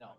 No.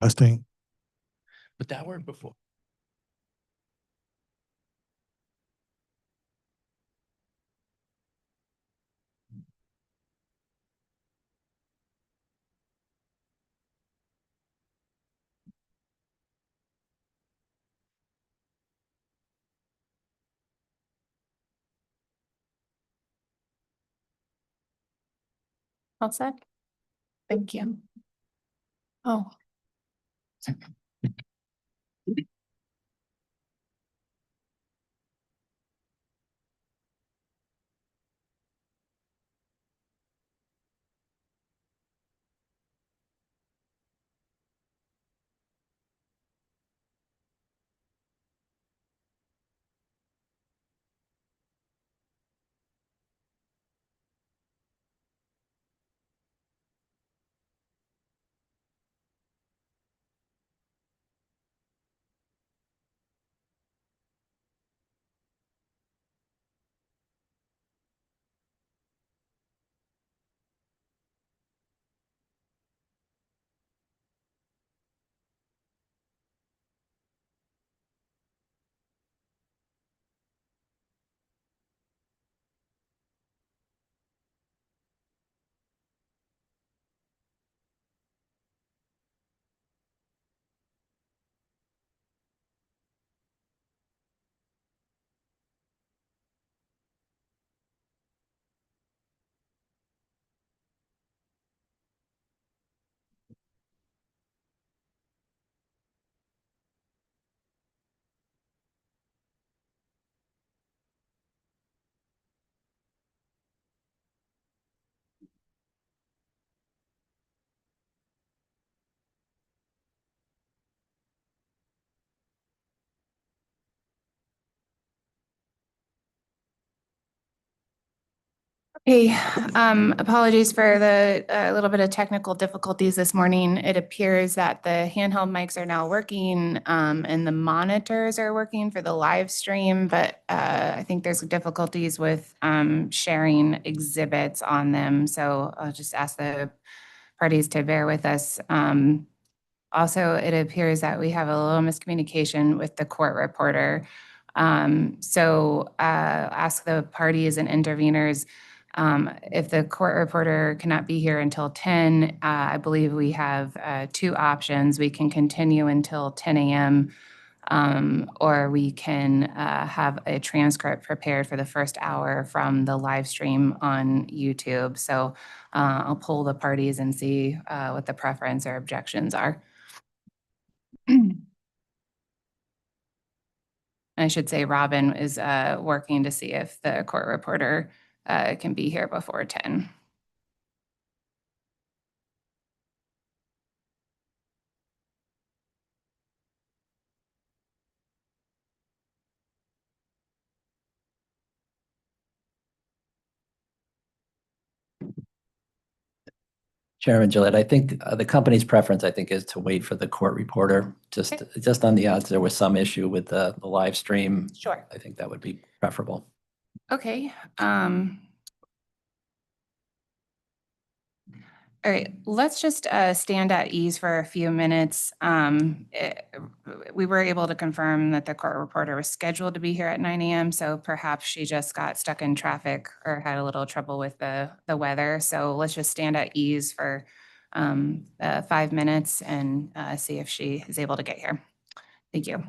Testing. But that worked before. All set? Thank you. Oh. Hey, apologies for the little bit of technical difficulties this morning. It appears that the handheld mics are now working and the monitors are working for the live stream, but I think there's difficulties with sharing exhibits on them. So I'll just ask the parties to bear with us. Also, it appears that we have a little miscommunication with the court reporter. So ask the parties and interveners if the court reporter cannot be here until 10, I believe we have two options. We can continue until 10 a.m. Or we can have a transcript prepared for the first hour from the live stream on YouTube. So I'll poll the parties and see what the preference or objections are. I should say Robin is working to see if the court reporter can be here before 10. Chairman Gillette, I think the company's preference, I think, is to wait for the court reporter. Just on the odds there was some issue with the live stream. Sure. I think that would be preferable. Okay. All right, let's just stand at ease for a few minutes. We were able to confirm that the court reporter was scheduled to be here at 9 a.m., so perhaps she just got stuck in traffic or had a little trouble with the weather. So let's just stand at ease for 5 minutes and see if she is able to get here. Thank you.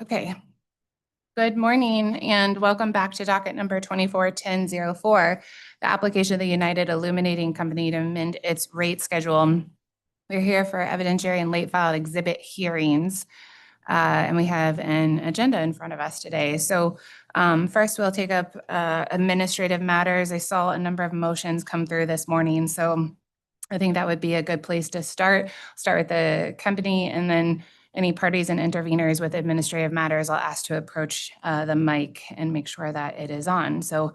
Okay. Good morning and welcome back to docket number 241004, the application of the United Illuminating Company to amend its rate schedule. We're here for evidentiary and late filed exhibit hearings. And we have an agenda in front of us today. So first we'll take up administrative matters. I saw a number of motions come through this morning. So I think that would be a good place to start. Start with the company and then any parties and interveners with administrative matters, I'll ask to approach the mic and make sure that it is on. So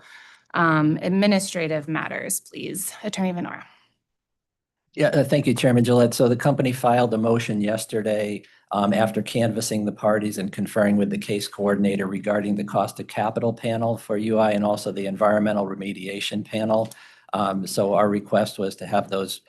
administrative matters, please. Attorney Venora. Yeah, thank you, Chairman Gillette. So the company filed a motion yesterday after canvassing the parties and conferring with the case coordinator regarding the cost of capital panel for UI and also the environmental remediation panel. So our request was to have those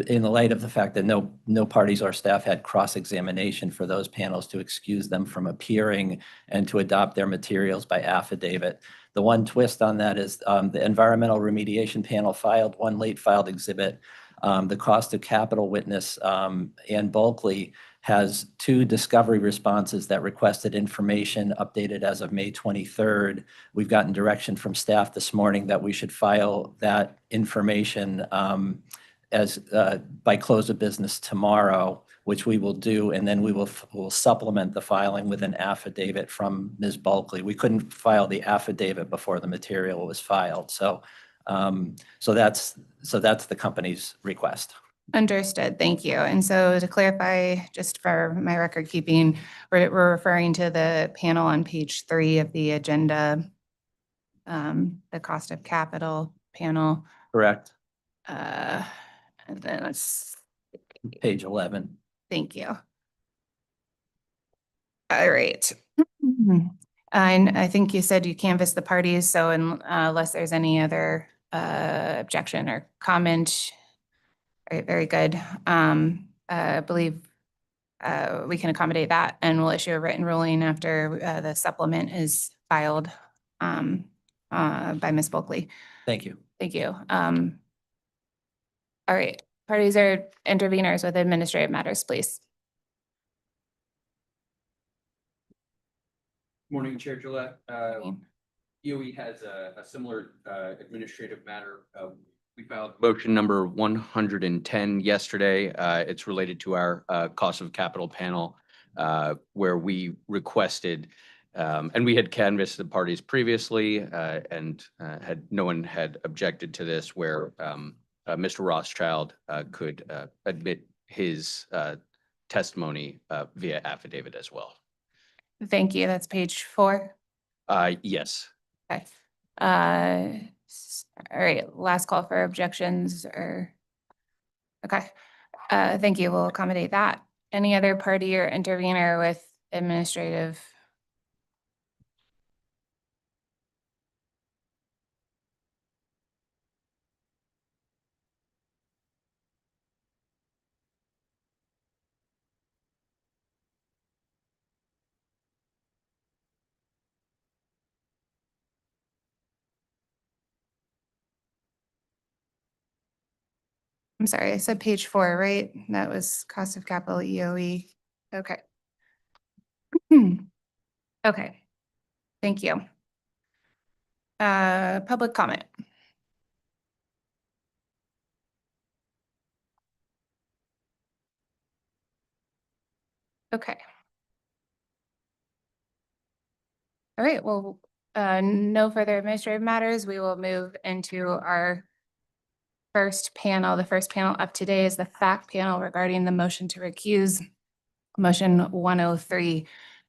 in the light of the fact that no parties or staff had cross-examination for those panels, to excuse them from appearing and to adopt their materials by affidavit. The one twist on that is the environmental remediation panel filed one late filed exhibit. The cost of capital witness Ann Bulkley has two discovery responses that requested information updated as of May 23rd. We've gotten direction from staff this morning that we should file that information by close of business tomorrow, which we will do, and then we'll supplement the filing with an affidavit from Ms. Bulkley. We couldn't file the affidavit before the material was filed, so that's the company's request. Understood. Thank you. And so to clarify, just for my record keeping, we're referring to the panel on page 3 of the agenda, the cost of capital panel. Correct. And then let's. Page 11. Thank you. All right. And I think you said you canvassed the parties, so unless there's any other objection or comment. All right, very good. I believe we can accommodate that and we'll issue a written ruling after the supplement is filed by Ms. Bulkley. Thank you. Thank you. All right, parties or interveners with administrative matters, please. Morning, Chair Gillette. EOE has a similar administrative matter. We filed motion number 110 yesterday. It's related to our cost of capital panel, where we requested, and we had canvassed the parties previously, and no one had objected to this, where Mr. Rothschild could admit his testimony via affidavit as well. Thank you. That's page 4. Yes. Okay. All right. Last call for objections or. Okay. Thank you. We'll accommodate that. Any other party or intervener with administrative? I'm sorry, I said page 4, right? That was cost of capital EOE. Okay. Okay. Thank you. Public comment. Okay. All right, well, no further administrative matters. We will move into our first panel. The first panel up today is the fact panel regarding the motion to recuse, motion 103.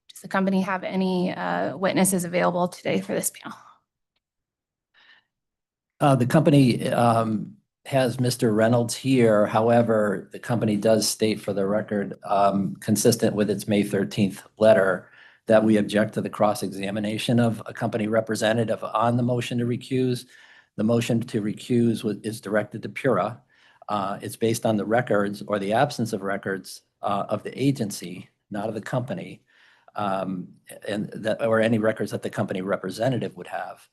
Does the company have any witnesses available today for this panel? The company has Mr. Reynolds here. However, the company does state for the record, consistent with its May 13th letter, that we object to the cross-examination of a company representative on the motion to recuse. The motion to recuse is directed to Pura. It's based on the records or the absence of records of the agency, not of the company, and that or any records that the company representative would have.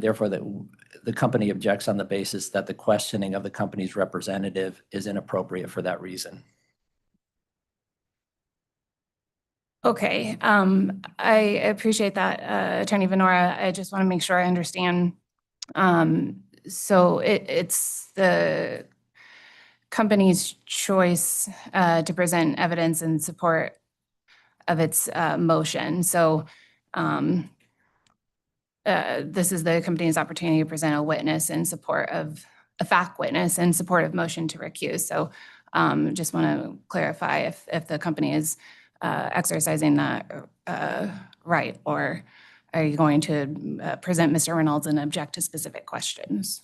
Therefore, the company objects on the basis that the questioning of the company's representative is inappropriate for that reason. Okay, I appreciate that, Attorney Venora. I just want to make sure I understand. So it's the company's choice to present evidence in support of its motion. So this is the company's opportunity to present a witness in support of, a fact witness in support of motion to recuse. So just want to clarify if the company is exercising that right, or are you going to present Mr. Reynolds and object to specific questions?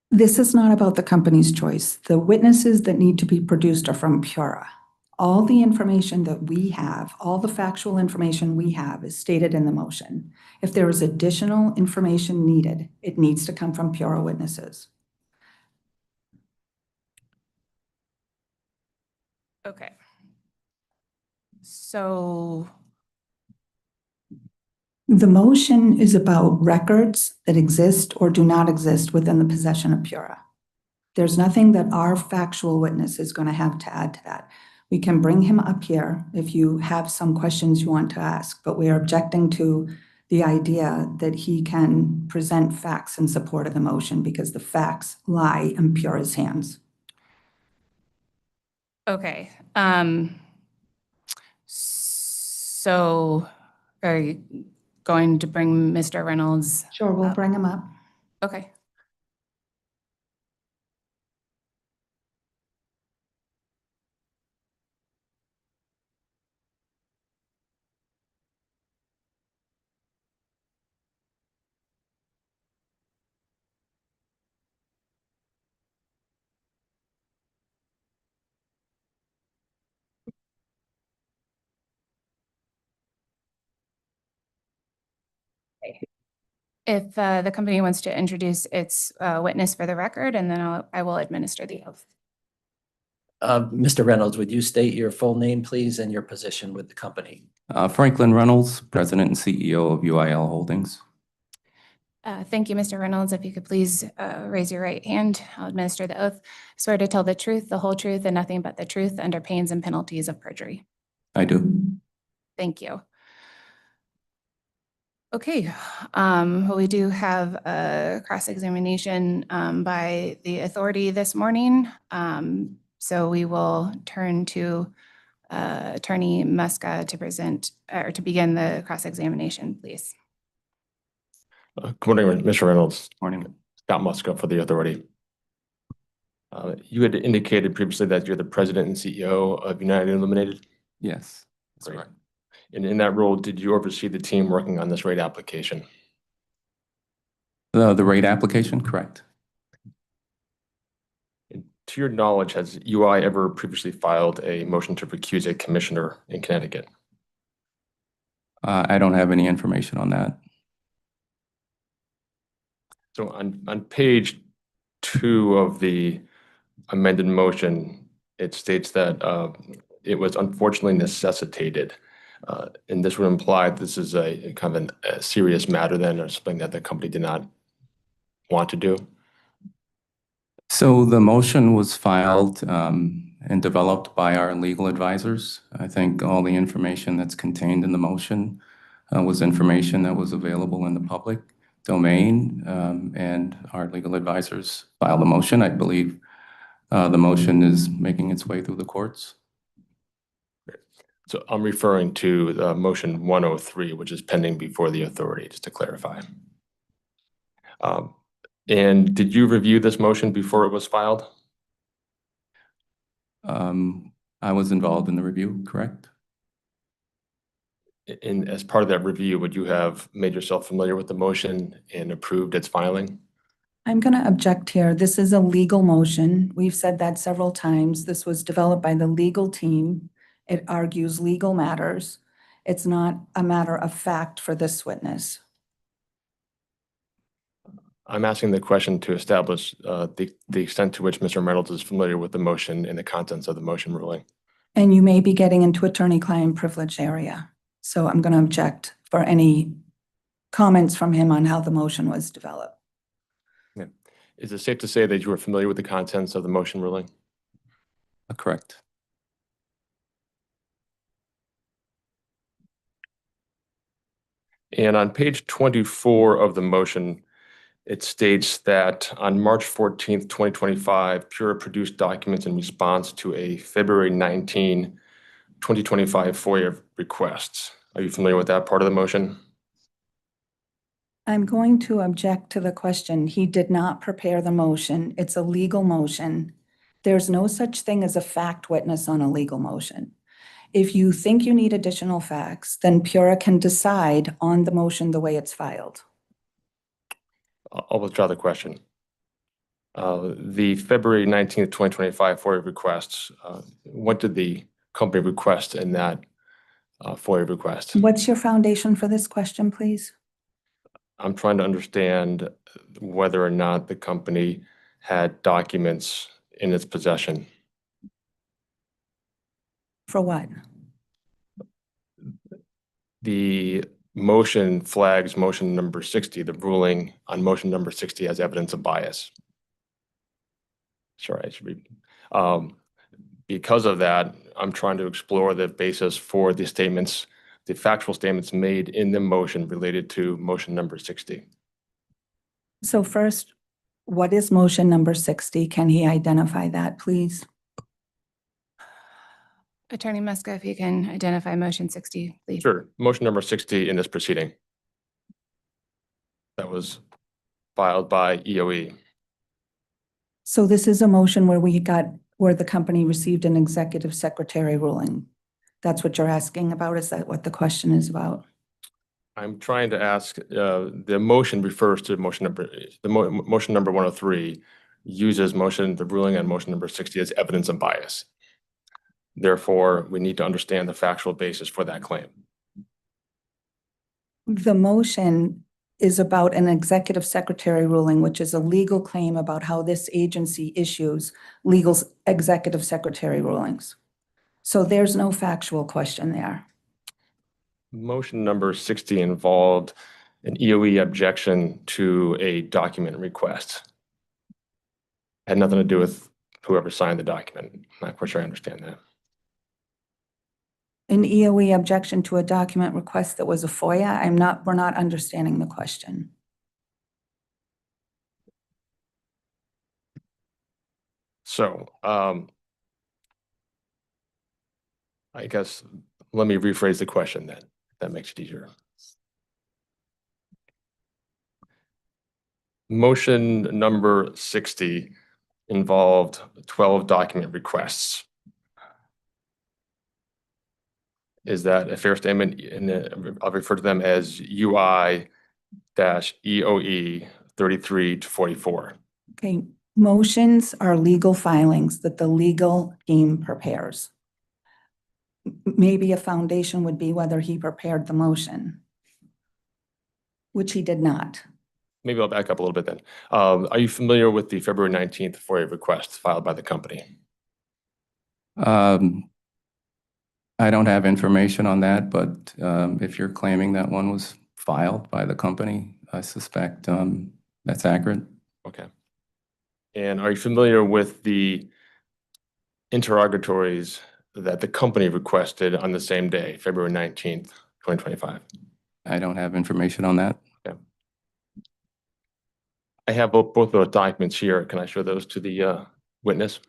This is not about the company's choice. The witnesses that need to be produced are from Pura. All the information that we have, all the factual information we have is stated in the motion. If there is additional information needed, it needs to come from Pura witnesses. Okay. So, The motion is about records that exist or do not exist within the possession of Pura. There's nothing that our factual witness is going to have to add to that. We can bring him up here if you have some questions you want to ask, but we are objecting to the idea that he can present facts in support of the motion because the facts lie in Pura's hands. okay. So are you going to bring Mr. Reynolds? Sure, we'll bring him up. Okay. If the company wants to introduce its witness for the record, and then I will administer the oath. Mr. Reynolds, would you state your full name, please, and your position with the company? Franklin Reynolds, President and CEO of UIL Holdings. Thank you, Mr. Reynolds. If you could please raise your right hand, I'll administer the oath. Swear to tell the truth, the whole truth, and nothing but the truth under pains and penalties of perjury. I do. Thank you. Okay, well, we do have a cross-examination by the authority this morning. So we will turn to Attorney Muska to present or to begin the cross-examination, please. Good morning, Mr. Reynolds. Morning. Scott Muska for the authority. You had indicated previously that you're the president and CEO of United Illuminated. Yes, that's Great. correct. And in that role, did you oversee the team working on this rate application? The rate application, correct. And to your knowledge, has UI ever previously filed a motion to recuse a commissioner in Connecticut? I don't have any information on that. So on page 2 of the amended motion, it states that it was unfortunately necessitated. And this would imply this is a kind of a serious matter then, or something that the company did not want to do. So the motion was filed and developed by our legal advisors. I think all the information that's contained in the motion was information that was available in the public domain, and our legal advisors filed a motion. I believe the motion is making its way through the courts. So I'm referring to the motion 103, which is pending before the authority, just to clarify. And did you review this motion before it was filed? I was involved in the review, correct? And as part of that review, would you have made yourself familiar with the motion and approved its filing? I'm going to object here. This is a legal motion. We've said that several times. This was developed by the legal team. It argues legal matters. It's not a matter of fact for this witness. I'm asking the question to establish the extent to which Mr. Reynolds is familiar with the motion and the contents of the motion ruling. And you may be getting into attorney-client privilege area. So I'm going to object for any comments from him on how the motion was developed. Yeah. Is it safe to say that you are familiar with the contents of the motion ruling? Correct. And on page 24 of the motion, it states that on March 14th, 2025, Pura produced documents in response to a February 19, 2025 FOIA requests. Are you familiar with that part of the motion? I'm going to object to the question. He did not prepare the motion. It's a legal motion. There's no such thing as a fact witness on a legal motion. If you think you need additional facts, then Pura can decide on the motion the way it's filed. I'll withdraw the question. The February 19th, 2025 FOIA requests, what did the company request in that FOIA request? What's your foundation for this question, please? I'm trying to understand whether or not the company had documents in its possession. For what? The motion flags motion number 60, the ruling on motion number 60 as evidence of bias. Sorry, I should be. Because of that, I'm trying to explore the basis for the statements, the factual statements made in the motion related to motion number 60. So first, what is motion number 60? Can he identify that, please? Attorney Muska, if you can identify motion 60, please. Sure. Motion number 60 in this proceeding. That was filed by EOE. So this is a motion where the company received an executive secretary ruling. That's what you're asking about? Is that what the question is about? I'm trying to ask, the motion refers to motion number 103 uses the ruling on motion number 60 as evidence of bias. Therefore, we need to understand the factual basis for that claim. The motion is about an executive secretary ruling, which is a legal claim about how this agency issues legal executive secretary rulings. So there's no factual question there. Motion number 60 involved an EOE objection to a document request. Had nothing to do with whoever signed the document. I'm not quite sure I understand that. An EOE objection to a document request that was a FOIA? We're not understanding the question. So, I guess let me rephrase the question then. That makes it easier. Motion number 60 involved 12 document requests. Is that a fair statement? I'll refer to them as UI-EOE 33 to 44. Okay, motions are legal filings that the legal team prepares. Maybe a foundation would be whether he prepared the motion, which he did not. Maybe I'll back up a little bit then. Are you familiar with the February 19th FOIA request filed by the company? I don't have information on that, but if you're claiming that one was filed by the company, I suspect that's accurate. Okay. And are you familiar with the interrogatories that the company requested on the same day, February 19th, 2025? I don't have information on that. Okay. I have both of those documents here. Can I show those to the witness?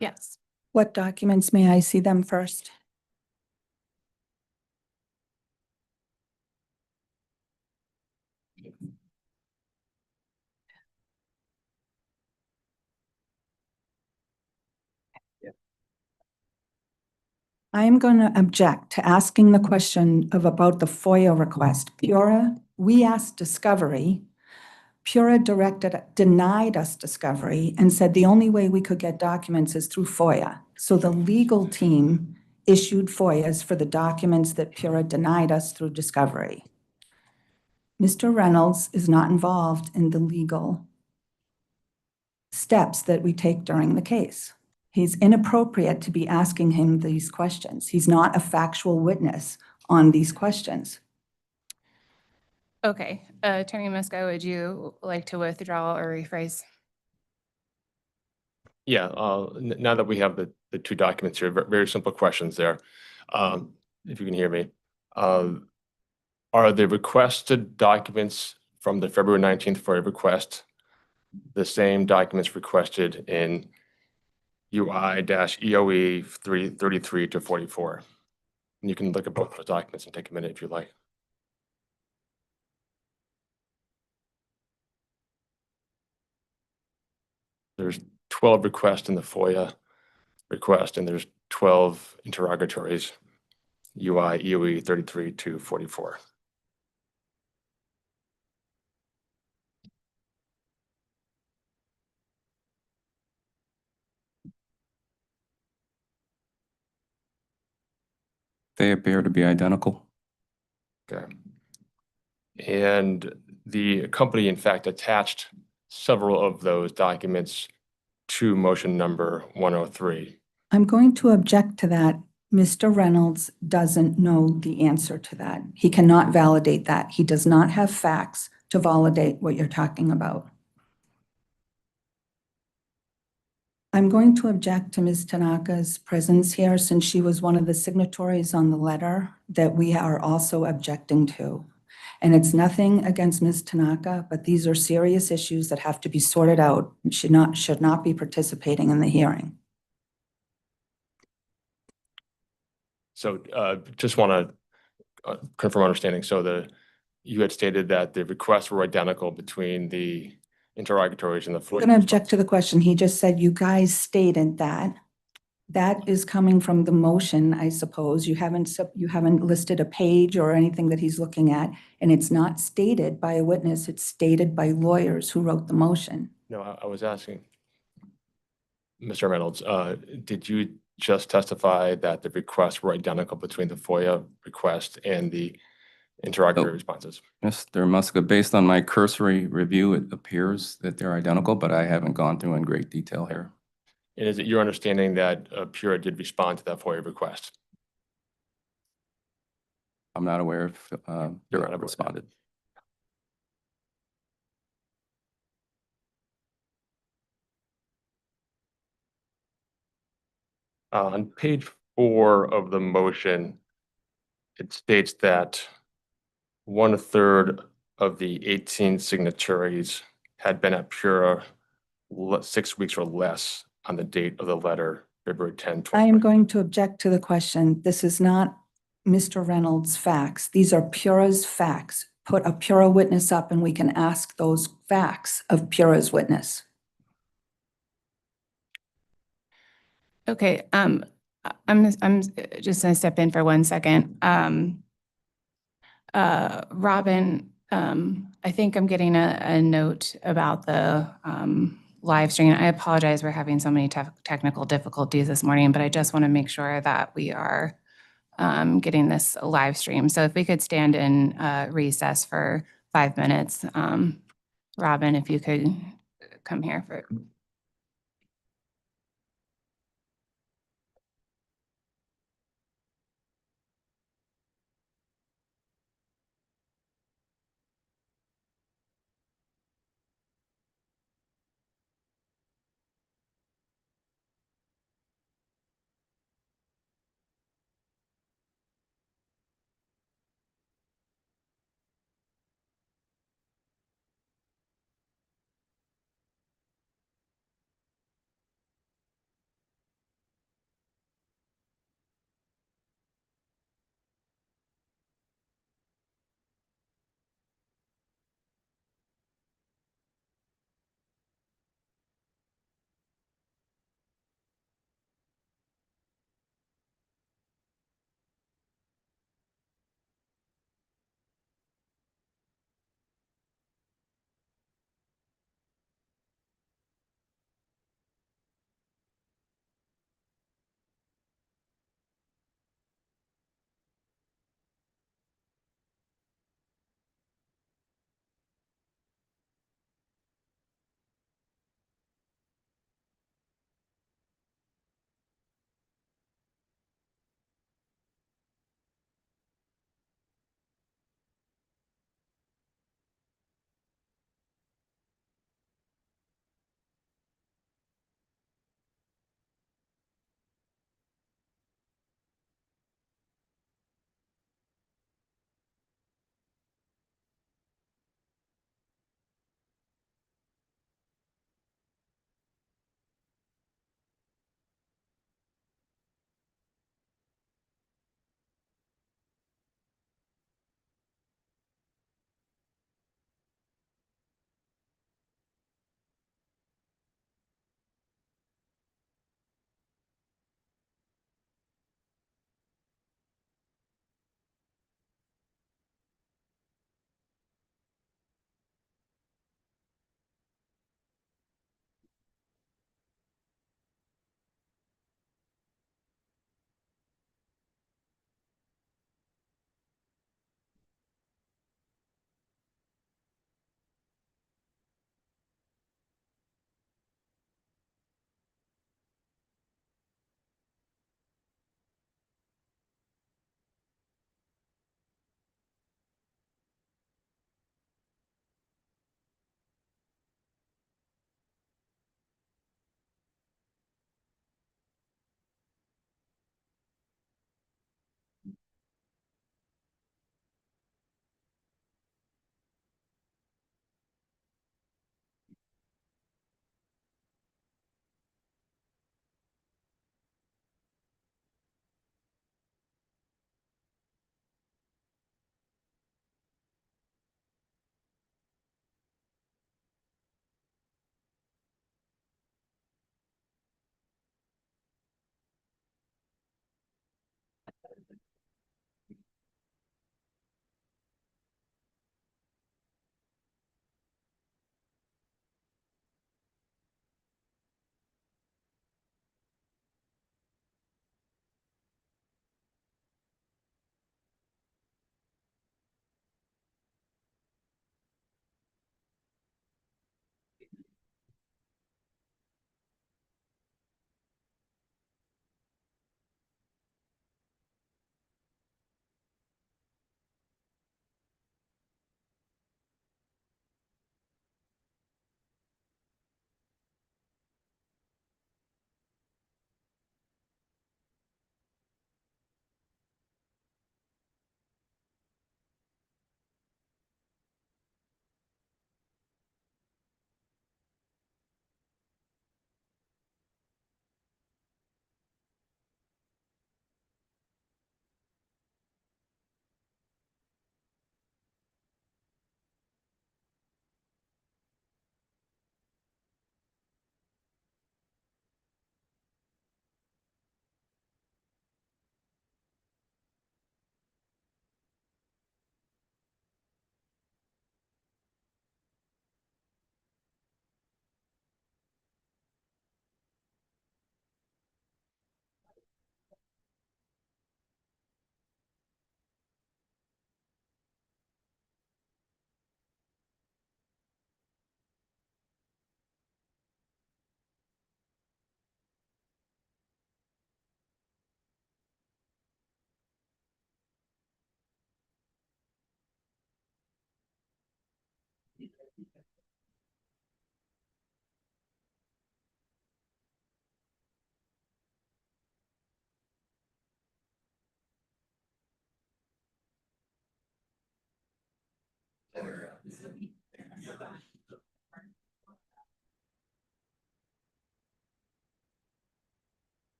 Yes. What documents, may I see them first? I am going to object to asking the question about the FOIA request. Pura, we asked discovery. Pura denied us discovery and said the only way we could get documents is through FOIA. So the legal team issued FOIAs for the documents that Pura denied us through discovery. Mr. Reynolds is not involved in the legal steps that we take during the case. He's inappropriate to be asking him these questions. He's not a factual witness on these questions. Okay. Attorney Muska, would you like to withdraw or rephrase? Yeah, now that we have the two documents here, very simple questions there. If you can hear me. Are the requested documents from the February 19th FOIA request the same documents requested in UI-EOE 333 to 44? And you can look at both those documents and take a minute if you like. There's 12 requests in the FOIA request, and there's 12 interrogatories, UI-EOE 33 to 44. They appear to be identical. Okay. And the company, in fact, attached several of those documents to motion number 103. I'm going to object to that. Mr. Reynolds doesn't know the answer to that. He cannot validate that. He does not have facts to validate what you're talking about. I'm going to object to Ms. Tanaka's presence here since she was one of the signatories on the letter that we are also objecting to. And it's nothing against Ms. Tanaka, but these are serious issues that have to be sorted out and should not be participating in the hearing. So just want to confirm understanding. So you had stated that the requests were identical between the interrogatories and the I'm FOIA. going to object to the question. He just said you guys stated that. That is coming from the motion, I suppose. You haven't listed a page or anything that he's looking at, and it's not stated by a witness. It's stated by lawyers who wrote the motion. No, I was asking, Mr. Reynolds, did you just testify that the requests were identical between the FOIA request and the interrogatory Oh. responses? Mr. Muska, based on my cursory review, it appears that they're identical, but I haven't gone through in great detail here. And is it your understanding that Pura did respond to that FOIA request? I'm not aware if You're Pura not aware of that. responded. On page 4 of the motion, it states that 1/3 of the 18 signatories had been at Pura 6 weeks or less on the date of the letter, February 10, I am 2020. going to object to the question. This is not Mr. Reynolds' facts. These are Pura's facts. Put a Pura witness up and we can ask those facts of Pura's witness. Okay, I'm just gonna step in for 1 second. Robin, I think I'm getting a note about the live stream. I apologize, we're having so many technical difficulties this morning, but I just want to make sure that we are getting this live stream. So if we could stand in recess for 5 minutes. Robin, if you could come here for.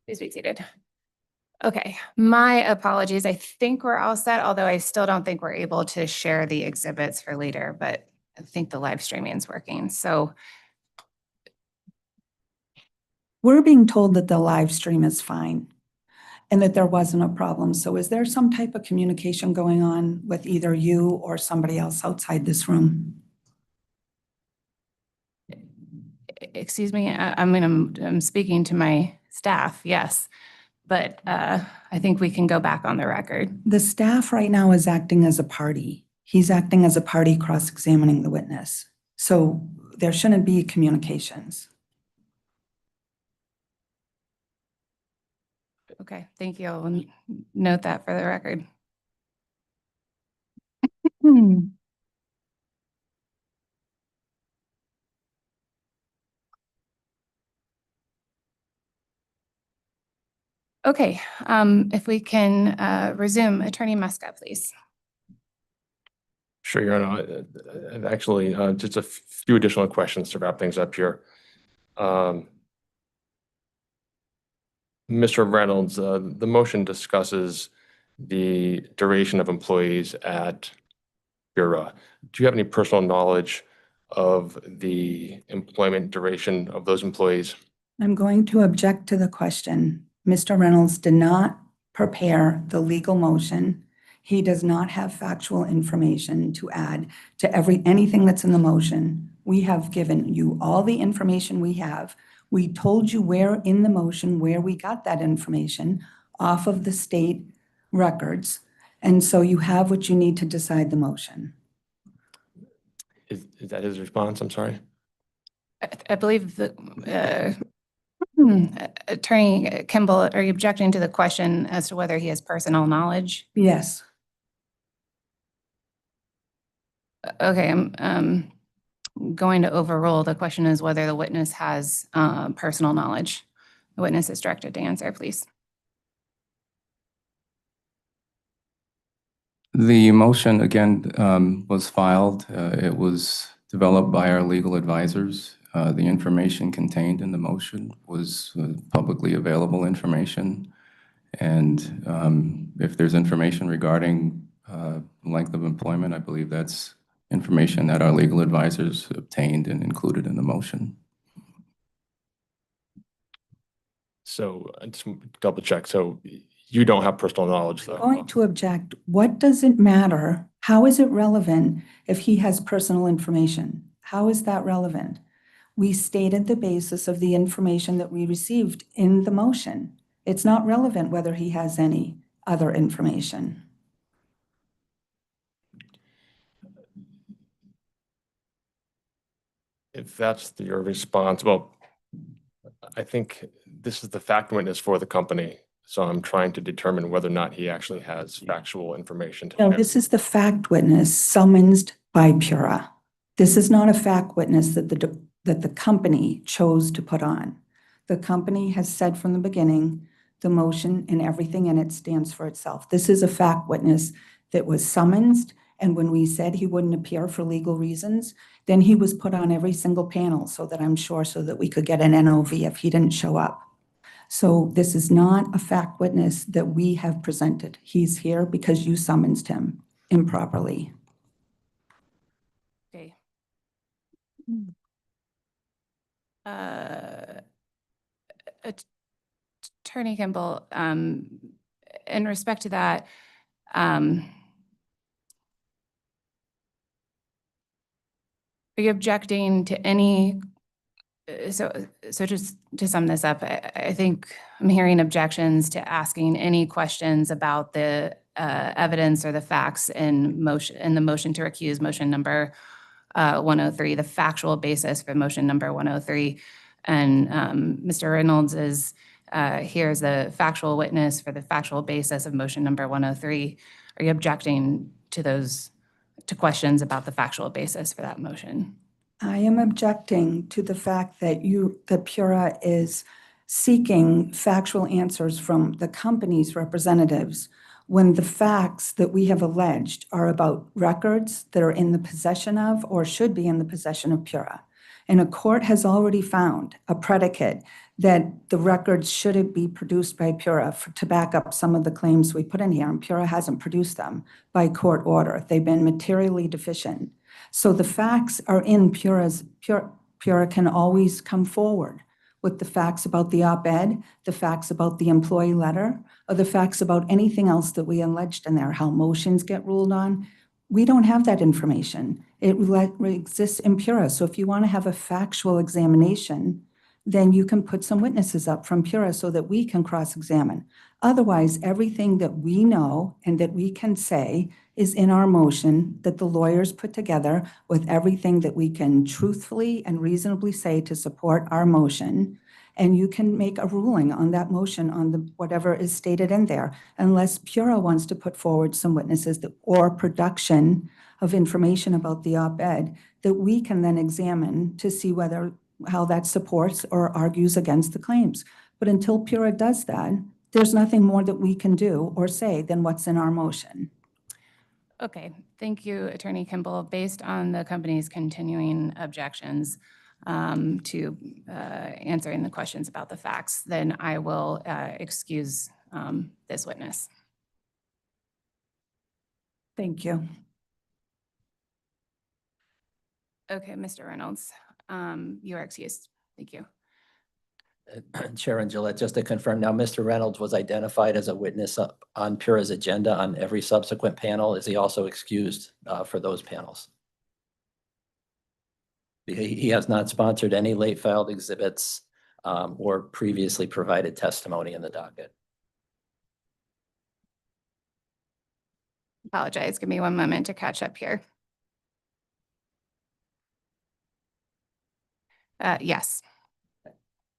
Please be seated. Okay, my apologies. I think we're all set, although I still don't think we're able to share the exhibits for later, but I think the live streaming is working. So We're being told that the live stream is fine and that there wasn't a problem. So is there some type of communication going on with either you or somebody else outside this room? excuse me, I'm speaking to my staff, yes. But I think we can go back on the record. The staff right now is acting as a party. He's acting as a party cross-examining the witness. So there shouldn't be communications. Okay, thank you. I'll note that for the record. Okay, if we can resume, Attorney Muska, please. Sure, Your Honor. And actually, just a few additional questions to wrap things up here. Mr. Reynolds, the motion discusses the duration of employees at Bureau. Do you have any personal knowledge of the employment duration of those employees? I'm going to object to the question. Mr. Reynolds did not prepare the legal motion. He does not have factual information to add to anything that's in the motion. We have given you all the information we have. We told you where in the motion, where we got that information off of the state records. And so you have what you need to decide the motion. Is that his response? I'm sorry. I believe the Attorney Kimball, are you objecting to the question as to whether he has personal knowledge? Yes. Okay, I'm going to overrule. The question is whether the witness has personal knowledge. The witness is directed to answer, please. The motion, again, was filed. It was developed by our legal advisors. The information contained in the motion was publicly available information. And if there's information regarding length of employment, I believe that's information that our legal advisors obtained and included in the motion. So I just double check. So you don't have personal knowledge, though? Going to object. What does it matter? How is it relevant if he has personal information? How is that relevant? We stated the basis of the information that we received in the motion. It's not relevant whether he has any other information. If that's your response, well, I think this is the fact witness for the company. So I'm trying to determine whether or not he actually has factual information to No, share. this is the fact witness summoned by Pura. This is not a fact witness that the company chose to put on. The company has said from the beginning, the motion and everything in it stands for itself. This is a fact witness that was summoned, and when we said he wouldn't appear for legal reasons, then he was put on every single panel so that we could get an NOV if he didn't show up. So this is not a fact witness that we have presented. He's here because you summoned him improperly. Okay. Uh, Attorney Kimball, in respect to that, are you objecting to any, so just to sum this up, I think I'm hearing objections to asking any questions about the evidence or the facts in the motion to recuse motion number 103, the factual basis for motion number 103. And Mr. Reynolds is here as the factual witness for the factual basis of motion number 103. Are you objecting to questions about the factual basis for that motion? I am objecting to the fact that Pura is seeking factual answers from the company's representatives when the facts that we have alleged are about records that are in the possession of or should be in the possession of Pura. And a court has already found a predicate that the records should be produced by Pura to back up some of the claims we put in here, and Pura hasn't produced them by court order. They've been materially deficient. So the facts are in Pura can always come forward with the facts about the op-ed, the facts about the employee letter, or the facts about anything else that we alleged in there, how motions get ruled on. We don't have that information. It exists in Pura. So if you want to have a factual examination, then you can put some witnesses up from Pura so that we can cross-examine. Otherwise, everything that we know and that we can say is in our motion that the lawyers put together with everything that we can truthfully and reasonably say to support our motion. And you can make a ruling on that motion on whatever is stated in there, unless Pura wants to put forward some witnesses or production of information about the op-ed that we can then examine to see how that supports or argues against the claims. But until Pura does that, there's nothing more that we can do or say than what's in our motion. Okay, thank you, Attorney Kimball. Based on the company's continuing objections to answering the questions about the facts, then I will excuse this witness. Thank you. Okay, Mr. Reynolds, you are excused. Thank you. Chair and Gillette, just to confirm, now Mr. Reynolds was identified as a witness on Pura's agenda on every subsequent panel. Is he also excused for those panels? He has not sponsored any late filed exhibits or previously provided testimony in the docket. Apologize. Give me one moment to catch up here. Yes.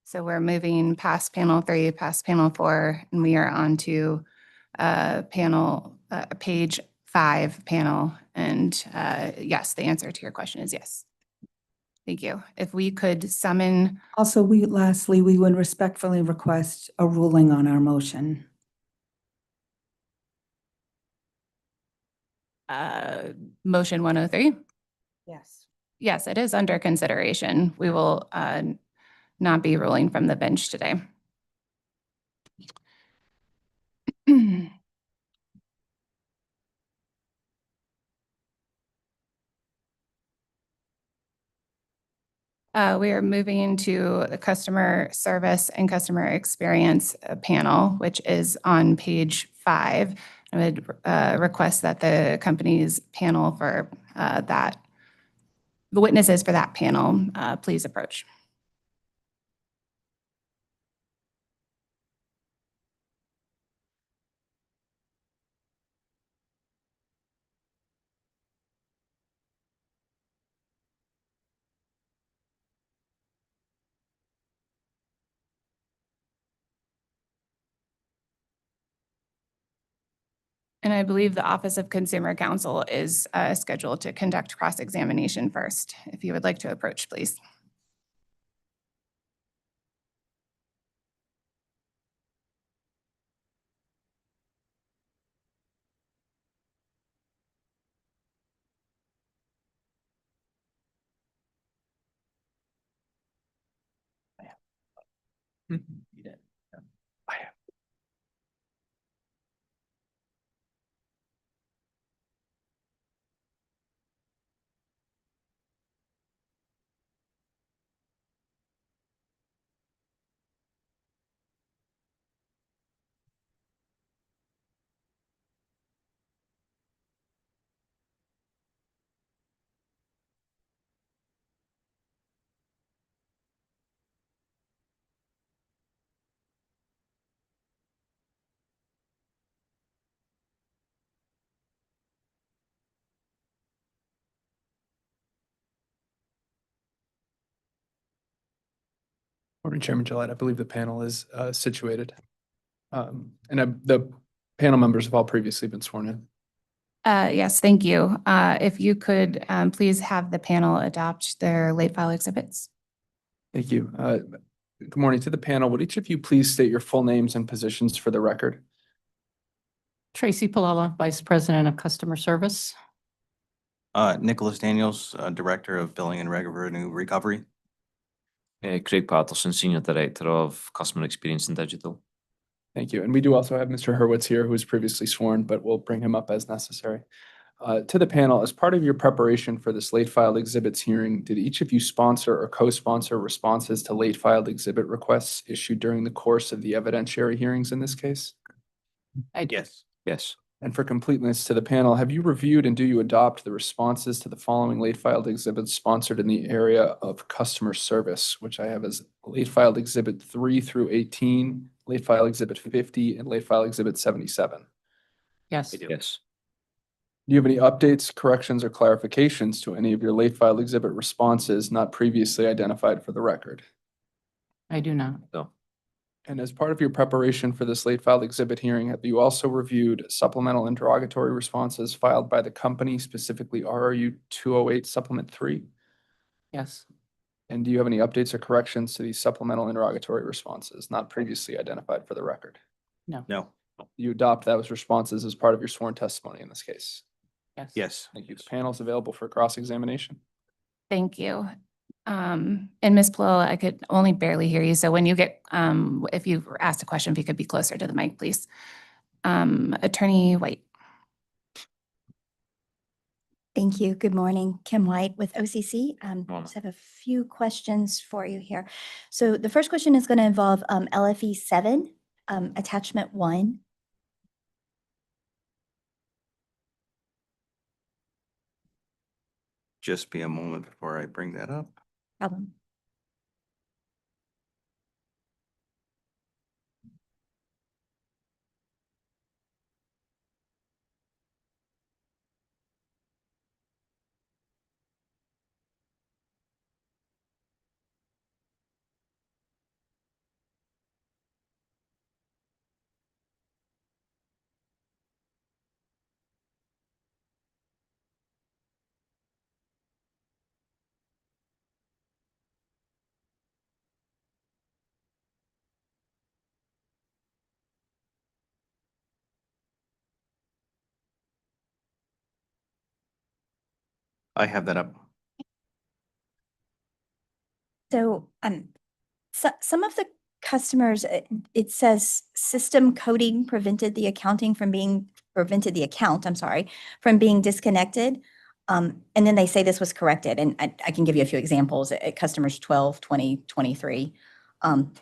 So we're moving past panel 3, past panel 4, and we are on to page 5 panel. And yes, the answer to your question is yes. Thank you. If we could summon. Also, lastly, we would respectfully request a ruling on our motion. Motion 103? Yes. Yes, it is under consideration. We will not be ruling from the bench today. We are moving to the customer service and customer experience panel, which is on page 5. I would request that the company's panel for the witnesses for that panel, please approach. And I believe the Office of Consumer Counsel is scheduled to conduct cross-examination first. If you would like to approach, please. You did. Morning, Chairman Gillette. I believe the panel is situated. The panel members have all previously been sworn in. Yes, thank you. If you could please have the panel adopt their late file exhibits. Thank you. Good morning to the panel. Would each of you please state your full names and positions for the record? Tracy Palella, Vice President of Customer Service. Nicholas Daniels, Director of Billing and Revenue Recovery. Craig Patterson, Senior Director of Customer Experience and Digital. Thank you. And we do also have Mr. Hurwitz here, who was previously sworn, but we'll bring him up as necessary. To the panel, as part of your preparation for this late filed exhibits hearing, did each of you sponsor or co-sponsor responses to late filed exhibit requests issued during the course of the evidentiary hearings in this case? I did. Yes. Yes. And for completeness to the panel, have you reviewed and do you adopt the responses to the following late filed exhibits sponsored in the area of customer service, which I have as late filed exhibit 3 through 18, late file exhibit 50, and late file exhibit 77? Yes. Yes. Do you have any updates, corrections, or clarifications to any of your late filed exhibit responses not previously identified for the record? I do not. No. And as part of your preparation for this late filed exhibit hearing, have you also reviewed supplemental interrogatory responses filed by the company, specifically RRU 208 Supplement 3? Yes. And do you have any updates or corrections to these supplemental interrogatory responses not previously identified for the record? No. No. You adopt those responses as part of your sworn testimony in this case? Yes. Yes. Thank you. The panel is available for cross-examination. Thank you. And Ms. Palella, I could only barely hear you. So when you get, if you were asked a question, if you could be closer to the mic, please. Attorney White. Thank you. Good morning. Kim White with OCC. Morning. Just have a few questions for you here. So the first question is going to involve LFE 7, attachment 1. Just be a moment before I bring that up. Problem. I have that up. So some of the customers, it says system coding prevented the account, I'm sorry, from being disconnected. And then they say this was corrected. And I can give you a few examples at customers 12, 20, 23. And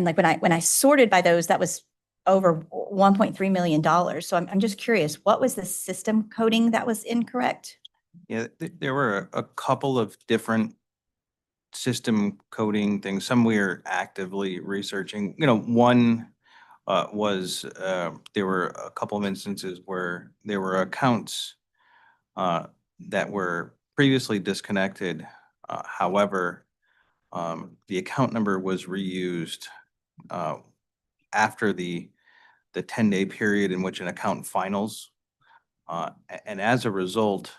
like when I sorted by those, that was over $1.3 million. So I'm just curious, what was the system coding that was incorrect? Yeah, there were a couple of different system coding things. Some we are actively researching. One was there were a couple of instances where there were accounts that were previously disconnected. However, the account number was reused after the the 10-day period in which an account finals. And as a result,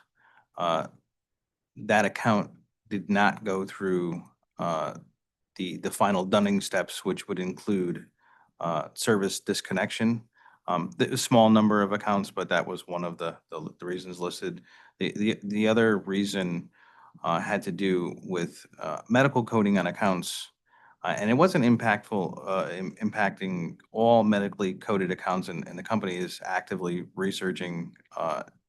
that account did not go through the final dunning steps, which would include service disconnection. A small number of accounts, but that was one of the reasons listed. The other reason had to do with medical coding on accounts, and it wasn't impacting all medically coded accounts, and the company is actively researching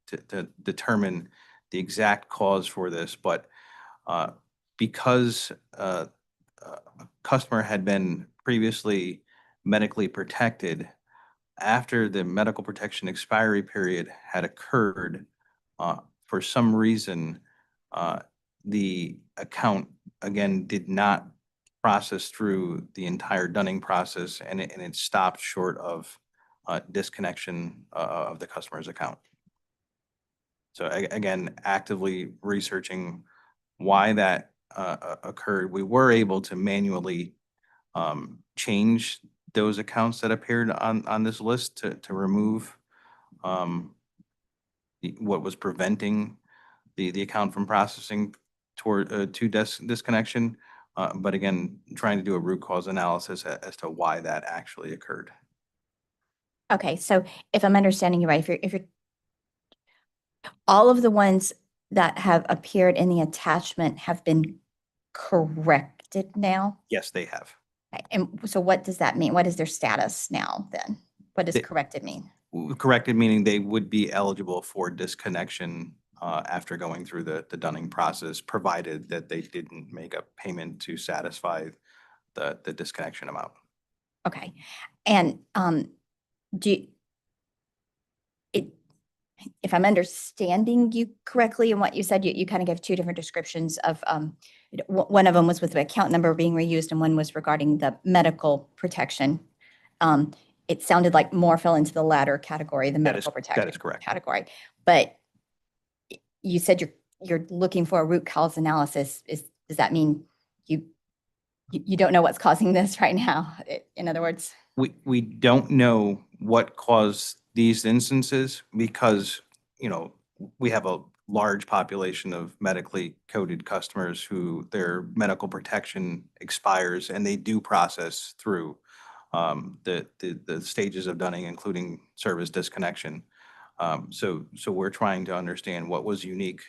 to determine the exact cause for this. But because a customer had been previously medically protected, after the medical protection expiry period had occurred, for some reason, the account again did not process through the entire dunning process, and it stopped short of disconnection of the customer's account. So again, actively researching why that occurred. We were able to manually change those accounts that appeared on this list to remove what was preventing the account from processing toward to disconnection. But again, trying to do a root cause analysis as to why that actually occurred. Okay, so if I'm understanding you right, if you're all of the ones that have appeared in the attachment have been corrected now? Yes, they have. Okay, and so what does that mean? What is their status now then? What does They- corrected mean? Corrected meaning they would be eligible for disconnection after going through the dunning process, provided that they didn't make a payment to satisfy the disconnection amount. Okay, and if I'm understanding you correctly and what you said, you kind of gave two different descriptions of, one of them was with the account number being reused and one was regarding the medical protection. It sounded like more fell into the latter category, the medical protection. That is correct. Category. But you said you're looking for a root cause analysis. Does that mean you don't know what's causing this right now? In other words? We don't know what caused these instances because, we have a large population of medically coded customers who their medical protection expires and they do process through the stages of dunning, including service disconnection. So we're trying to understand what was unique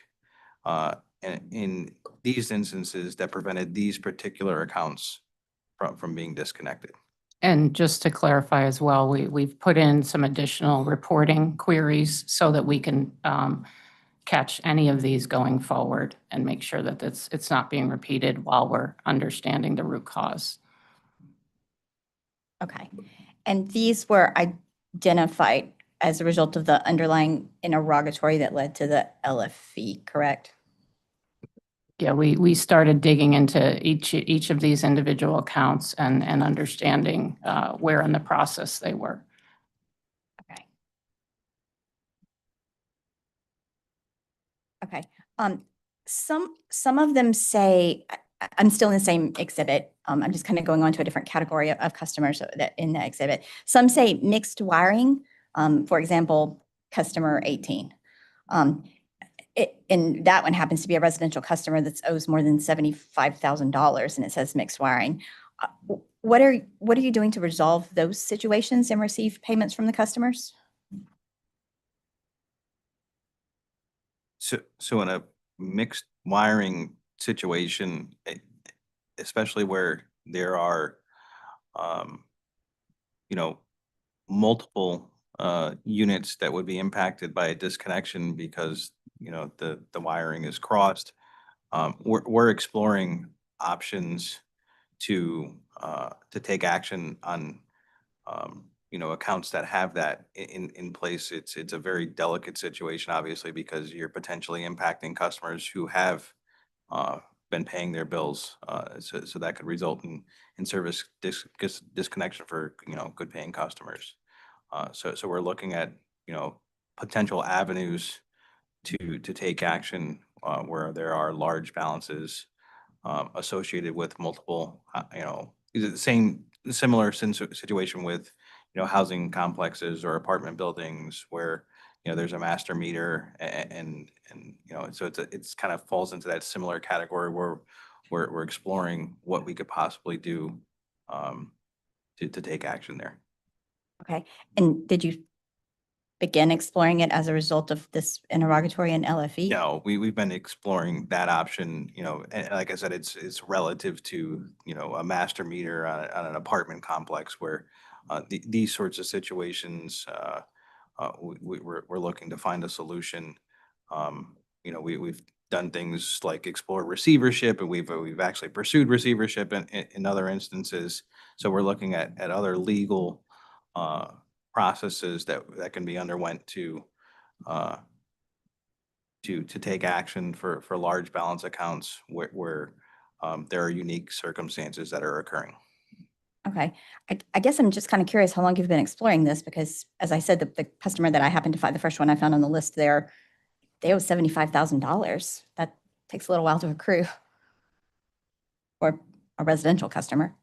in these instances that prevented these particular accounts from being disconnected. And just to clarify as well, we've put in some additional reporting queries so that we can catch any of these going forward and make sure that it's not being repeated while we're understanding the root cause. Okay. And these were identified as a result of the underlying interrogatory that led to the LFE, correct? Yeah, we started digging into each of these individual accounts and understanding where in the process they were. Okay. Okay. Some of them say, I'm still in the same exhibit. I'm just kind of going on to a different category of customers that in the exhibit. Some say mixed wiring. For example, customer 18. And that one happens to be a residential customer that owes more than $75,000 and it says mixed wiring. What are you doing to resolve those situations and receive payments from the customers? So in a mixed wiring situation, especially where there are, multiple units that would be impacted by a disconnection because, the wiring is crossed, we're exploring options to take action on, accounts that have that in place. It's a very delicate situation, obviously, because you're potentially impacting customers who have been paying their bills. So that could result in service disconnection for, good paying customers. So we're looking at, potential avenues to take action where there are large balances associated with multiple, is it the similar situation with, housing complexes or apartment buildings where, there's a master meter and, so it's kind of falls into that similar category where we're exploring what we could possibly do to take action there. Okay. And did you begin exploring it as a result of this interrogatory in LFE? No, we've been exploring that option, and like I said, it's relative to, a master meter on an apartment complex where these sorts of situations, we're looking to find a solution. We've done things like explore receivership, and we've actually pursued receivership in other instances. So we're looking at other legal processes that can be underwent to take action for large balance accounts where there are unique circumstances that are occurring. Okay. I guess I'm just kind of curious how long you've been exploring this, because as I said, the customer that I happened to find, the first one I found on the list there, they owe $75,000. That takes a little while to accrue for a residential customer.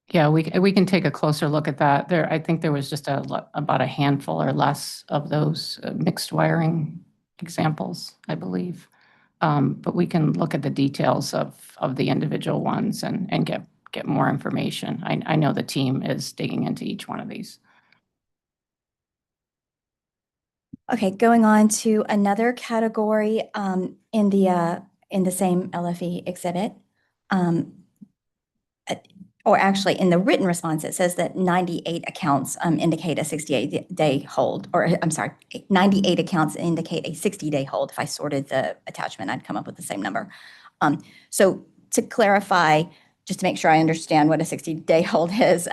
Yeah, we can take a closer look at that. I think there was just about a handful or less of those mixed wiring examples, I believe. But we can look at the details of the individual ones and get more information. I know the team is digging into each one of these. Okay, going on to another category in the same LFE exhibit. Or actually in the written response, it says that 98 accounts indicate a 68-day hold, or I'm sorry, 98 accounts indicate a 60-day hold. If I sorted the attachment, I'd come up with the same number. So to clarify, just to make sure I understand what a 60-day hold is,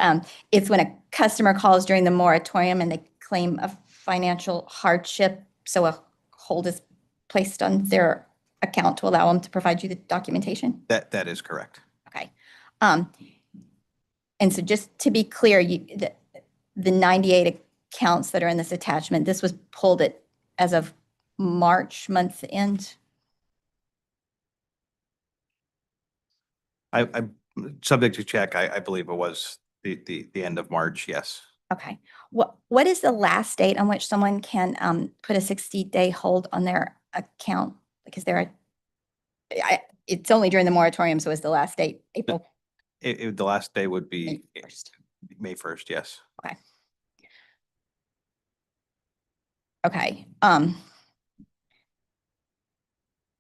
it's when a customer calls during the moratorium and they claim a financial hardship, so a hold is placed on their account to allow them to provide you the documentation? That is correct. Okay. And so just to be clear, the 98 accounts that are in this attachment, this was pulled as of March month end? I'm subject to check. I believe it was the end of March, yes. Okay. What is the last date on which someone can put a 60-day hold on their account? Because it's only during the moratorium, so is the last date April? The last day would be May 1st. May 1st, yes. Okay. Okay.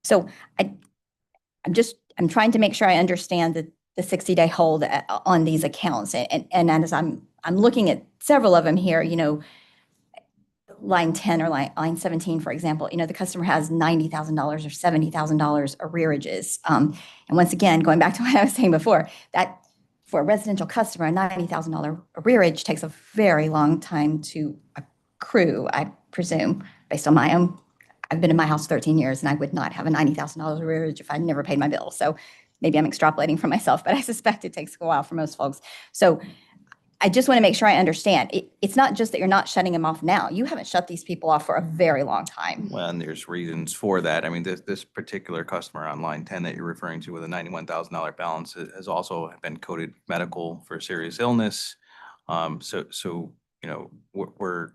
So I'm trying to make sure I understand the 60-day hold on these accounts. And as I'm looking at several of them here, line 10 or line 17, for example, the customer has $90,000 or $70,000 arrearages. And once again, going back to what I was saying before, that for a residential customer, a $90,000 arrearage takes a very long time to accrue, I presume, based on my own. I've been in my house 13 years and I would not have a $90,000 arrearage if I'd never paid my bill. So maybe I'm extrapolating from myself, but I suspect it takes a while for most folks. So I just want to make sure I understand. It's not just that you're not shutting them off now. You haven't shut these people off for a very long time. Well, and there's reasons for that. I mean, this particular customer on line 10 that you're referring to with a $91,000 balance has also been coded medical for serious illness. So we're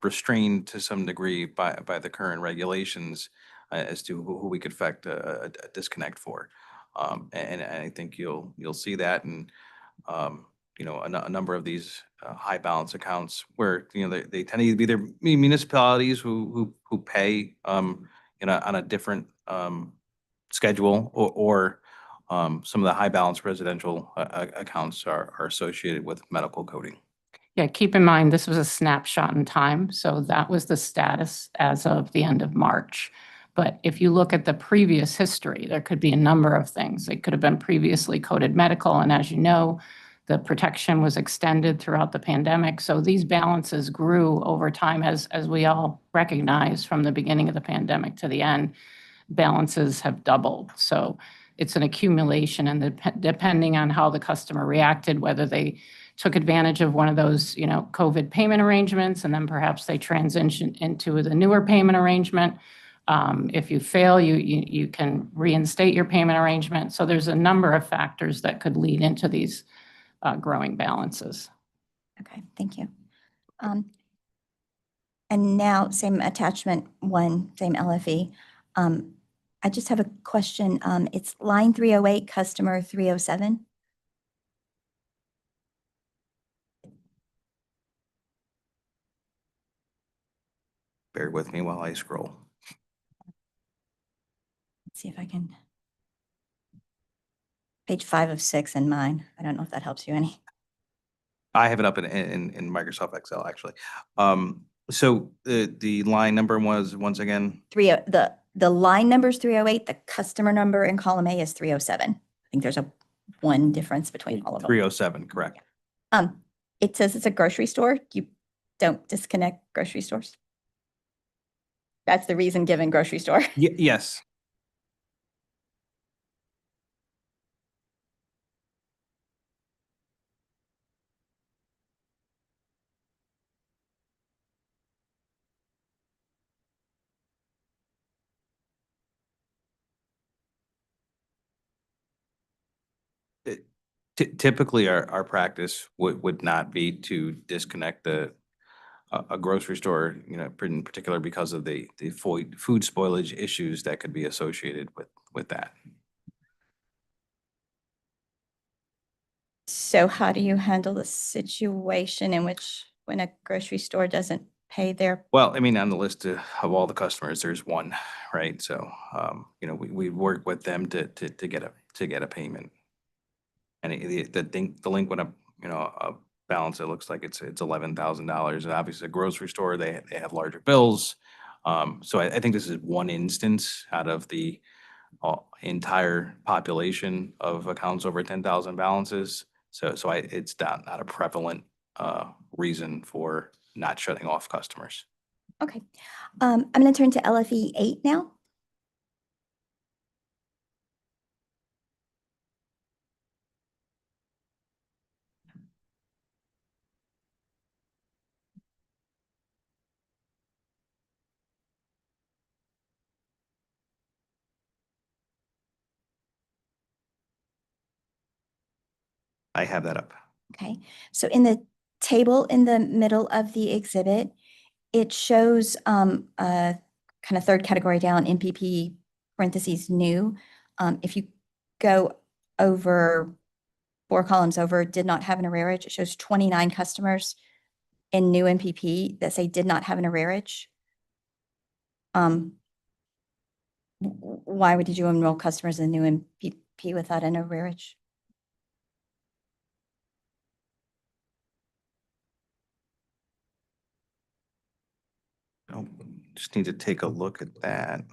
restrained to some degree by the current regulations as to who we could effect a disconnect for. And I think you'll see that, and a number of these high balance accounts where they tend to be either municipalities who pay on a different schedule, or some of the high balance residential accounts are associated with medical coding. Yeah, keep in mind, this was a snapshot in time, so that was the status as of the end of March. But if you look at the previous history, there could be a number of things. It could have been previously coded medical, and as you know, the protection was extended throughout the pandemic. So these balances grew over time, as we all recognize from the beginning of the pandemic to the end, balances have doubled. So it's an accumulation, and depending on how the customer reacted, whether they took advantage of one of those, COVID payment arrangements, and then perhaps they transitioned into the newer payment arrangement. If you fail, you can reinstate your payment arrangement. So there's a number of factors that could lead into these growing balances. Okay, thank you. And now, same attachment one, same LFE. I just have a question. It's line 308, customer 307. Bear with me while I scroll. Let's see if I can. Page 5 of 6 in mine. I don't know if that helps you any. I have it up in Microsoft Excel, actually. So the line number was, once again, The line number is 308, the customer number in column A is 307. I think there's one difference between all of them. 307, correct? It says it's a grocery store. You don't disconnect grocery stores. That's the reason given, grocery store. Yes. Typically, our practice would not be to disconnect a grocery store, in particular because of the food spoilage issues that could be associated with that. So how do you handle the situation in which when a grocery store doesn't pay their, Well, I mean, on the list of all the customers, there's one, right? So, we work with them to get a payment. And the delinquent, a balance, it looks like it's $11,000. And obviously a grocery store, they have larger bills. So I think this is one instance out of the entire population of accounts over 10,000 balances. So it's not a prevalent reason for not shutting off customers. okay. I'm going to turn to LFE 8 now. I have that up. Okay, so in the table in the middle of the exhibit, it shows a kind of third category down, MPP parentheses new. If you go over 4 columns over, did not have an arrearage, it shows 29 customers in new MPP that say did not have an arrearage. Why did you enroll customers in new MPP without an arrearage? Oh, just need to take a look at that.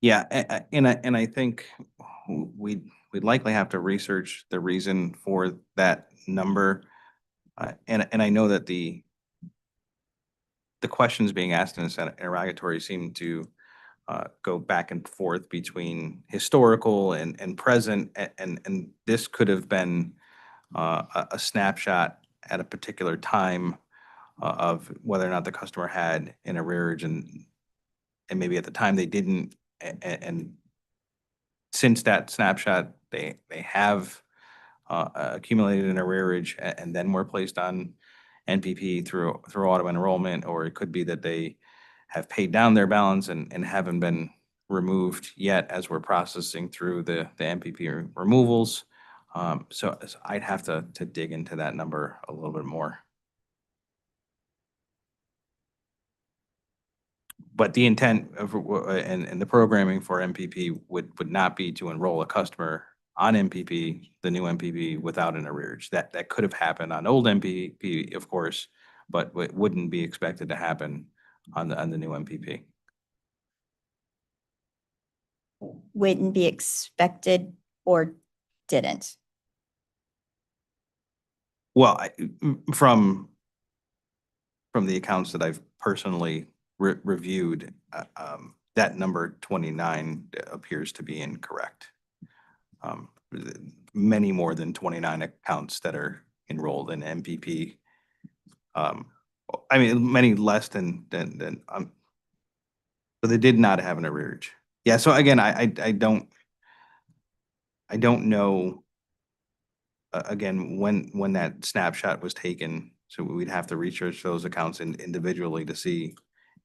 Yeah, and I think we'd likely have to research the reason for that number. And I know that the questions being asked in this interrogatory seem to go back and forth between historical and present, and this could have been a snapshot at a particular time of whether or not the customer had an arrearage, and maybe at the time they didn't, and since that snapshot, they have accumulated an arrearage and then were placed on NPP through auto enrollment, or it could be that they have paid down their balance and haven't been removed yet as we're processing through the NPP removals. So I'd have to dig into that number a little bit more. But the intent of, and the programming for MPP would not be to enroll a customer on MPP, the new MPP, without an arrearage. That could have happened on old MPP, of course, but it wouldn't be expected to happen on the new MPP. Wouldn't be expected or didn't? Well, from from the accounts that I've personally reviewed, that number 29 appears to be incorrect. Many more than 29 accounts that are enrolled in MPP. I mean, many less than, but they did not have an arrearage. Yeah, so again, I don't know, again, when that snapshot was taken, so we'd have to research those accounts individually to see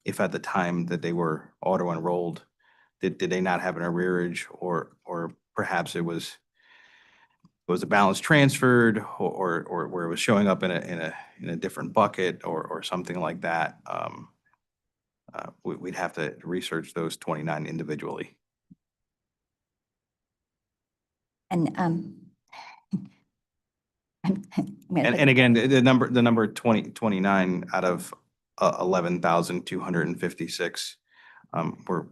if at the time that they were auto-enrolled, did they not have an arrearage, or perhaps it was a balance transferred, or where it was showing up in a different bucket, or something like that. We'd have to research those 29 individually. And I'm gonna put And again, the number 29 out of 11,256, we're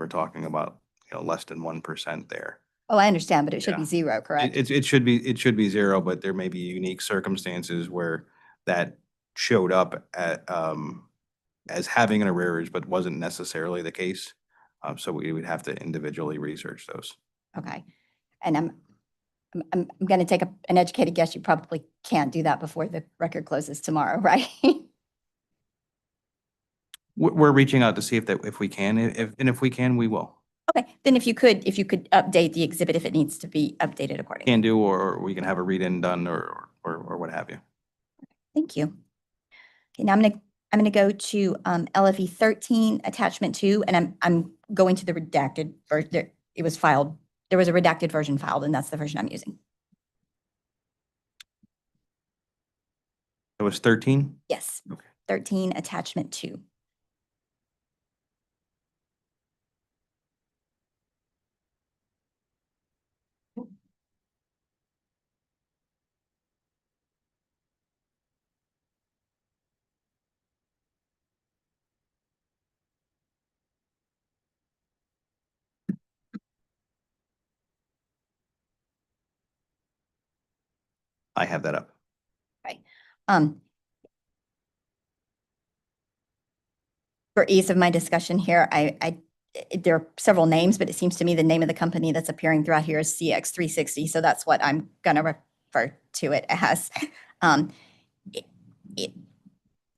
talking about, less than 1% there. Oh, I understand, but it should be Yeah. zero, correct? It should be zero, but there may be unique circumstances where that showed up as having an arrearage, but wasn't necessarily the case. So we would have to individually research those. Okay. And I'm going to take an educated guess. You probably can't do that before the record closes tomorrow, right? We're reaching out to see if we can, if we can, we will. Okay, then if you could update the exhibit if it needs to be updated accordingly. Can do, or we can have a read-in done, or what have you. Thank you. Okay, now I'm gonna go to LFE 13 attachment 2, and I'm going to the redacted version. It was filed. There was a redacted version filed, and that's the version I'm using. It was 13? Yes. Okay. 13 attachment 2. I have that up. Right. For ease of my discussion here, there are several names, but it seems to me the name of the company that's appearing throughout here is CX360. So that's what I'm going to refer to it as. It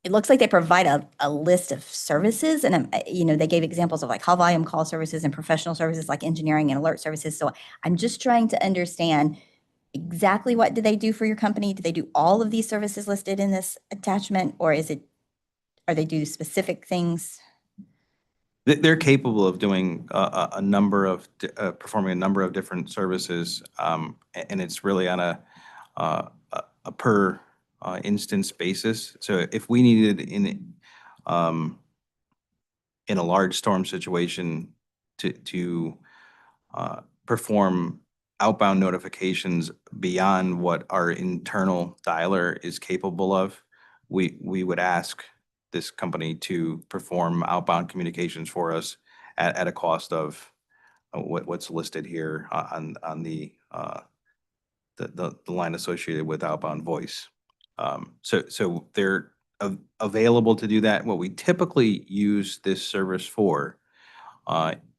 looks like they provide a list of services, and they gave examples of like high volume call services and professional services like engineering and alert services. So I'm just trying to understand exactly what do they do for your company? Do they do all of these services listed in this attachment, or are they do specific things? They're capable of doing a number of, performing a number of different services, and it's really on a per instance basis. So if we needed in a large storm situation to perform outbound notifications beyond what our internal dialer is capable of, we would ask this company to perform outbound communications for us at a cost of what's listed here on the line associated with outbound voice. So they're available to do that. What we typically use this service for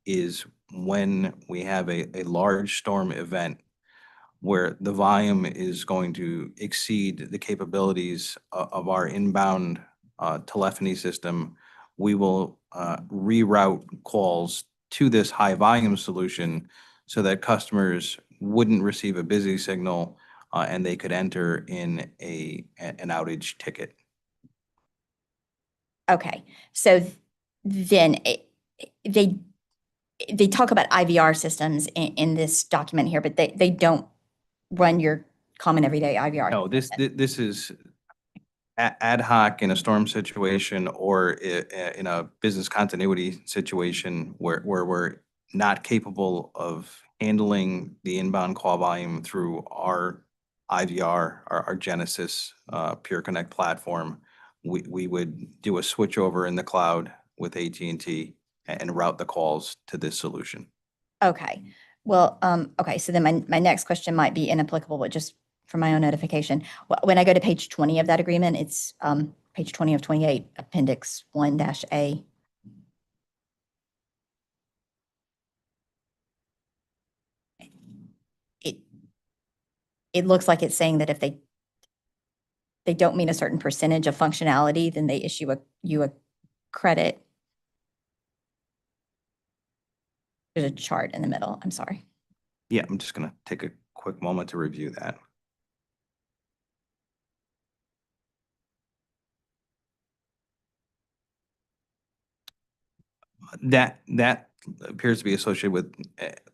is when we have a large storm event where the volume is going to exceed the capabilities of our inbound telephony system. We will reroute calls to this high volume solution so that customers wouldn't receive a busy signal and they could enter in an outage ticket. Okay, so then they talk about IVR systems in this document here, but they don't run your common everyday IVR. No, this is ad hoc in a storm situation or in a business continuity situation where we're not capable of handling the inbound call volume through our IVR, our Genesis Pure Connect platform. We would do a switch over in the cloud with AT&T and route the calls to this solution. Okay. Well, okay. So then my next question might be inapplicable, but just for my own notification. When I go to page 20 of that agreement, it's page 20 of 28, appendix 1-A. It looks like it's saying that if they don't meet a certain percentage of functionality, then they issue you a credit. There's a chart in the middle. I'm sorry. Yeah, I'm just gonna take a quick moment to review that. That appears to be associated with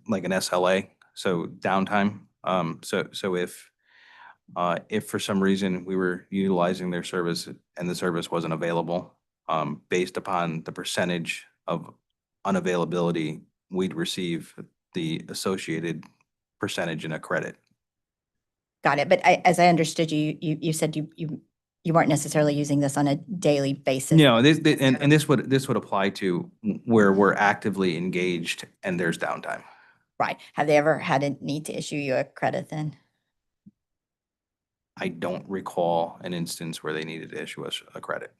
like an SLA, so downtime. So if for some reason we were utilizing their service and the service wasn't available, based upon the percentage of unavailability, we'd receive the associated percentage in a credit. Got it. But as I understood you said you weren't necessarily using this on a daily basis. No, and this would apply to where we're actively engaged and there's downtime. Right. Have they ever had a need to issue you a credit then? I don't recall an instance where they needed to issue us a credit.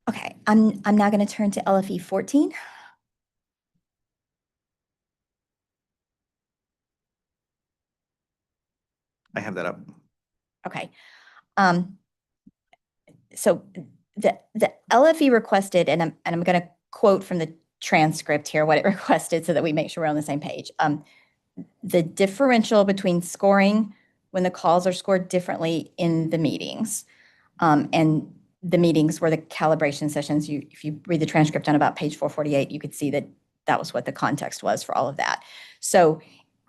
Okay. I'm now going to turn to LFE 14. I have that up. Okay. So the LFE requested, and I'm going to quote from the transcript here what it requested so that we make sure we're on the same page. The differential between scoring when the calls are scored differently in the meetings, and the meetings were the calibration sessions. If you read the transcript on about page 448, you could see that that was what the context was for all of that. So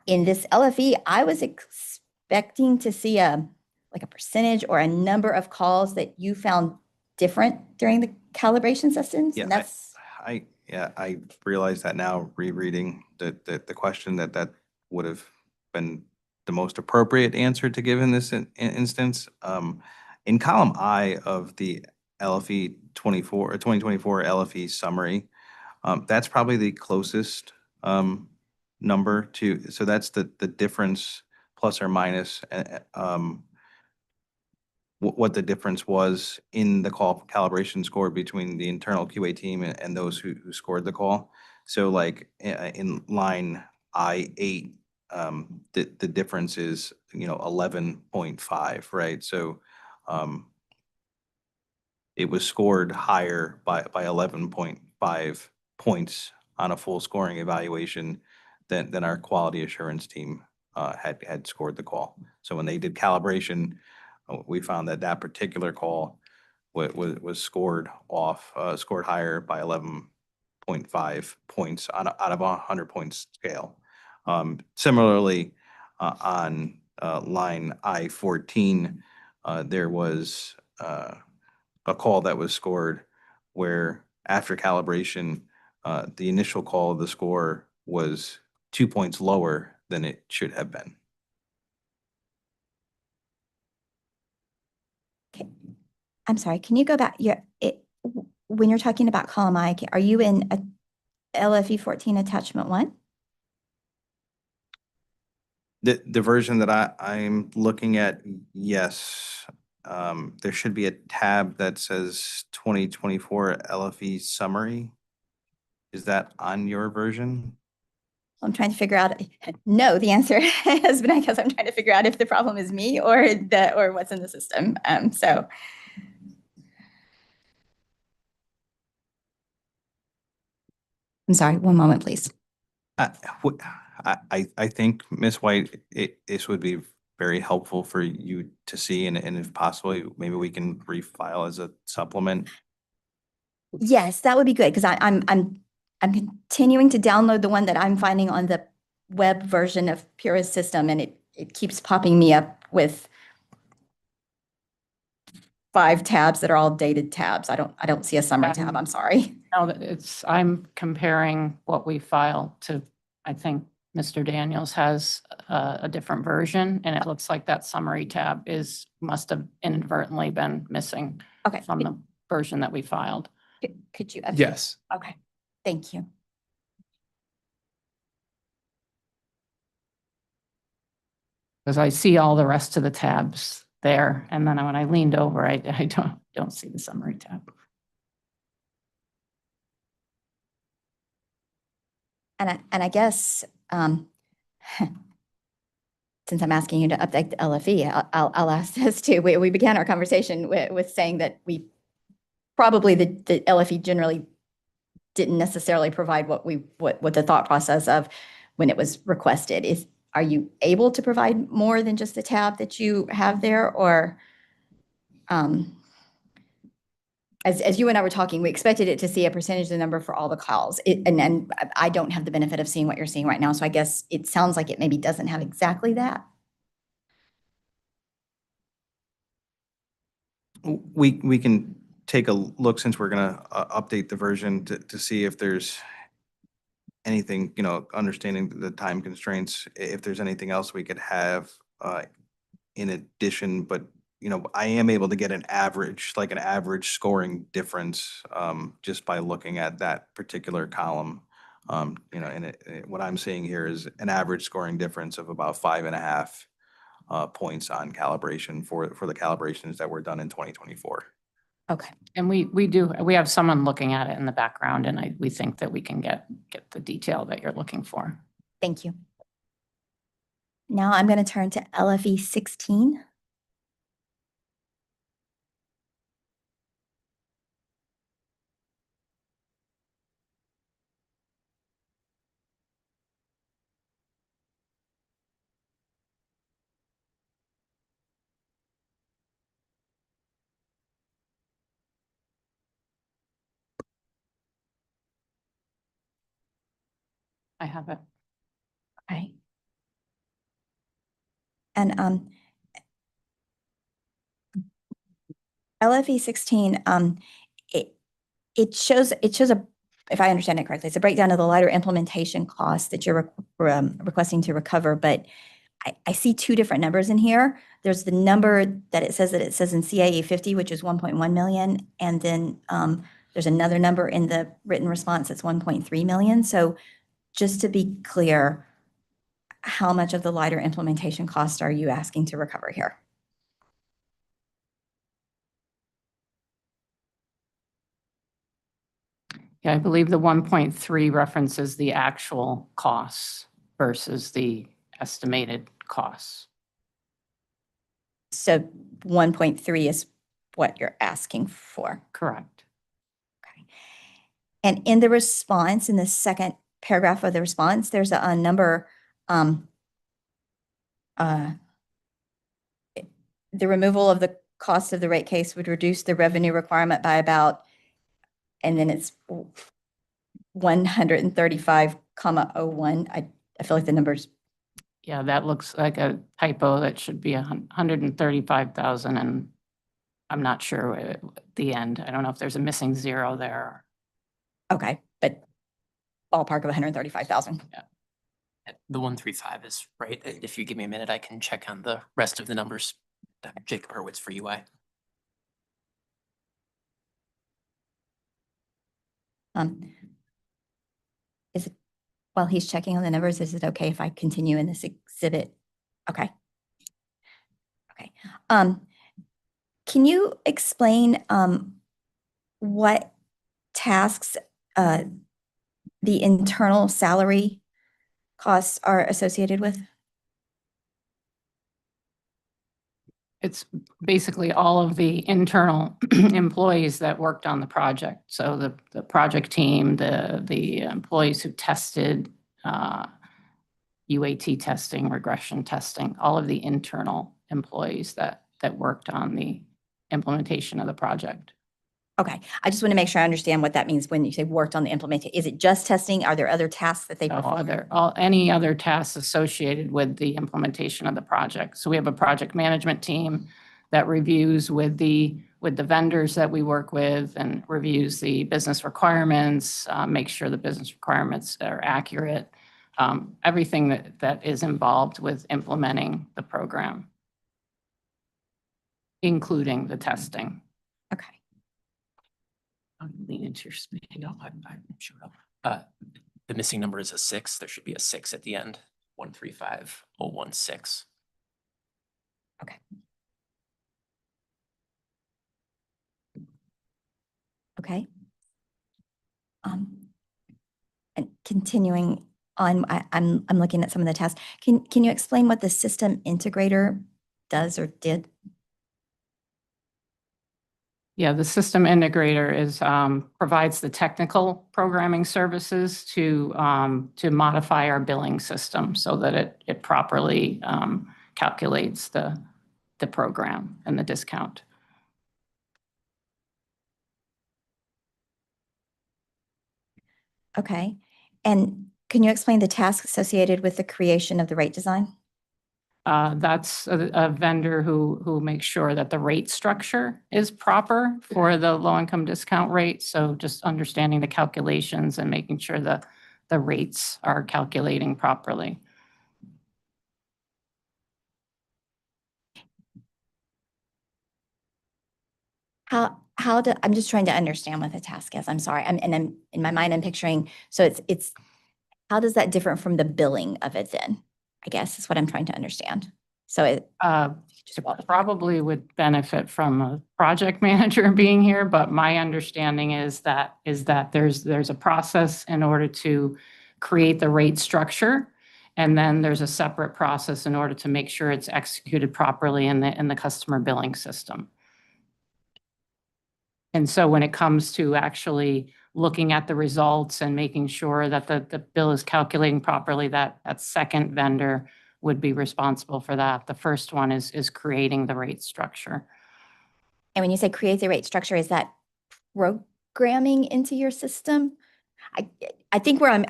in this LFE, I was expecting to see like a percentage or a number of calls that you found different during the calibration sessions. Yeah, And that's I realize that now, rereading the question that would have been the most appropriate answer to give in this instance. In column I of the LFE 24 or 2024 LFE summary, that's probably the closest number to, so that's the difference plus or minus what the difference was in the call calibration score between the internal QA team and those who scored the call. So like in line I8, the difference is, 11.5, right? So it was scored higher by 11.5 points on a full scoring evaluation than our quality assurance team had scored the call. So when they did calibration, we found that particular call was scored higher by 11.5 points out of a 100-point scale. Similarly, on line I14, there was a call that was scored where after calibration, the initial call of the score was 2 points lower than it should have been. I'm sorry, can you go back? When you're talking about column I, are you in a LFE 14 attachment 1? The version that I'm looking at, yes. There should be a tab that says 2024 LFE summary. Is that on your version? I'm trying to figure out, no, the answer has been, I guess I'm trying to figure out if the problem is me or what's in the system. So. I'm sorry, one moment, please. I think, Ms. White, this would be very helpful for you to see, and if possible, maybe we can refile as a supplement. Yes, that would be good, because I'm continuing to download the one that I'm finding on the web version of Pura's system, and it keeps popping me up with 5 tabs that are all dated tabs. I don't see a summary tab. I'm sorry. No, I'm comparing what we filed to, I think Mr. Daniels has a different version, and it looks like that summary tab must have inadvertently been missing Okay. from the version that we filed. Could you? Yes. Okay, thank you. Because I see all the rest of the tabs there. And then when I leaned over, I don't see the summary tab. And I guess, since I'm asking you to update the LFE, I'll ask this too. We began our conversation with saying that we probably the LFE generally didn't necessarily provide what the thought process of when it was requested is. Are you able to provide more than just the tab that you have there, or as you and I were talking, we expected it to see a percentage of the number for all the calls. And I don't have the benefit of seeing what you're seeing right now, so I guess it sounds like it maybe doesn't have exactly that. We can take a look, since we're gonna update the version to see if there's anything, understanding the time constraints, if there's anything else we could have in addition, but I am able to get an average scoring difference just by looking at that particular column. And what I'm seeing here is an average scoring difference of about 5.5 points on calibration for the calibrations that were done in 2024. Okay. And we have someone looking at it in the background, and we think that we can get the detail that you're looking for. Thank you. Now I'm going to turn to LFE 16. I have it. Okay. And LFE 16, it shows a, if I understand it correctly, it's a breakdown of the lighter implementation costs that you're requesting to recover, but I see two different numbers in here. There's the number that it says in CAE 50, which is 1.1 million, and then there's another number in the written response that's 1.3 million. So just to be clear, how much of the lighter implementation cost are you asking to recover here? Yeah, I believe the 1.3 references the actual costs versus the estimated costs. So 1.3 is what you're asking for. Correct. Okay. And in the response, in the second paragraph of the response, there's a number, the removal of the cost of the rate case would reduce the revenue requirement by about, and then it's 135,01. I feel like the numbers. Yeah, that looks like a typo. That should be 135,000, and I'm not sure at the end. I don't know if there's a missing zero there. Okay, but ballpark of 135,000. Yeah. The 135 is right. If you give me a minute, I can check on the rest of the numbers. Jacob Hurwitz for UI. Is it, while he's checking on the numbers, is it okay if I continue in this exhibit? Okay. Okay. Can you explain what tasks the internal salary costs are associated with? It's basically all of the internal employees that worked on the project. So the project team, the employees who tested, UAT testing, regression testing, all of the internal employees that worked on the implementation of the project. Okay, I just want to make sure I understand what that means when you say worked on the implementation. Is it just testing? Are there other tasks that they perform? Any other tasks associated with the implementation of the project. So we have a project management team that reviews with the vendors that we work with and reviews the business requirements, makes sure the business requirements are accurate, everything that is involved with implementing the program, including the testing. Okay. I'm leaning into your speed. No, I'm sure. The missing number is a 6. There should be a 6 at the end. 135,016. Okay. Okay. And continuing on, I'm looking at some of the tasks. Can you explain what the system integrator does or did? Yeah, the system integrator is, provides the technical programming services to modify our billing system so that it properly calculates the program and the discount. Okay. And can you explain the task associated with the creation of the rate design? That's a vendor who makes sure that the rate structure is proper for the low-income discount rate. So just understanding the calculations and making sure the rates are calculating properly. I'm just trying to understand what the task is. I'm sorry. I'm in my mind, I'm picturing, so it's, how does that differ from the billing of it then? I guess is what I'm trying to understand. So it, Probably would benefit from a project manager being here, but my understanding is that there's a process in order to create the rate structure. And then there's a separate process in order to make sure it's executed properly in the customer billing system. And so when it comes to actually looking at the results and making sure that the bill is calculating properly, that second vendor would be responsible for that. The first one is creating the rate structure. and when you say create the rate structure, is that programming into your system? I think where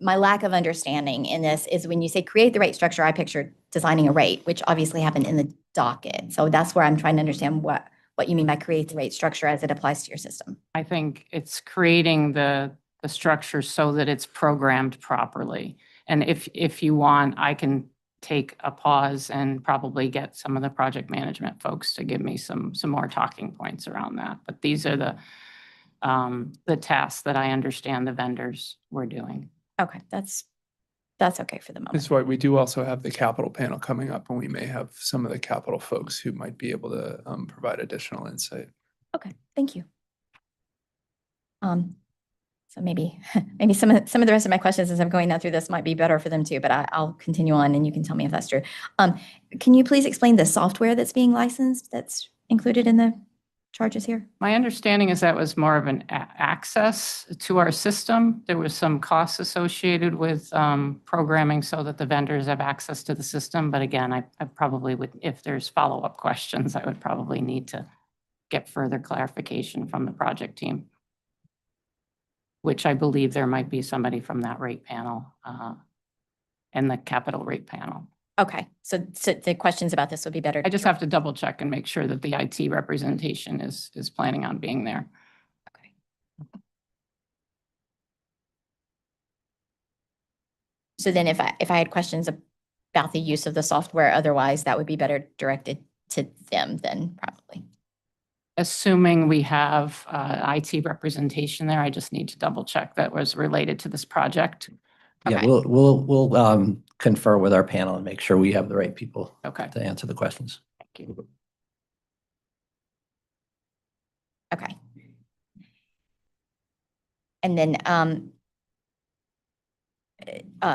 my lack of understanding in this is when you say create the rate structure, I pictured designing a rate, which obviously happened in the docket. So that's where I'm trying to understand what you mean by create the rate structure as it applies to your system. I think it's creating the structure so that it's programmed properly. And if you want, I can take a pause and probably get some of the project management folks to give me some more talking points around that. But these are the tasks that I understand the vendors were doing. Okay, that's okay for the moment. That's why we do also have the capital panel coming up, and we may have some of the capital folks who might be able to provide additional insight. Okay, thank you. So maybe some of the rest of my questions as I'm going down through this might be better for them too, but I'll continue on and you can tell me if that's true. Can you please explain the software that's being licensed that's included in the charges here? My understanding is that was more of an access to our system. There was some costs associated with programming so that the vendors have access to the system. But again, I probably would, if there's follow-up questions, I would probably need to get further clarification from the project team, which I believe there might be somebody from that rate panel and the capital rate panel. Okay, so the questions about this would be better. I just have to double check and make sure that the IT representation is planning on being there. Okay. So then if I had questions about the use of the software, otherwise that would be better directed to them then probably. Assuming we have IT representation there, I just need to double check that was related to this project. Yeah, Okay. we'll confer with our panel and make sure we have the right people Okay, to answer the questions. thank you. Okay. And then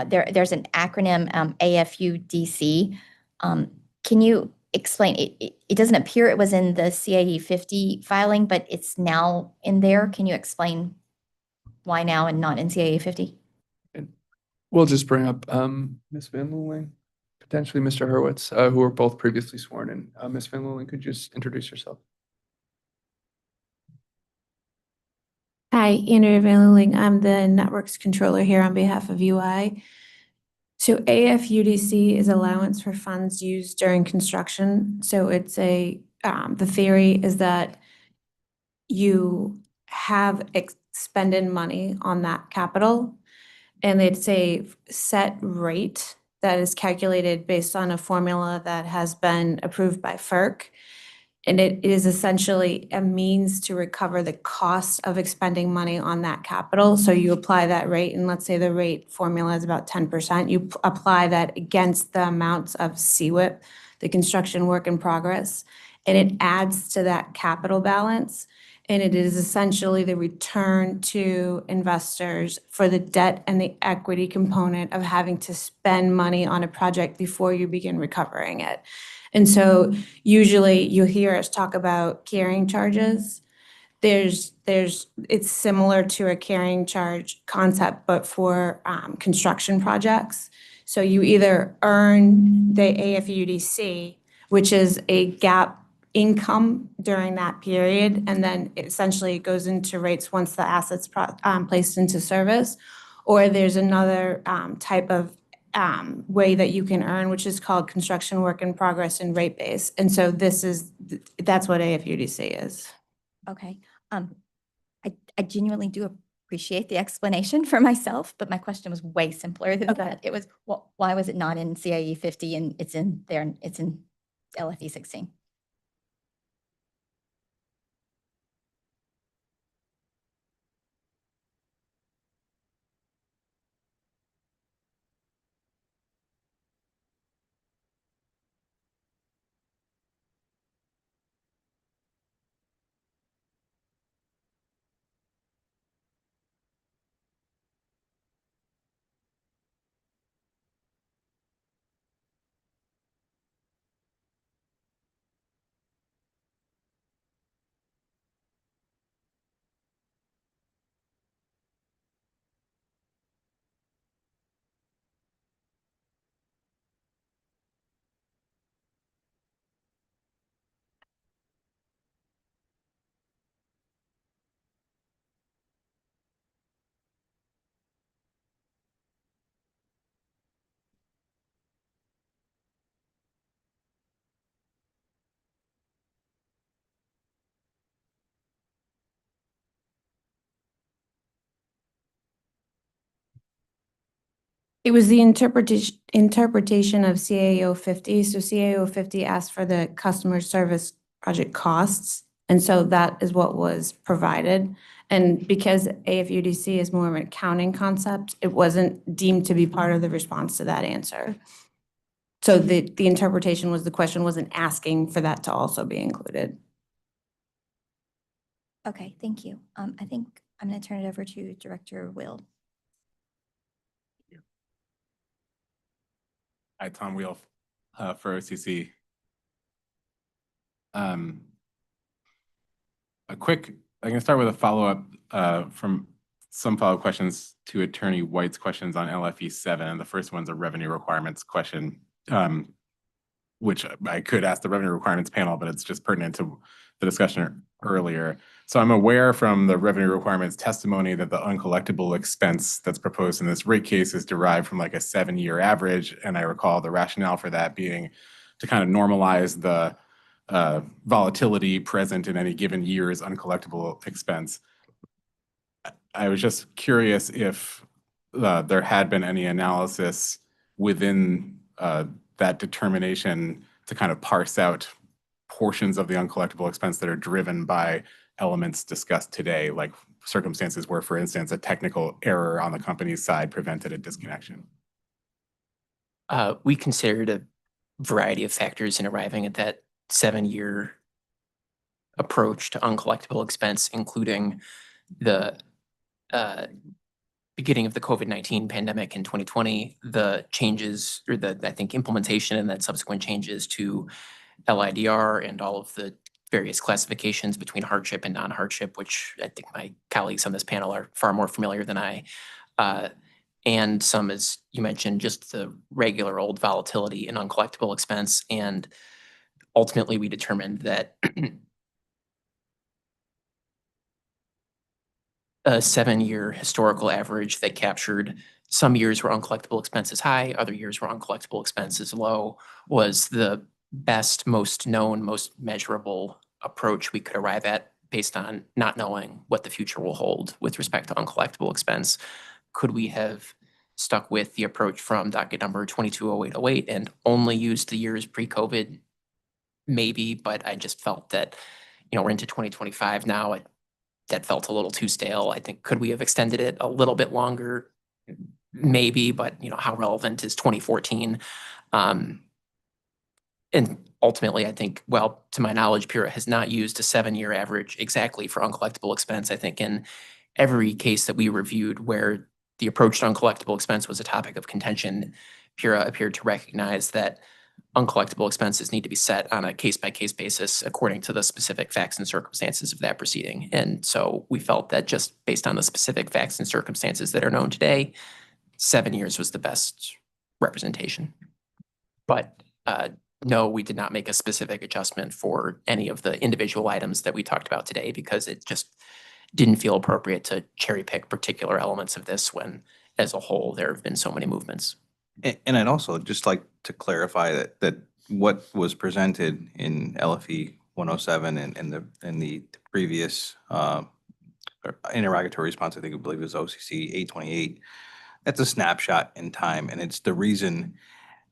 there's an acronym AFUDC. Can you explain it doesn't appear it was in the CAE 50 filing, but it's now in there. Can you explain why now and not in CAE 50? We'll just bring up Ms. Van Luling, potentially Mr. Hurwitz, who were both previously sworn in. Ms. Van Luling, could you just introduce yourself? Hi, Andrea Van Luling. I'm the networks controller here on behalf of UI. So AFUDC is allowance for funds used during construction. So it's the theory is that you have expended money on that capital, and it's a set rate that is calculated based on a formula that has been approved by FERC. And it is essentially a means to recover the cost of expending money on that capital. So you apply that rate, and let's say the rate formula is about 10%. You apply that against the amounts of CWIP, the construction work in progress, and it adds to that capital balance. And it is essentially the return to investors for the debt and the equity component of having to spend money on a project before you begin recovering it. And so usually you'll hear us talk about carrying charges. It's similar to a carrying charge concept, but for construction projects. So you either earn the AFUDC, which is a GAAP income during that period, and then essentially it goes into rates once the asset's placed into service. Or there's another type of way that you can earn, which is called construction work in progress and rate base. And so that's what AFUDC is. Okay. I genuinely do appreciate the explanation for myself, but my question was way simpler than that. It was, well, why was it not in CIE 50 and it's in there, and it's in LFE 16? It was the interpretation of CAO 50. So CAO 50 asked for the customer service project costs. And so that is what was provided. And because AFUDC is more of an accounting concept, it wasn't deemed to be part of the response to that answer. So the interpretation was the question wasn't asking for that to also be included. Okay, thank you. I think I'm going to turn it over to Director Will. Hi, Tom Wheel for OCC. I'm going to start with a follow-up from some follow-up questions to Attorney White's questions on LFE 7. And the first one's a revenue requirements question, which I could ask the revenue requirements panel, but it's just pertinent to the discussion earlier. So I'm aware from the revenue requirements testimony that the uncollectible expense that's proposed in this rate case is derived from like a 7-year average. And I recall the rationale for that being to kind of normalize the volatility present in any given year's uncollectible expense. I was just curious if there had been any analysis within that determination to kind of parse out portions of the uncollectible expense that are driven by elements discussed today, like circumstances where, for instance, a technical error on the company's side prevented a disconnection. We considered a variety of factors in arriving at that 7-year approach to uncollectible expense, including the beginning of the COVID-19 pandemic in 2020, the changes or I think implementation and then subsequent changes to LIDR and all of the various classifications between hardship and non-hardship, which I think my colleagues on this panel are far more familiar than I. And some, as you mentioned, just the regular old volatility in uncollectible expense. And ultimately, we determined that a 7-year historical average that captured some years where uncollectible expenses high, other years where uncollectible expenses low, was the best, most known, most measurable approach we could arrive at based on not knowing what the future will hold with respect to uncollectible expense. Could we have stuck with the approach from docket number 220808 and only used the years pre-COVID? Maybe, but I just felt that, we're into 2025 now. That felt a little too stale. I think, could we have extended it a little bit longer? Maybe, but how relevant is 2014? And ultimately, I think, well, to my knowledge, Pura has not used a 7-year average exactly for uncollectible expense. I think in every case that we reviewed where the approach to uncollectible expense was a topic of contention, Pura appeared to recognize that uncollectible expenses need to be set on a case-by-case basis according to the specific facts and circumstances of that proceeding. And so we felt that just based on the specific facts and circumstances that are known today, 7 years was the best representation. But no, we did not make a specific adjustment for any of the individual items that we talked about today because it just didn't feel appropriate to cherry pick particular elements of this when, as a whole, there have been so many movements. And I'd also just like to clarify that what was presented in LFE 107 and the previous interrogatory response, I believe it was OCC 828, that's a snapshot in time. And it's the reason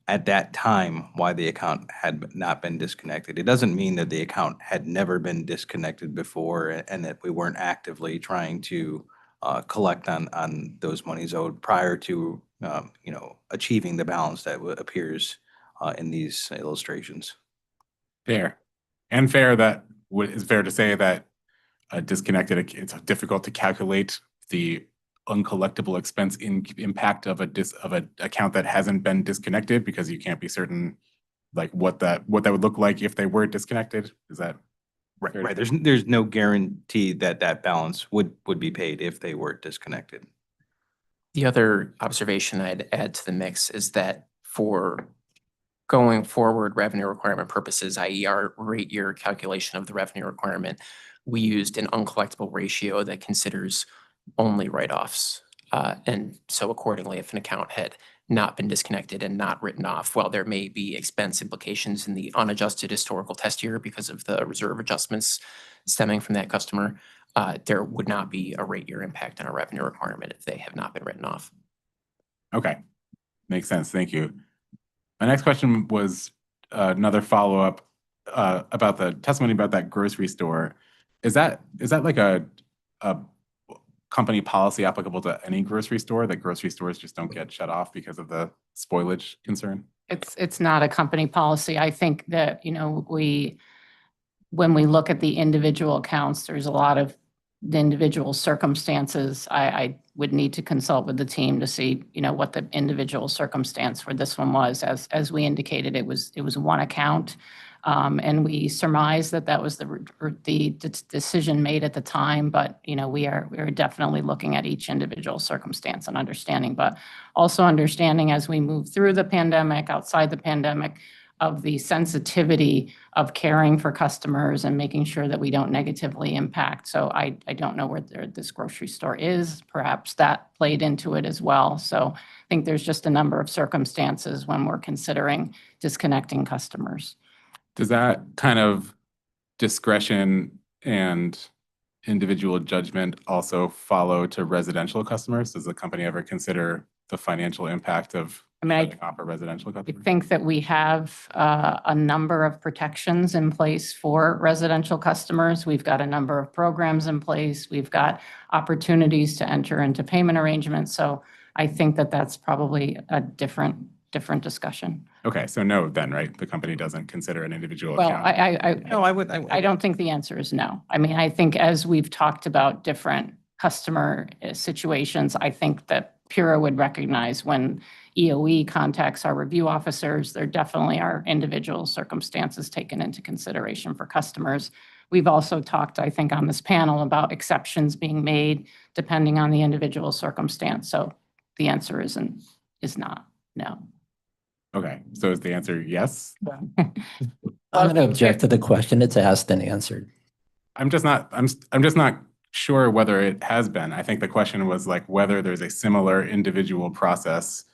at that time why the account had not been disconnected. It doesn't mean that the account had never been disconnected before and that we weren't actively trying to collect on those monies owed prior to achieving the balance that appears in these illustrations. Fair. And fair that it's fair to say that disconnected, it's difficult to calculate the uncollectible expense impact of an account that hasn't been disconnected because you can't be certain like what that would look like if they were disconnected. Is that right? There's no guarantee that that balance would be paid if they were disconnected. The other observation I'd add to the mix is that for going forward revenue requirement purposes, i.e. our rate year calculation of the revenue requirement, we used an uncollectible ratio that considers only write-offs. And so accordingly, if an account had not been disconnected and not written off, while there may be expense implications in the unadjusted historical test year because of the reserve adjustments stemming from that customer, there would not be a rate year impact on a revenue requirement if they have not been written off. okay? Makes sense. Thank you. My next question was another follow-up about the testimony about that grocery store. Is that like a company policy applicable to any grocery store, that grocery stores just don't get shut off because of the spoilage concern? It's not a company policy. I think that, when we look at the individual accounts, there's a lot of the individual circumstances. I would need to consult with the team to see, what the individual circumstance for this one was. As we indicated, it was one account. And we surmised that was the decision made at the time, but we are definitely looking at each individual circumstance and understanding, but also understanding as we move through the pandemic, outside the pandemic, of the sensitivity of caring for customers and making sure that we don't negatively impact. So I don't know where this grocery store is. Perhaps that played into it as well. So I think there's just a number of circumstances when we're considering disconnecting customers. Does that kind of discretion and individual judgment also follow to residential customers? Does the company ever consider the financial impact of shutting off a residential I customer? think that we have a number of protections in place for residential customers. We've got a number of programs in place. We've got opportunities to enter into payment arrangements. So I think that that's probably a different discussion. Okay, so no then, right? The company doesn't consider an individual Well, account? No, I don't think the answer is no. I mean, I think as we've talked about different customer situations, I think that Pura would recognize when EOE contacts our review officers, there definitely are individual circumstances taken into consideration for customers. We've also talked, I think, on this panel about exceptions being made depending on the individual circumstance. So the answer is not no. Okay, so is the answer yes? I'm going to object to the question. It's asked and answered. I'm just not sure whether it has been. I think the question was like whether there's a similar individual process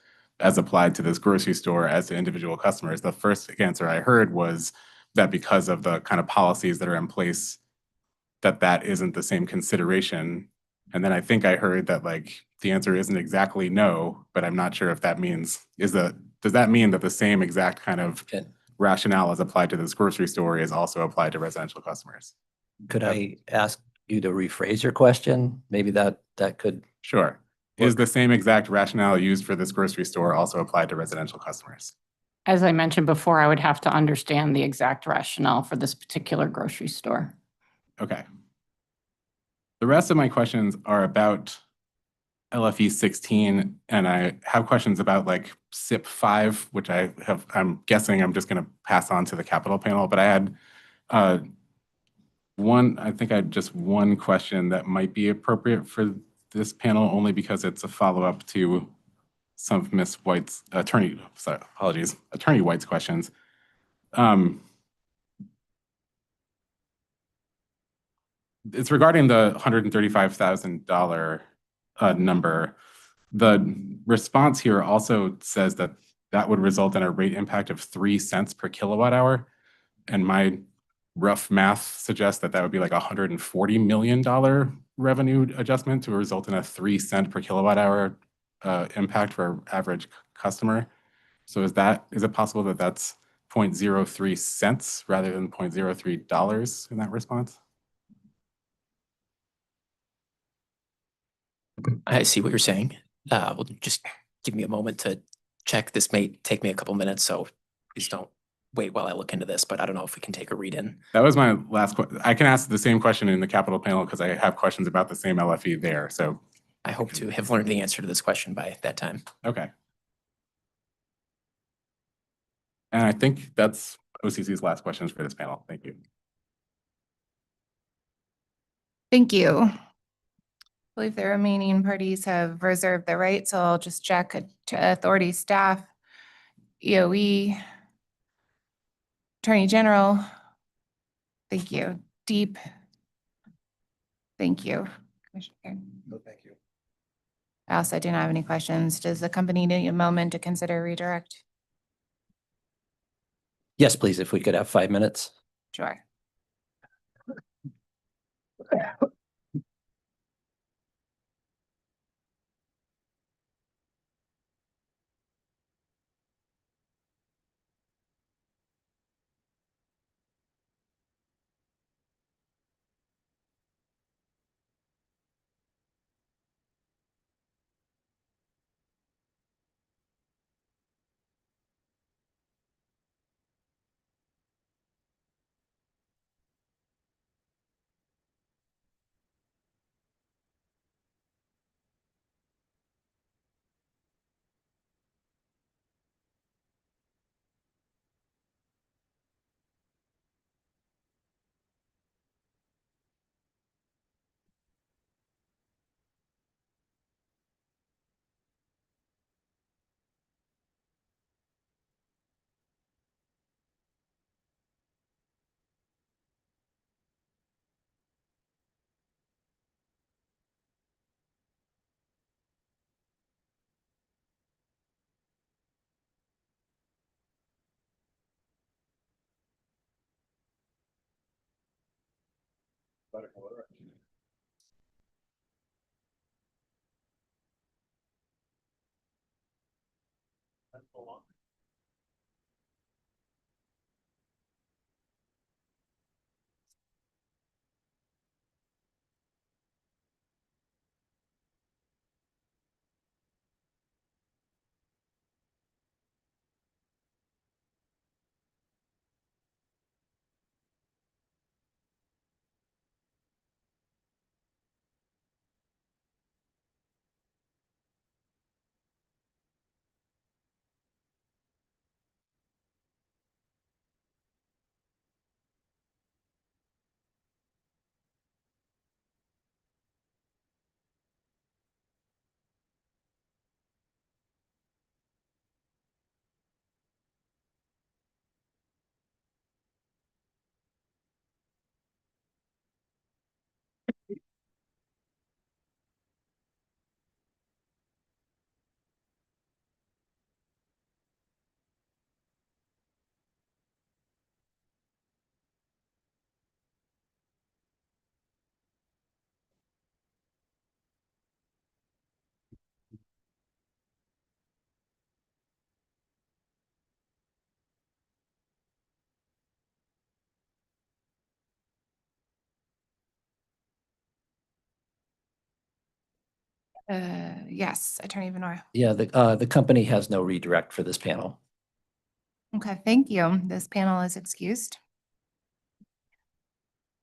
as applied to this grocery store as to individual customers. The first answer I heard was that because of the kind of policies that are in place, that isn't the same consideration. And then I think I heard that like the answer isn't exactly no, but I'm not sure if that means, does that mean that the same exact kind of rationale as applied to this grocery store is also applied to residential customers? Could I ask you to rephrase your question? Maybe that could. Sure. Is the same exact rationale used for this grocery store also applied to residential customers? As I mentioned before, I would have to understand the exact rationale for this particular grocery store. Okay. The rest of my questions are about LFE 16, and I have questions about like SIP 5, which I'm guessing I'm just going to pass on to the capital panel, but I had I had just one question that might be appropriate for this panel, only because it's a follow-up to some of Ms. White's Attorney White's questions. It's regarding the $135,000 number. The response here also says that that would result in a rate impact of 3 cents per kilowatt hour. And my rough math suggests that that would be like $140 million revenue adjustment to result in a 3 cent per kilowatt hour impact for our average customer. So is it possible that that's 0.03 cents rather than $0.03 in that response? I see what you're saying. Well, just give me a moment to check. This may take me a couple minutes, so please don't wait while I look into this, but I don't know if we can take a read in. That was my last question. I can ask the same question in the capital panel because I have questions about the same LFE there. So I hope to have learned the answer to this question by that time. okay. And I think that's OCC's last questions for this panel. Thank you. Thank you. I believe the remaining parties have reserved the right, so I'll just check to authority staff, EOE, Attorney General. Thank you. Deep. Thank you. Commissioner. No, thank you. I also do not have any questions. Does the company need a moment to consider redirect? Yes, please, if we could have 5 minutes. Sure. Yes, Attorney Venora. Yeah, the company has no redirect for this panel. Okay, thank you. This panel is excused.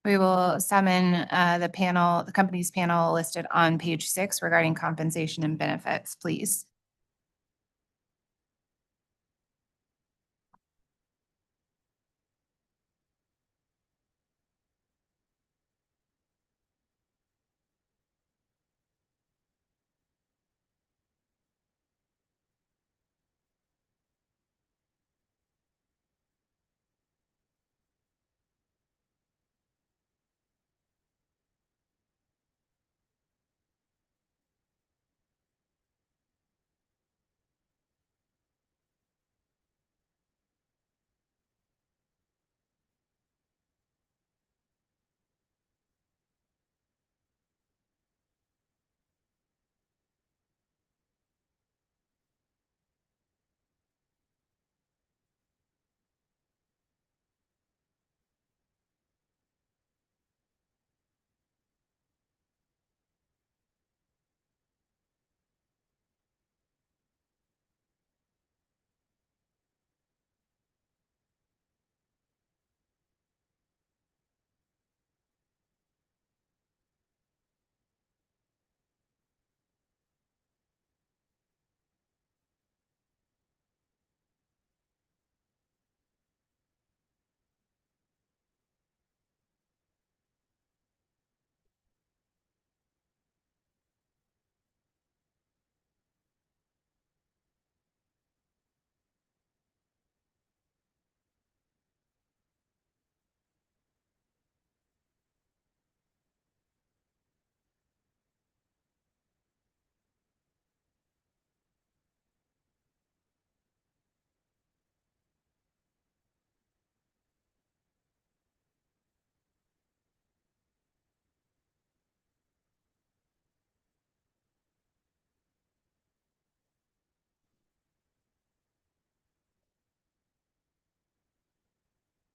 We will summon the company's panel listed on page 6 regarding compensation and benefits, please.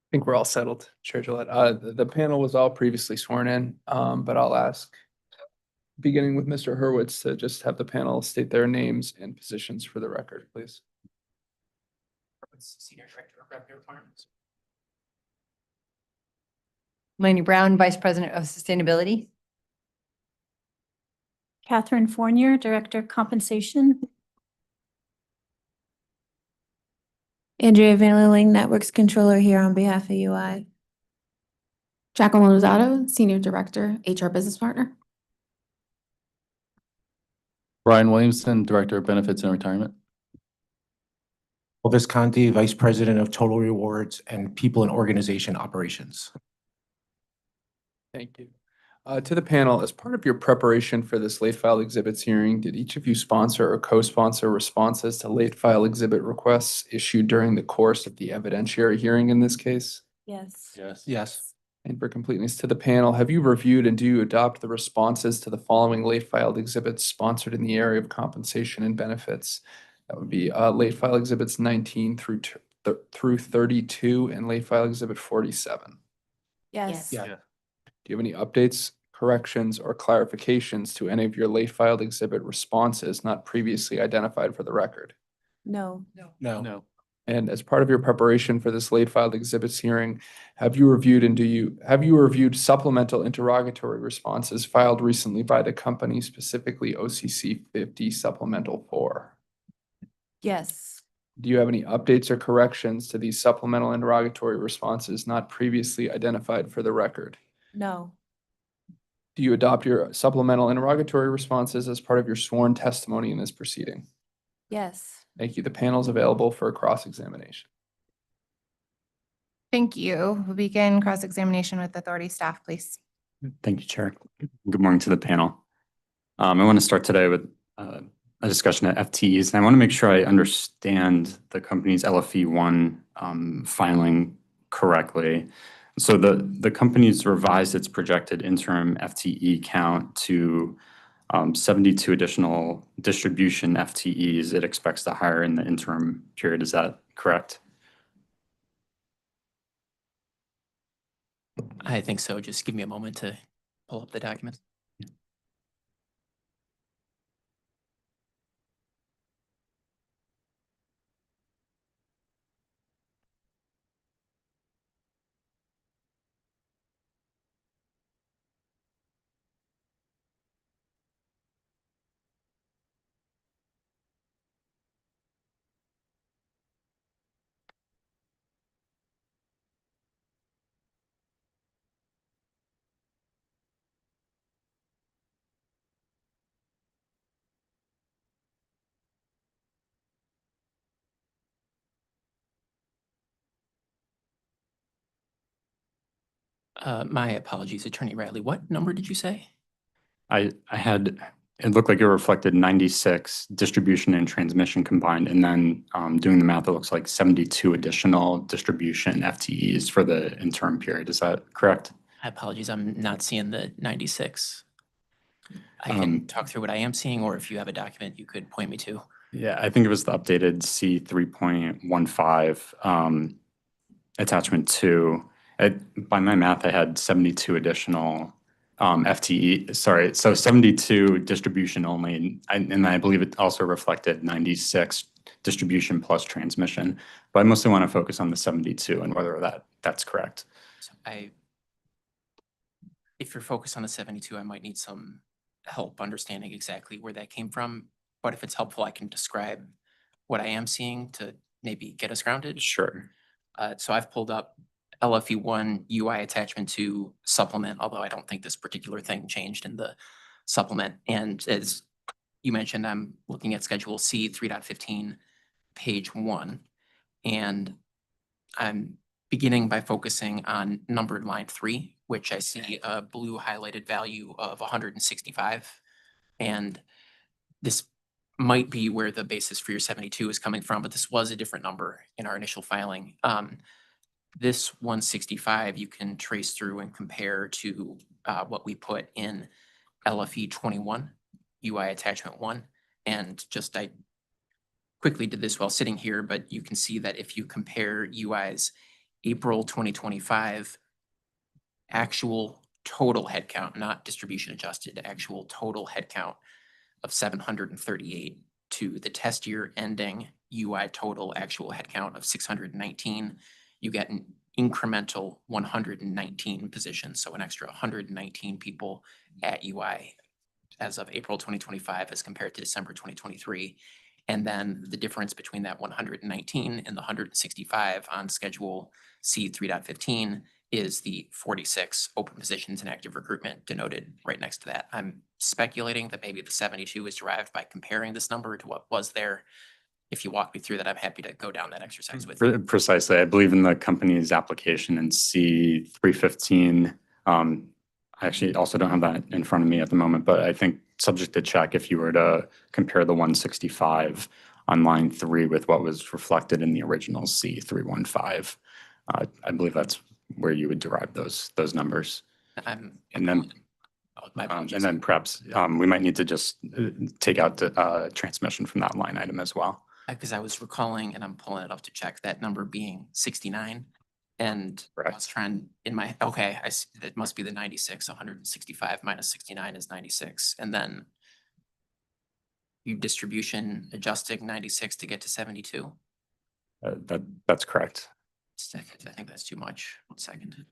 I think we're all settled, Chair Gillette. The panel was all previously sworn in, but I'll ask, beginning with Mr. Hurwitz, to just have the panel state their names and positions for the record, please. Senior Director of Revenue Requirements. Laney Brown, Vice President of Sustainability. Catherine Fournier, Director Compensation. Andrea Van Lilling, Networks Controller here on behalf of UI. Jacqueline Lozado, Senior Director, HR Business Partner. Brian Williamson, Director of Benefits and Retirement. Elvis Conti, Vice President of Total Rewards and People and Organization Operations. Thank you. To the panel, as part of your preparation for this late file exhibits hearing, did each of you sponsor or co-sponsor responses to late file exhibit requests issued during the course of the evidentiary hearing in this case? Yes. Yes. And for completeness to the panel, have you reviewed and do you adopt the responses to the following late filed exhibits sponsored in the area of compensation and benefits? That would be late file exhibits 19 through 32 and late file exhibit 47. Yes. Yeah. Do you have any updates, corrections, or clarifications to any of your late filed exhibit responses not previously identified for the record? No. No. And as part of your preparation for this late filed exhibits hearing, have you reviewed supplemental interrogatory responses filed recently by the company, specifically OCC 50 Supplemental 4? Yes. Do you have any updates or corrections to these supplemental interrogatory responses not previously identified for the record? No. Do you adopt your supplemental interrogatory responses as part of your sworn testimony in this proceeding? Yes. Thank you. The panel is available for a cross-examination. Thank you. We'll begin cross-examination with authority staff, please. Thank you, Chair. Good morning to the panel. I want to start today with a discussion of FTEs, and I want to make sure I understand the company's LFE1 filing correctly. So the company's revised its projected interim FTE count to 72 additional distribution FTEs it expects to hire in the interim period. Is that correct? I think so. Just give me a moment to pull up the document. My apologies, Attorney Radley. What number did you say? I had, it looked like it reflected 96 distribution and transmission combined. And then doing the math, it looks like 72 additional distribution FTEs for the interim period. Is that correct? I apologize, I'm not seeing the 96. I can talk through what I am seeing, or if you have a document you could point me to. Yeah, I think it was the updated C 3.15 attachment 2. By my math, I had 72 additional FTE, sorry, so 72 distribution only, and I believe it also reflected 96 distribution plus transmission. But I mostly want to focus on the 72 and whether that's correct. So if you're focused on the 72, I might need some help understanding exactly where that came from. But if it's helpful, I can describe what I am seeing to maybe get us grounded. Sure. So I've pulled up LFE1 UI attachment to supplement, although I don't think this particular thing changed in the supplement. And as you mentioned, I'm looking at Schedule C 3.15, page 1. And I'm beginning by focusing on numbered line 3, which I see a blue highlighted value of 165. And this might be where the basis for your 72 is coming from, but this was a different number in our initial filing. This 165 you can trace through and compare to what we put in LFE 21, UI attachment 1. And just I quickly did this while sitting here, but you can see that if you compare UI's April 2025 actual total headcount, not distribution adjusted, actual total headcount of 738 to the test year ending UI total actual headcount of 619, you get an incremental 119 positions, so an extra 119 people at UI as of April 2025 as compared to December 2023. And then the difference between that 119 and the 165 on Schedule C 3.15 is the 46 open positions in active recruitment denoted right next to that. I'm speculating that maybe the 72 is derived by comparing this number to what was there. If you walk me through that, I'm happy to go down that exercise with you. Precisely. I believe in the company's application in C 315. I actually also don't have that in front of me at the moment, but I think subject to check if you were to compare the 165 on line 3 with what was reflected in the original C 315. I believe that's where you would derive those numbers. And then perhaps we might need to just take out the transmission from that line item as well. Because I was recalling, and I'm pulling it up to check, that number being 69. And I was trying in my, okay, I see, that must be the 96, 165 minus 69 is 96. And then you distribution adjusting 96 to get to 72. That's correct. I think that's too much. 1 second.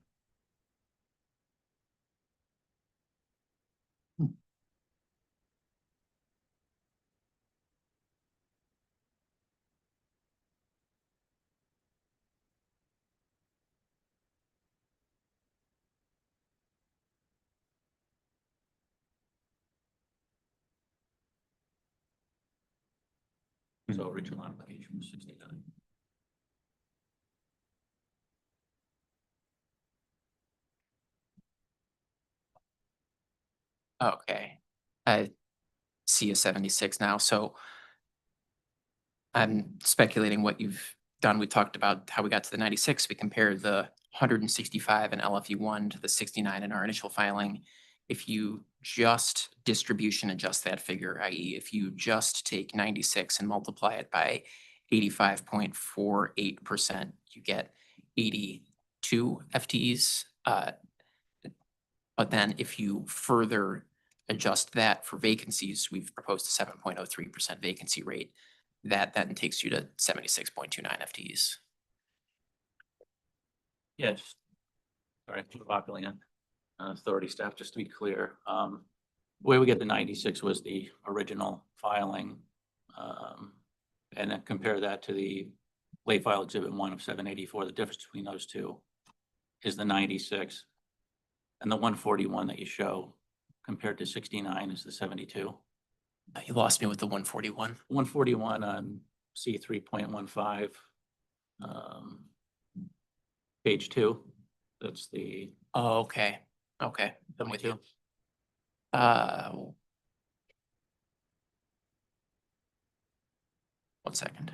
So original application was 69. Okay. I see a 76 now. So I'm speculating what you've done. We talked about how we got to the 96. We compared the 165 in LFE1 to the 69 in our initial filing. If you just distribution adjust that figure, i.e. if you just take 96 and multiply it by 85.48%, you get 82 FTEs. But then if you further adjust that for vacancies, we've proposed a 7.03% vacancy rate. That then takes you to 76.29 FTEs. Yes. Sorry, Buckling, authority staff, just to be clear. Where we get the 96 was the original filing. And then compare that to the late file exhibit 1 of 784. The difference between those two is the 96. And the 141 that you show compared to 69 is the 72. You lost me with the 141. 141 on C 3.15, page 2. That's the Oh, okay. Okay, I'm with you. One second.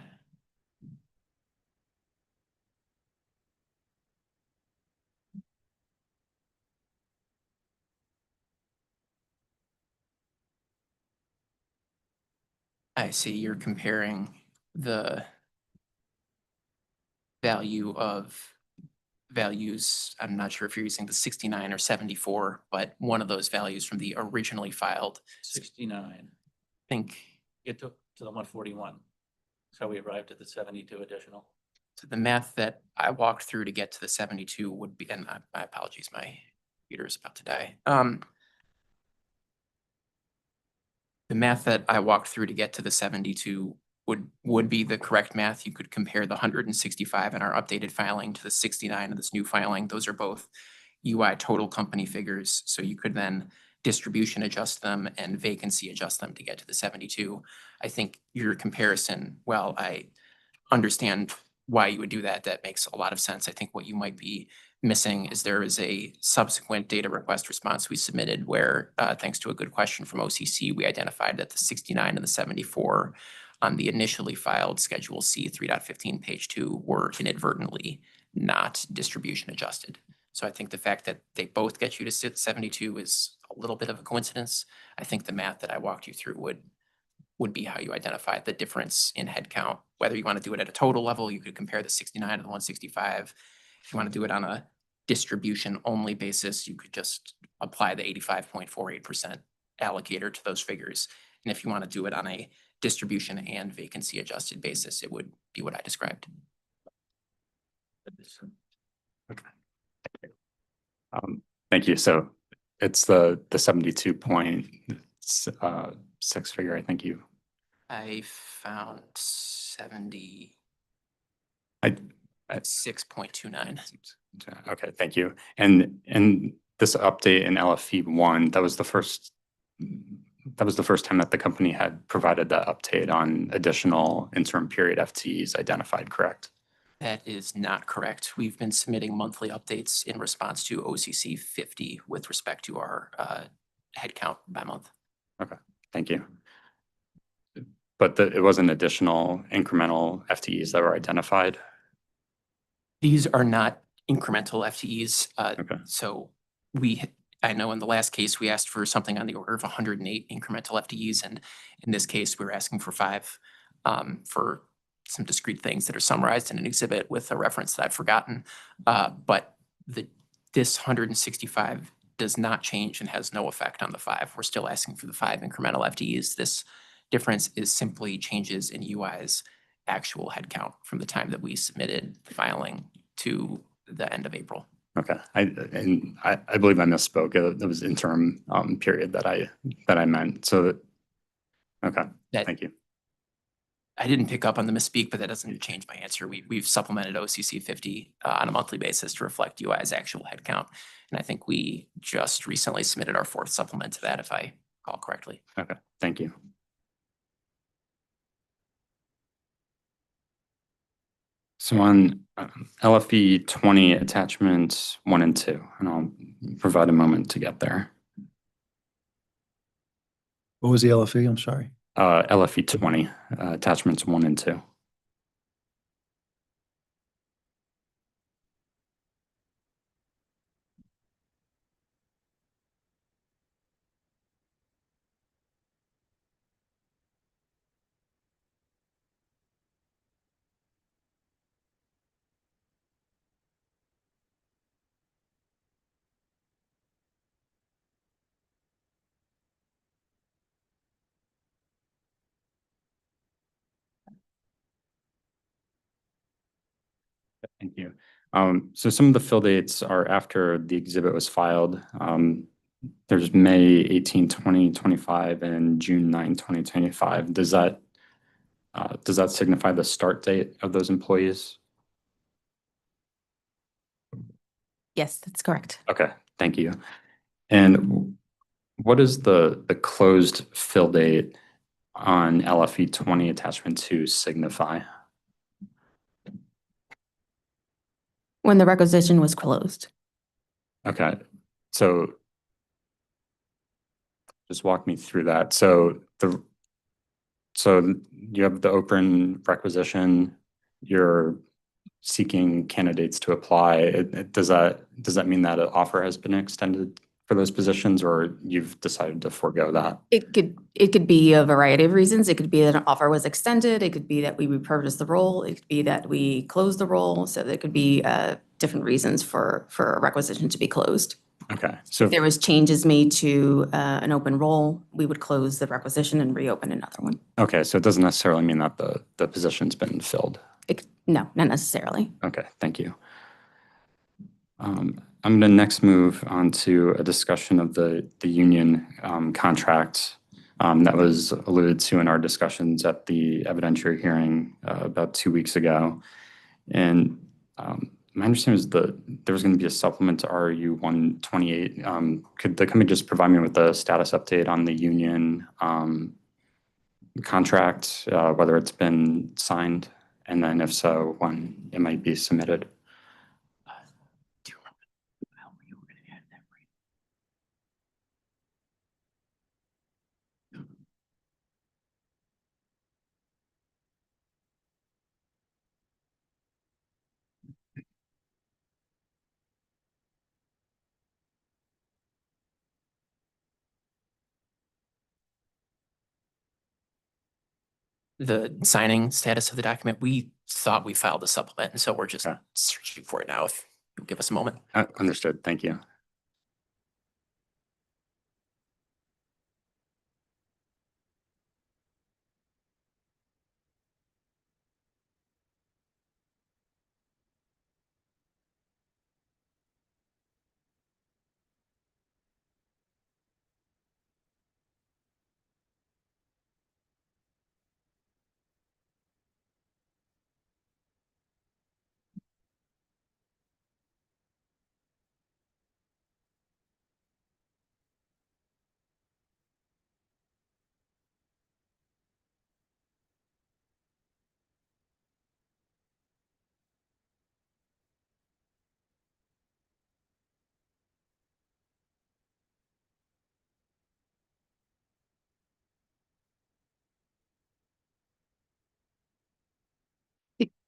I see you're comparing the value of values. I'm not sure if you're using the 69 or 74, but one of those values from the originally filed. 69. Think, Get to the 141. So we arrived at the 72 additional. so the math that I walked through to get to the 72 would be, and my apologies, my computer is about to die. The math that I walked through to get to the 72 would be the correct math. You could compare the 165 in our updated filing to the 69 of this new filing. Those are both UI total company figures. So you could then distribution adjust them and vacancy adjust them to get to the 72. I think your comparison, well, I understand why you would do that. That makes a lot of sense. I think what you might be missing is there is a subsequent data request response we submitted where, thanks to a good question from OCC, we identified that the 69 and the 74 on the initially filed Schedule C 3.15 page 2 were inadvertently not distribution adjusted. So I think the fact that they both get you to 72 is a little bit of a coincidence. I think the math that I walked you through would be how you identify the difference in headcount. Whether you want to do it at a total level, you could compare the 69 to the 165. If you want to do it on a distribution only basis, you could just apply the 85.48% allocator to those figures. And if you want to do it on a distribution and vacancy adjusted basis, it would be what I described. Thank you. So it's the 72.6 figure, I think you. I found 70. I 6.29. Okay, thank you. And this update in LFE 1, that was the first time that the company had provided that update on additional interim period FTEs identified, correct? That is not correct. We've been submitting monthly updates in response to OCC 50 with respect to our headcount by month. Okay, thank you. But it wasn't additional incremental FTEs that were identified? These are not incremental FTEs. Okay. So I know in the last case, we asked for something on the order of 108 incremental FTEs. And in this case, we were asking for 5 for some discrete things that are summarized in an exhibit with a reference that I've forgotten. But this 165 does not change and has no effect on the 5. We're still asking for the 5 incremental FTEs. This difference is simply changes in UI's actual headcount from the time that we submitted the filing to the end of April. Okay, I believe I misspoke. It was interim period that I meant. So, okay, thank you. I didn't pick up on the misspeak, but that doesn't change my answer. We've supplemented OCC 50 on a monthly basis to reflect UI's actual headcount. And I think we just recently submitted our 4th supplement to that, if I recall correctly. Okay, thank you. So on LFE 20 attachments 1 and 2, and I'll provide a moment to get there. What was the LFE? I'm sorry. LFE 20 attachments 1 and 2. Thank you. So some of the fill dates are after the exhibit was filed. There's May 18, 2025 and June 9, 2025. Does that signify the start date of those employees? Yes, that's correct. Okay, thank you. And what is the closed fill date on LFE 20 attachment 2 signify? When the requisition was closed. Okay, so just walk me through that. So you have the open requisition, you're seeking candidates to apply. Does that mean that an offer has been extended for those positions, or you've decided to forego that? It could be a variety of reasons. It could be that an offer was extended. It could be that we repurposed the role. It could be that we closed the role. So there could be different reasons for a requisition to be closed. Okay, so If there was changes made to an open role, we would close the requisition and reopen another one. okay, so it doesn't necessarily mean that the position's been filled. No, not necessarily. Okay, thank you. I'm going to next move on to a discussion of the union contract that was alluded to in our discussions at the evidentiary hearing about 2 weeks ago. And my understanding is that there was going to be a supplement to RU 128. Could the company just provide me with a status update on the union contract, whether it's been signed, and then if so, when it might be submitted? The signing status of the document, we thought we filed a supplement, and so we're just searching for it now. If you'll give us a moment. Understood. Thank you.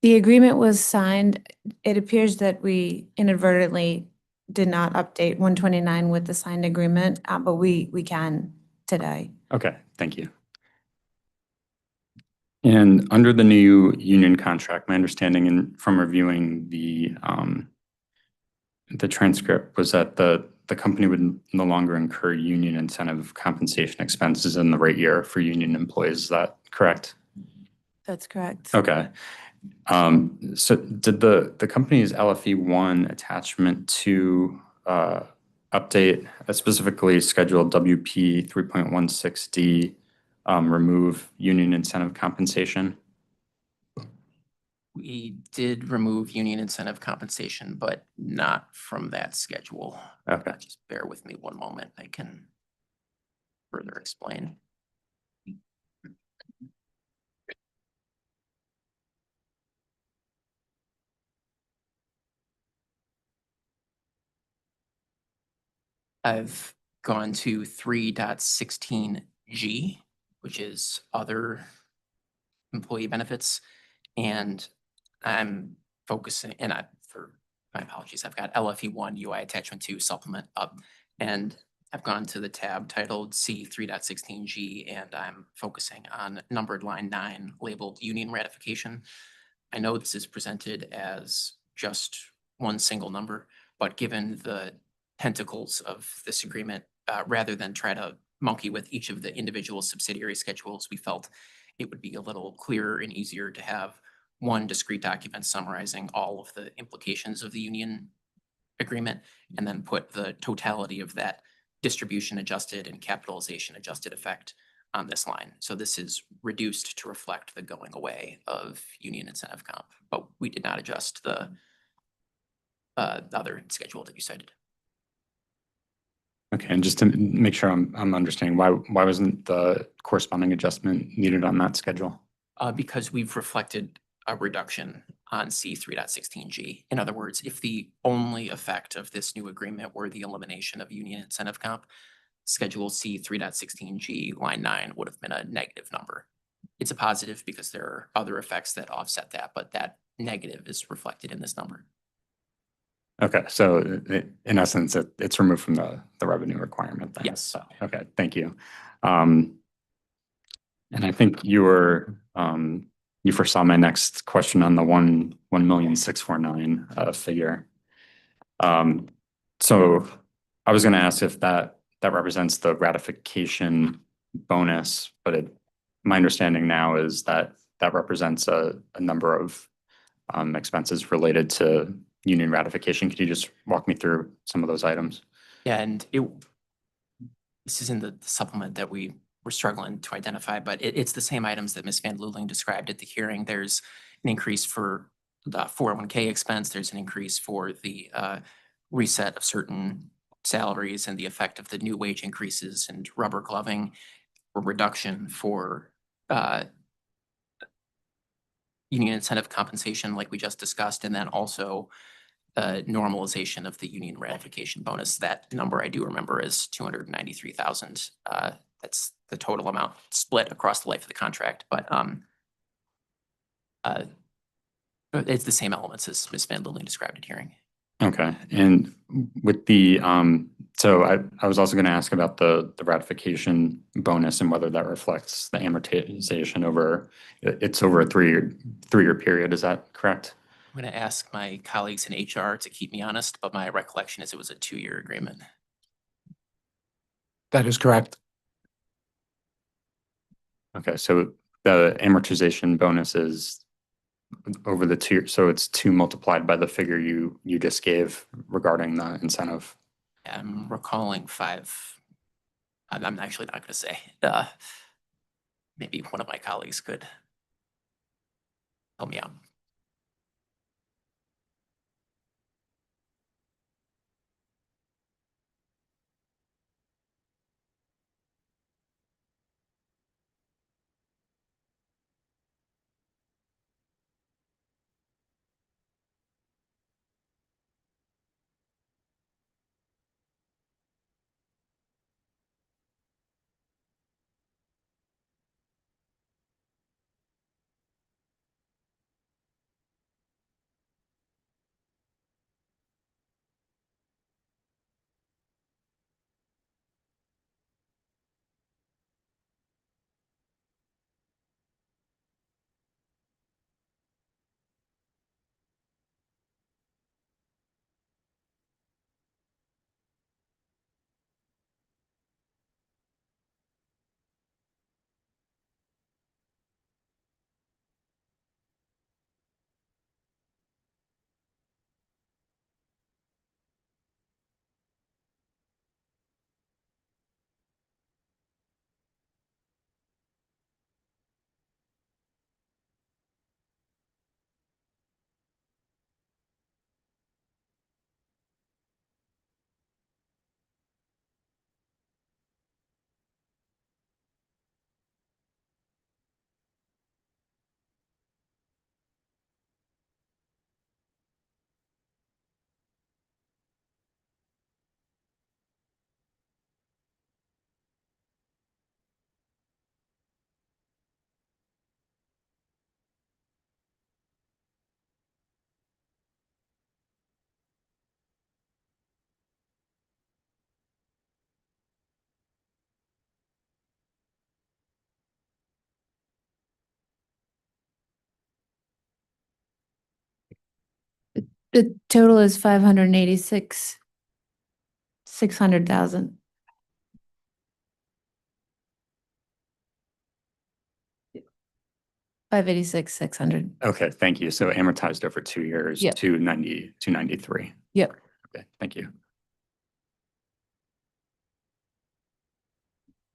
The agreement was signed. It appears that we inadvertently did not update 129 with the signed agreement, but we can today. Okay, thank you. And under the new union contract, my understanding from reviewing the transcript was that the company would no longer incur union incentive compensation expenses in the rate year for union employees. Is that correct? That's correct. Okay. So did the company's LFE 1 attachment to update, specifically scheduled WP 3.16D, remove union incentive compensation? We did remove union incentive compensation, but not from that schedule. Okay. Just bear with me one moment. I can further explain. I've gone to 3.16G, which is other employee benefits, and I'm focusing, for my apologies, I've got LFE 1 UI attachment 2 supplement up, and I've gone to the tab titled C 3.16G, and I'm focusing on numbered line 9 labeled union ratification. I know this is presented as just one single number, but given the tentacles of this agreement, rather than try to monkey with each of the individual subsidiary schedules, we felt it would be a little clearer and easier to have one discrete document summarizing all of the implications of the union agreement, and then put the totality of that distribution adjusted and capitalization adjusted effect on this line. So this is reduced to reflect the going away of union incentive comp, but we did not adjust the other schedule that you cited. Okay, and just to make sure I'm understanding, why wasn't the corresponding adjustment needed on that schedule? Because we've reflected a reduction on C 3.16G. In other words, if the only effect of this new agreement were the elimination of union incentive comp, Schedule C 3.16G line 9 would have been a negative number. It's a positive because there are other effects that offset that, but that negative is reflected in this number. Okay, so in essence, it's removed from the revenue requirement then. Yes. So, okay, thank you. And I think you foresaw my next question on the 1,649,000 figure. So I was going to ask if that represents the ratification bonus, but my understanding now is that represents a number of expenses related to union ratification. Could you just walk me through some of those items? Yeah, and this is in the supplement that we were struggling to identify, but it's the same items that Ms. Van Luling described at the hearing. There's an increase for the 401k expense. There's an increase for the reset of certain salaries and the effect of the new wage increases and rubber gloving, or reduction for union incentive compensation like we just discussed, and then also normalization of the union ratification bonus. That number I do remember is 293,000. That's the total amount split across the life of the contract, but it's the same elements as Ms. Van Luling described at hearing. Okay, and with the so I was also going to ask about the ratification bonus and whether that reflects the amortization over a 3-year period. Is that correct? I'm going to ask my colleagues in HR to keep me honest, but my recollection is it was a 2-year agreement. That is correct. Okay, so the amortization bonus is over the 2, so it's 2 multiplied by the figure you just gave regarding the incentive. I'm recalling 5. I'm actually not going to say. Maybe one of my colleagues could help me out. The total is 600,000. $586,600. Okay, thank you. So amortized over 2 years, Yep. 293. Yep. Okay, thank you.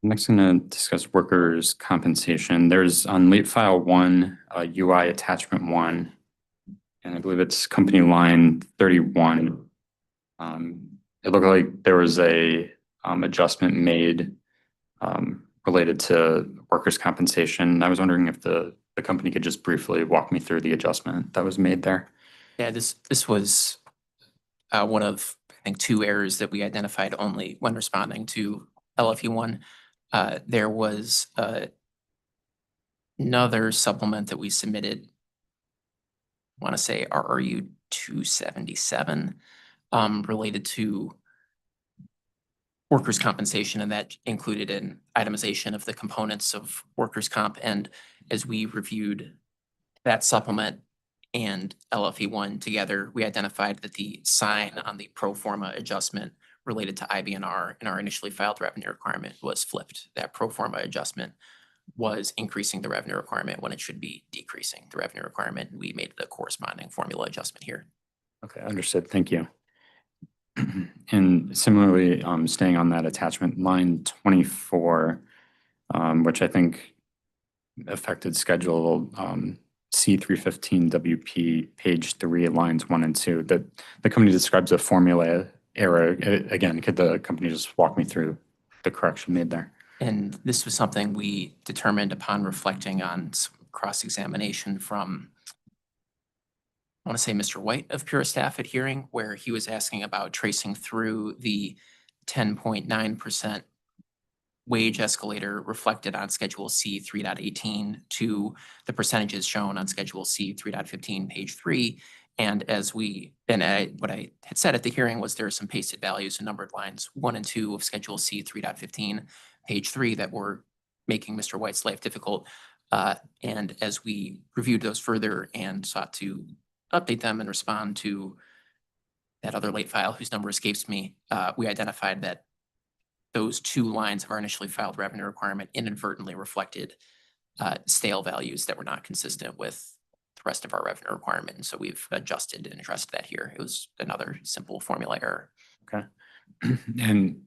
Next, I'm going to discuss workers' compensation. There's on late file 1, UI attachment 1, and I believe it's company line 31. It looked like there was a adjustment made related to workers' compensation. I was wondering if the company could just briefly walk me through the adjustment that was made there. Yeah, this was one of, I think, two errors that we identified only when responding to LFE one. There was another supplement that we submitted, I want to say RRU 277, related to workers' compensation, and that included an itemization of the components of workers' comp. And as we reviewed that supplement and LFE one together, we identified that the sign on the pro forma adjustment related to IBNR in our initially filed revenue requirement was flipped. That pro forma adjustment was increasing the revenue requirement when it should be decreasing the revenue requirement. We made the corresponding formula adjustment here. Okay, understood. Thank you. And similarly, staying on that attachment, line 24, which I think affected schedule C315 WP, page 3, lines 1 and 2, that the company describes a formula error. Again, could the company just walk me through the correction made there? And this was something we determined upon reflecting on some cross-examination from, I want to say, Mr. White of Pure staff at hearing, where he was asking about tracing through the 10.9% wage escalator reflected on Schedule C 3.18 to the percentages shown on Schedule C 3.15, page 3. And what I had said at the hearing was there are some pasted values in numbered lines 1 and 2 of Schedule C 3.15, page 3, that were making Mr. White's life difficult. And as we reviewed those further and sought to update them and respond to that other late file whose number escapes me, we identified that those 2 lines of our initially filed revenue requirement inadvertently reflected stale values that were not consistent with the rest of our revenue requirement. And so we've adjusted and addressed that here. It was another simple formula error. Okay. And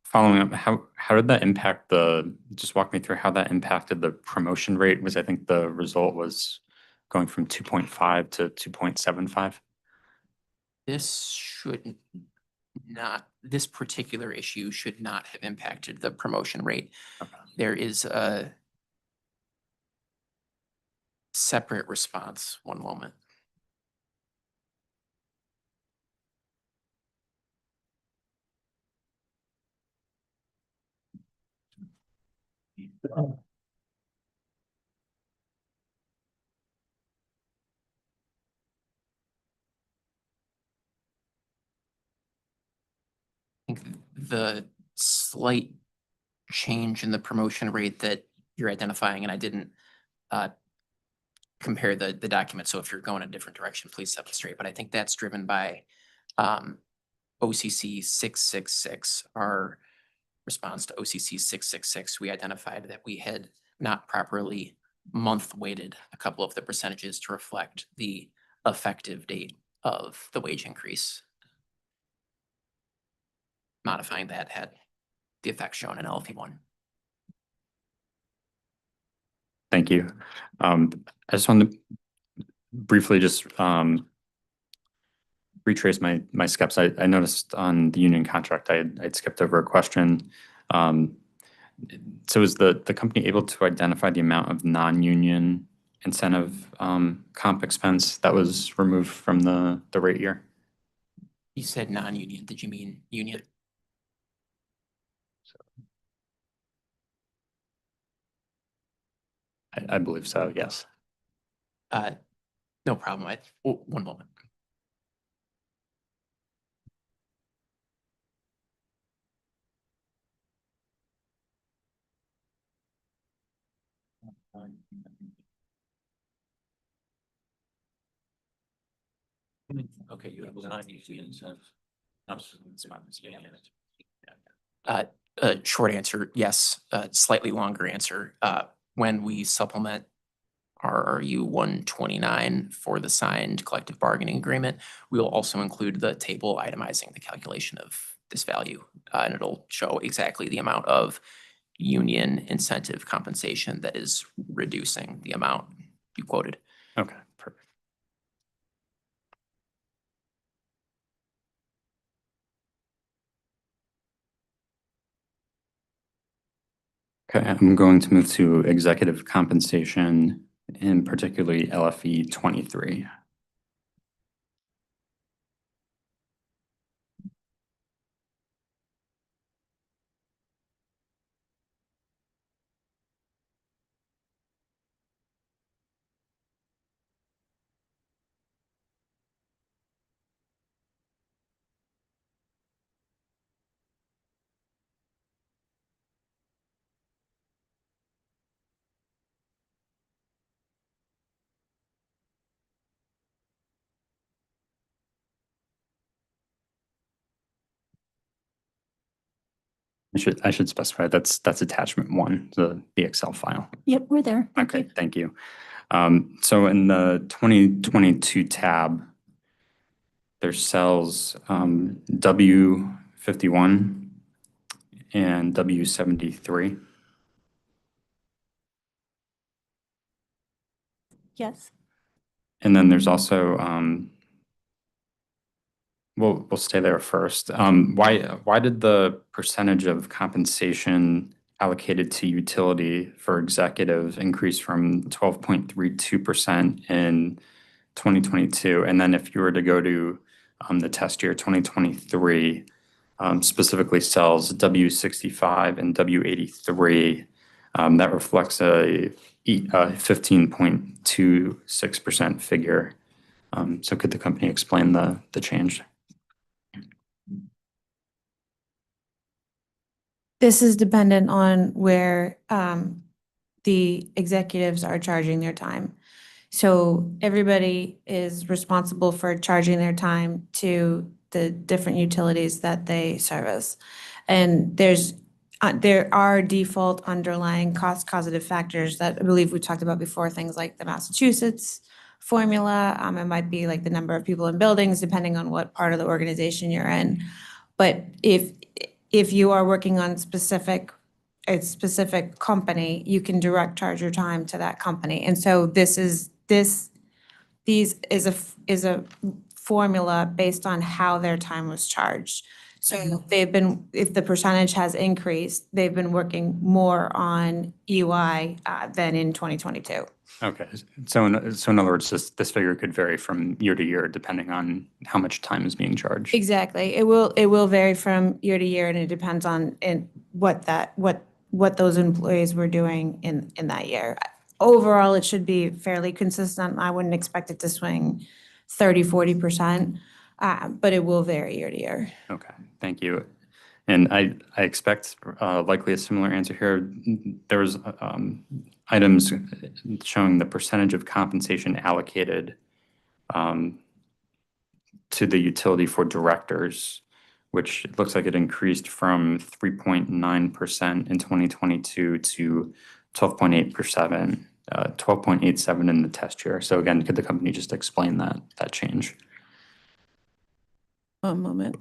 following up, how did that impact just walk me through how that impacted the promotion rate? Was, I think the result was going from 2.5 to 2.75. This particular issue should not have impacted the promotion rate. There is a separate response. One moment. I think the slight change in the promotion rate that you're identifying, and I didn't compare the document, so if you're going a different direction, please set me straight, but I think that's driven by OCC 666. Our response to OCC 666, we identified that we had not properly month weighted a couple of the percentages to reflect the effective date of the wage increase. Modifying that had the effect shown in LFE one. Thank you. I just wanted to briefly just retrace my steps. I noticed on the union contract, I'd skipped over a question. So is the company able to identify the amount of non-union incentive comp expense that was removed from the rate year? You said non-union. Did you mean union? I believe so, yes. No problem. One moment. Okay, you have non-union incentives. Short answer, yes. Slightly longer answer. When we supplement RRU 129 for the signed collective bargaining agreement, we will also include the table itemizing the calculation of this value, and it'll show exactly the amount of union incentive compensation that is reducing the amount you quoted. Okay, perfect. Okay, I'm going to move to executive compensation, and particularly LFE 23. I should specify that's attachment 1, the Excel file. Yep, we're there. Thank Okay, you. thank you. So in the 2022 tab, there's cells W51 and W73. Yes. And then there's also, we'll stay there first. Why did the percentage of compensation allocated to utility for executive increase from 12.32% in 2022? And then if you were to go to the test year 2023, specifically cells W65 and W83, that reflects a 15.26% figure. So could the company explain the change? This is dependent on where the executives are charging their time. So everybody is responsible for charging their time to the different utilities that they service. And there are default underlying cost causative factors that I believe we talked about before, things like the Massachusetts formula. It might be like the number of people in buildings, depending on what part of the organization you're in. But if you are working on a specific company, you can direct charge your time to that company. And so these is a formula based on how their time was charged. So if the percentage has increased, they've been working more on UI than in 2022. Okay, so in other words, this figure could vary from year to year depending on how much time is being charged. Exactly. It will vary from year to year, and it depends on what those employees were doing in that year. Overall, it should be fairly consistent. I wouldn't expect it to swing 30-40%, but it will vary year to year. Okay, thank you. And I expect likely a similar answer here. There's items showing the percentage of compensation allocated to the utility for directors, which it looks like it increased from 3.9% in 2022 to 12.8%, 12.87 in the test year. So again, could the company just explain that change? One moment.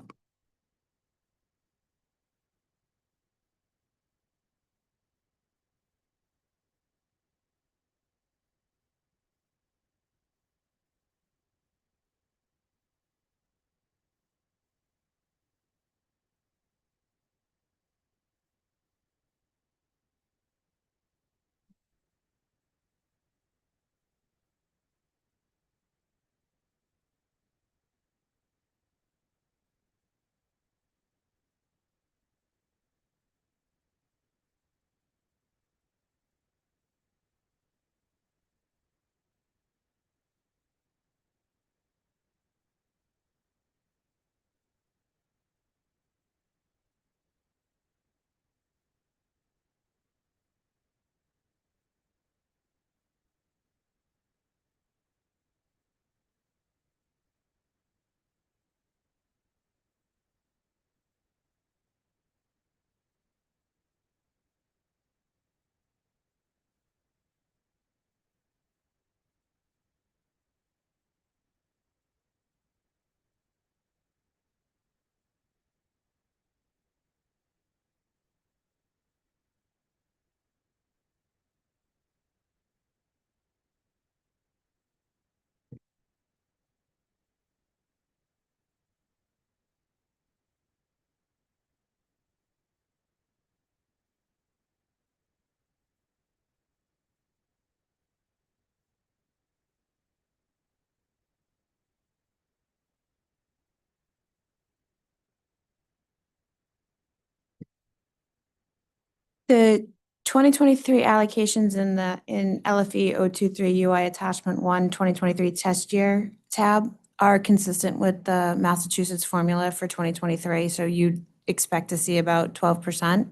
The 2023 allocations in LFE 023 UI Attachment 1, 2023 test year tab are consistent with the Massachusetts formula for 2023, so you'd expect to see about 12%.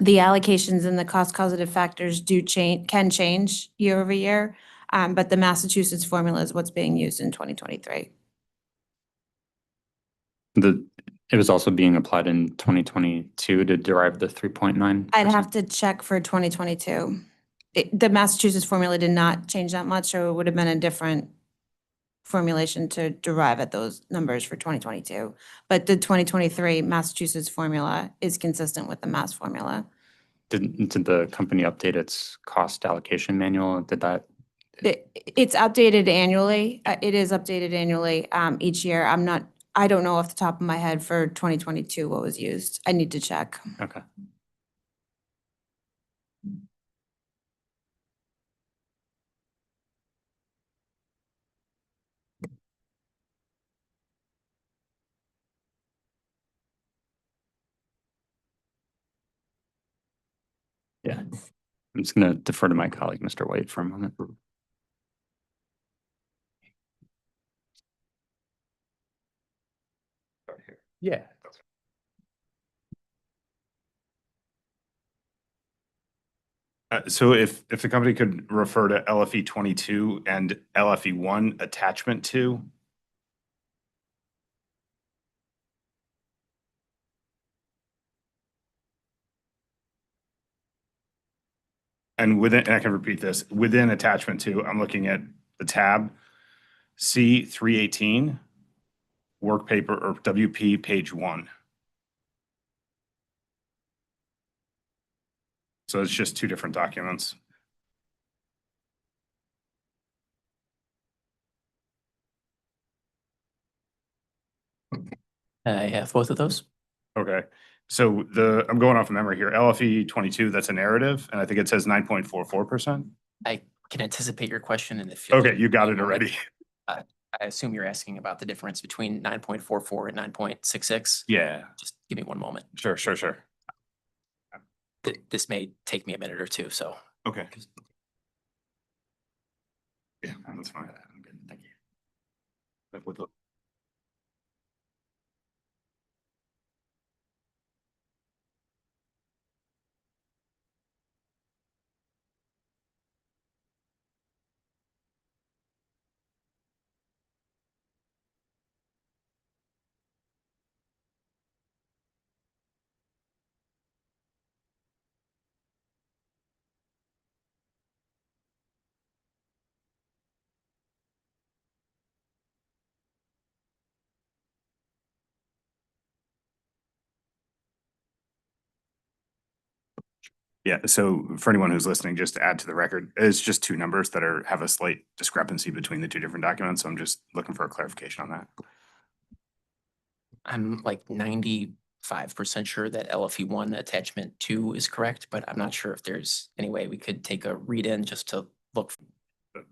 The allocations and the cost causative factors can change year over year, but the Massachusetts formula is what's being used in 2023. It was also being applied in 2022 to derive the 3.9%. I'd have to check for 2022. The Massachusetts formula did not change that much, so it would have been a different formulation to derive at those numbers for 2022. But the 2023 Massachusetts formula is consistent with the Mass formula. Did the company update its cost allocation manual? Did that? It's updated annually. It is updated annually each year. I don't know off the top of my head for 2022 what was used. I need to check. Okay. Yeah. I'm just going to defer to my colleague, Mr. White, for a moment. Yeah. So if the company could refer to LFE 22 and LFE 1 attachment 2. And I can repeat this, within attachment 2, I'm looking at the tab C318, work paper or WP page 1. So it's just two different documents. I have both of those. Okay. So I'm going off of memory here. LFE 22, that's a narrative, and I think it says 9.44%. I can anticipate your question in the field. Okay, you got it already. I assume you're asking about the difference between 9.44 and 9.66. Yeah. Just give me one moment. Sure. This may take me a minute or two, so. Okay. Yeah, that's fine. I'm good. Thank you. Yeah, so for anyone who's listening, just to add to the record, it's just two numbers that have a slight discrepancy between the two different documents. So I'm just looking for a clarification on that. I'm like 95% sure that LFE 1 attachment 2 is correct, but I'm not sure if there's any way we could take a read in just to look.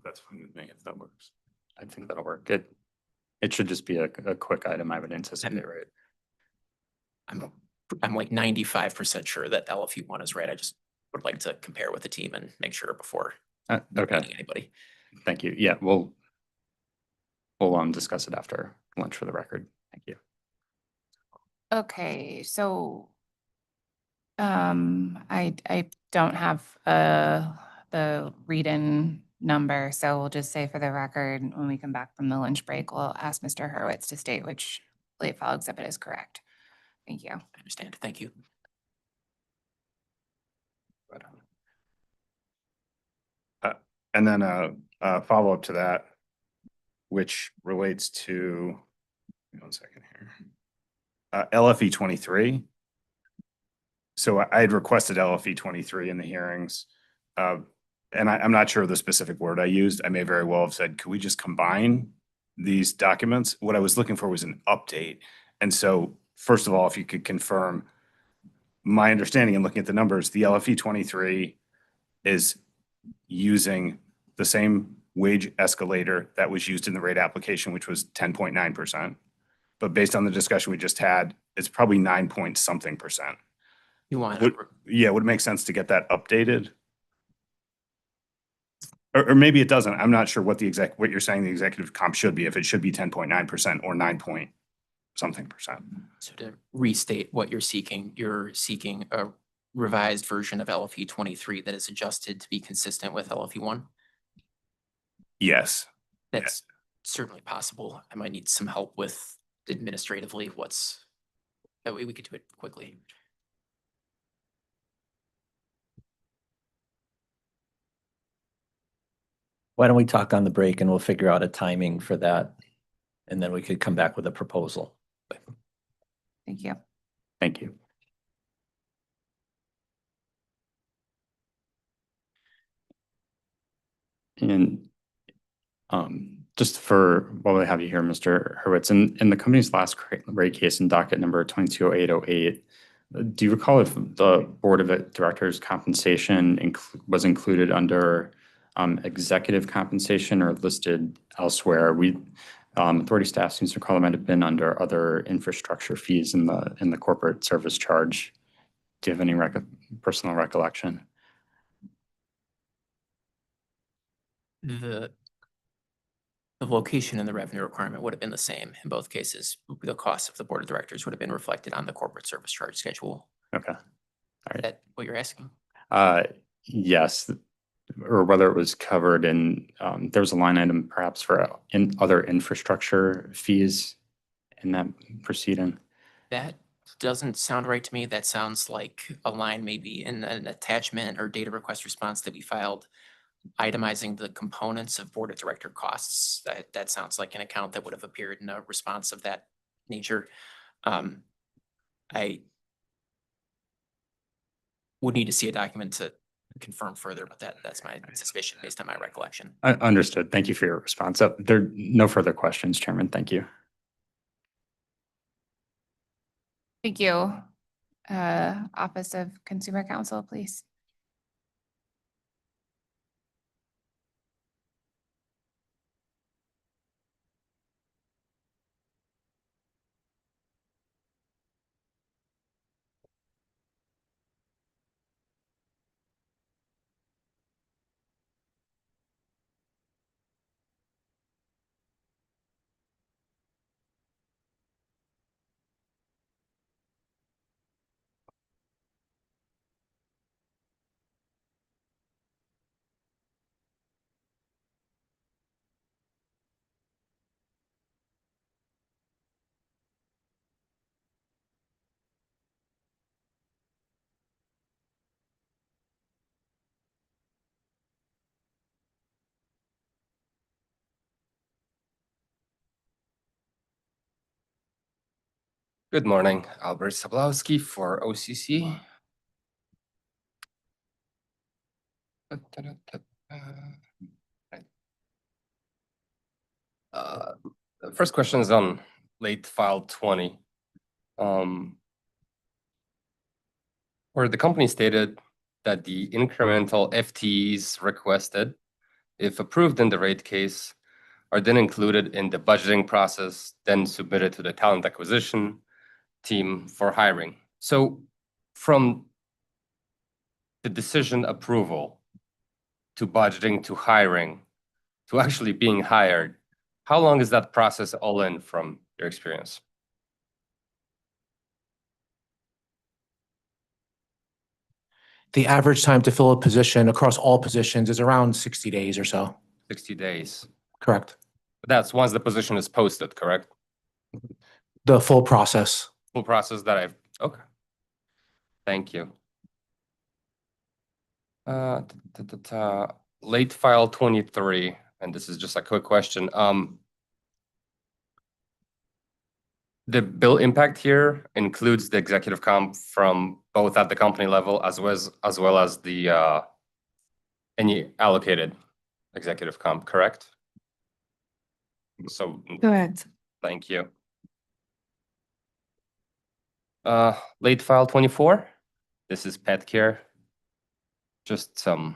That's fine with me if that works. I think that'll work. It should just be a quick item, I would anticipate, right? I'm like 95% sure that LFE 1 is right. I just would like to compare with the team and make sure before Okay. meeting anybody. Thank you. Yeah, we'll discuss it after lunch for the record. Thank you. Okay, so I don't have the read-in number, so we'll just say for the record, when we come back from the lunch break, we'll ask Mr. Hurwitz to state which late file exhibit is correct. Thank you. I understand. Thank you. And then a follow-up to that, which relates to, give me 1 second here. LFE 23. So I had requested LFE 23 in the hearings. And I'm not sure of the specific word I used. I may very well have said, could we just combine these documents? What I was looking for was an update. And so first of all, if you could confirm my understanding and looking at the numbers, the LFE 23 is using the same wage escalator that was used in the rate application, which was 10.9%. But based on the discussion we just had, it's probably 9 point something %. You want, Would it make sense to get that updated? Or maybe it doesn't. I'm not sure what what you're saying the executive comp should be, if it should be 10.9% or 9 point something percent. so to restate what you're seeking a revised version of LFE 23 that is adjusted to be consistent with LFE 1? Yes. That's certainly possible. I might need some help with administratively we could do it quickly. Why don't we talk on the break and we'll figure out a timing for that? And then we could come back with a proposal. Thank you. Thank you. And just while we have you here, Mr. Hurwitz, in the company's last rate case in docket number 220808, do you recall if the board of directors compensation was included under executive compensation or listed elsewhere? Authority staff seems to recall it might have been under other infrastructure fees in the corporate service charge. Do you have any personal recollection? The location and the revenue requirement would have been the same in both cases. The cost of the board of directors would have been reflected on the corporate service charge schedule. Okay. All right. Is that what you're asking? Yes, or whether it was covered in, there was a line item perhaps for other infrastructure fees in that proceeding. That doesn't sound right to me. That sounds like a line maybe in an attachment or data request response that we filed itemizing the components of board of director costs. That sounds like an account that would have appeared in a response of that nature. I would need to see a document to confirm further, but that's my suspicion based on my recollection. Understood. Thank you for your response. There are no further questions, Chairman. Thank you. Thank you. Office of Consumer Counsel, please. Good morning, Albert Sablowski for OCC. The first question is on late file 20, where the company stated that the incremental FTEs requested, if approved in the rate case, are then included in the budgeting process, then submitted to the talent acquisition team for hiring. So from the decision approval to budgeting to hiring to actually being hired, how long is that process all in from your experience? The average time to fill a position across all positions is around 60 days or so. 60 days. Correct. But that's once the position is posted, correct? The full process. Full process that okay. Thank you. Late file 23, and this is just a quick question. The bill impact here includes the executive comp from both at the company level as well as the any allocated executive comp, correct? So Correct. thank you. Late file 24. This is pet care. Just some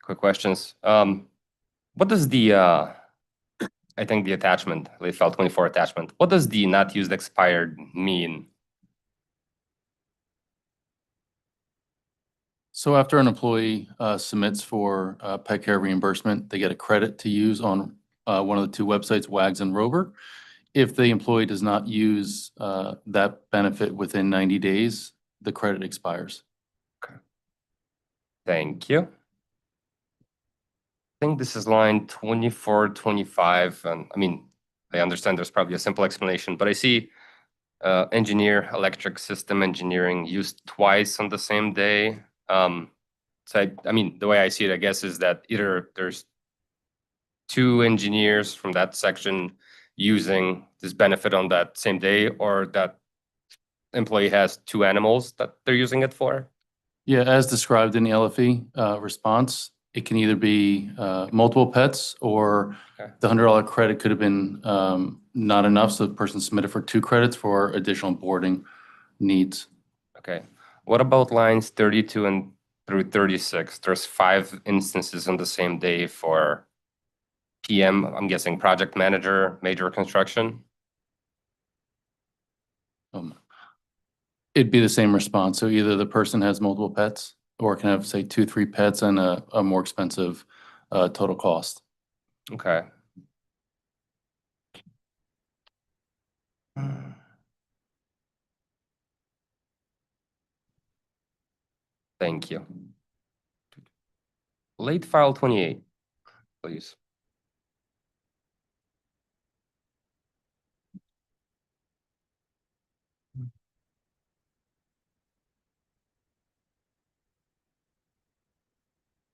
quick questions. What does the I think the attachment, late file 24 attachment, what does the not used expired mean? So after an employee submits for pet care reimbursement, they get a credit to use on one of the two websites, Wags and Rover. If the employee does not use that benefit within 90 days, the credit expires. Thank you. I think this is line 24, 25, and I mean, I understand there's probably a simple explanation, but I see engineer, electric system engineering used twice on the same day. So I mean, the way I see it, I guess, is that either there's two engineers from that section using this benefit on that same day, or that employee has two animals that they're using it for. Yeah, as described in the LFE response, it can either be multiple pets or the $100 credit could have been not enough, so the person submitted for 2 credits for additional boarding needs. Okay. What about lines 32 and through 36? There's 5 instances on the same day for PM, I'm guessing project manager, major construction. It'd be the same response. So either the person has multiple pets or can have, say, 2, 3 pets and a more expensive total cost. Okay. Thank you. Late file 28, please.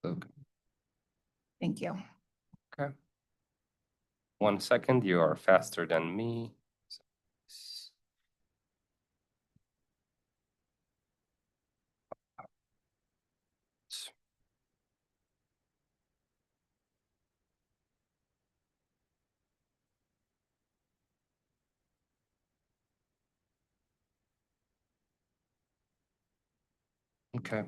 Okay. Thank you. Okay. 1 second, you are faster than me. Okay.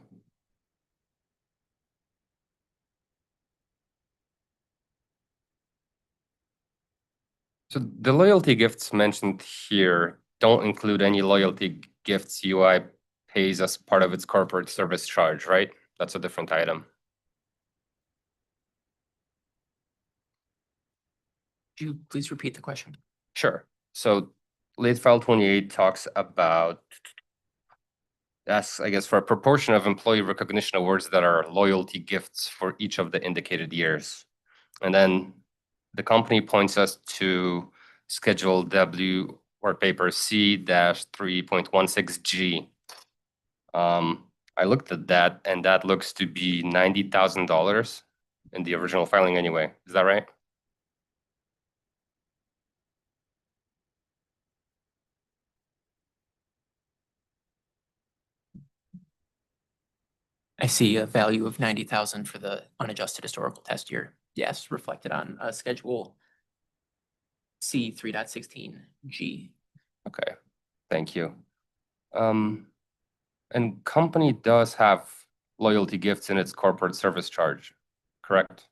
So the loyalty gifts mentioned here don't include any loyalty gifts UI pays as part of its corporate service charge, right? That's a different item. Could you please repeat the question? Sure. So late file 28 talks about, that's, I guess, for a proportion of employee recognition awards that are loyalty gifts for each of the indicated years. And then the company points us to Schedule W or paper C-3.16G. I looked at that, and that looks to be $90,000 in the original filing anyway. Is that right? I see a value of 90,000 for the unadjusted historical test year. Yes, reflected on Schedule C 3.16G. Okay, thank you. And company does have loyalty gifts in its corporate service charge, correct?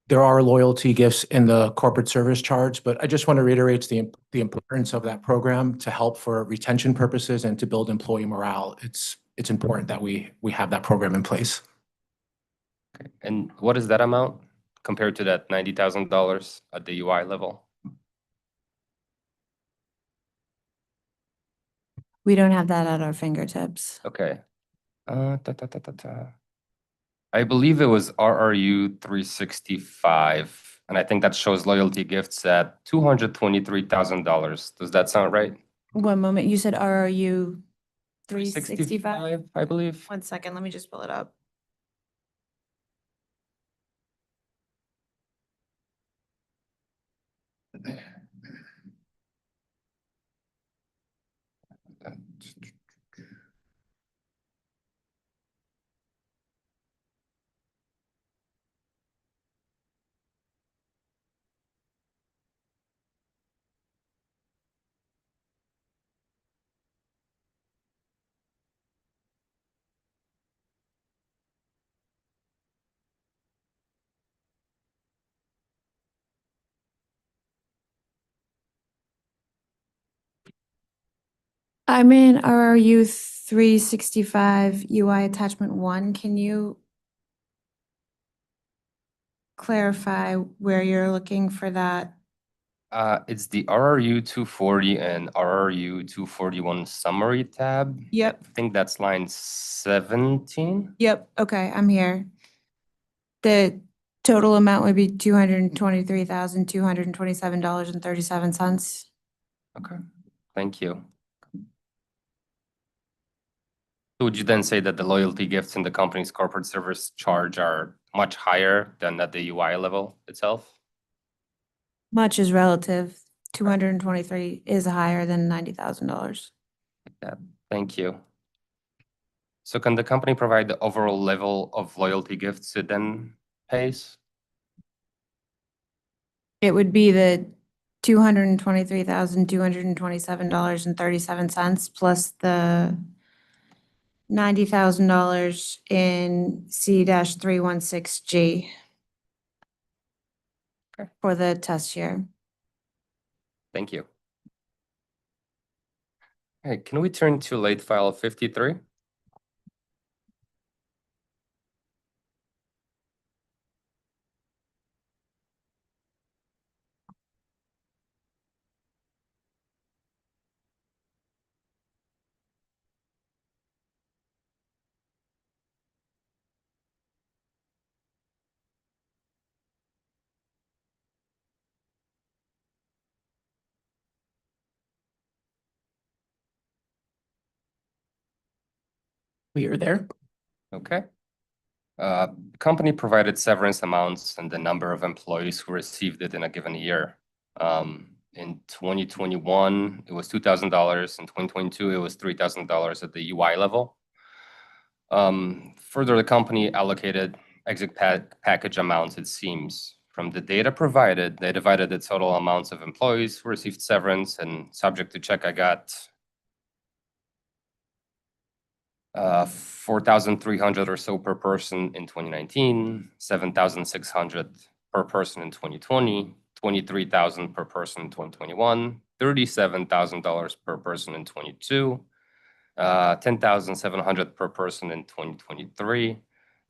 there are loyalty gifts in the corporate service charge, but I just want to reiterate the importance of that program to help for retention purposes and to build employee morale. It's important that we have that program in place. And what is that amount compared to that $90,000 at the UI level? We don't have that at our fingertips. Okay. I believe it was RRU 365, and I think that shows loyalty gifts at $223,000. Does that sound right? One moment, you said RRU 365? I believe. One second, let me just pull it up. I'm in RRU 365 UI attachment 1. Can you clarify where you're looking for that? It's the RRU 240 and RRU 241 summary tab. Yep. I think that's line 17. Yep, okay, I'm here. The total amount would be $223,227.37. Okay, thank you. So would you then say that the loyalty gifts in the company's corporate service charge are much higher than at the UI level itself? Much is relative. 223 is higher than $90,000. Yeah, thank you. So can the company provide the overall level of loyalty gifts it then pays? It would be the $223,227.37 plus the $90,000 in C-316G for the test year. Thank you. Okay, can we turn to late file 53? We are there. Okay. Company provided severance amounts and the number of employees who received it in a given year. In 2021, it was $2,000. In 2022, it was $3,000 at the UI level. Further, the company allocated exit package amounts, it seems. From the data provided, they divided the total amounts of employees who received severance, and subject to check, I got 4,300 or so per person in 2019, 7,600 per person in 2020, 23,000 per person in 2021, $37,000 per person in 22, 10,700 per person in 2023,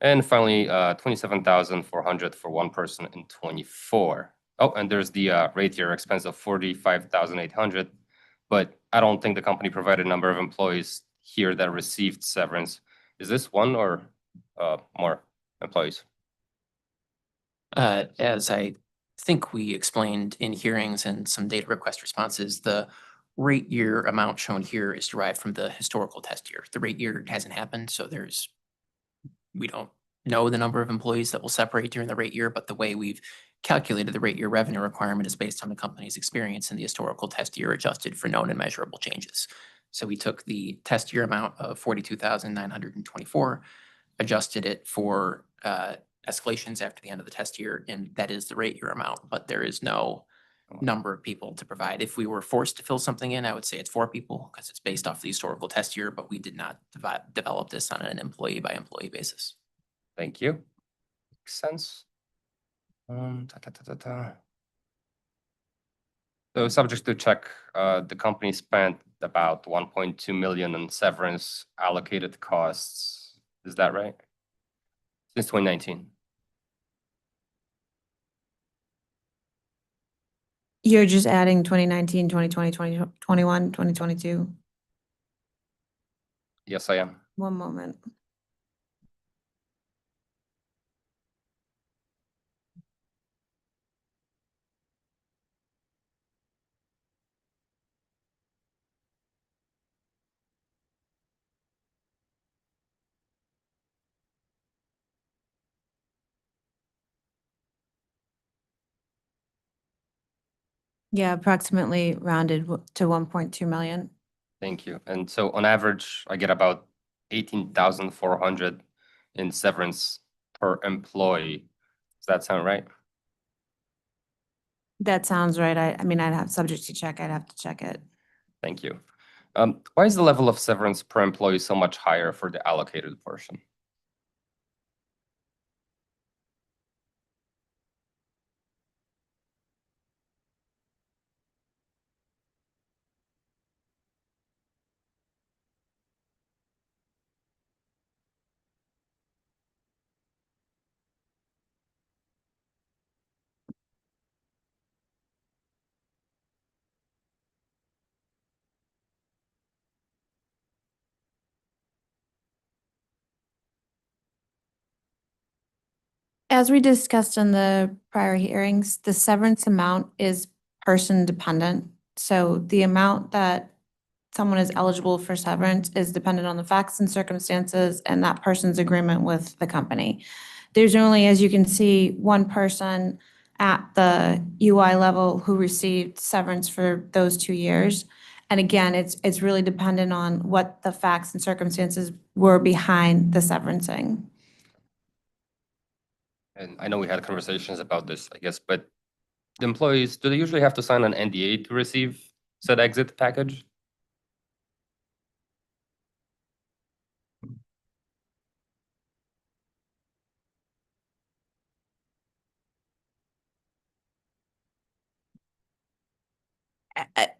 and finally 27,400 for one person in 24. Oh, and there's the rate year expense of 45,800, but I don't think the company provided a number of employees here that received severance. Is this one or more employees? As I think we explained in hearings and some data request responses, the rate year amount shown here is derived from the historical test year. The rate year hasn't happened, so we don't know the number of employees that will separate during the rate year, but the way we've calculated the rate year revenue requirement is based on the company's experience in the historical test year adjusted for known and measurable changes. So we took the test year amount of 42,924, adjusted it for escalations after the end of the test year, and that is the rate year amount, but there is no number of people to provide. If we were forced to fill something in, I would say it's 4 people because it's based off the historical test year, but we did not develop this on an employee by employee basis. Thank you. Makes sense. So subject to check, the company spent about 1.2 million in severance allocated costs. Is that right? Since 2019. You're just adding 2019, 2020, 2021, 2022? Yes, I am. One moment. Yeah, approximately rounded to 1.2 million. Thank you. And so on average, I get about 18,400 in severance per employee. Does that sound right? That sounds right. I mean, I'd have subject to check. I'd have to check it. Thank you. Why is the level of severance per employee so much higher for the allocated portion? As we discussed in the prior hearings, the severance amount is person dependent. So the amount that someone is eligible for severance is dependent on the facts and circumstances and that person's agreement with the company. There's only, as you can see, one person at the UI level who received severance for those 2 years. And again, it's really dependent on what the facts and circumstances were behind the severancing. And I know we had conversations about this, I guess, but the employees, do they usually have to sign an NDA to receive said exit package?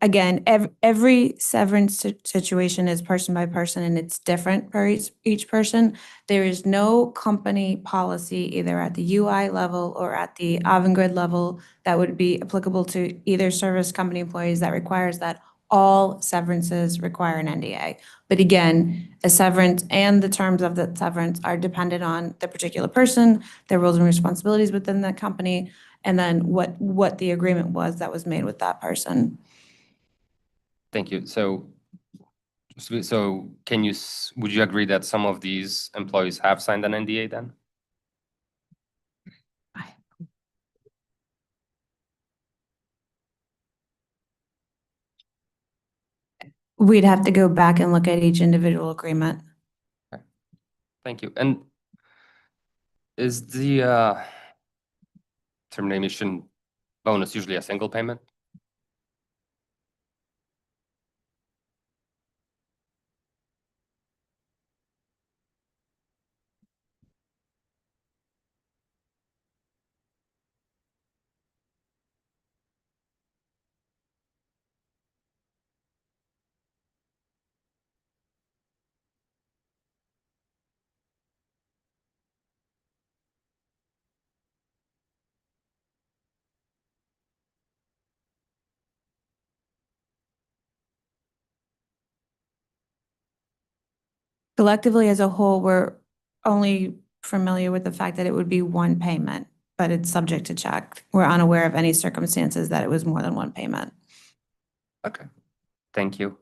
Again, every severance situation is person by person and it's different for each person. There is no company policy either at the UI level or at the Avangrid level that would be applicable to either service company employees that requires that all severances require an NDA. But again, a severance and the terms of the severance are dependent on the particular person, their roles and responsibilities within the company, and then what the agreement was that was made with that person. Thank you. So can you, would you agree that some of these employees have signed an NDA then? We'd have to go back and look at each individual agreement. Thank you. And is the termination bonus usually a single payment? Collectively as a whole, we're only familiar with the fact that it would be one payment, but it's subject to check. We're unaware of any circumstances that it was more than one payment. Okay, thank you.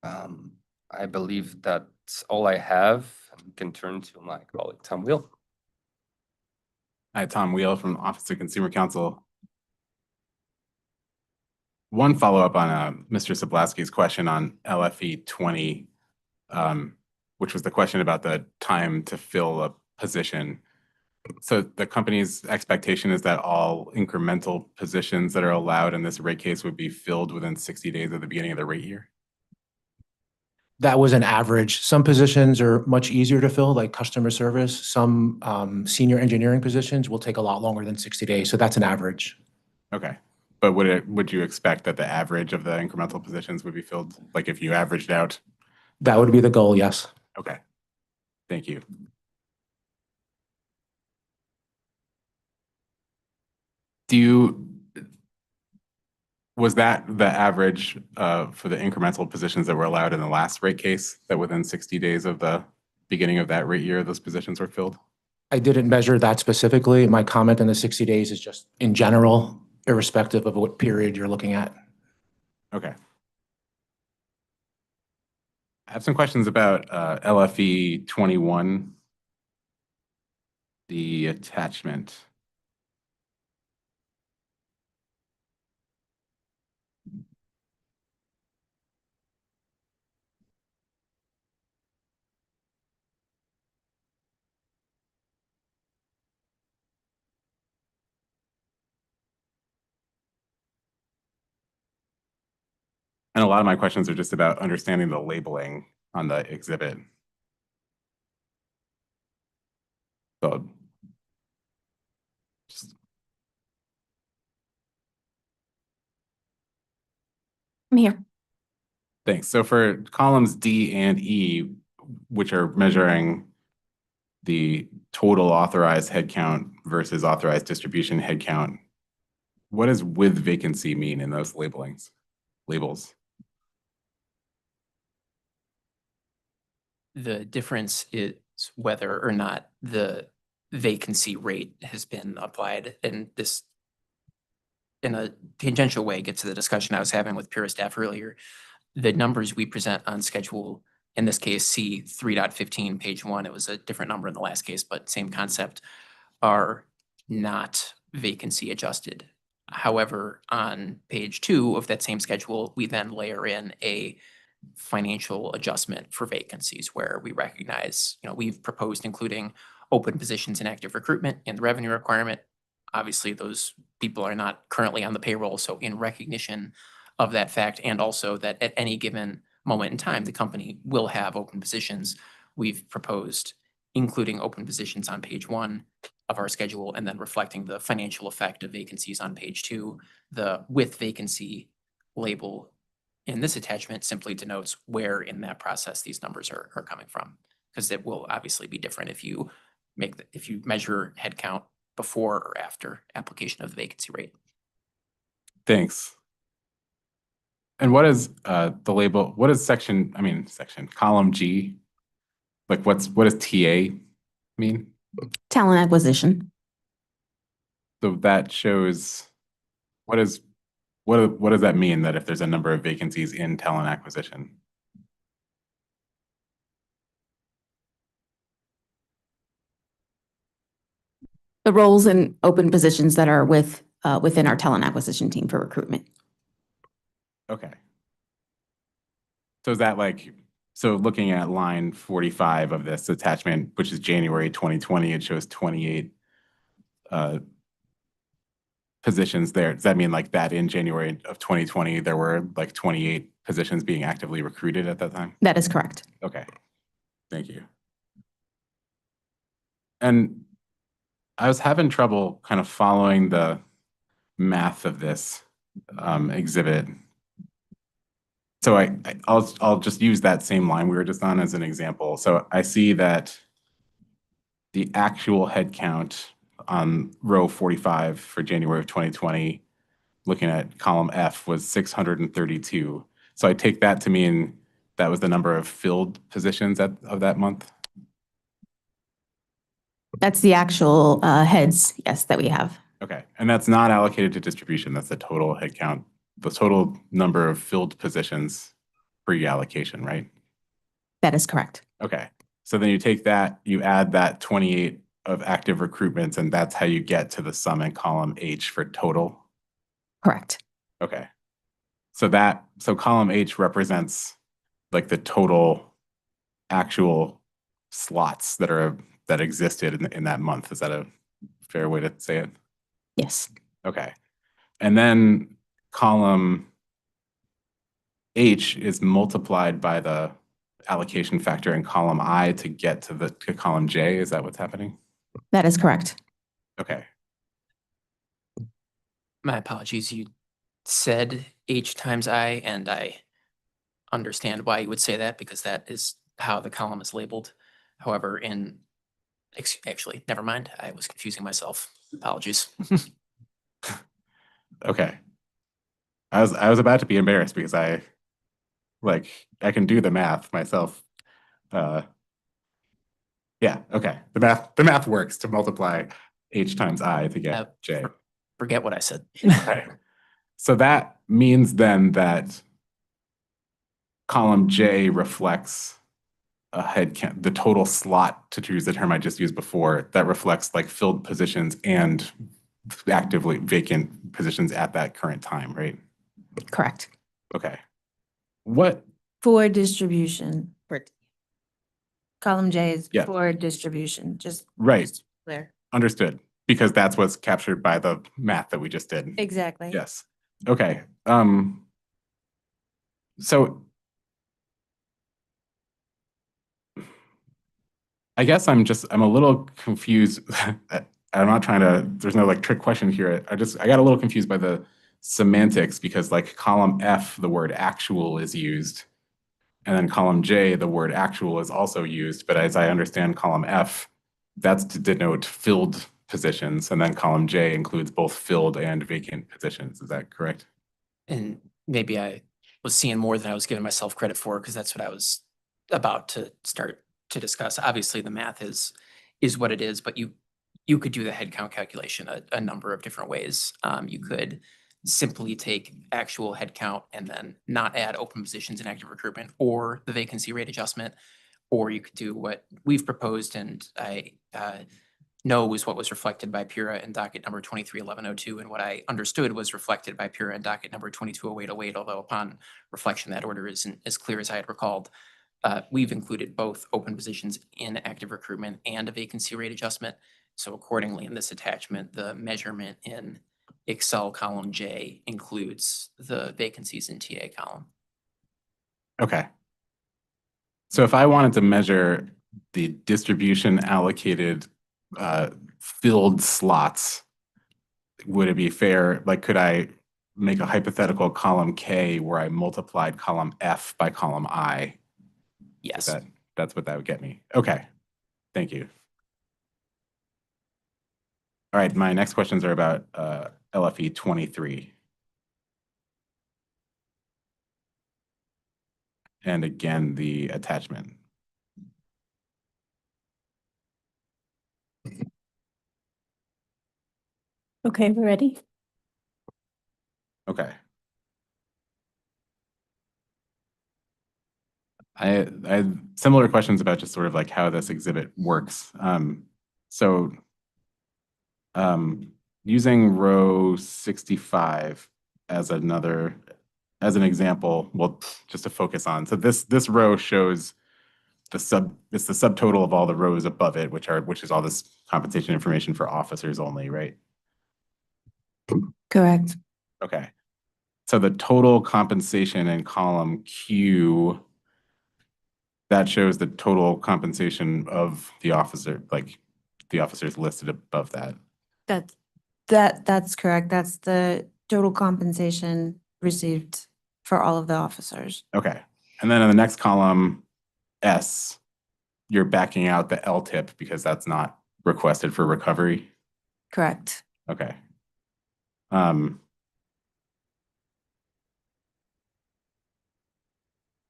I believe that's all I have. We can turn to my colleague, Tom Wheel. Hi, Tom Wheel from Office of Consumer Counsel. One follow-up on Mr. Sablaski's question on LFE 20, which was the question about the time to fill a position. So the company's expectation is that all incremental positions that are allowed in this rate case would be filled within 60 days of the beginning of the rate year? That was an average. Some positions are much easier to fill, like customer service. Some senior engineering positions will take a lot longer than 60 days. So that's an average. Okay. But would you expect that the average of the incremental positions would be filled? Like if you averaged out? That would be the goal, yes. Okay. Thank you. Was that the average for the incremental positions that were allowed in the last rate case, that within 60 days of the beginning of that rate year, those positions were filled? I didn't measure that specifically. My comment in the 60 days is just in general, irrespective of what period you're looking at. Okay. I have some questions about LFE 21, the attachment. And a lot of my questions are just about understanding the labeling on the exhibit. So just I'm here. thanks. So for columns D and E, which are measuring the total authorized headcount versus authorized distribution headcount, what does with vacancy mean in those labels? The difference is whether or not the vacancy rate has been applied, and this in a tangential way gets to the discussion I was having with Pure staff earlier. The numbers we present on schedule, in this case, C 3.15, page 1, it was a different number in the last case, but same concept, are not vacancy adjusted. However, on page 2 of that same schedule, we then layer in a financial adjustment for vacancies where we recognize, we've proposed including open positions in active recruitment in the revenue requirement. Obviously, those people are not currently on the payroll. So in recognition of that fact, and also that at any given moment in time, the company will have open positions, we've proposed including open positions on page 1 of our schedule and then reflecting the financial effect of vacancies on page 2. The with vacancy label in this attachment simply denotes where in that process these numbers are coming from, because it will obviously be different if you measure headcount before or after application of the vacancy rate. Thanks. And what is the label? What is column G? Like what does TA mean? Talent acquisition. So that shows what does that mean, that if there's a number of vacancies in talent acquisition? The roles and open positions that are within our talent acquisition team for recruitment. Okay. So is that looking at line 45 of this attachment, which is January 2020, it shows 28 positions there. Does that mean like that in January of 2020, there were like 28 positions being actively recruited at that time? That is correct. Okay, thank you. And I was having trouble kind of following the math of this exhibit. So I'll just use that same line we were just on as an example. So I see that the actual headcount on row 45 for January of 2020, looking at column F, was 632. So I take that to mean that was the number of filled positions of that month? That's the actual heads, yes, that we have. Okay, and that's not allocated to distribution. That's the total headcount, the total number of filled positions pre-allocation, right? That is correct. Okay, so then you take that, you add that 28 of active recruitments, and that's how you get to the sum in column H for total? Correct. Okay, so column H represents like the total actual slots that existed in that month. Is that a fair way to say it? Yes. Okay, and then column H is multiplied by the allocation factor in column I to get to column J? Is that what's happening? That is correct. Okay. My apologies. You said H times I, and I understand why you would say that because that is how the column is labeled. However, actually, never mind. I was confusing myself. Apologies. Okay. I was about to be embarrassed because I can do the math myself. Yeah, okay. The math works to multiply H times I to get J. Forget what I said. Okay. So that means then that column J reflects a head count, the total slot, to use the term I just used before, that reflects like filled positions and actively vacant positions at that current time, right? Correct. Okay. What? For distribution. Column J is Yeah. for distribution, just Right. clear. Understood. Because that's what's captured by the math that we just did. Exactly. Yes. Okay. So I guess I'm a little confused. I'm not trying to, there's no like trick question here. I got a little confused by the semantics because like column F, the word actual is used. And then column J, the word actual is also used. But as I understand column F, that's to denote filled positions. And then column J includes both filled and vacant positions. Is that correct? And maybe I was seeing more than I was giving myself credit for because that's what I was about to start to discuss. Obviously, the math is what it is, but you could do the headcount calculation a number of different ways. You could simply take actual headcount and then not add open positions in active recruitment or the vacancy rate adjustment, or you could do what we've proposed and I know was what was reflected by Pura and docket number 231102 and what I understood was reflected by Pura and docket number 220808, although upon reflection that order isn't as clear as I had recalled. We've included both open positions in active recruitment and a vacancy rate adjustment. So accordingly, in this attachment, the measurement in Excel column J includes the vacancies in TA column. Okay. So if I wanted to measure the distribution allocated filled slots, would it be fair? Like, could I make a hypothetical column K where I multiplied column F by column I? Yes. That's what that would get me. Okay. Thank you. All right. My next questions are about LFE 23. And again, the attachment. Okay, we're ready. Okay. I had similar questions about just sort of like how this exhibit works. Using row 65 as an example, well, just to focus on. So this row shows it's the subtotal of all the rows above it, which is all this compensation information for officers only, right? Correct. Okay. So the total compensation in column Q, that shows the total compensation of the officer, like the officers listed above that. That's correct. That's the total compensation received for all of the officers. Okay. And then in the next column, S, you're backing out the LTIP because that's not requested for recovery. Correct. Okay.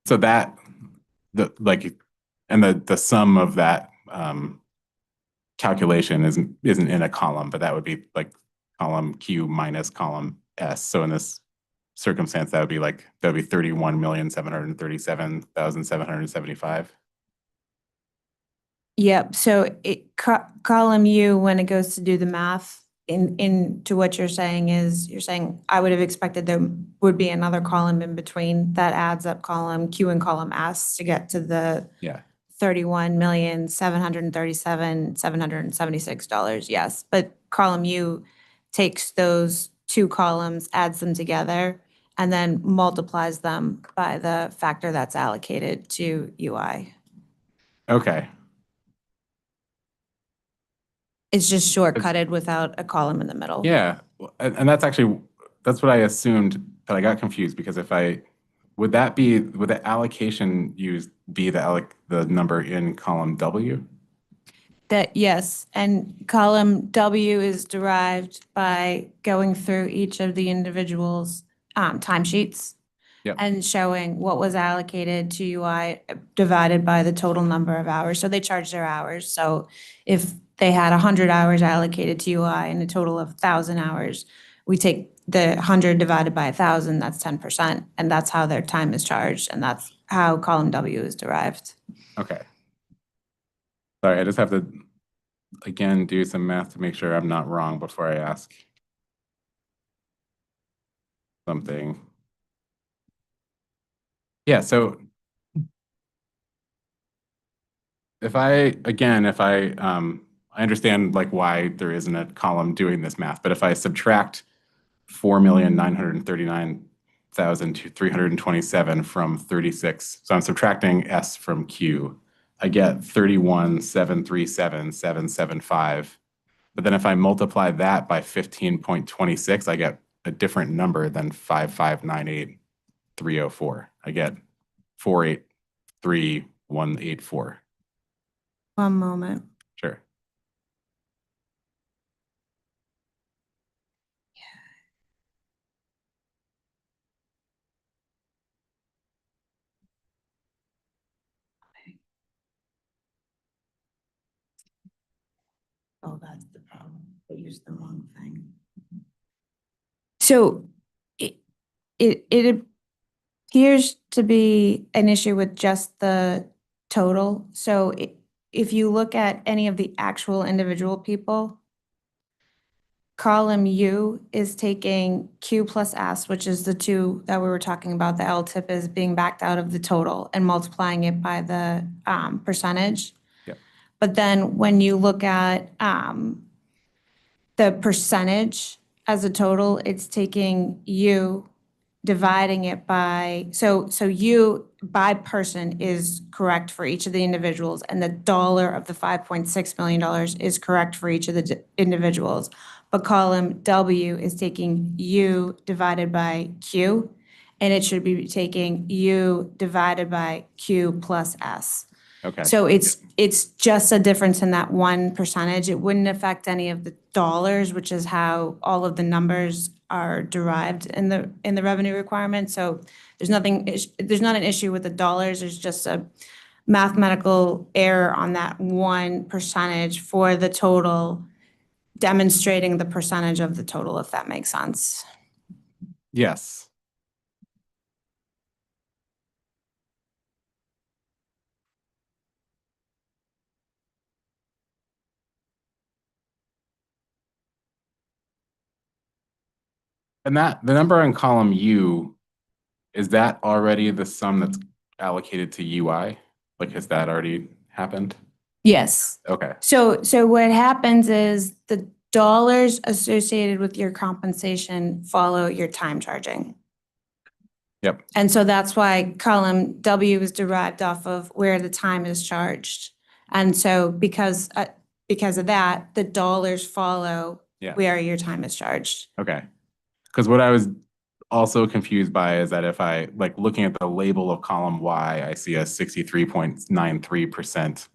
So that the sum of that calculation isn't in a column, but that would be like column Q minus column S. So in this circumstance, that would be 31,737,775. Yep. So column U, when it goes to do the math into what you're saying I would have expected there would be another column in between that adds up column Q and column S to get to the $31,737,776. Yes. But column U takes those two columns, adds them together, and then multiplies them by the factor that's allocated to UI. Okay. It's just shortcutted without a column in the middle. Yeah, and that's actually, that's what I assumed, but I got confused because would the allocation used be the number in column W? That, yes, and column W is derived by going through each of the individuals' timesheets Yep. and showing what was allocated to UI divided by the total number of hours. So they charge their hours. So if they had 100 hours allocated to UI and a total of 1,000 hours, we take the 100 divided by 1,000, that's 10%, and that's how their time is charged, and that's how column W is derived. Okay. Sorry, I just have to, again, do some math to make sure I'm not wrong before I ask something. Yeah, so I understand like why there isn't a column doing this math, but if I subtract 4,939,327 from 36, so I'm subtracting S from Q, I get 31,737,775. But then if I multiply that by 15.26, I get a different number than 5,598,304. I get 483,184. One moment. Sure. Oh, that's the problem. They used the wrong thing. So it appears to be an issue with just the total. So if you look at any of the actual individual people, column U is taking Q plus S, which is the two that we were talking about. The LTIP is being backed out of the total and multiplying it by the percentage. Yep. But then when you look at the percentage as a total, it's taking U, dividing it by, so U by person is correct for each of the individuals, and the dollar of the $5.6 million is correct for each of the individuals. But column W is taking U divided by Q, and it should be taking U divided by Q plus S. Okay. So it's just a difference in that one percentage. It wouldn't affect any of the dollars, which is how all of the numbers are derived in the revenue requirement. So there's not an issue with the dollars. There's just a mathematical error on that one percentage for the total, demonstrating the percentage of the total, if that makes sense. Yes. And the number in column U, is that already the sum that's allocated to UI? Like, has that already happened? Yes. Okay. So what happens is the dollars associated with your compensation follow your time charging. Yep. And so that's why column W is derived off of where the time is charged. And so because of that, the dollars follow Yeah. where your time is charged. Okay. Because what I was also confused by is that if I, like, looking at the label of column Y, I see a 63.93%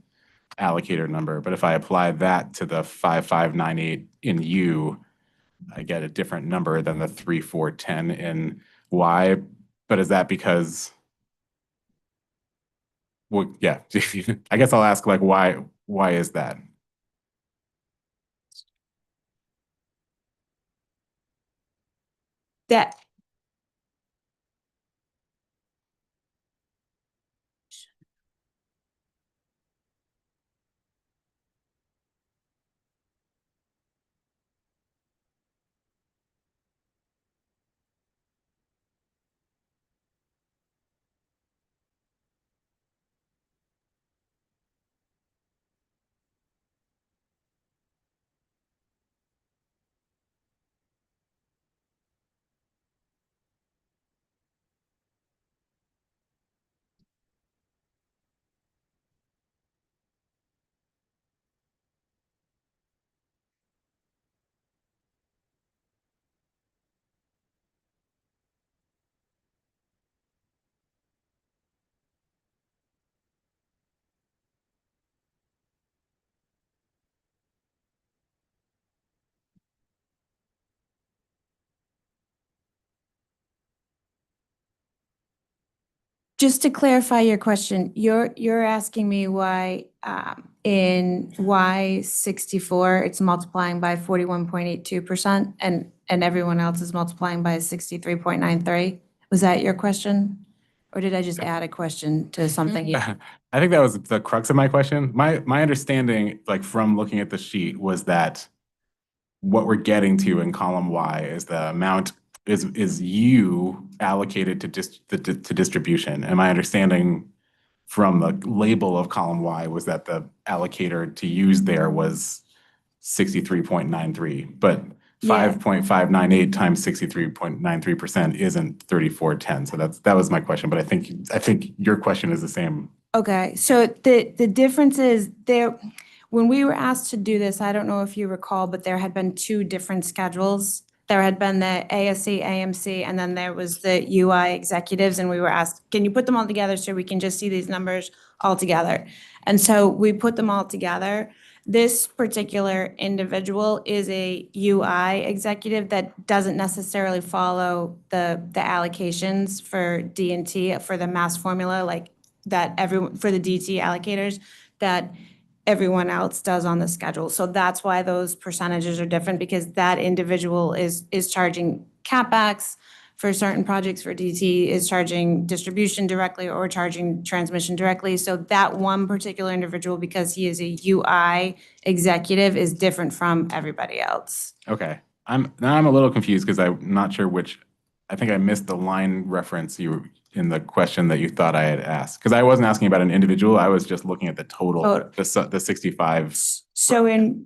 allocator number. But if I apply that to the 5598 in U, I get a different number than the 3410 in Y. But is that because, well, yeah, I guess I'll ask, like, why is that? That Just to clarify your question, you're asking me why in Y64, it's multiplying by 41.82% and everyone else is multiplying by 63.93? Was that your question? Or did I just add a question to something? I think that was the crux of my question. My understanding, like from looking at the sheet, was that what we're getting to in column Y is the amount is you allocated to distribution. And my understanding from the label of column Y was that the allocator to use there was 63.93, but Yeah. 5.598 times 63.93% isn't 3410. So that was my question, but I think your question is the same. Okay, so the difference is there, when we were asked to do this, I don't know if you recall, but there had been two different schedules. There had been the ASC, AMC, and then there was the UI executives, and we were asked, can you put them all together so we can just see these numbers all together? And so we put them all together. This particular individual is a UI executive that doesn't necessarily follow the allocations for D&T, for the mass formula, like that everyone, for the DT allocators, that everyone else does on the schedule. So that's why those percentages are different, because that individual is charging CapEx for certain projects, for DT is charging distribution directly or charging transmission directly. So that one particular individual, because he is a UI executive, is different from everybody else. Okay. I'm a little confused because I'm not sure I think I missed the line reference in the question that you thought I had asked. Because I wasn't asking about an individual, I was just looking at the total, the 65. So in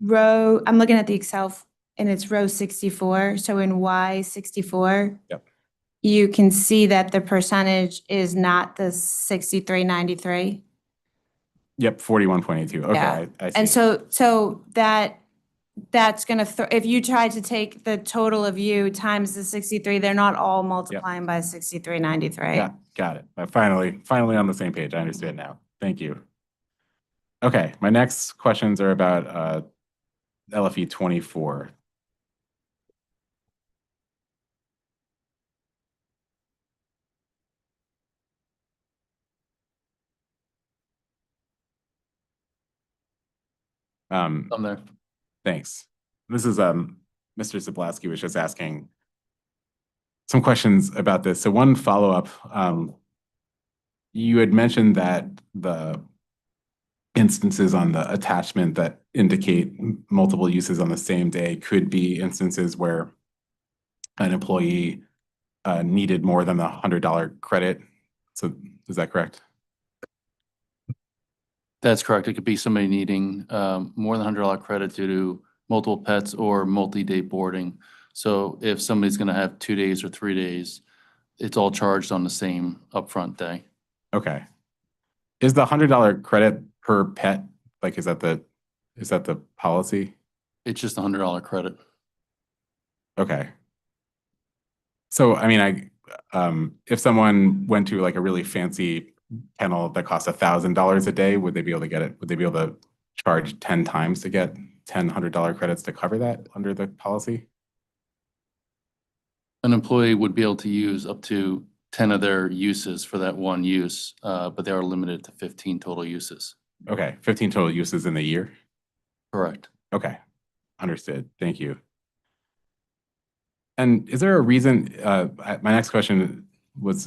I'm looking at the Excel and it's row 64. So in Y64. Yep. You can see that the percentage is not the 63.93. Yep, 41.82. Okay, Yeah. I see. And so that's gonna, if you try to take the total of you times the 63, they're not all multiplying by 63.93. Yeah, got it. Finally on the same page. I understand now. Thank you. Okay, my next questions are about LFE 24. I'm there. Thanks. This is Mr. Zablasky was just asking some questions about this. So one follow-up, you had mentioned that the instances on the attachment that indicate multiple uses on the same day could be instances where an employee needed more than the $100 credit. So is that correct? That's correct. It could be somebody needing more than $100 credit due to multiple pets or multi-day boarding. So if somebody's going to have 2 days or 3 days, it's all charged on the same upfront day. Okay. Is the $100 credit per pet? Like, is that the policy? It's just $100 credit. Okay. So, I mean, if someone went to like a really fancy kennel that costs $1,000 a day, would they be able to get it? Would they be able to charge 10 times to get 10 $100 credits to cover that under the policy? An employee would be able to use up to 10 of their uses for that one use, but they are limited to 15 total uses. Okay, 15 total uses in the year? Correct. Okay, understood. Thank you. And is there a reason, my next question was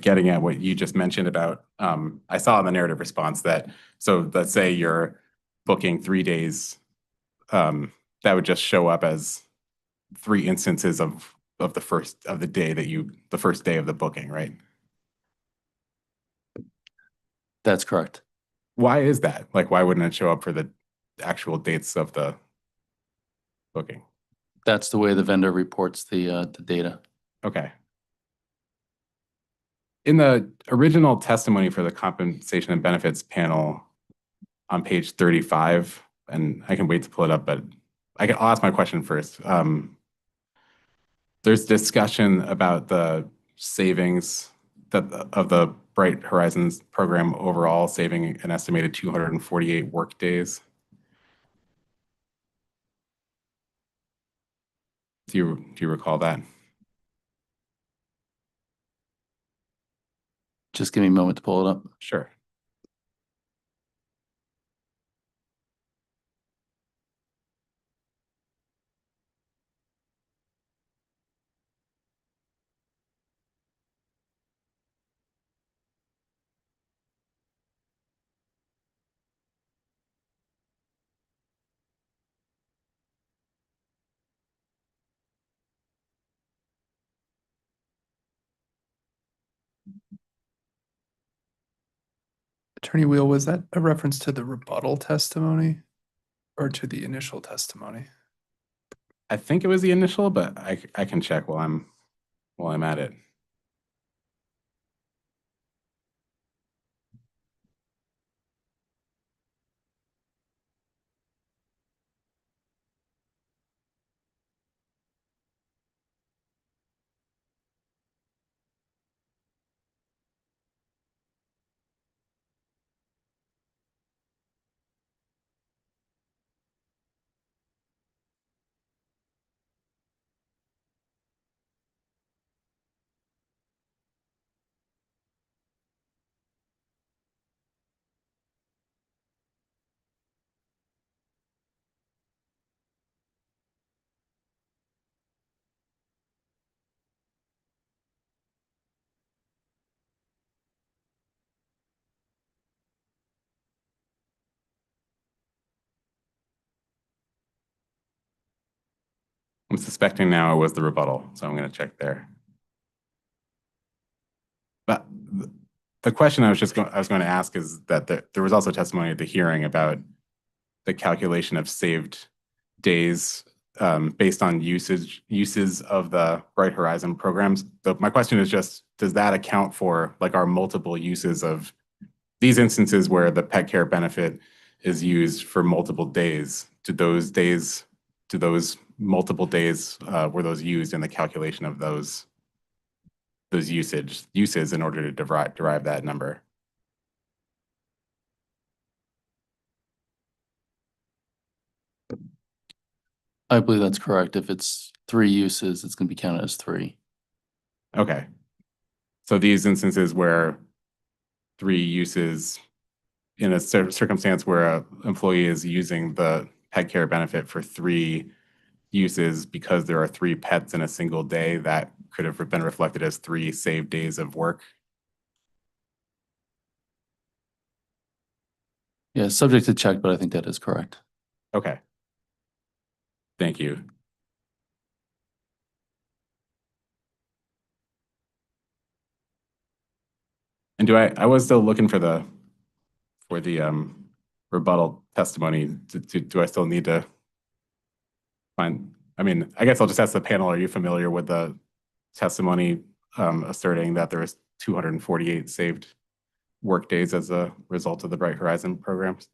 getting at what you just mentioned about, I saw in the narrative response that, so let's say you're booking 3 days, that would just show up as 3 instances of the first of the day the first day of the booking, right? That's correct. Why is that? Like, why wouldn't it show up for the actual dates of the booking? That's the way the vendor reports the data. Okay. In the original testimony for the compensation and benefits panel on page 35, and I can wait to pull it up, but I'll ask my question first. There's discussion about the savings of the Bright Horizons program overall, saving an estimated 248 work days. Do you recall that? Just give me a moment to pull it up. Sure. Attorney Wheel, was that a reference to the rebuttal testimony or to the initial testimony? I think it was the initial, but I can check while I'm at it. I'm suspecting now it was the rebuttal, so I'm going to check there. But the question I was going to ask is that there was also testimony at the hearing about the calculation of saved days based on uses of the Bright Horizon programs. So my question is just, does that account for like our multiple uses of these instances where the pet care benefit is used for multiple days? Do those multiple days, were those used in the calculation of those uses in order to derive that number? I believe that's correct. If it's 3 uses, it's going to be counted as 3. Okay. So these instances where 3 uses in a circumstance where an employee is using the pet care benefit for 3 uses because there are 3 pets in a single day, that could have been reflected as 3 saved days of work. Yeah, subject to check, but I think that is correct. Okay. Thank you. And I was still looking for the rebuttal testimony. Do I still need to find? I mean, I guess I'll just ask the panel, are you familiar with the testimony asserting that there is 248 saved work days as a result of the Bright Horizon programs?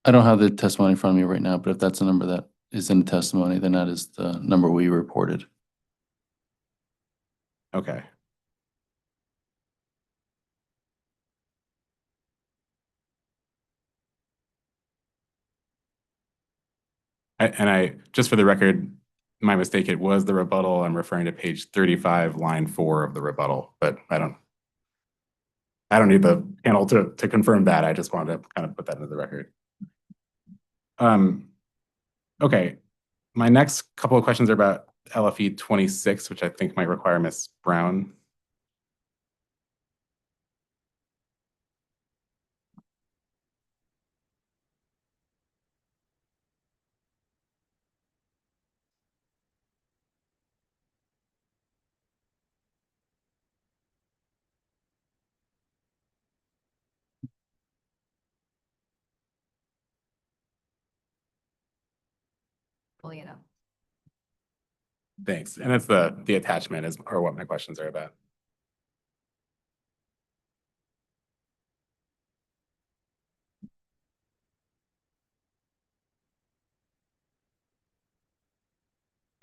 I don't have the testimony in front of me right now, but if that's the number that is in the testimony, then that is the number we reported. Okay. Just for the record, my mistake, it was the rebuttal. I'm referring to page 35, line 4 of the rebuttal, but I don't need the panel to confirm that. I just wanted to kind of put that into the record. Okay. My next couple of questions are about LFE 26, which I think might require Ms. Brown. Pulling it up. Thanks. And it's the attachment are what my questions are about.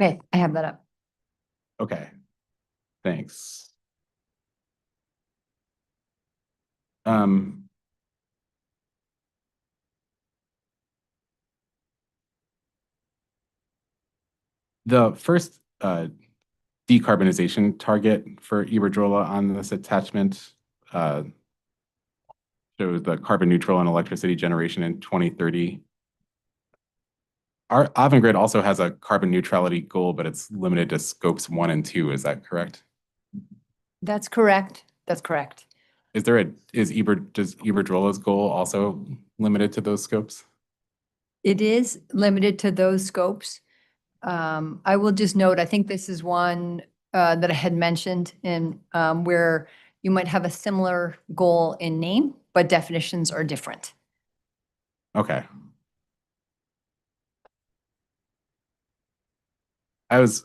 Okay, I have that up. Okay. Thanks. Um, The first decarbonization target for Iberdrola on this attachment shows the carbon neutral and electricity generation in 2030. Our Avangrid also has a carbon neutrality goal, but it's limited to scopes 1 and 2. Is that correct? That's correct. That's correct. Does Iberdrola's goal also limited to those scopes? It is limited to those scopes. I will just note, I think this is one that I had mentioned in where you might have a similar goal in name, but definitions are different. Okay. I was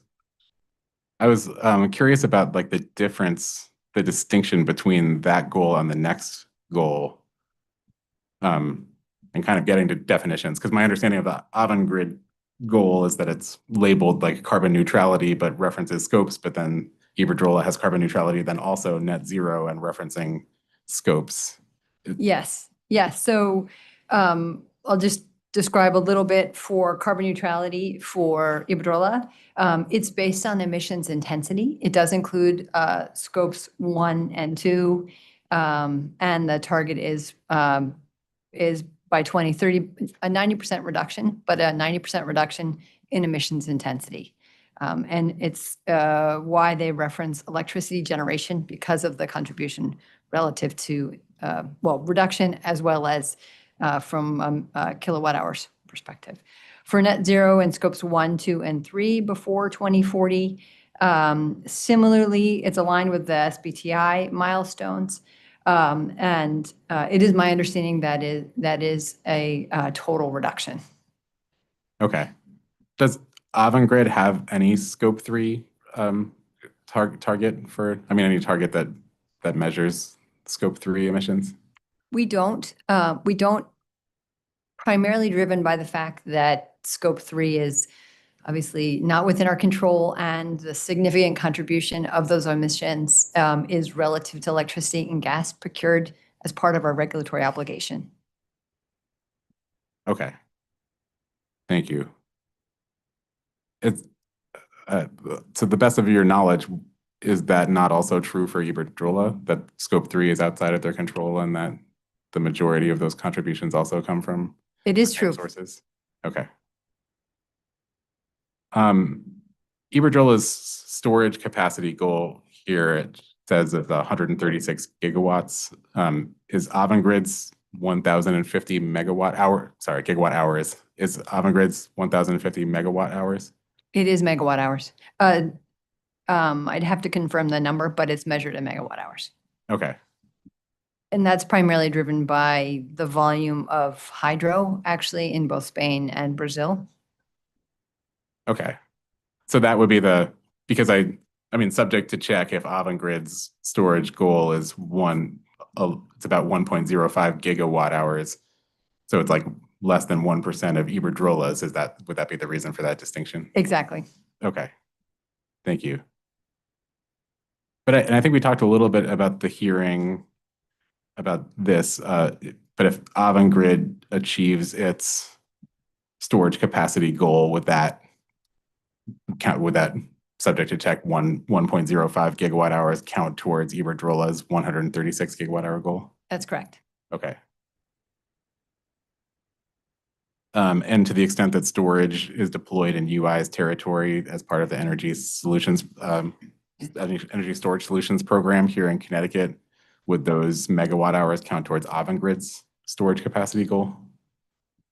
curious about like the difference, the distinction between that goal and the next goal, and kind of getting to definitions. Because my understanding of the Avangrid goal is that it's labeled like carbon neutrality, but references scopes. But then Iberdrola has carbon neutrality, then also net zero and referencing scopes. Yes, yes. So I'll just describe a little bit for carbon neutrality for Iberdrola. It's based on emissions intensity. It does include scopes 1 and 2, and the target is by 2030 a 90% reduction, but a 90% reduction in emissions intensity. And it's why they reference electricity generation because of the contribution relative to reduction as well as from kilowatt hours perspective. For net zero in scopes 1, 2, and 3 before 2040, similarly, it's aligned with the SBTI milestones. And it is my understanding that is a total reduction. Okay. Does Avangrid have any scope 3 target for, any target that measures scope 3 emissions? We don't primarily driven by the fact that scope 3 is obviously not within our control, and the significant contribution of those emissions is relative to electricity and gas procured as part of our regulatory obligation. Okay. Thank you. It's to the best of your knowledge, is that not also true for Iberdrola, that scope 3 is outside of their control and that the majority of those contributions also come from It is true. sources? Okay. Iberdrola's storage capacity goal here, it says of the 136 gigawatts. Is Avangrid's 1,050 gigawatt hours. Is Avangrid's 1,050 megawatt hours? It is megawatt hours. I'd have to confirm the number, but it's measured in megawatt hours. Okay. And that's primarily driven by the volume of hydro actually in both Spain and Brazil. Okay. So that would be because subject to check if Avangrid's storage goal is it's about 1.05 gigawatt hours. So it's like less than 1% of Iberdrola's. Would that be the reason for that distinction? Exactly. Okay. Thank you. But I think we talked a little bit about the hearing about this, but if Avangrid achieves its storage capacity goal, would that subject to check 1.05 gigawatt hours count towards Iberdrola's 136 gigawatt hour goal? That's correct. Okay. And to the extent that storage is deployed in UI's territory as part of the energy storage solutions program here in Connecticut, would those megawatt hours count towards Avangrid's storage capacity goal?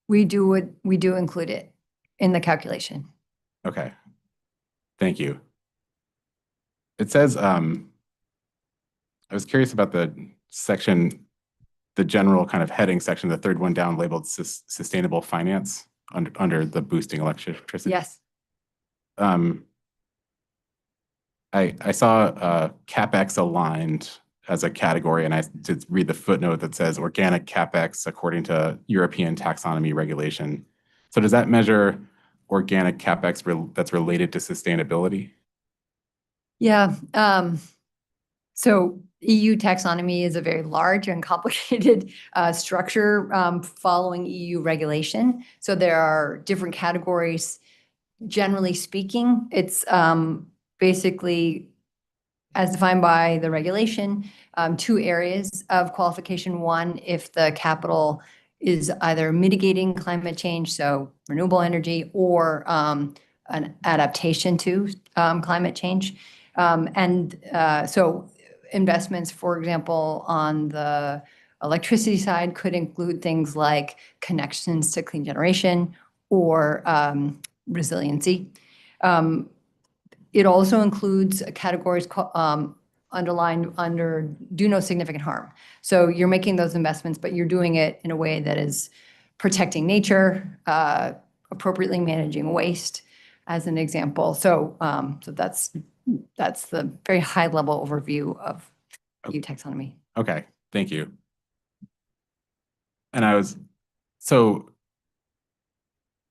We do include it in the calculation. Okay. Thank you. It says, I was curious about the section, the general kind of heading section, the third one down labeled sustainable finance under the boosting electricity. Yes. I saw CapEx aligned as a category, and I did read the footnote that says organic CapEx according to European taxonomy regulation. So does that measure organic CapEx that's related to sustainability? Yeah. So EU taxonomy is a very large and complicated structure following EU regulation. So there are different categories generally speaking, it's basically, as defined by the regulation, 2 areas of qualification. One, if the capital is either mitigating climate change, so renewable energy, or an adaptation to climate change. So investments, for example, on the electricity side could include things like connections to clean generation or resiliency. It also includes categories underlined under do no significant harm. So you're making those investments, but you're doing it in a way that is protecting nature, appropriately managing waste, as an example. So that's the very high level overview of EU taxonomy. Okay, thank you. And so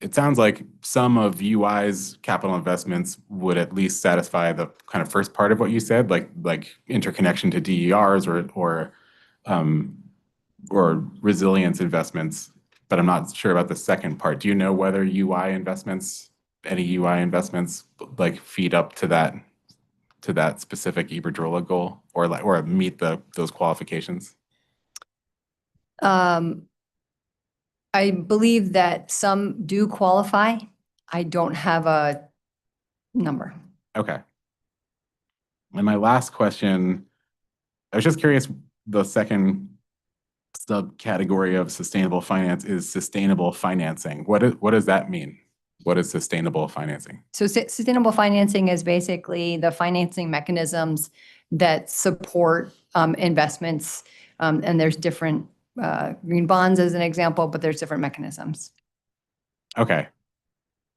it sounds like some of UI's capital investments would at least satisfy the kind of first part of what you said, like interconnection to DERs or resilience investments, but I'm not sure about the second part. Do you know whether any UI investments like feed up to that specific Iberdrola goal or meet those qualifications? I believe that some do qualify. I don't have a number. Okay. And my last question, I was just curious, the second subcategory of sustainable finance is sustainable financing. What does that mean? What is sustainable financing? So sustainable financing is basically the financing mechanisms that support investments. And there's different green bonds as an example, but there's different mechanisms. Okay.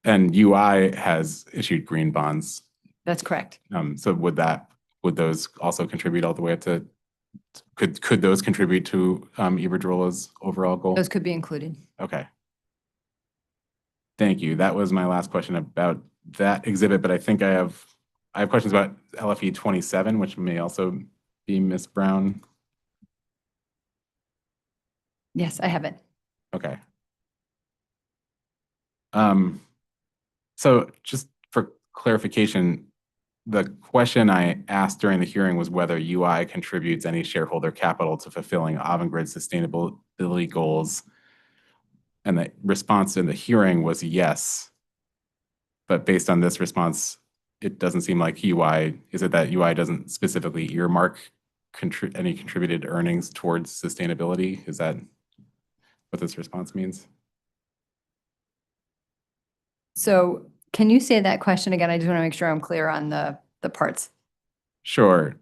And UI has issued green bonds. That's correct. So would those also contribute all the way up to, could those contribute to Iberdrola's overall goal? Those could be included. Okay. Thank you. That was my last question about that exhibit, but I think I have questions about LFE 27, which may also be Ms. Brown. Yes, I have it. Okay. So just for clarification, the question I asked during the hearing was whether UI contributes any shareholder capital to fulfilling Avangrid's sustainability goals. And the response in the hearing was yes. But based on this response, it doesn't seem like is it that UI doesn't specifically earmark any contributed earnings towards sustainability? Is that what this response means? So can you say that question again? I just want to make sure I'm clear on the parts. Sure.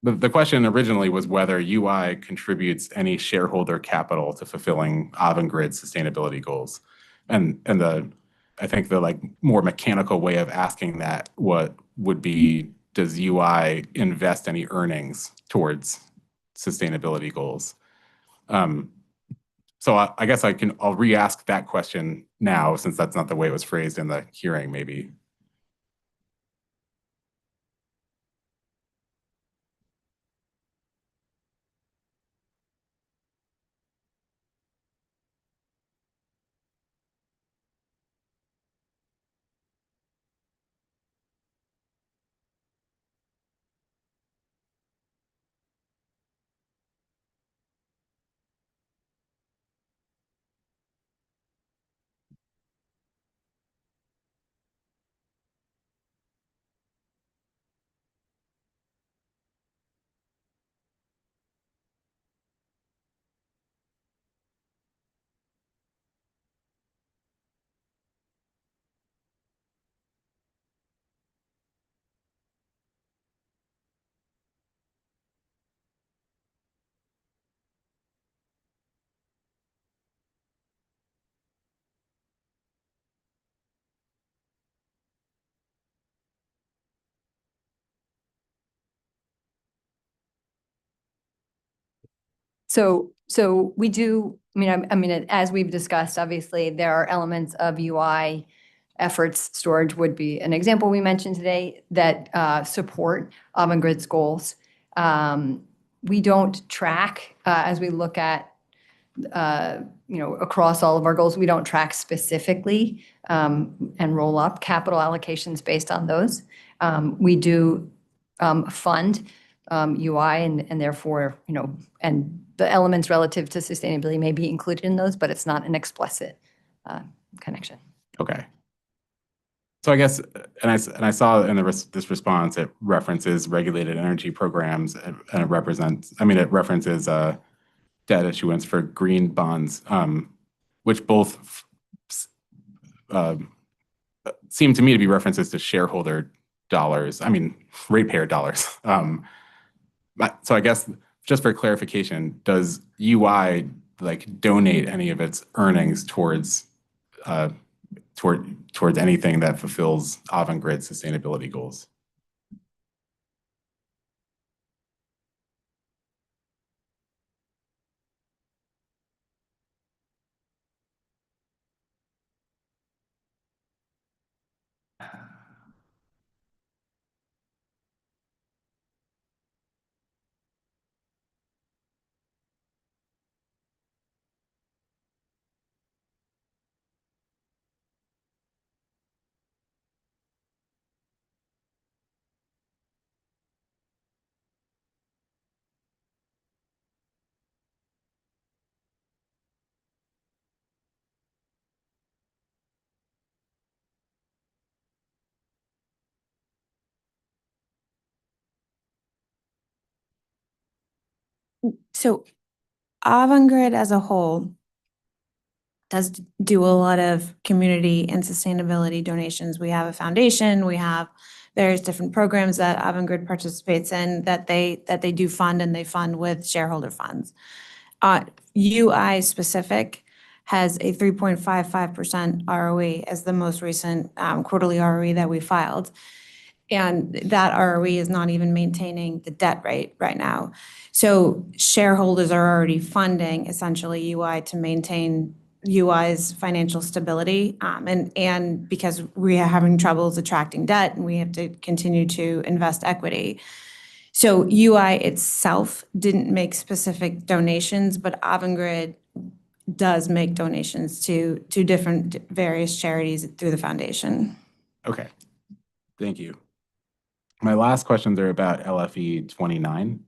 The question originally was whether UI contributes any shareholder capital to fulfilling Avangrid's sustainability goals. And I think the more mechanical way of asking that would be, does UI invest any earnings towards sustainability goals? So I guess I'll re-ask that question now, since that's not the way it was phrased in the hearing, maybe. So we do, I mean, as we've discussed, obviously, there are elements of UI efforts. Storage would be an example we mentioned today that support Avangrid's goals. We don't track as we look at across all of our goals. We don't track specifically and roll up capital allocations based on those. We do fund UI and therefore, and the elements relative to sustainability may be included in those, but it's not an explicit connection. Okay. So I guess, and I saw in this response, it references regulated energy programs, and it references debt issuance for green bonds, which both seem to me to be references to shareholder dollars. Ratepayer dollars. So I guess just for clarification, does UI donate any of its earnings towards anything that fulfills Avangrid's sustainability goals? So Avangrid as a whole does do a lot of community and sustainability donations. We have a foundation, we have various different programs that Avangrid participates in that they do fund, and they fund with shareholder funds. UI specific has a 3.55% ROE as the most recent quarterly ROE that we filed. And that ROE is not even maintaining the debt rate right now. So shareholders are already funding essentially UI to maintain UI's financial stability. And because we are having troubles attracting debt and we have to continue to invest equity. So UI itself didn't make specific donations, but Avangrid does make donations to different various charities through the foundation. Okay, thank you. My last questions are about LFE 29.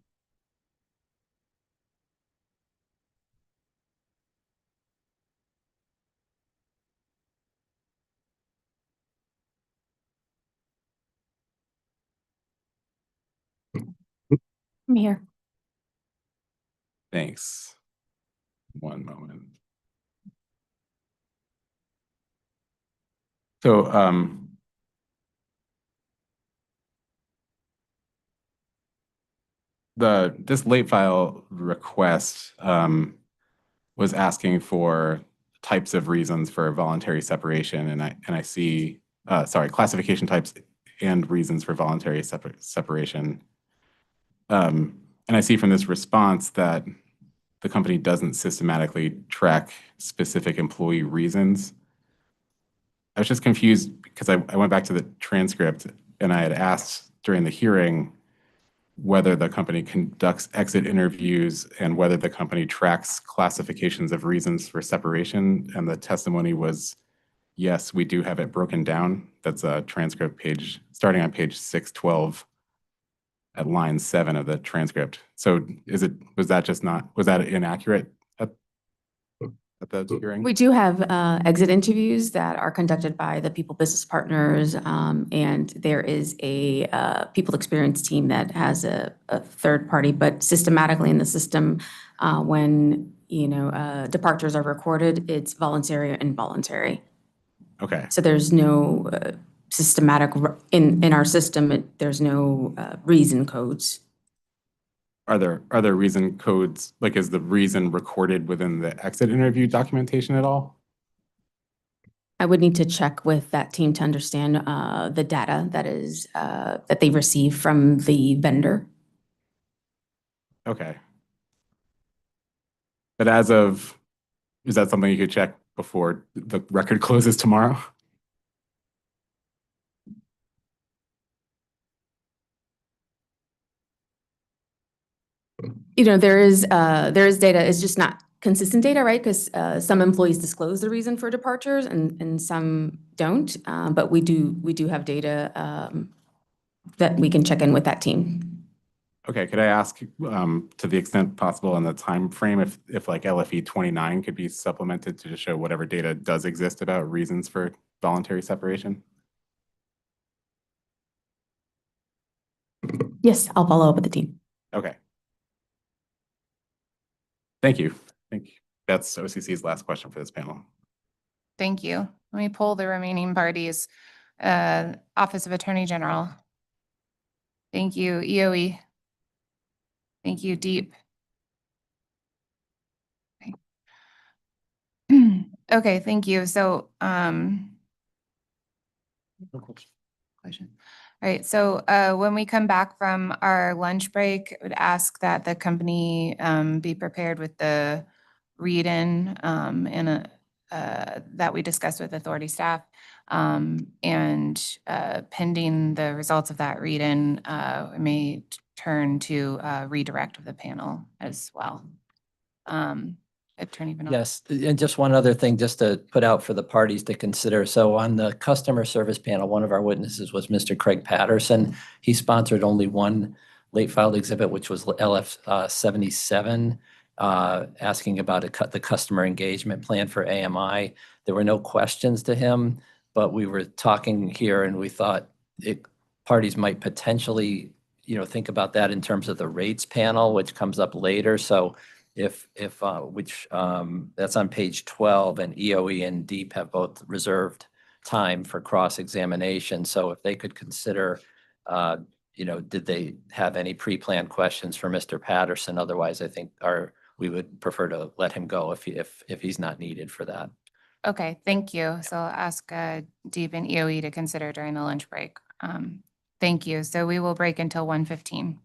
I'm here. Thanks. One moment. So, this late file request was asking for types of reasons for voluntary separation, and I see classification types and reasons for voluntary separation. And I see from this response that the company doesn't systematically track specific employee reasons. I was just confused because I went back to the transcript and I had asked during the hearing whether the company conducts exit interviews and whether the company tracks classifications of reasons for separation. And the testimony was, yes, we do have it broken down. That's a transcript page, starting on page 612 at line 7 of the transcript. So was that inaccurate at the hearing? We do have exit interviews that are conducted by the people business partners, and there is a people experience team that has a third party, but systematically in the system, when departures are recorded, it's voluntary or involuntary. Okay. So there's no systematic in our system. There's no reason codes. Are there reason codes? Like, is the reason recorded within the exit interview documentation at all? I would need to check with that team to understand the data that they receive from the vendor. Okay. But is that something you could check before the record closes tomorrow? There is data. It's just not consistent data, right? Because some employees disclose the reason for departures and some don't. But we do have data that we can check in with that team. Okay, could I ask, to the extent possible in the time frame, if like LFE 29 could be supplemented to just show whatever data does exist about reasons for voluntary separation? Yes, I'll follow up with the team. Okay. Thank you. I think that's OCC's last question for this panel. Thank you. Let me pull the remaining parties. Office of Attorney General. Thank you, EOE. Thank you, Deep. Okay, thank you. So, question. All right, so when we come back from our lunch break, I would ask that the company be prepared with the read-in that we discussed with authority staff. And pending the results of that read-in, we may turn to redirect of the panel as well. Attorney Benoit. Yes, and just one other thing, just to put out for the parties to consider. So on the customer service panel, one of our witnesses was Mr. Craig Patterson. He sponsored only one late filed exhibit, which was LF 77, asking about the customer engagement plan for AMI. There were no questions to him, but we were talking here and we thought parties might potentially, think about that in terms of the rates panel, which comes up later. So that's on page 12, and EOE and DEEP have both reserved time for cross-examination. So if they could consider, did they have any pre-planned questions for Mr. Patterson? Otherwise, I think we would prefer to let him go if he's not needed for that. Okay, thank you. So I'll ask Deep and EOE to consider during the lunch break. Thank you. So we will break until 1:15.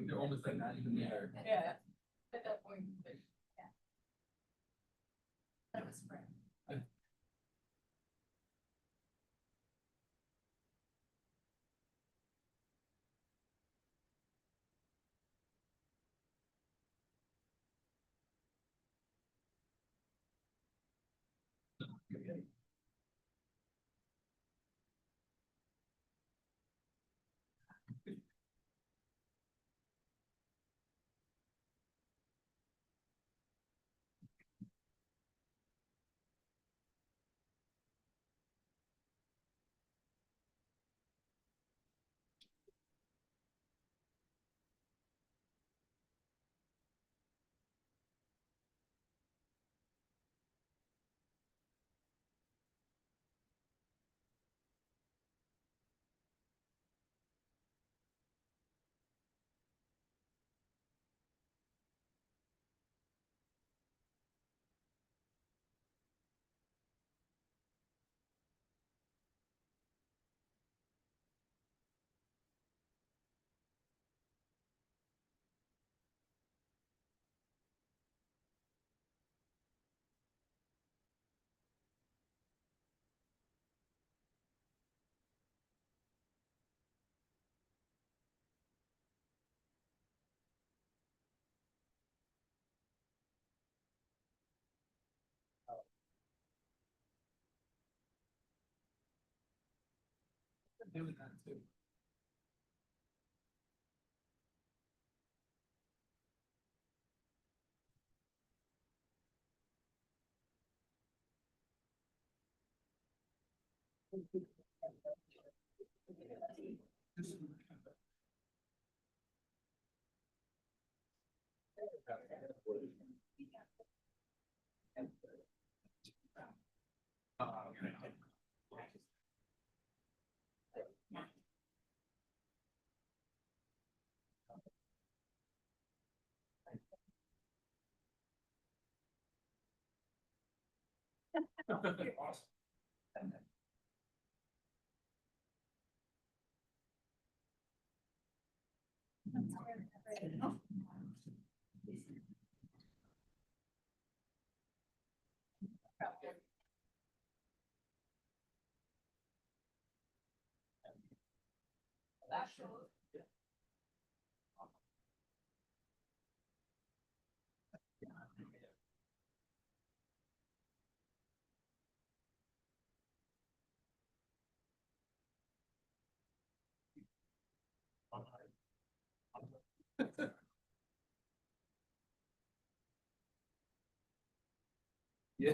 They're almost like not even there. Yeah. At that point. That was spring. Doing that too. Yeah.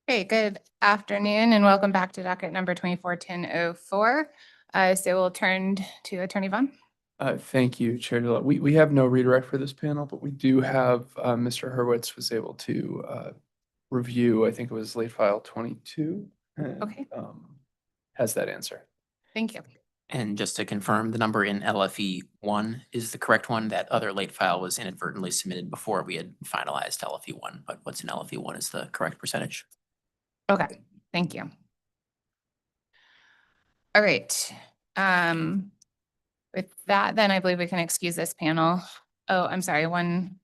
Okay, good afternoon and welcome back to docket number 241004. So we'll turn to Attorney Vaughn. Thank you, Chair Gillette. We have no redirect for this panel, but we do have Mr. Hurwitz was able to review, I think it was late file 22. and, Okay. Has that answer. Thank you. And just to confirm, the number in LFE 1 is the correct one. That other late file was inadvertently submitted before we had finalized LFE 1, but what's in LFE 1 is the correct percentage. Okay, thank you. All right. With that, then I believe we can excuse this panel. Oh, I'm sorry, one.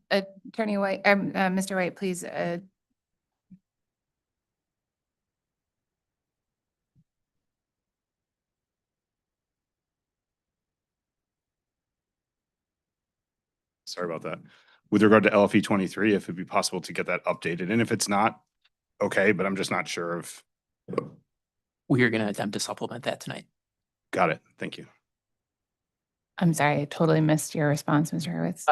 Attorney White, Mr. White, please, Sorry about that. With regard to LFE 23, if it'd be possible to get that updated, and if it's not, okay, but I'm just not sure if, We are going to attempt to supplement that tonight. got it. Thank you. I'm sorry, I totally missed your response, Mr. Hurwitz.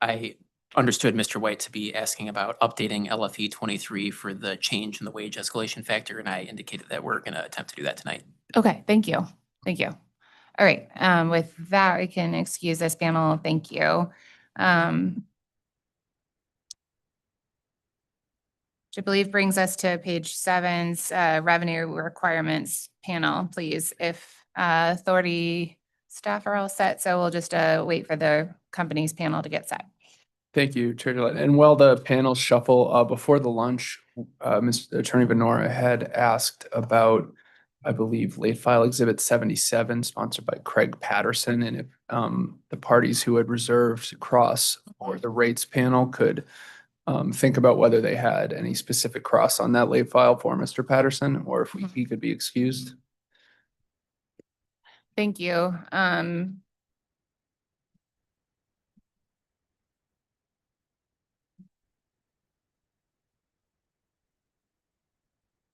I understood Mr. White to be asking about updating LFE 23 for the change in the wage escalation factor, and I indicated that we're going to attempt to do that tonight. Okay, thank you. Thank you. All right, with that, we can excuse this panel. Thank you. Which I believe brings us to page 7's revenue requirements panel, please. If authority staff are all set, so we'll just wait for the company's panel to get set. Thank you, Chair Gillette. And while the panels shuffle, before the lunch, Mr. Attorney Venora had asked about, I believe, late file exhibit 77, sponsored by Craig Patterson, and if the parties who had reserved cross or the rates panel could think about whether they had any specific cross on that late file for Mr. Patterson, or if he could be excused. Thank you.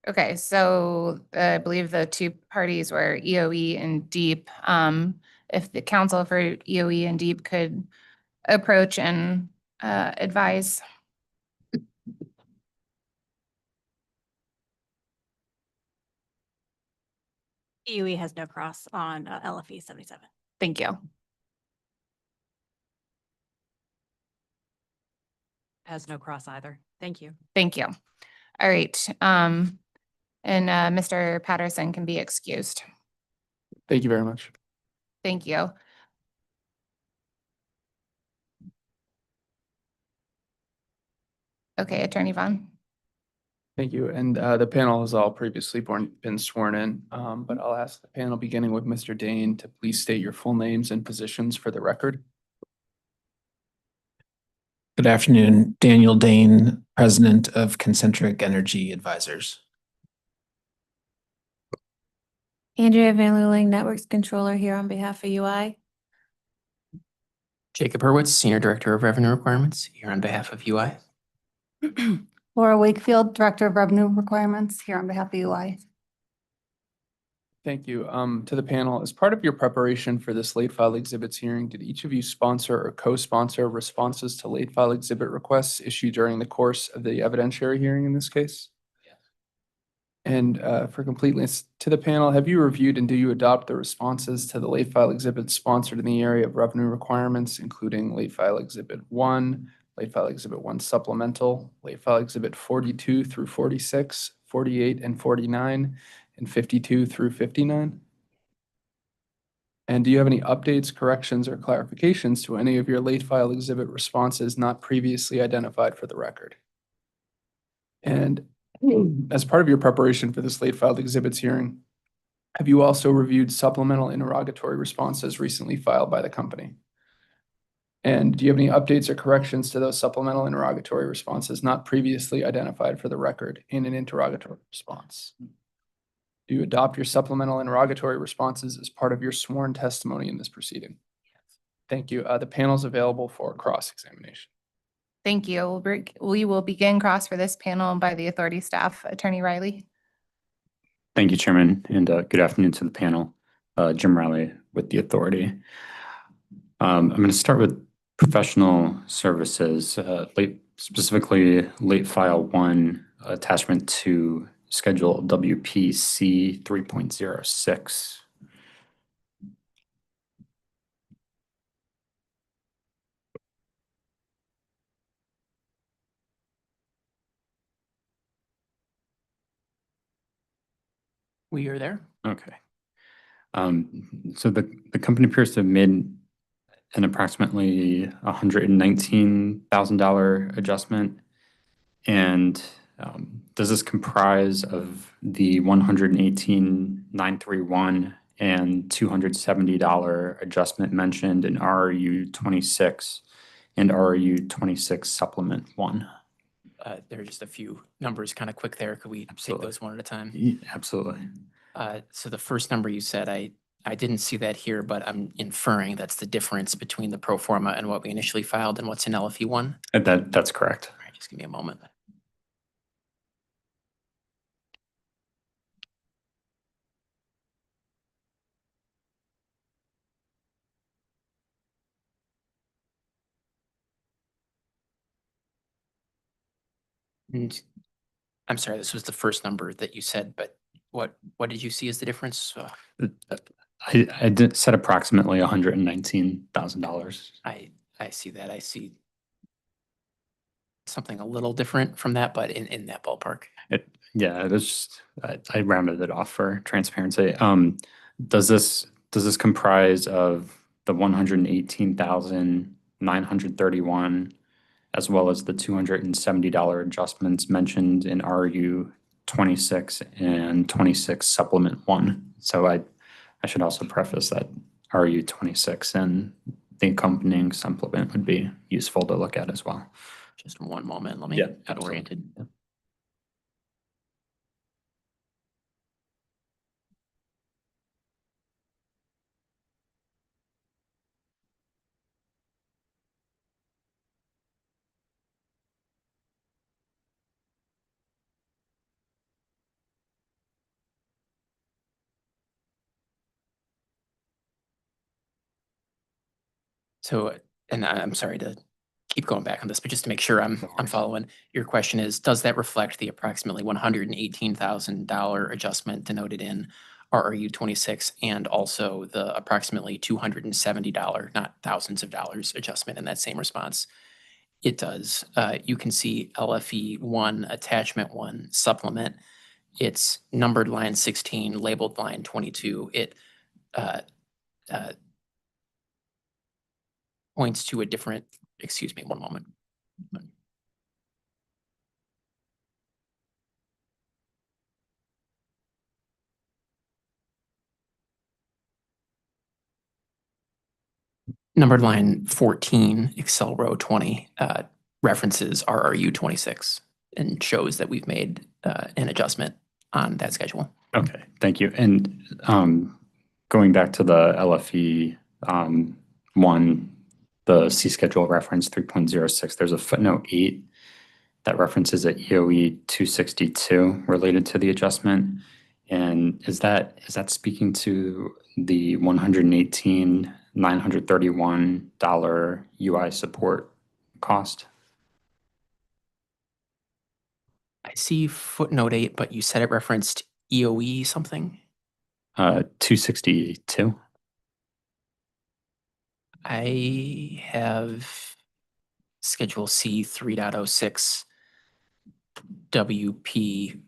Okay, so I believe the two parties were EOE and Deep. If the counsel for EOE and Deep could approach and advise. EUE has no cross on LFE 77. Thank you. Has no cross either. Thank you. Thank you. All right. And Mr. Patterson can be excused. Thank you very much. Thank you. Okay, Attorney Vaughn. Thank you. And the panel has all previously been sworn in, but I'll ask the panel, beginning with Mr. Dane, to please state your full names and positions for the record. Good afternoon, Daniel Dane, President of Concentric Energy Advisors. Andrea Van Luling, Networks Controller here on behalf of UI. Jacob Hurwitz, Senior Director of Revenue Requirements, here on behalf of UI. Laura Wakefield, Director of Revenue Requirements, here on behalf of UI. Thank you. To the panel, as part of your preparation for this late file exhibits hearing, did each of you sponsor or co-sponsor responses to late file exhibit requests issued during the course of the evidentiary hearing in this case? Yes. And for completeness, to the panel, have you reviewed and do you adopt the responses to the late file exhibits sponsored in the area of revenue requirements, including late file exhibit 1, late file exhibit 1 supplemental, late file exhibit 42 through 46, 48 and 49, and 52 through 59? And do you have any updates, corrections, or clarifications to any of your late file exhibit responses not previously identified for the record? And as part of your preparation for this late filed exhibits hearing, have you also reviewed supplemental interrogatory responses recently filed by the company? And do you have any updates or corrections to those supplemental interrogatory responses not previously identified for the record in an interrogatory response? Do you adopt your supplemental interrogatory responses as part of your sworn testimony in this proceeding? Yes. Thank you. The panel is available for cross-examination. Thank you. We will begin cross for this panel by the authority staff. Attorney Riley. Thank you, Chairman, and good afternoon to the panel. Jim Riley with the authority. I'm going to start with professional services, specifically late file 1, attachment to Schedule WPC 3.06. We are there. Okay. So the company appears to have made an approximately $119,000 adjustment. And does this comprise of the $118,931 and $270 adjustment mentioned in RRU 26 and RRU 26 Supplement 1? There are just a few numbers kind of quick there. Could we take those one at a time? Absolutely. So the first number you said, I didn't see that here, but I'm inferring that's the difference between the pro forma and what we initially filed and what's in LFE 1? That's correct. All right, just give me a moment. And I'm sorry, this was the first number that you said, but what did you see as the difference? I did said approximately $119,000. I see that. I see something a little different from that, but in that ballpark. Yeah, it is just, I rounded it off for transparency. Does this comprise of the $118,931 as well as the $270 adjustments mentioned in RU 26 and 26 Supplement 1. So I should also preface that RU 26 and the accompanying supplement would be useful to look at as well. Just one moment, let me Yeah, get absolutely. oriented. So, and I'm sorry to keep going back on this, but just to make sure I'm following, your question is, does that reflect the approximately $118,000 adjustment denoted in RRU 26 and also the approximately $270, not thousands of dollars adjustment in that same response? It does. You can see LFE 1, attachment 1, supplement. It's numbered line 16, labeled line 22. It points to a different, excuse me, one moment. Numbered line 14, Excel row 20, references RRU 26 and shows that we've made an adjustment on that schedule. Okay, thank you. And going back to the LFE 1, the C schedule reference 3.06, there's a footnote 8 that references a EOE 262 related to the adjustment. And is that speaking to the $118,931 UI support cost? I see footnote 8, but you said it referenced EOE something? 262. I have schedule C 3.06 WP.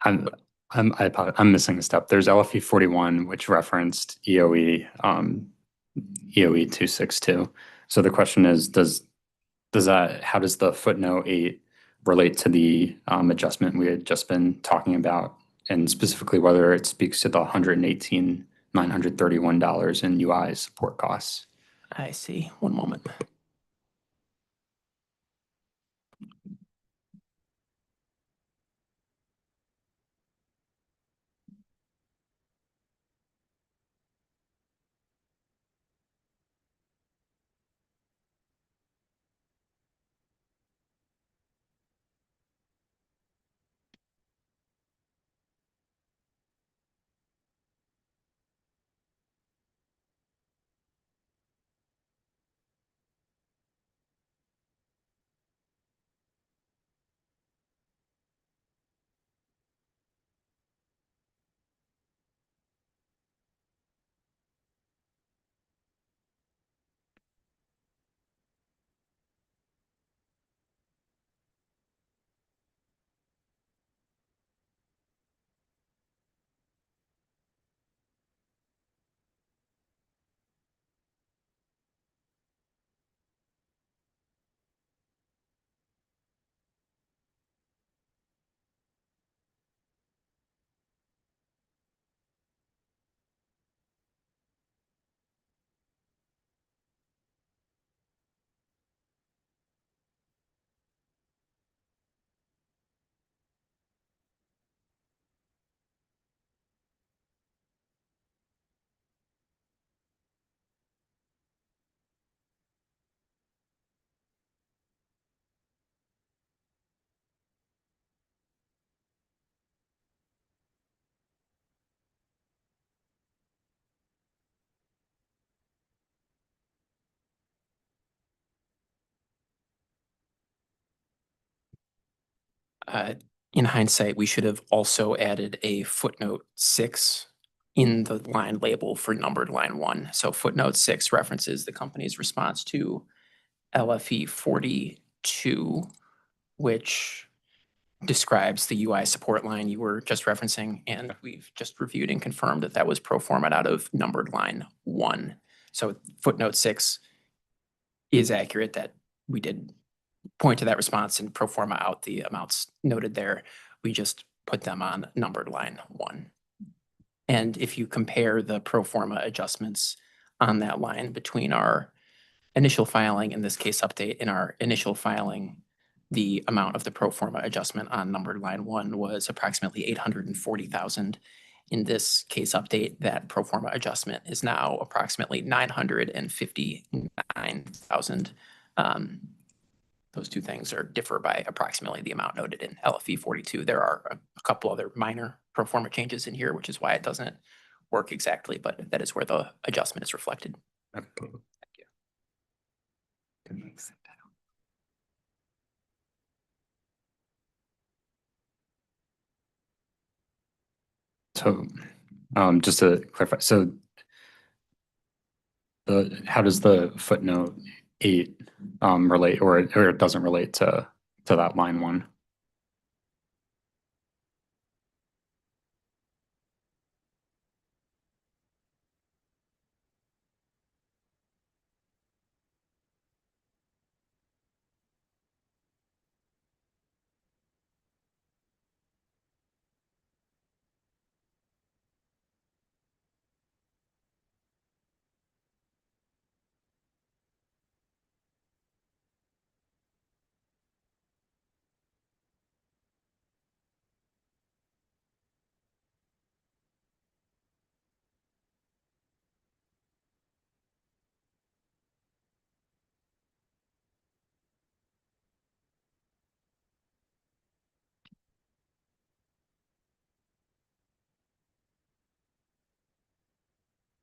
I'm missing a step. There's LFE 41, which referenced EOE 262. So the question is, how does the footnote 8 relate to the adjustment we had just been talking about, and specifically whether it speaks to the $118,931 in UI support costs? I see. One moment. In hindsight, we should have also added a footnote 6 in the line label for numbered line 1. So footnote 6 references the company's response to LFE 42, which describes the UI support line you were just referencing, and we've just reviewed and confirmed that that was pro forma out of numbered line 1. So footnote 6 is accurate, that we did point to that response and pro forma out the amounts noted there. We just put them on numbered line 1. And if you compare the pro forma adjustments on that line between our initial filing, in this case update, in our initial filing, the amount of the pro forma adjustment on numbered line 1 was approximately 840,000. In this case update, that pro forma adjustment is now approximately 959,000. Those two things differ by approximately the amount noted in LFE 42. There are a couple other minor pro forma changes in here, which is why it doesn't work exactly, but that is where the adjustment is reflected. Okay. Thank you. So, just to clarify, so how does the footnote 8 relate, or it doesn't relate to that line 1?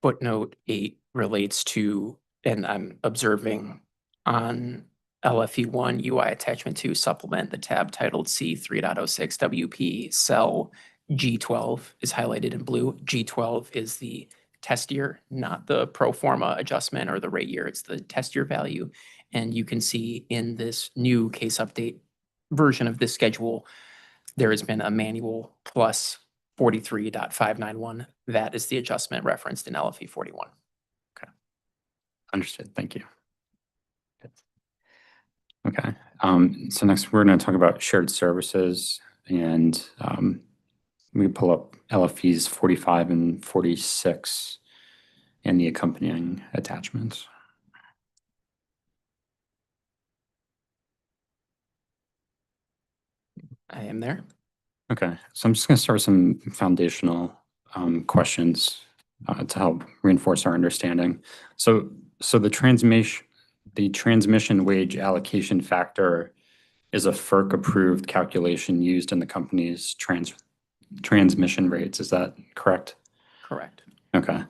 Footnote 8 relates to, and I'm observing on LFE 1 UI attachment 2 supplement, the tab titled C 3.06 WP cell G12 is highlighted in blue. G12 is the test year, not the pro forma adjustment or the rate year. It's the test year value. And you can see in this new case update version of this schedule, there has been a manual plus 43.591. That is the adjustment referenced in LFE 41. Understood. Thank you. Okay. So next we're going to talk about shared services, and we pull up LFEs 45 and 46 and the accompanying attachments. I am there. Okay, so I'm just going to start with some foundational questions to help reinforce our understanding. So the transmission wage allocation factor is a FERC-approved calculation used in the company's transmission rates. Is that correct? Correct. Okay.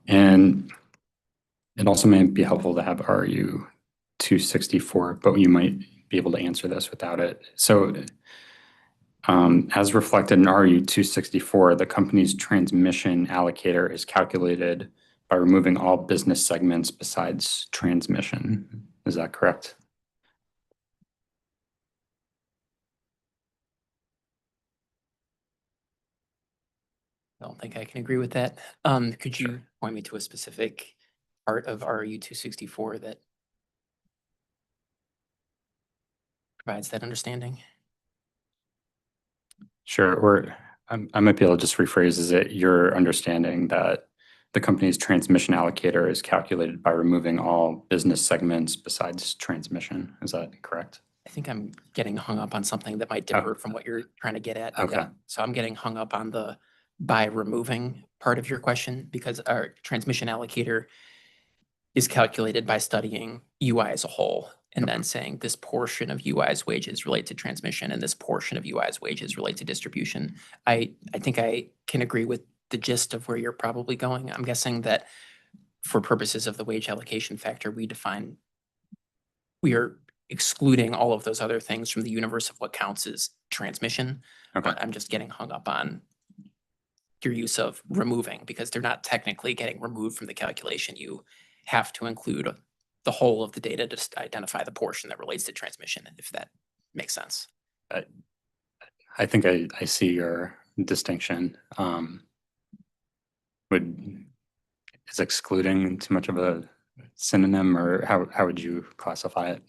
And it also may be helpful to have RU 264, but you might be able to answer this without it. So as reflected in RU 264, the company's transmission allocator is calculated by removing all business segments besides transmission. Is that correct? I don't think I can agree with that. Could you point me to a specific part of RU 264 that provides that understanding? Sure, or I might be able to just rephrase, is it your understanding that the company's transmission allocator is calculated by removing all business segments besides transmission? Is that correct? I think I'm getting hung up on something that might differ from what you're trying to get at. Okay. So I'm getting hung up on the by removing part of your question, because our transmission allocator is calculated by studying UI as a whole and then saying this portion of UI's wages relate to transmission and this portion of UI's wages relate to distribution. I think I can agree with the gist of where you're probably going. I'm guessing that for purposes of the wage allocation factor, we are excluding all of those other things from the universe of what counts as transmission. Okay. But I'm just getting hung up on your use of removing, because they're not technically getting removed from the calculation. You have to include the whole of the data to just identify the portion that relates to transmission, if that makes sense. I think I see your distinction. Is excluding too much of a synonym, or how would you classify it?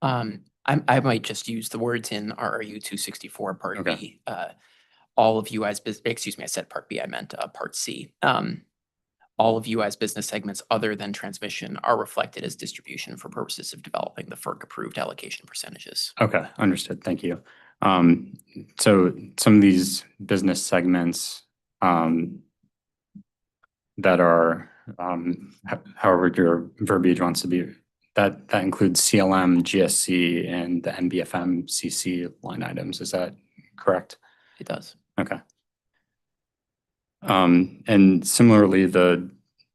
I might just use the words in RRU 264 Part Okay. B. All of UI's excuse me, I said Part B, I meant Part C. All of UI's business segments other than transmission are reflected as distribution for purposes of developing the FERC approved allocation percentages. Okay, understood. Thank you. So some of these business segments that are, however your verbiage wants to be, that includes CLM, GSC, and the NBFM CC line items. Is that correct? It does. Okay. And similarly, the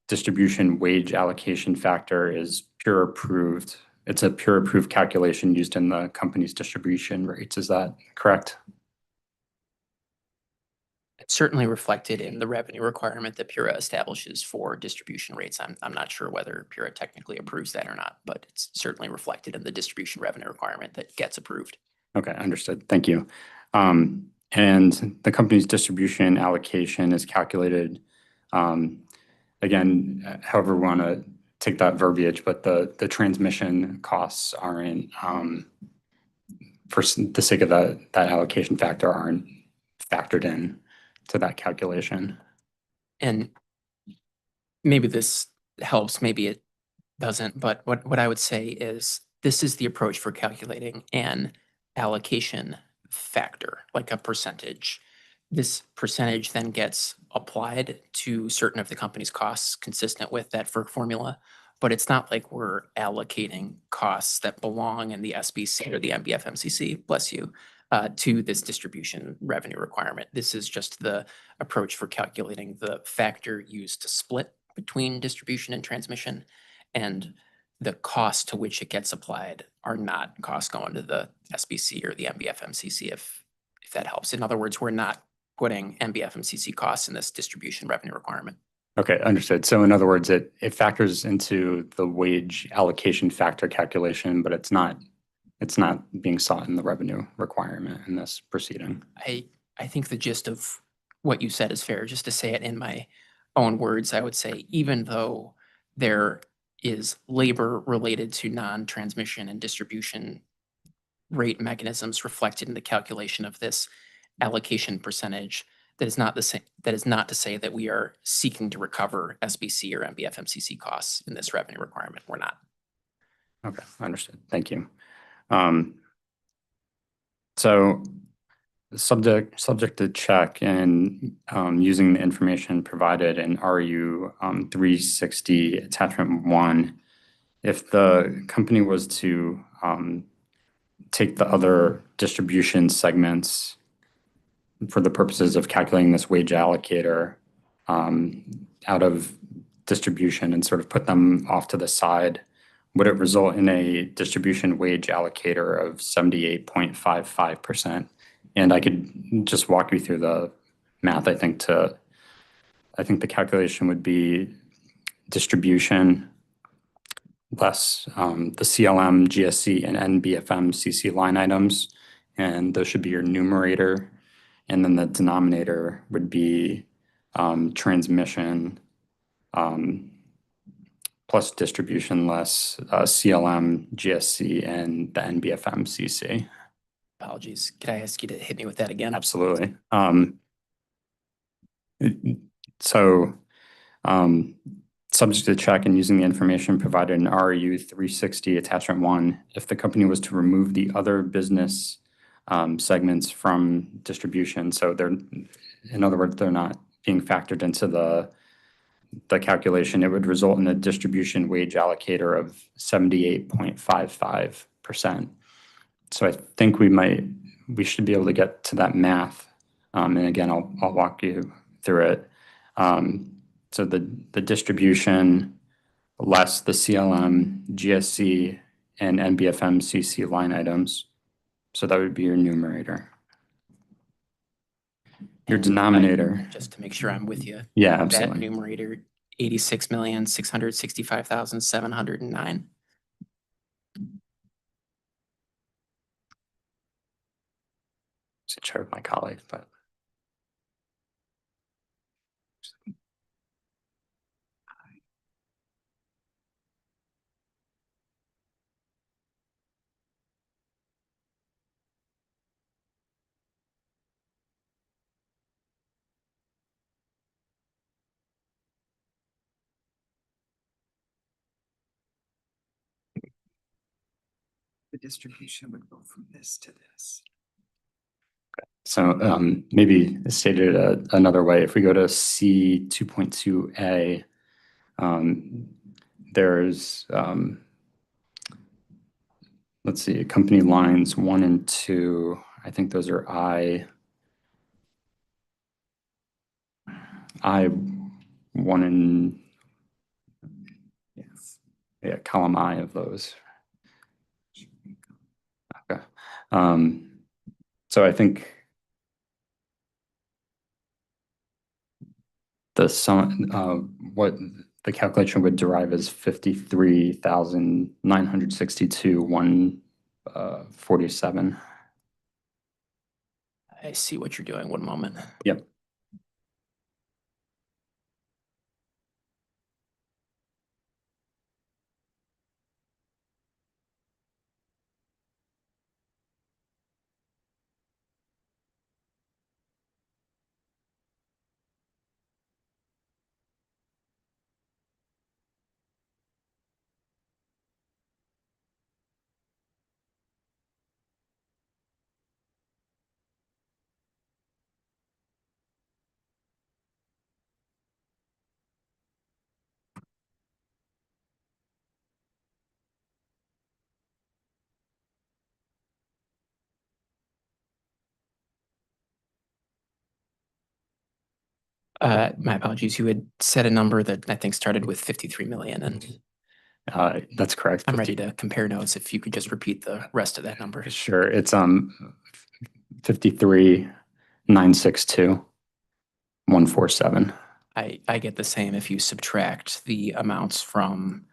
distribution wage allocation factor is pure approved. It's a pure approved calculation used in the company's distribution rates. Is that correct? It's certainly reflected in the revenue requirement that PURA establishes for distribution rates. I'm not sure whether PURA technically approves that or not, but it's certainly reflected in the distribution revenue requirement that gets approved. Okay, understood. Thank you. And the company's distribution allocation is calculated, again, however we want to take that verbiage, but the transmission costs aren't, for the sake of that allocation factor, aren't factored in to that calculation. And maybe this helps, maybe it doesn't, but what I would say is this is the approach for calculating an allocation factor, like a percentage. This percentage then gets applied to certain of the company's costs consistent with that FERC formula, but it's not like we're allocating costs that belong in the SBC or the MBFMCC, bless you, to this distribution revenue requirement. This is just the approach for calculating the factor used to split between distribution and transmission, and the cost to which it gets applied are not costs going to the SBC or the MBFMCC, if that helps. In other words, we're not putting MBFMCC costs in this distribution revenue requirement. Okay, understood. So in other words, it factors into the wage allocation factor calculation, but it's not being sought in the revenue requirement in this proceeding. I think the gist of what you said is fair. Just to say it in my own words, I would say even though there is labor related to non-transmission and distribution rate mechanisms reflected in the calculation of this allocation percentage, that is not to say that we are seeking to recover SBC or MBFMCC costs in this revenue requirement. We're not. Okay, understood. Thank you. So subject to check and using the information provided in RU 360 attachment 1, if the company was to take the other distribution segments for the purposes of calculating this wage allocator out of distribution and sort of put them off to the side, would it result in a distribution wage allocator of 78.55%? And I could just walk you through the math. I think the calculation would be distribution less the CLM, GSC, and NBFM CC line items, and those should be your numerator. And then the denominator would be transmission plus distribution less CLM, GSC, and the NBFM CC. Apologies. Could I ask you to hit me with that again? Absolutely. So subject to check and using the information provided in RU 360 attachment 1, if the company was to remove the other business segments from distribution, so in other words, they're not being factored into the calculation, it would result in a distribution wage allocator of 78.55%. So I think we should be able to get to that math. And again, I'll walk you through it. So the distribution less the CLM, GSC, and NBFM CC line items. So that would be your numerator. Your denominator. Just to make sure I'm with you. Yeah, absolutely. That numerator, 86,665,709. It's a chart of my colleague, but. distribution would go from this to this. So maybe stated another way, if we go to C 2.2A, there's, let's see, company lines 1 and 2. I think those are I1 and yeah, column I of those. Okay. So I think the sum, what the calculation would derive as 53,962,147. I see what you're doing. One moment. Yep. My apologies. You had said a number that I think started with 53 million, and that's correct. I'm ready to compare notes. If you could just repeat the rest of that number. Sure. It's 53,962,147. I get the same if you subtract the amounts from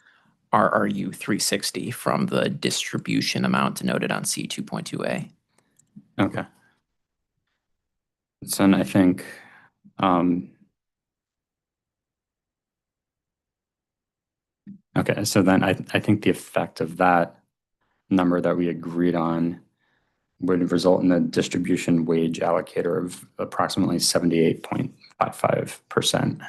RRU 360 from the distribution amount denoted on C 2.2A. Okay. So then I think okay, so then I think the effect of that number that we agreed on would result in a distribution wage allocator of approximately 78.55%.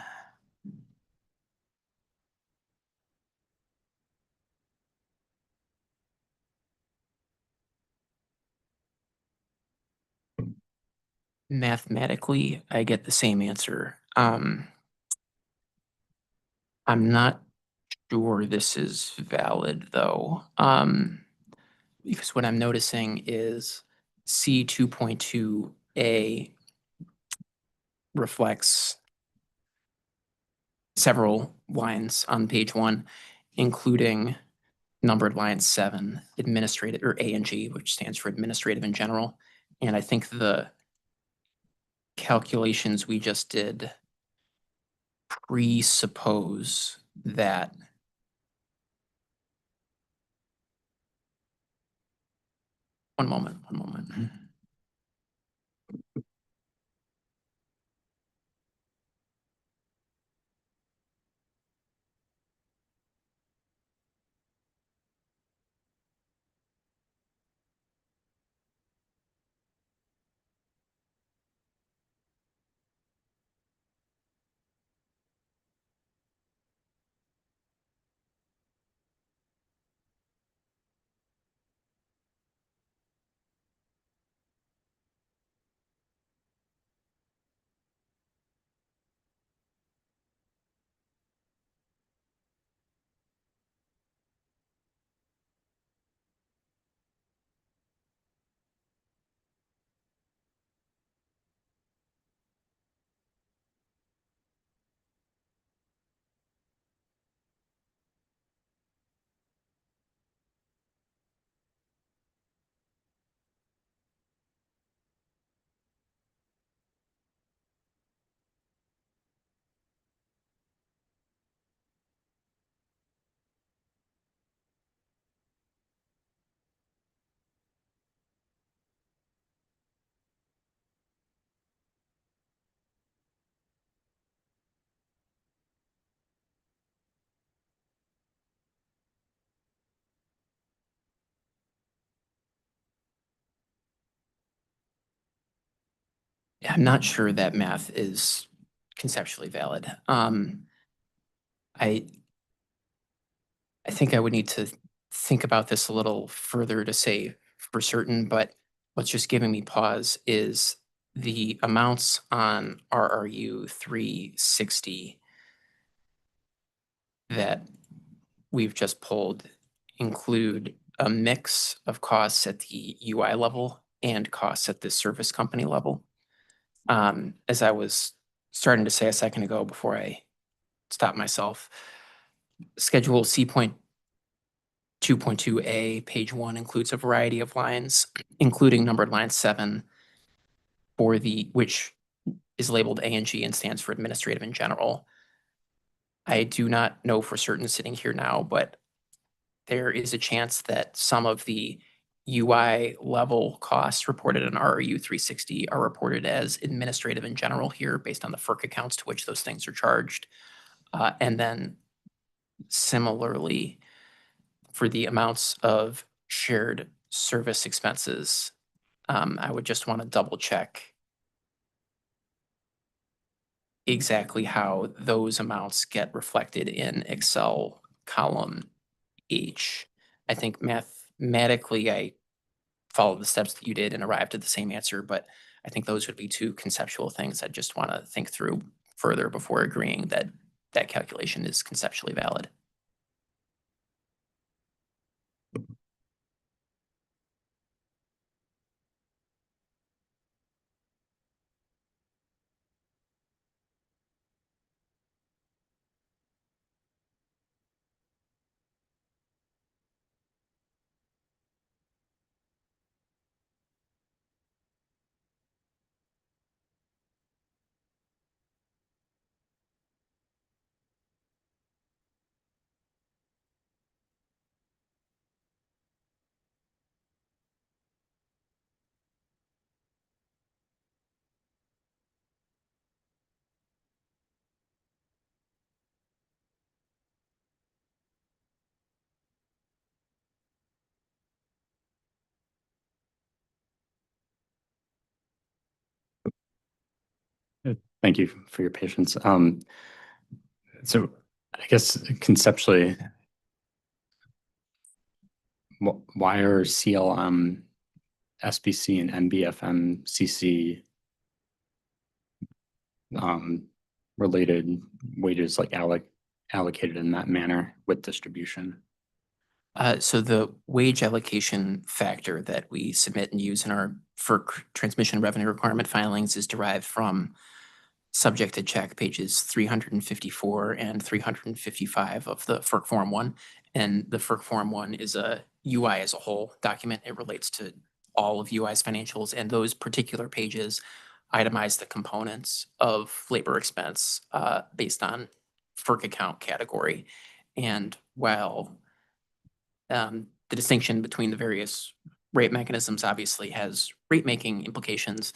Mathematically, I get the same answer. I'm not sure this is valid though, because what I'm noticing is C 2.2A reflects several lines on page 1, including numbered line 7, administrative, or A and G, which stands for administrative in general. And I think the calculations we just did presuppose that one moment. I'm not sure that math is conceptually valid. I think I would need to think about this a little further to say for certain, but what's just giving me pause is the amounts on RRU 360 that we've just pulled include a mix of costs at the UI level and costs at the service company level. As I was starting to say a second ago before I stopped myself, Schedule C.2.2A, page 1 includes a variety of lines, including numbered line 7 for which is labeled A and G and stands for administrative in general. I do not know for certain sitting here now, but there is a chance that some of the UI level costs reported in RRU 360 are reported as administrative in general here based on the FERC accounts to which those things are charged. And then similarly, for the amounts of shared service expenses, I would just want to double check exactly how those amounts get reflected in Excel column H. I think mathematically I followed the steps that you did and arrived at the same answer, but I think those would be two conceptual things I just want to think through further before agreeing that that calculation is conceptually valid. Thank you for your patience. So I guess conceptually, why are CLM, SBC, and MBFM CC related wages like allocated in that manner with distribution? So the wage allocation factor that we submit and use in our FERC transmission revenue requirement filings is derived from subject to check pages 354 and 355 of the FERC Form 1. And the FERC Form 1 is a UI as a whole document. It relates to all of UI's financials, and those particular pages itemize the components of labor expense based on FERC account category. And while the distinction between the various rate mechanisms obviously has rate making implications,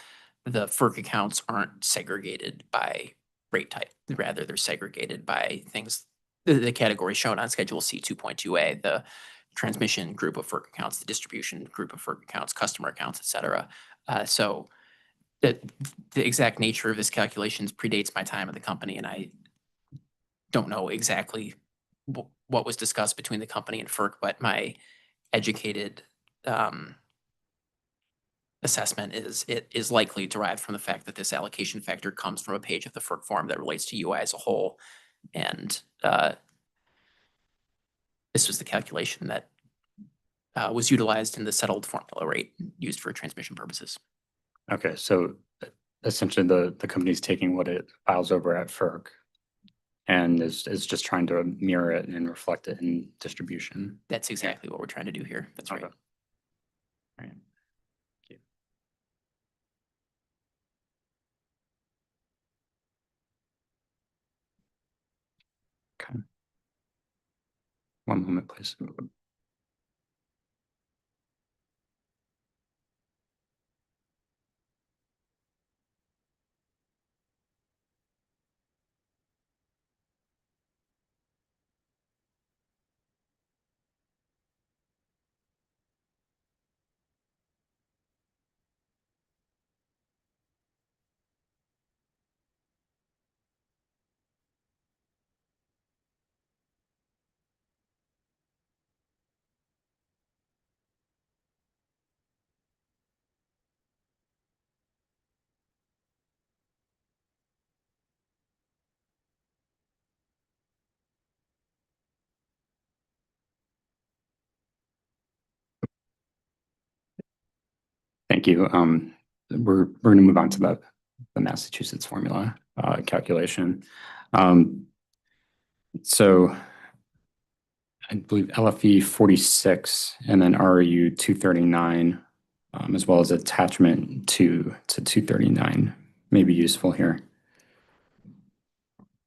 the FERC accounts aren't segregated by rate type. Rather, they're segregated by things, the categories shown on Schedule C 2.2A, the transmission group of FERC accounts, the distribution group of FERC accounts, customer accounts, et cetera. So the exact nature of this calculations predates my time at the company, and I don't know exactly what was discussed between the company and FERC, but my educated assessment is it is likely derived from the fact that this allocation factor comes from a page of the FERC form that relates to UI as a whole. And this was the calculation that was utilized in the settled formula rate used for transmission purposes. Okay, so essentially the company's taking what it files over at FERC and is just trying to mirror it and reflect it in distribution. That's exactly what we're trying to do here. That's right. All right. Okay. One moment, please. thank you. We're going to move on to the Massachusetts formula calculation. So I believe LFE 46 and then RU 239, as well as attachment to 239 may be useful here.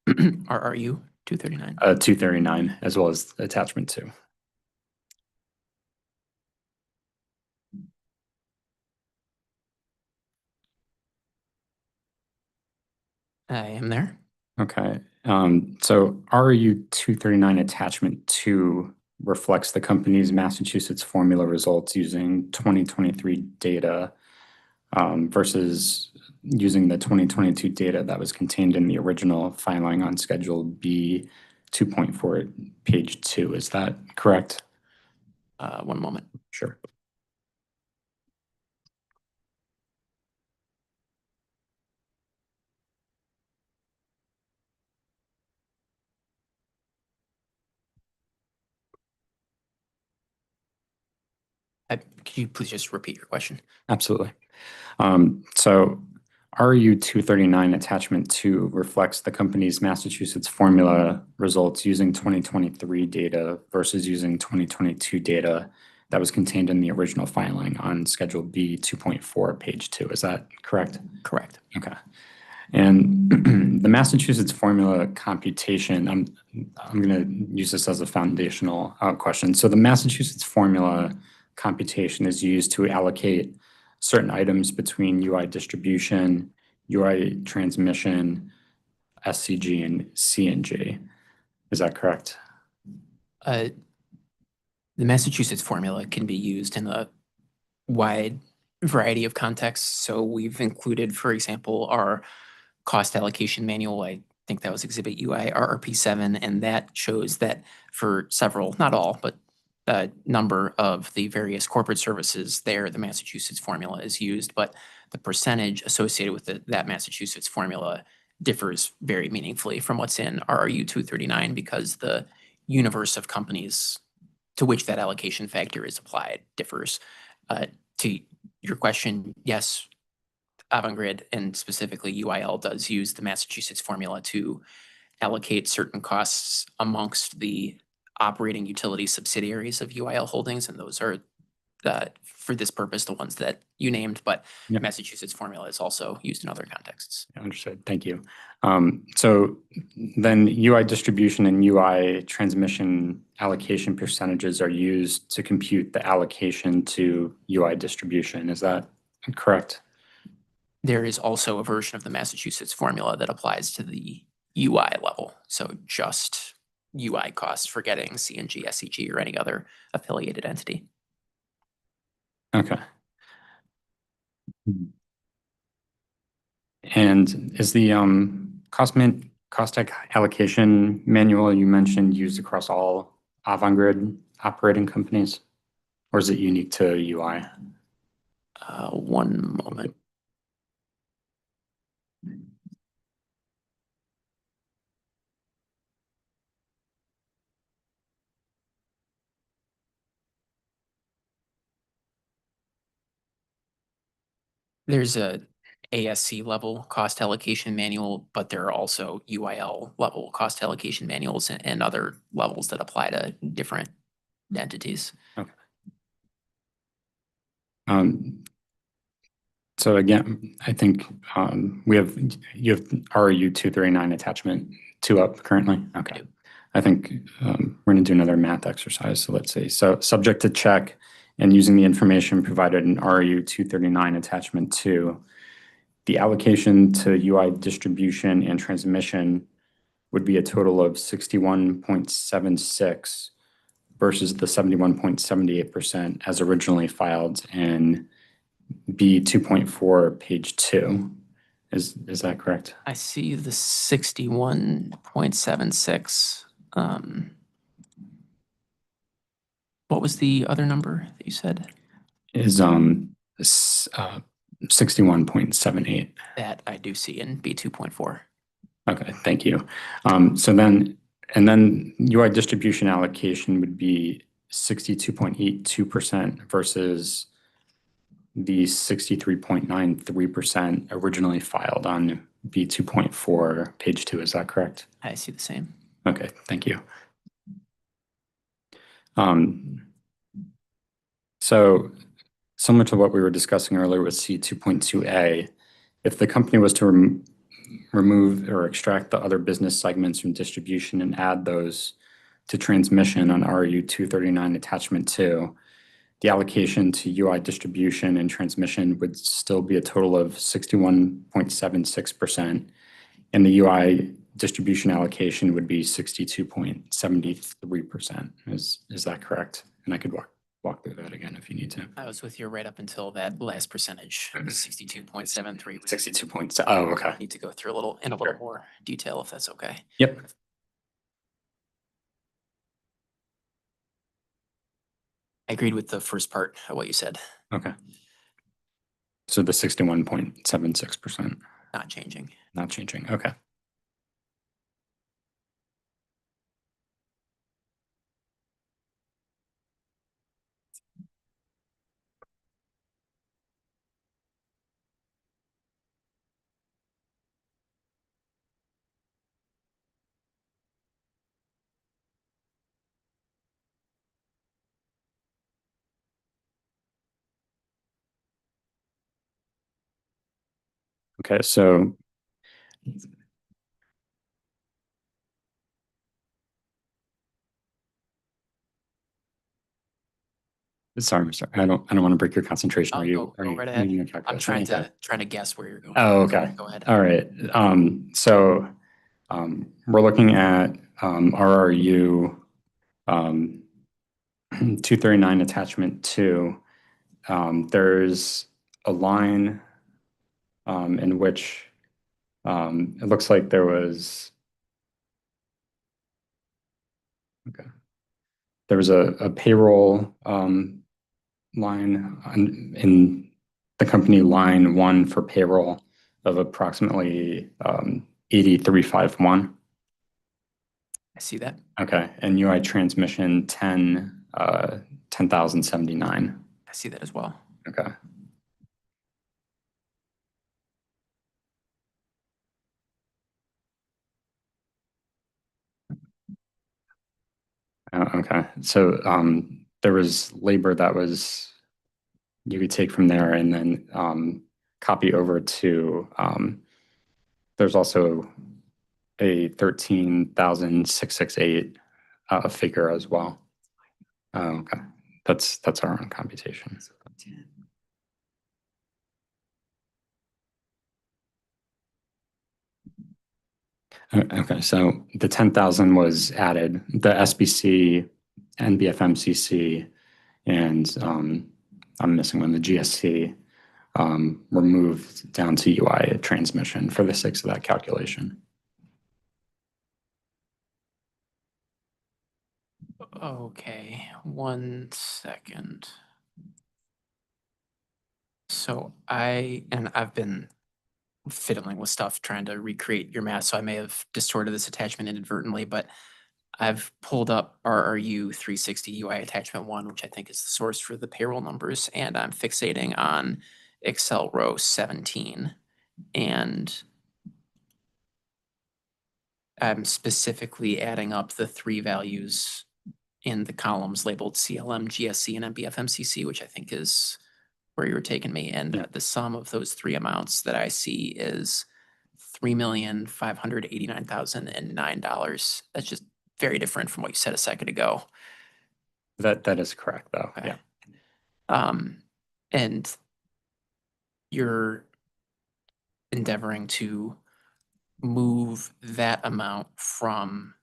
RRU 239. 239 as well as attachment 2. I am there. Okay. So RU 239 attachment 2 reflects the company's Massachusetts formula results using 2023 data versus using the 2022 data that was contained in the original filing on Schedule B 2.4, page 2. Is that correct? One moment. Sure. Could you please just repeat your question? Absolutely. So RU 239 attachment 2 reflects the company's Massachusetts formula results using 2023 data versus using 2022 data that was contained in the original filing on Schedule B 2.4, page 2. Is that correct? Correct. Okay. And the Massachusetts formula computation, I'm going to use this as a foundational question. So the Massachusetts formula computation is used to allocate certain items between UI distribution, UI transmission, SCG, and CNG. Is that correct? The Massachusetts formula can be used in a wide variety of contexts. So we've included, for example, our cost allocation manual. I think that was Exhibit UI RRP7, and that shows that for several, not all, but a number of the various corporate services there, the Massachusetts formula is used, but the percentage associated with that Massachusetts formula differs very meaningfully from what's in RRU 239 because the universe of companies to which that allocation factor is applied differs. To your question, yes, Avangrid and specifically UIL does use the Massachusetts formula to allocate certain costs amongst the operating utility subsidiaries of UIL Holdings, and those are for this purpose the ones that you named, but Yep. Massachusetts formula is also used in other contexts. Understood. Thank you. So then UI distribution and UI transmission allocation percentages are used to compute the allocation to UI distribution. Is that correct? There is also a version of the Massachusetts formula that applies to the UI level. So just UI costs for getting CNG, SCG, or any other affiliated entity. Okay. And is the cost allocation manual you mentioned used across all Avangrid operating companies, or is it unique to UI? One moment. There's a ASC level cost allocation manual, but there are also UIL level cost allocation manuals and other levels that apply to different entities. Okay. So again, I think you have RU 239 attachment 2 up currently. Okay. I think we're going to do another math exercise. So let's see. So subject to check and using the information provided in RU 239 attachment 2, the allocation to UI distribution and transmission would be a total of 61.76 versus the 71.78% as originally filed in B 2.4, page 2. Is that correct? I see the 61.76. What was the other number that you said? Is 61.78. That I do see in B 2.4. Okay, thank you. So then UI distribution allocation would be 62.82% versus the 63.93% originally filed on B2.4, page 2. Is that correct? I see the same. Okay, thank you. So similar to what we were discussing earlier with C2.2A, if the company was to remove or extract the other business segments from distribution and add those to transmission on RU 239 attachment 2, the allocation to UI distribution and transmission would still be a total of 61.76%, and the UI distribution allocation would be 62.73%. Is that correct? And I could walk through that again if you need to. I was with you right up until that last percentage, 62.73. 62 points. Oh, okay. Need to go through a little more detail if that's okay. Yep. I agreed with the first part of what you said. Okay. So the 61.76%. Not changing. Not changing. Okay. Okay, so sorry, I don't want to break your concentration. Oh, are you go right ahead. I'm trying to guess where you're going. Oh, okay. Go ahead. All right. So we're looking at RRU 239 attachment 2. There's a line in which it looks like there was a payroll line in the company line 1 for payroll of approximately 8351. I see that. Okay, and UI transmission 10,079. I see that as well. Okay. Okay, so there was labor that was you could take from there and then copy over to there's also a 13,668 figure as well. Okay, that's our own computation. Okay, so the 10,000 was added, the SBC, NBFMCC, and I'm missing one, the GSC, were moved down to UI transmission for the sakes of that calculation. Okay, 1 second. So I've been fiddling with stuff trying to recreate your math, so I may have distorted this attachment inadvertently, but I've pulled up RRU 360 UI attachment 1, which I think is the source for the payroll numbers, and I'm fixating on Excel row 17. And I'm specifically adding up the 3 values in the columns labeled CLM, GSC, and MBFMCC, which I think is where you were taking me. And the sum of those 3 amounts that I see is $3,589,009. That's just very different from what you said a second ago. That is correct, though. Okay. Yeah. And you're endeavoring to move that amount from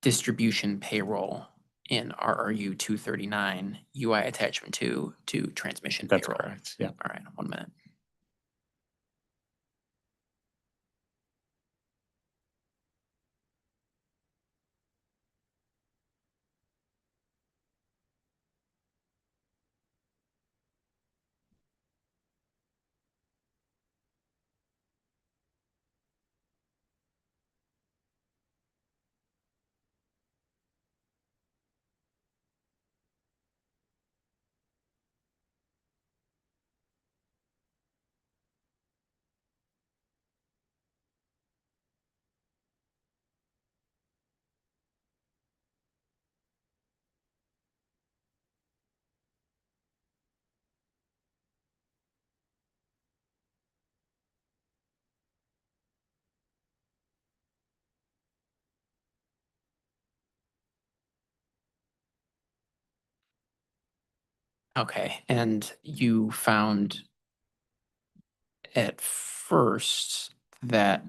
distribution payroll in RRU 239 UI attachment 2 to transmission That's payroll. correct. Yeah. All right, 1 minute. Okay, and you found at first that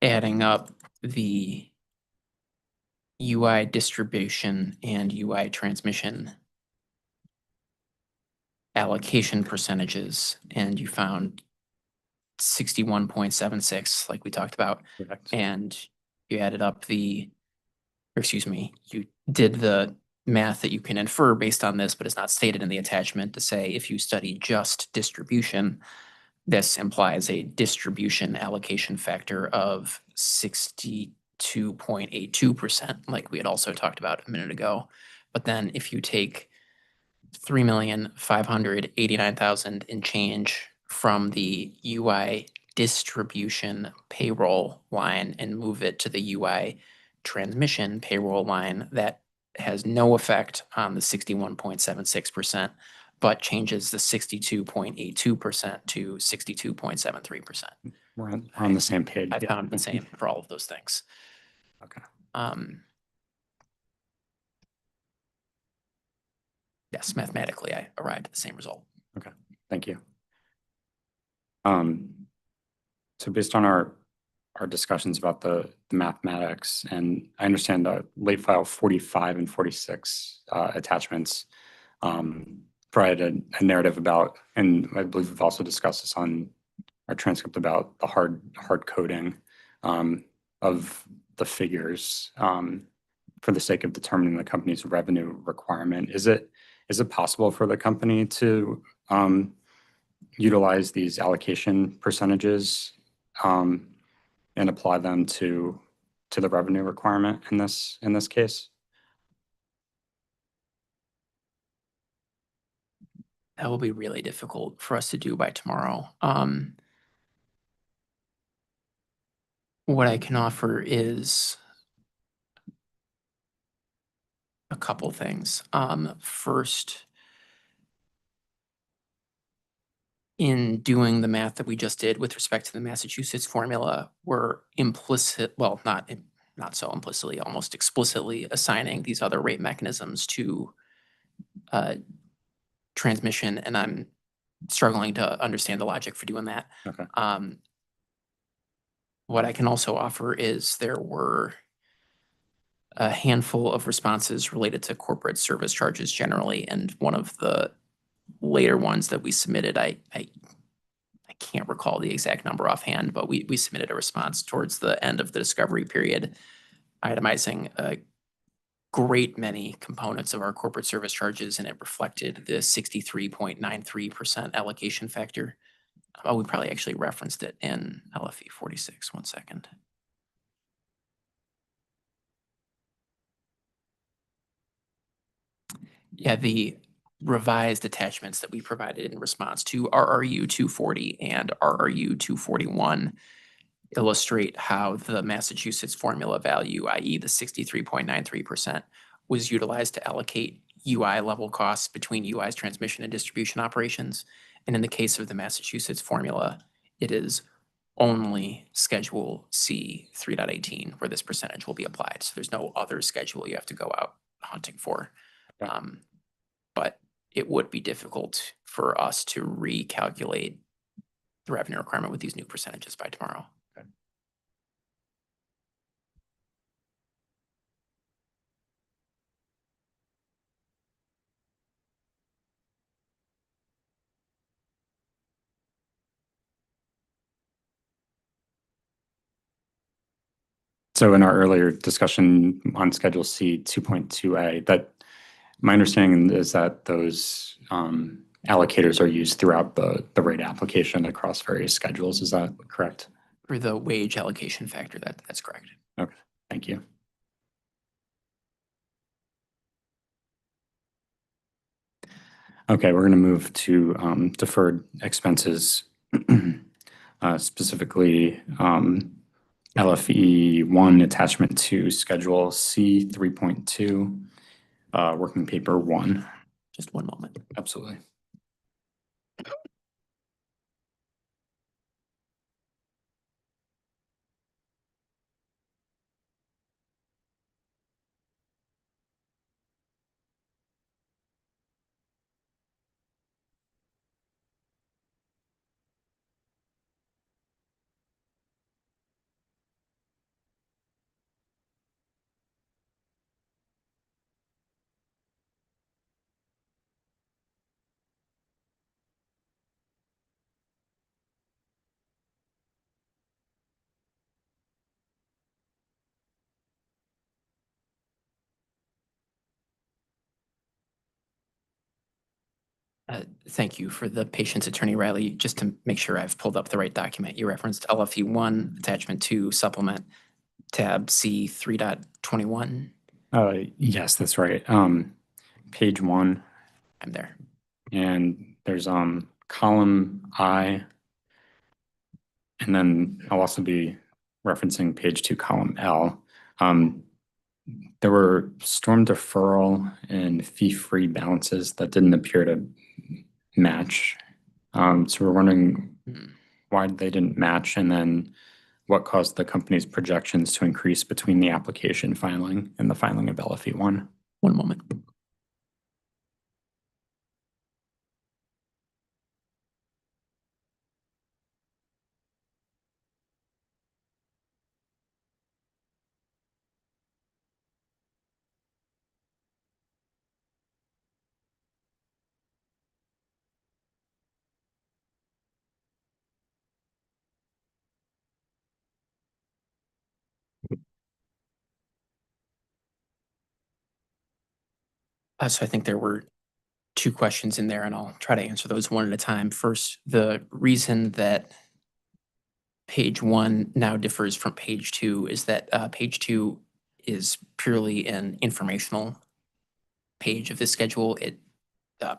adding up the UI distribution and UI transmission allocation percentages, and you found 61.76, like we talked about. Correct. And you added up you did the math that you can infer based on this, but it's not stated in the attachment to say if you study just distribution, this implies a distribution allocation factor of 62.82%, like we had also talked about a minute ago. But then if you take 3,589,000 and change from the UI distribution payroll line and move it to the UI transmission payroll line, that has no effect on the 61.76%, but changes the 62.82% to 62.73%. We're on the same page. I Yeah. found the same for all of those things. Okay. Yes, mathematically, I arrived at the same result. Okay, thank you. So based on our discussions about the mathematics, and I understand the late file 45 and 46 attachments provided a narrative about, and I believe we've also discussed this on our transcript about the hard coding of the figures for the sake of determining the company's revenue requirement. Is it possible for the company to utilize these allocation percentages and apply them to the revenue requirement in this case? That will be really difficult for us to do by tomorrow. What I can offer is a couple things. First, in doing the math that we just did with respect to the Massachusetts formula, we're not so implicitly, almost explicitly assigning these other rate mechanisms to transmission, and I'm struggling to understand the logic for doing that. Okay. What I can also offer is there were a handful of responses related to corporate service charges generally, and one of the later ones that we submitted, I can't recall the exact number offhand, but we submitted a response towards the end of the discovery period, itemizing a great many components of our corporate service charges, and it reflected the 63.93% allocation factor. Oh, we probably actually referenced it in LFE 46. 1 second. Yeah, the revised attachments that we provided in response to RRU 240 and RRU 241 illustrate how the Massachusetts formula value, i.e. the 63.93%, was utilized to allocate UI level costs between UI's transmission and distribution operations. And in the case of the Massachusetts formula, it is only Schedule C 3.18 where this percentage will be applied. So there's no other schedule you have to go out hunting for. But it would be difficult for us to recalculate the revenue requirement with these new percentages by tomorrow. So in our earlier discussion on Schedule C 2.2a, that my understanding is that those allocators are used throughout the rate application across various schedules. Is that correct? For the wage allocation factor, that's correct. Okay, thank you. Okay, we're going to move to deferred expenses, specifically LFE 1 attachment to Schedule C 3.2, working paper 1. Just one moment. Absolutely. Thank you for the patience, Attorney Riley. Just to make sure I've pulled up the right document, you referenced LFE 1, Attachment 2, Supplement, tab C 3.21. Yes, that's right. Page 1. I'm there. And there's column I. And then I'll also be referencing page 2, column L. There were storm deferral and fee-free balances that didn't appear to match. So we're wondering why they didn't match, and then what caused the company's projections to increase between the application filing and the filing of LFE 1. One moment. So I think there were 2 questions in there, and I'll try to answer those one at a time. First, the reason that page 1 now differs from page 2 is that page 2 is purely an informational page of this schedule. It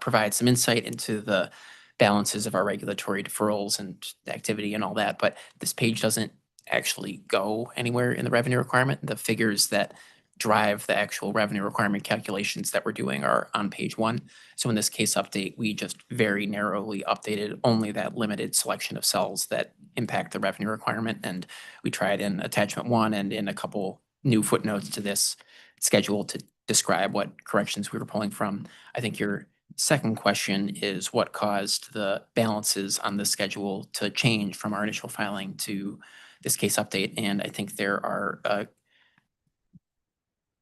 provides some insight into the balances of our regulatory deferrals and activity and all that, but this page doesn't actually go anywhere in the revenue requirement. The figures that drive the actual revenue requirement calculations that we're doing are on page 1. So in this case update, we just very narrowly updated only that limited selection of cells that impact the revenue requirement. And we tried in attachment 1 and in a couple new footnotes to this schedule to describe what corrections we were pulling from. I think your second question is what caused the balances on the schedule to change from our initial filing to this case update. And I think there are a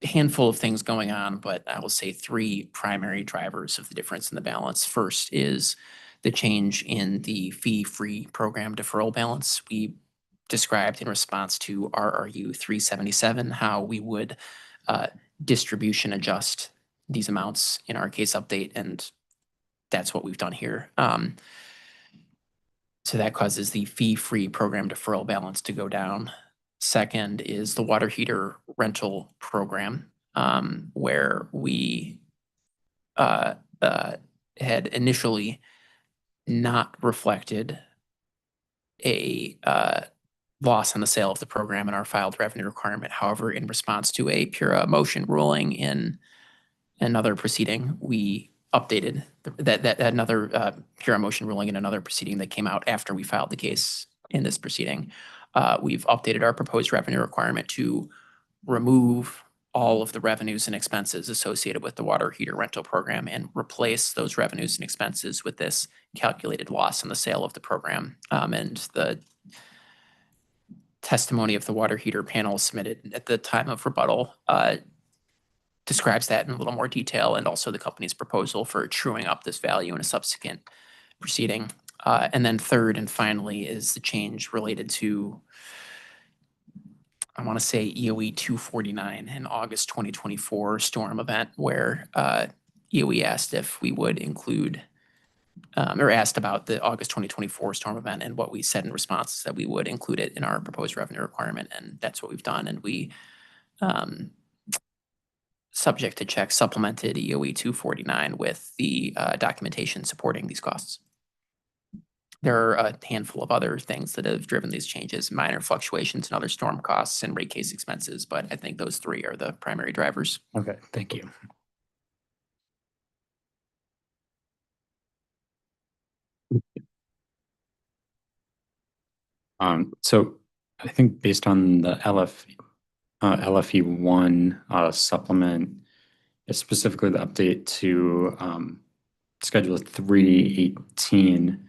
handful of things going on, but I will say 3 primary drivers of the difference in the balance. First is the change in the fee-free program deferral balance. We described in response to RRU 377 how we would distribution adjust these amounts in our case update, and that's what we've done here. So that causes the fee-free program deferral balance to go down. Second is the water heater rental program, where we had initially not reflected a loss on the sale of the program in our filed revenue requirement. However, in response to a Pura motion ruling in another proceeding, we updated that another Pura motion ruling in another proceeding that came out after we filed the case in this proceeding. We've updated our proposed revenue requirement to remove all of the revenues and expenses associated with the water heater rental program and replace those revenues and expenses with this calculated loss on the sale of the program. And the testimony of the water heater panel submitted at the time of rebuttal describes that in a little more detail, and also the company's proposal for truing up this value in a subsequent proceeding. And then third and finally is the change related to, I want to say, EOE 249 in August 2024 storm event, where EOE asked if we would include or asked about the August 2024 storm event, and what we said in response is that we would include it in our proposed revenue requirement, and that's what we've done. And we, subject to check, supplemented EOE 249 with the documentation supporting these costs. There are a handful of other things that have driven these changes, minor fluctuations in other storm costs and rate case expenses, but I think those 3 are the primary drivers. Okay, thank you. So I think based on the LFE 1 supplement, it's specifically the update to Schedule 318.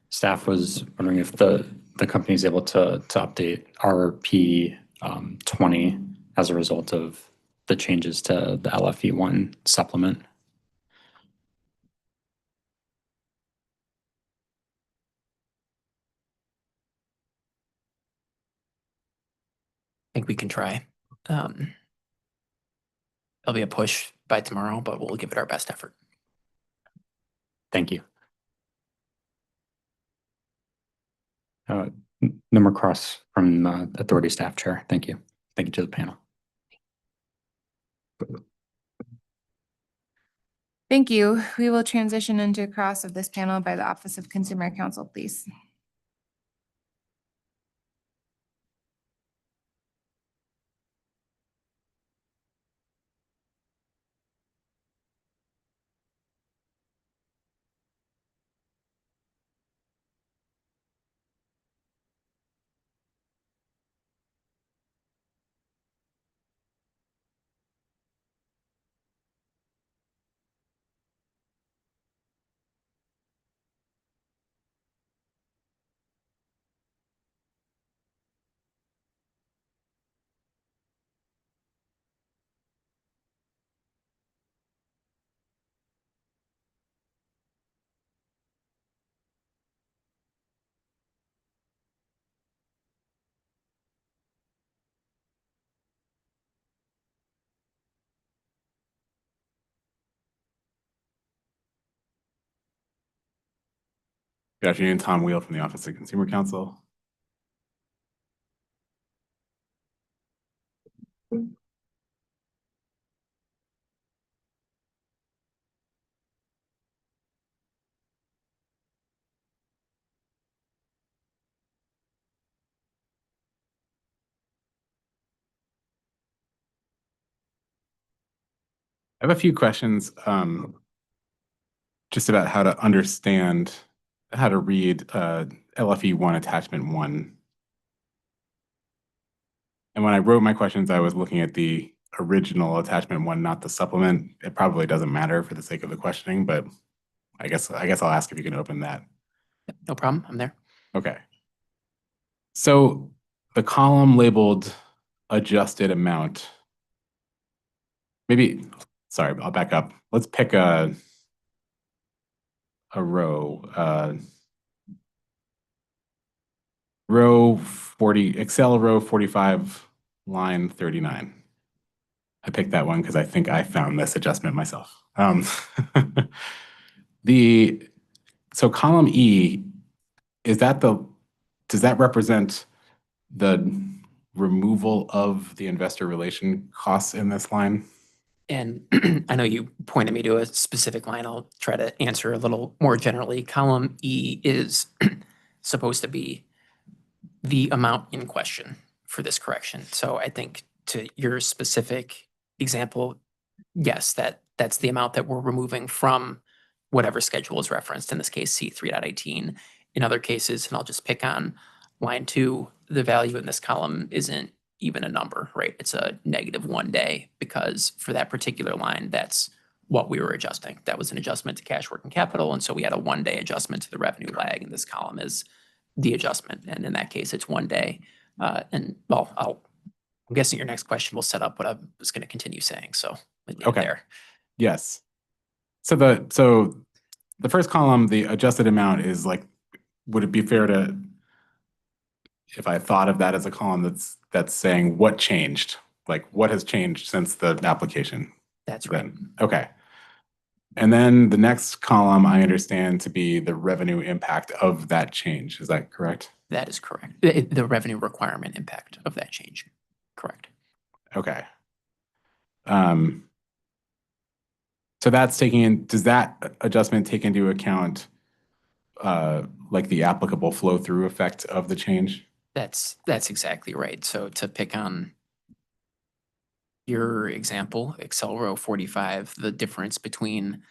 Staff was wondering if the company is able to update RP 20 as a result of the changes to the LFE 1 supplement. I think we can try. There'll be a push by tomorrow, but we'll give it our best effort. Thank you. Number Cross from Authority Staff Chair. Thank you. Thank you to the panel. Thank you. We will transition into cross of this panel by the Office of Consumer Counsel, please. Good afternoon, Tom Wheel from the Office of Consumer Counsel. I have a few questions just about how to understand how to read LFE 1 attachment 1. And when I wrote my questions, I was looking at the original attachment 1, not the supplement. It probably doesn't matter for the sake of the questioning, but I guess I'll ask if you can open that. No problem. I'm there. Okay. So the column labeled adjusted amount. Maybe, sorry, I'll back up. Let's pick a row. Row 40, Excel row 45, line 39. I picked that one because I think I found this adjustment myself. So column E, does that represent the removal of the investor relation costs in this line? And I know you pointed me to a specific line. I'll try to answer a little more generally. Column E is supposed to be the amount in question for this correction. So I think to your specific example, yes, that's the amount that we're removing from whatever schedule is referenced, in this case, C 3.18. In other cases, and I'll just pick on line 2, the value in this column isn't even a number, right? It's a -1 day, because for that particular line, that's what we were adjusting. That was an adjustment to cash working capital. And so we had a 1-day adjustment to the revenue lag, and this column is the adjustment. And in that case, it's 1 day. And well, I'm guessing your next question will set up what I was going to continue saying. So Okay. there. Yes. So the first column, the adjusted amount is like, would it be fair to, if I thought of that as a column that's saying what changed, like what has changed since the application? That's right. Okay. And then the next column I understand to be the revenue impact of that change. Is that correct? That is correct. The revenue requirement impact of that change. Correct. Okay. So that's does that adjustment take into account like the applicable flow through effect of the change? That's exactly right. So to pick on your example, Excel row 45, the difference between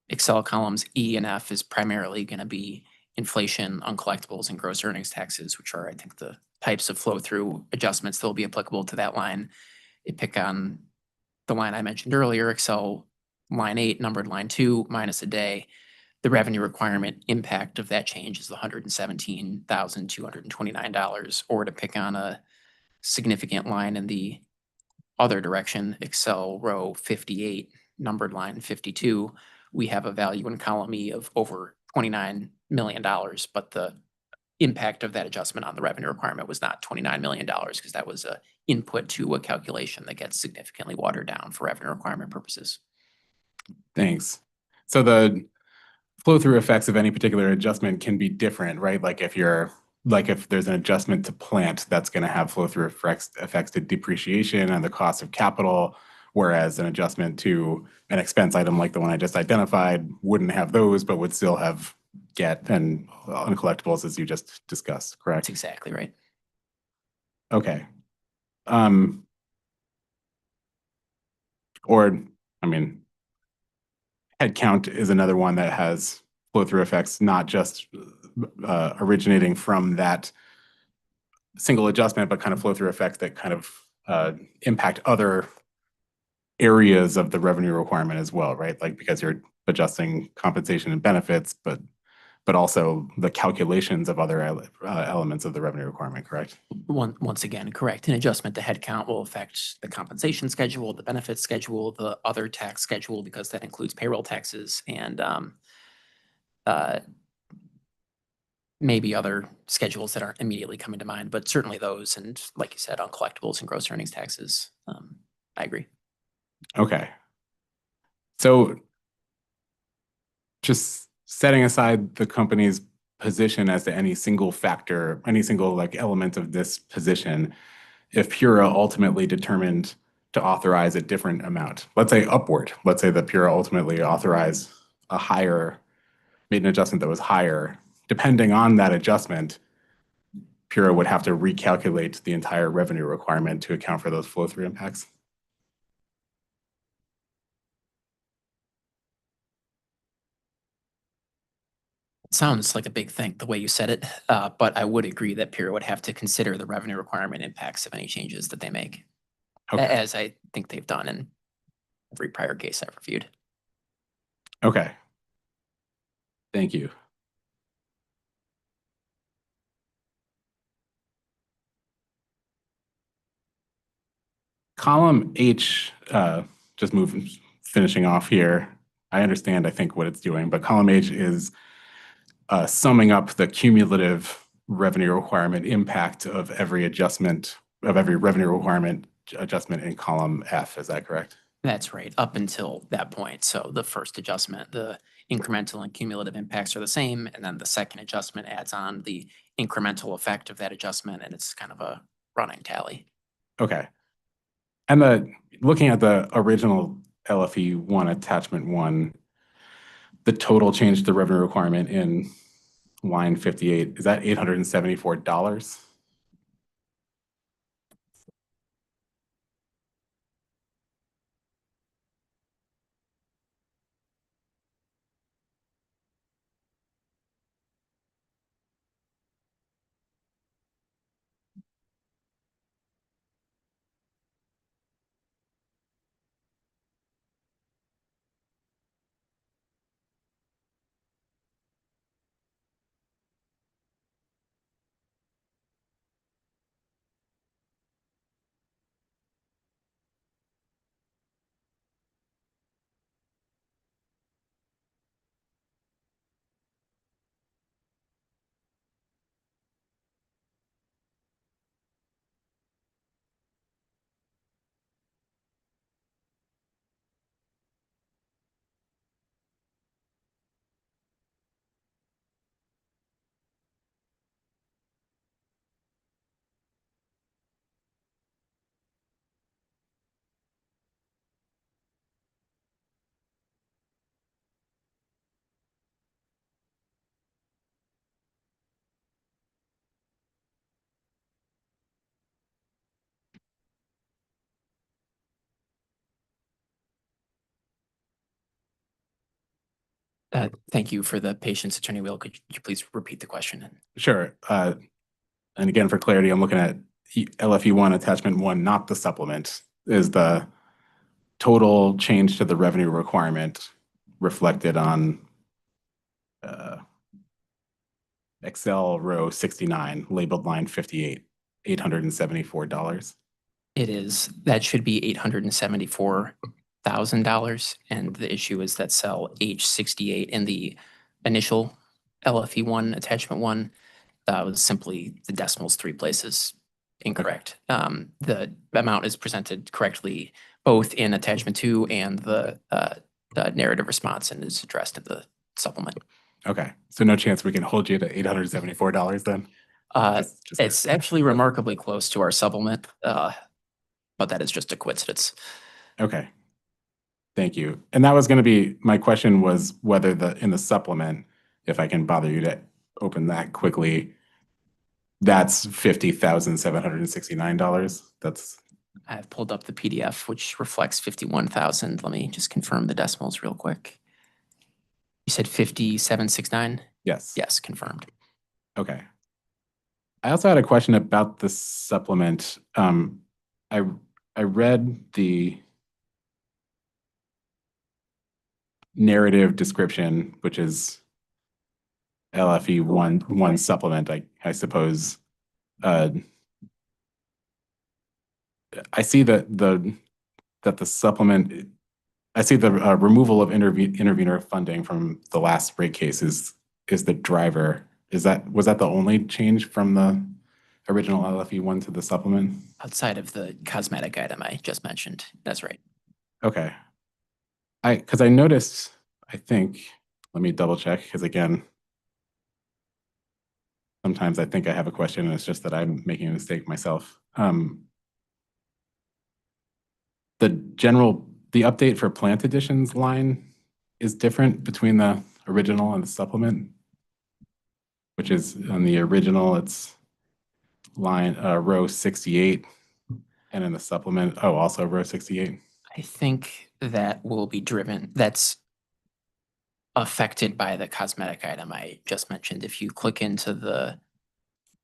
Excel columns E and F is primarily going to be inflation, uncollectibles, and gross earnings taxes, which are, I think, the types of flow through adjustments that will be applicable to that line. You pick on the line I mentioned earlier, Excel line 8, numbered line 2, minus a day. The revenue requirement impact of that change is $117,229. Or to pick on a significant line in the other direction, Excel row 58, numbered line 52, we have a value in column E of over $29 million, but the impact of that adjustment on the revenue requirement was not $29 million, because that was an input to a calculation that gets significantly watered down for revenue requirement purposes. Thanks. So the flow-through effects of any particular adjustment can be different, right? Like if there's an adjustment to plant, that's going to have flow-through effects to depreciation and the cost of capital, whereas an adjustment to an expense item like the one I just identified wouldn't have those, but would still have get and uncollectibles as you just discussed, correct? That's exactly right. Okay. Headcount is another one that has flow-through effects, not just originating from that single adjustment, but kind of flow-through effects that kind of impact other areas of the revenue requirement as well, right? Like because you're adjusting compensation and benefits, but also the calculations of other elements of the revenue requirement, correct? Once again, correct. An adjustment to headcount will affect the compensation schedule, the benefits schedule, the other tax schedule, because that includes payroll taxes and maybe other schedules that aren't immediately coming to mind, but certainly those. And like you said, on collectibles and gross earnings taxes. I agree. Okay. So just setting aside the company's position as to any single factor, any single like element of this position, if Pura ultimately determined to authorize a different amount, let's say upward, let's say that Pura ultimately authorized made an adjustment that was higher, depending on that adjustment, Pura would have to recalculate the entire revenue requirement to account for those flow-through impacts. Sounds like a big thing, the way you said it, but I would agree that Pura would have to consider the revenue requirement impacts of any changes that they make, as I think they've done in every prior case I've reviewed. Okay. Thank you. Column H, finishing off here. I understand, I think, what it's doing, but column H is summing up the cumulative revenue requirement impact of every revenue requirement adjustment in column F. Is that correct? That's right, up until that point. So the first adjustment, the incremental and cumulative impacts are the same, and then the second adjustment adds on the incremental effect of that adjustment, and it's kind of a running tally. Okay. And looking at the original LFE 1 attachment 1, the total change to the revenue requirement in line 58, is that $874? Thank you for the patience, Attorney Will. Could you please repeat the question? Sure. And again, for clarity, I'm looking at LFE 1 attachment 1, not the supplement, is the total change to the revenue requirement reflected on Excel row 69, labeled line 58, $874. It is. That should be $874,000. And the issue is that cell H68 in the initial LFE 1 attachment 1 was simply the decimals 3 places incorrect. The amount is presented correctly both in attachment 2 and the narrative response and is addressed in the supplement. Okay, so no chance we can hold you to $874 then? It's actually remarkably close to our supplement, but that is just a coincidence. Okay. Thank you. And that was going to be, my question was whether in the supplement, if I can bother you to open that quickly, that's $50,769. I've pulled up the PDF, which reflects 51,000. Let me just confirm the decimals real quick. You said 5769? Yes. Yes, confirmed. Okay. I also had a question about the supplement. I read the narrative description, which is LFE one supplement, I suppose. I see that the supplement, I see the removal of intervener funding from the last rate case is the driver. Was that the only change from the original LFE one to the supplement? Outside of the cosmetic item I just mentioned, that's right. Okay. Because I noticed, I think, let me double check, because again, sometimes I think I have a question and it's just that I'm making a mistake myself. The update for plant additions line is different between the original and the supplement, which is on the original, it's line row 68, and in the supplement, also row 68. I think that will be that's affected by the cosmetic item I just mentioned. If you click into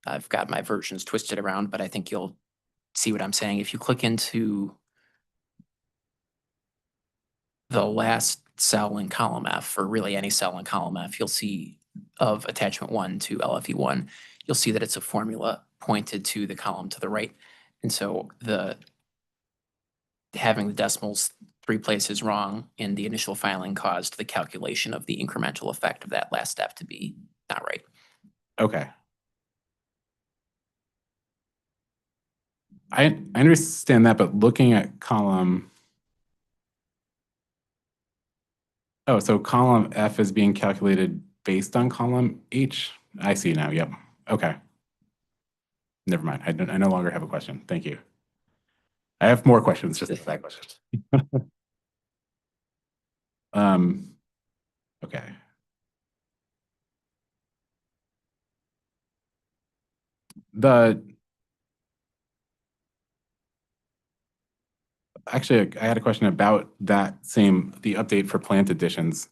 I've got my versions twisted around, but I think you'll see what I'm saying. If you click into the last cell in column F, or really any cell in column F, you'll see of attachment 1 to LFE1, you'll see that it's a formula pointed to the column to the right. And so having the decimals 3 places wrong in the initial filing caused the calculation of the incremental effect of that last step to be not right. Okay. I understand that, but looking at column, so column F is being calculated based on column H? I see now, yep. Okay. Never mind, I no longer have a question. Thank you. I have more questions, just that questions. Okay. Actually, I had a question about the update for plant additions.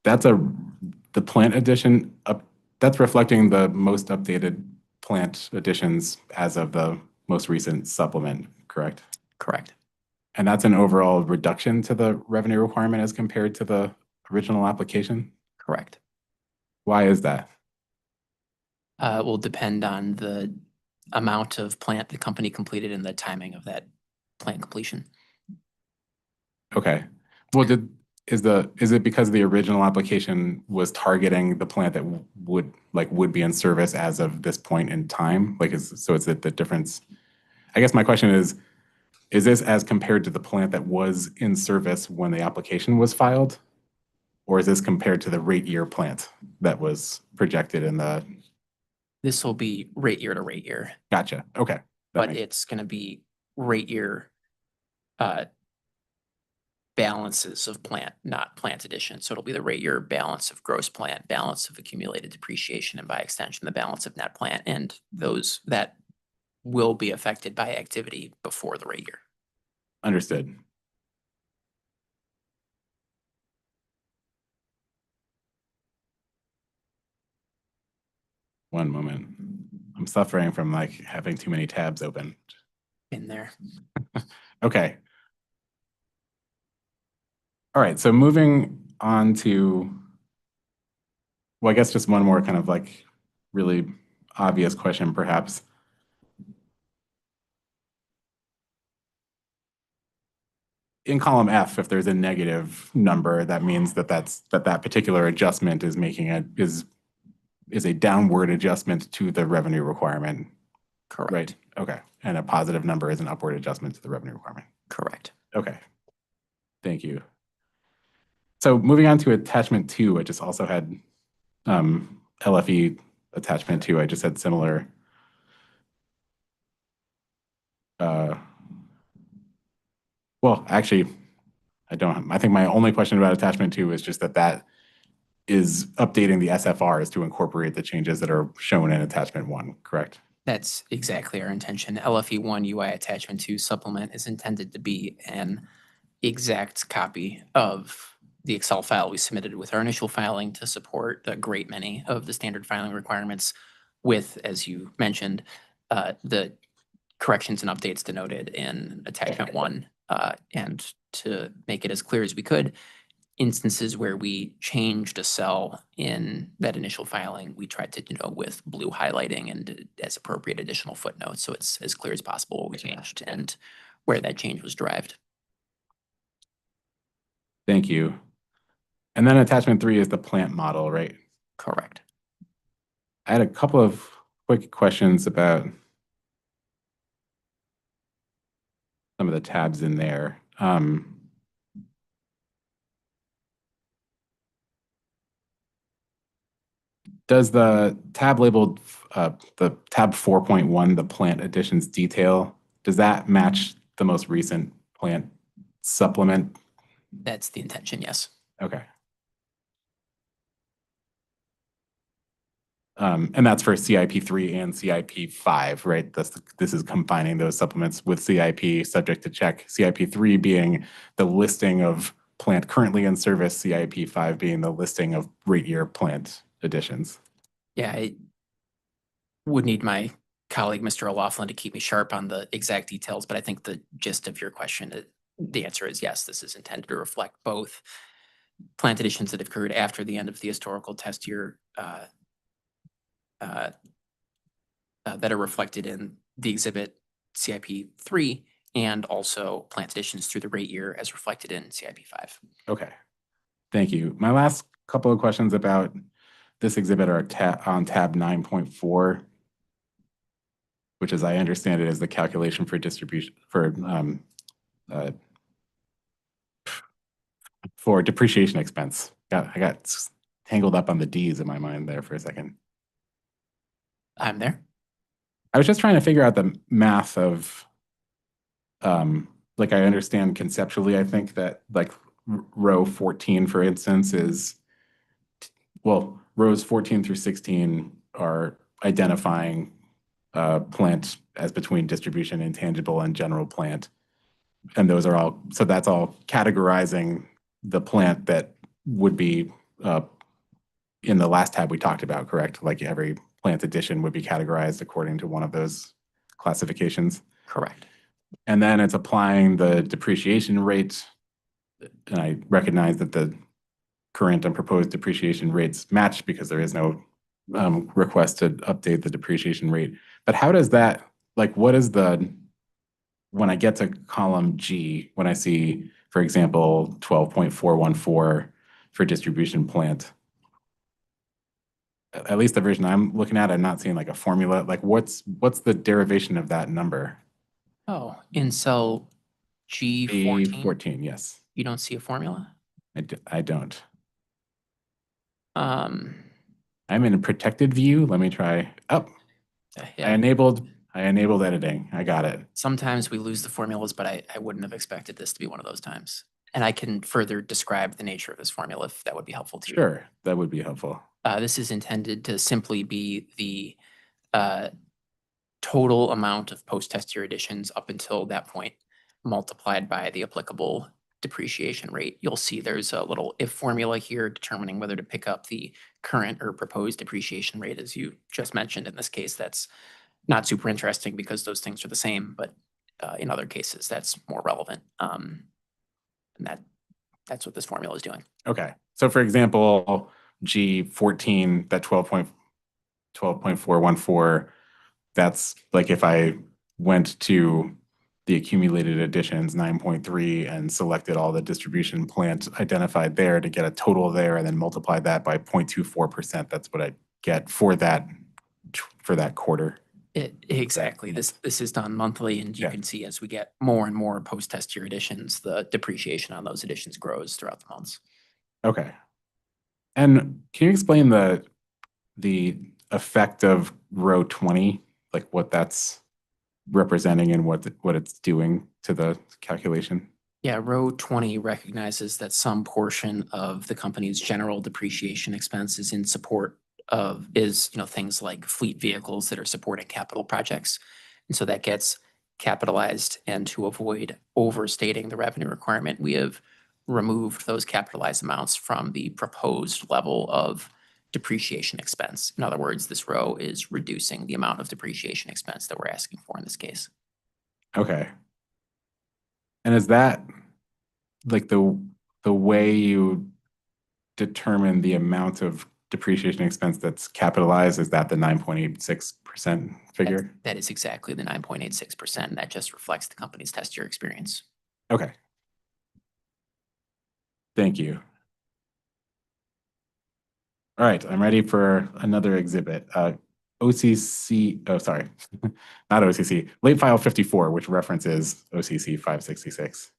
The plant addition, that's reflecting the most updated plant additions as of the most recent supplement, correct? Correct. And that's an overall reduction to the revenue requirement as compared to the original application? Correct. Why is that? It will depend on the amount of plant the company completed and the timing of that plant completion. Okay. Well, is it because the original application was targeting the plant that would be in service as of this point in time? So it's the difference? I guess my question is this as compared to the plant that was in service when the application was filed? Or is this compared to the rate year plant that was projected in the? This will be rate year to rate year. Gotcha. Okay. But it's going to be rate year balances of plant, not plant addition. So it'll be the rate year balance of gross plant, balance of accumulated depreciation, and by extension, the balance of net plant. And those that will be affected by activity before the rate year. Understood. One moment. I'm suffering from having too many tabs open. In there. Okay. All right, so moving on to, well, I guess just one more kind of really obvious question, perhaps. In column F, if there's a negative number, that means that that particular adjustment is is a downward adjustment to the revenue requirement. Correct. Right. Okay. And a positive number is an upward adjustment to the revenue requirement. Correct. Okay. Thank you. So moving on to attachment 2, I just also had LFE attachment 2. I just had similar. Well, actually, I don't. I think my only question about attachment 2 is just that is updating the SFRs to incorporate the changes that are shown in attachment 1, correct? That's exactly our intention. LFE1 UI attachment 2 supplement is intended to be an exact copy of the Excel file we submitted with our initial filing to support a great many of the standard filing requirements with, as you mentioned, the corrections and updates denoted in attachment 1. And to make it as clear as we could, instances where we changed a cell in that initial filing, we tried to denote with blue highlighting and as appropriate additional footnotes. So it's as clear as possible what we changed and where that change was derived. Thank you. And then attachment 3 is the plant model, right? Correct. I had a couple of quick questions about some of the tabs in there. Does the tab labeled, the tab 4.1, the plant additions detail, does that match the most recent plant supplement? That's the intention, yes. Okay. And that's for CIP 3 and CIP 5, right? This is combining those supplements with CIP subject to check. CIP 3 being the listing of plant currently in service, CIP 5 being the listing of rate year plant additions. Yeah, I would need my colleague, Mr. O'Laughlin, to keep me sharp on the exact details, but I think the gist of your question, the answer is yes, this is intended to reflect both plant additions that occurred after the end of the historical test year that are reflected in the exhibit CIP 3 and also plant additions through the rate year as reflected in CIP 5. Okay, thank you. My last couple of questions about this exhibit are on tab 9.4, which, as I understand it, is the calculation for distribution for depreciation expense. I got tangled up on the D's in my mind there for a second. I'm there. I was just trying to figure out the math of, like, I understand conceptually, I think that like row 14, for instance, is, well, rows 14 through 16 are identifying plant as between distribution, intangible, and general plant. And those are all, so that's all categorizing the plant that would be in the last tab we talked about, correct? Like every plant addition would be categorized according to one of those classifications. Correct. And then it's applying the depreciation rate. And I recognize that the current and proposed depreciation rates match because there is no request to update the depreciation rate. But how does that, like, what is the, when I get to column G, when I see, for example, 12.414 for distribution plant, at least the version I'm looking at, I'm not seeing like a formula. Like what's the derivation of that number? Oh, in cell G14? G14, yes. You don't see a formula? I don't. Um, I'm in a protected view. Let me try. Oh, yeah. I enabled editing. I got it. Sometimes we lose the formulas, but I wouldn't have expected this to be one of those times. And I can further describe the nature of this formula if that would be helpful to you. Sure, that would be helpful. This is intended to simply be the total amount of post-test year additions up until that point multiplied by the applicable depreciation rate. You'll see there's a little if formula here determining whether to pick up the current or proposed depreciation rate, as you just mentioned. In this case, that's not super interesting because those things are the same, but in other cases, that's more relevant. And that's what this formula is doing. Okay. So for example, G14, that 12.414, that's like if I went to the accumulated additions 9.3 and selected all the distribution plant identified there to get a total there and then multiply that by 0.24%, that's what I get for that quarter. Exactly. This is done monthly, and you can see as we get more and more post-test year additions, the depreciation on those additions grows throughout the months. Okay. And can you explain the effect of row 20, like what that's representing and what it's doing to the calculation? Yeah, row 20 recognizes that some portion of the company's general depreciation expense is in support of, things like fleet vehicles that are supporting capital projects. And so that gets capitalized, and to avoid overstating the revenue requirement, we have removed those capitalized amounts from the proposed level of depreciation expense. In other words, this row is reducing the amount of depreciation expense that we're asking for in this case. Okay. And is that like the way you determine the amount of depreciation expense that's capitalized? Is that the 9.86% figure? That is exactly the 9.86%. That just reflects the company's test year experience. Okay. Thank you. All right, I'm ready for another exhibit. OCC, oh, sorry, not OCC, late file 54, which references OCC 566.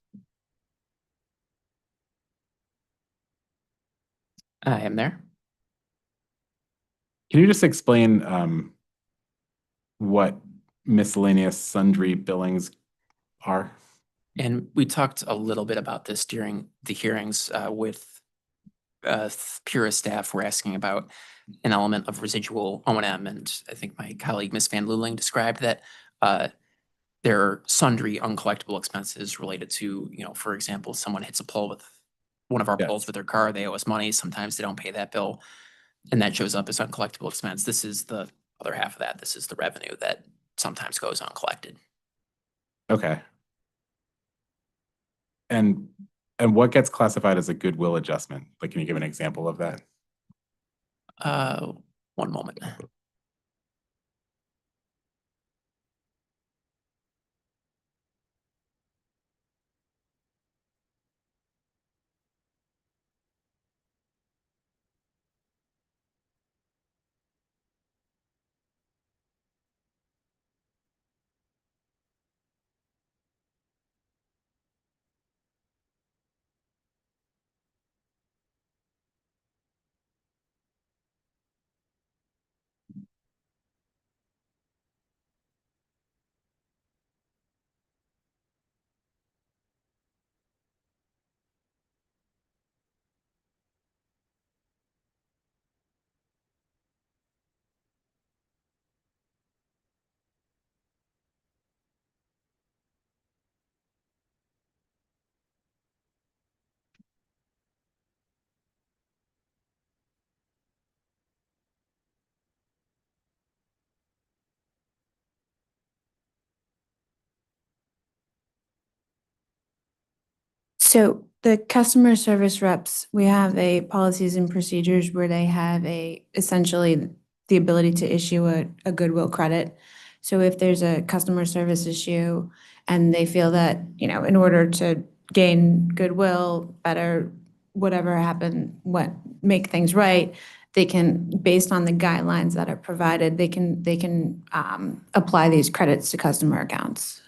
I am there. Can you just explain what miscellaneous sundry billings are? And we talked a little bit about this during the hearings with Pura staff. We're asking about an element of residual O&M, and I think my colleague, Ms. Van Luling, described that there are sundry uncollectible expenses related to, for example, someone hits a pole with one of our poles with their car, they owe us money, sometimes they don't pay that bill, and that shows up as uncollectible expense. This is the other half of that. This is the revenue that sometimes goes uncollected. Okay. And what gets classified as a goodwill adjustment? Like, can you give an example of that? One moment. So the customer service reps, we have a policies and procedures where they have essentially the ability to issue a goodwill credit. So if there's a customer service issue and they feel that, in order to gain goodwill, better, whatever happened, make things right, they can, based on the guidelines that are provided, they can apply these credits to customer accounts.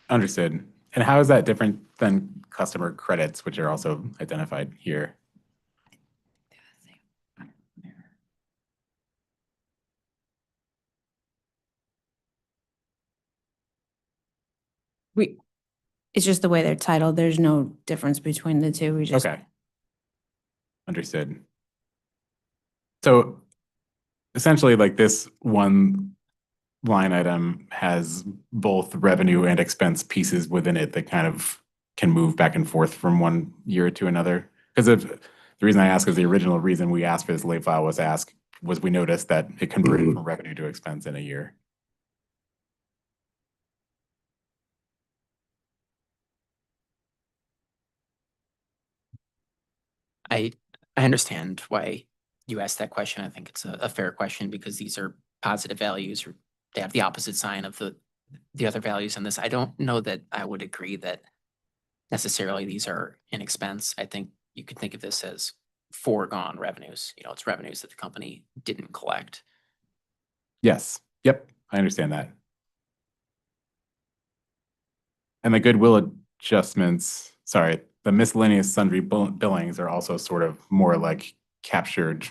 Understood. And how is that different than customer credits, which are also identified here? It's just the way they're titled. There's no difference between the two. We just Okay. Understood. So essentially, like, this one line item has both revenue and expense pieces within it that kind of can move back and forth from one year to another. Because the reason I ask is the original reason we asked for this late file was we noticed that it converted from revenue to expense in a year. I understand why you asked that question. I think it's a fair question because these are positive values, or they have the opposite sign of the other values in this. I don't know that I would agree that necessarily these are an expense. I think you could think of this as foregone revenues. It's revenues that the company didn't collect. Yes. Yep. I understand that. And the goodwill adjustments, sorry, the miscellaneous sundry billings are also sort of more like captured,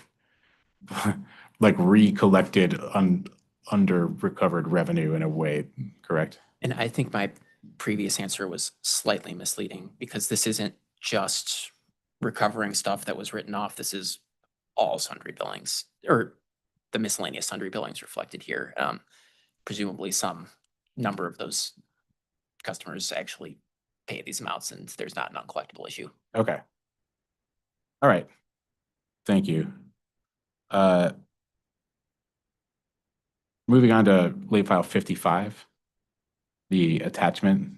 like recollected under recovered revenue in a way, correct? And I think my previous answer was slightly misleading because this isn't just recovering stuff that was written off. This is all sundry billings or the miscellaneous sundry billings reflected here. Presumably some number of those customers actually pay these amounts and there's not an uncollectible issue. Okay. All right. Thank you. Moving on to late file 55, the attachment.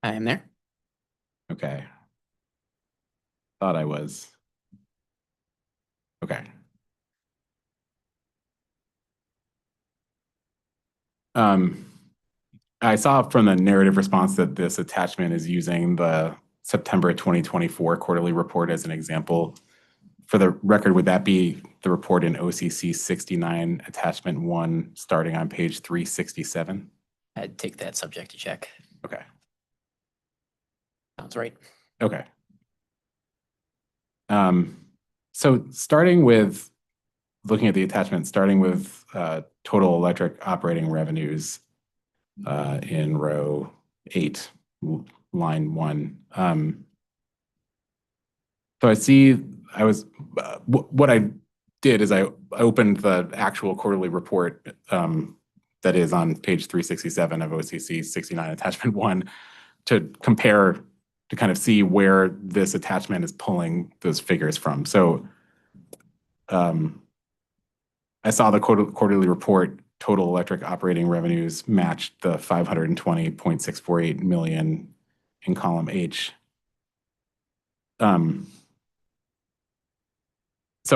I am there. Okay. Thought I was. Okay. I saw from the narrative response that this attachment is using the September 2024 quarterly report as an example. For the record, would that be the report in OCC 69, attachment 1, starting on page 367? I'd take that subject to check. Okay. Sounds right. Okay. So starting with looking at the attachment, starting with total electric operating revenues in row 8, line 1. So I see what I did is I opened the actual quarterly report that is on page 367 of OCC 69 attachment 1 to compare, to kind of see where this attachment is pulling those figures from. So I saw the quarterly report, total electric operating revenues matched the 520.648 million in column H. So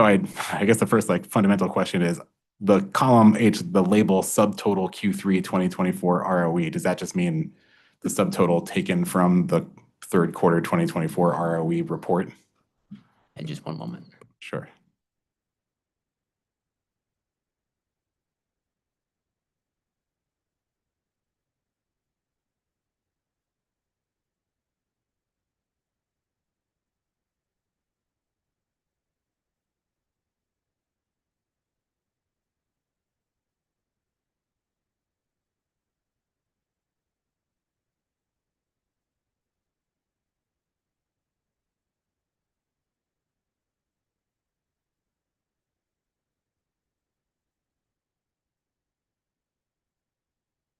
I guess the first fundamental question is the column H, the label subtotal Q3 2024 ROE, does that just mean the subtotal taken from the third quarter 2024 ROE report? And just one moment. Sure.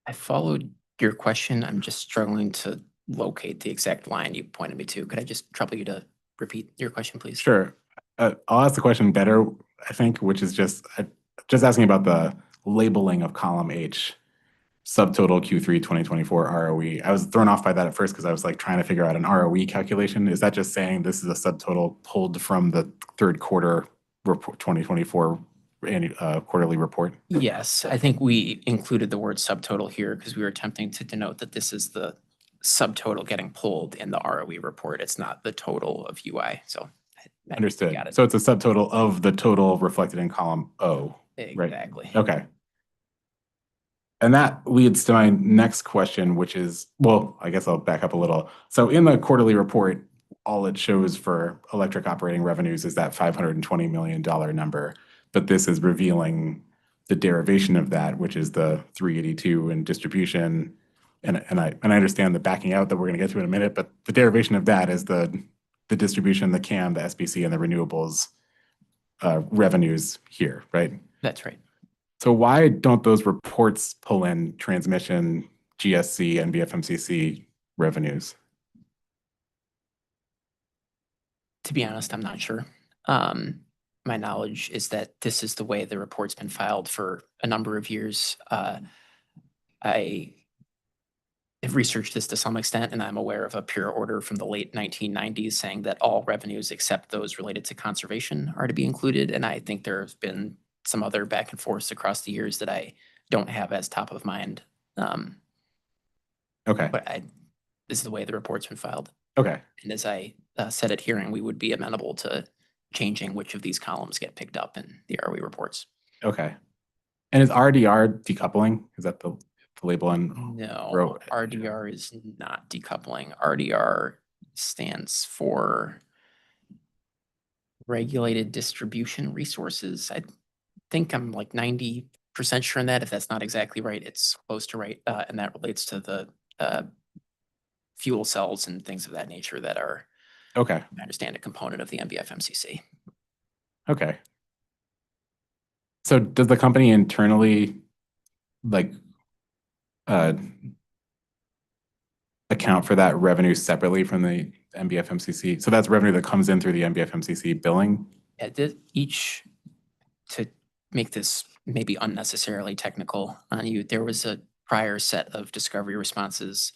I followed your question. I'm just struggling to locate the exact line you pointed me to. Could I just trouble you to repeat your question, please? Sure. I'll ask the question better, I think, which is just asking about the labeling of column H, subtotal Q3 2024 ROE. I was thrown off by that at first because I was trying to figure out an ROE calculation. Is that just saying this is a subtotal pulled from the third quarter report 2024 quarterly report? Yes, I think we included the word subtotal here because we were attempting to denote that this is the subtotal getting pulled in the ROE report. It's not the total of UI. So I Understood. got it. So it's a subtotal of the total reflected in column O. Right? Exactly. Okay. And that leads to my next question, which is, well, I guess I'll back up a little. So in the quarterly report, all it shows for electric operating revenues is that $520 million number, but this is revealing the derivation of that, which is the 382 in distribution. And I understand the backing out that we're going to get to in a minute, but the derivation of that is the distribution, the CAM, the SBC, and the renewables revenues here, right? That's right. So why don't those reports pull in transmission, GSC, and VFMCC revenues? To be honest, I'm not sure. My knowledge is that this is the way the report's been filed for a number of years. I have researched this to some extent, and I'm aware of a pure order from the late 1990s saying that all revenues except those related to conservation are to be included. And I think there have been some other back and forths across the years that I don't have as top of mind. Okay. But this is the way the report's been filed. Okay. And as I said at hearing, we would be amenable to changing which of these columns get picked up in the ROE reports. Okay. And is RDR decoupling? Is that the label on? No, RDR is not decoupling. RDR stands for Regulated Distribution Resources. I think I'm like 90% sure on that. If that's not exactly right, it's close to right. And that relates to the fuel cells and things of that nature that are, okay. I understand, a component of the MBFMCC. Okay. So does the company internally like account for that revenue separately from the MBFMCC? So that's revenue that comes in through the MBFMCC billing? Each, to make this maybe unnecessarily technical on you, there was a prior set of discovery responses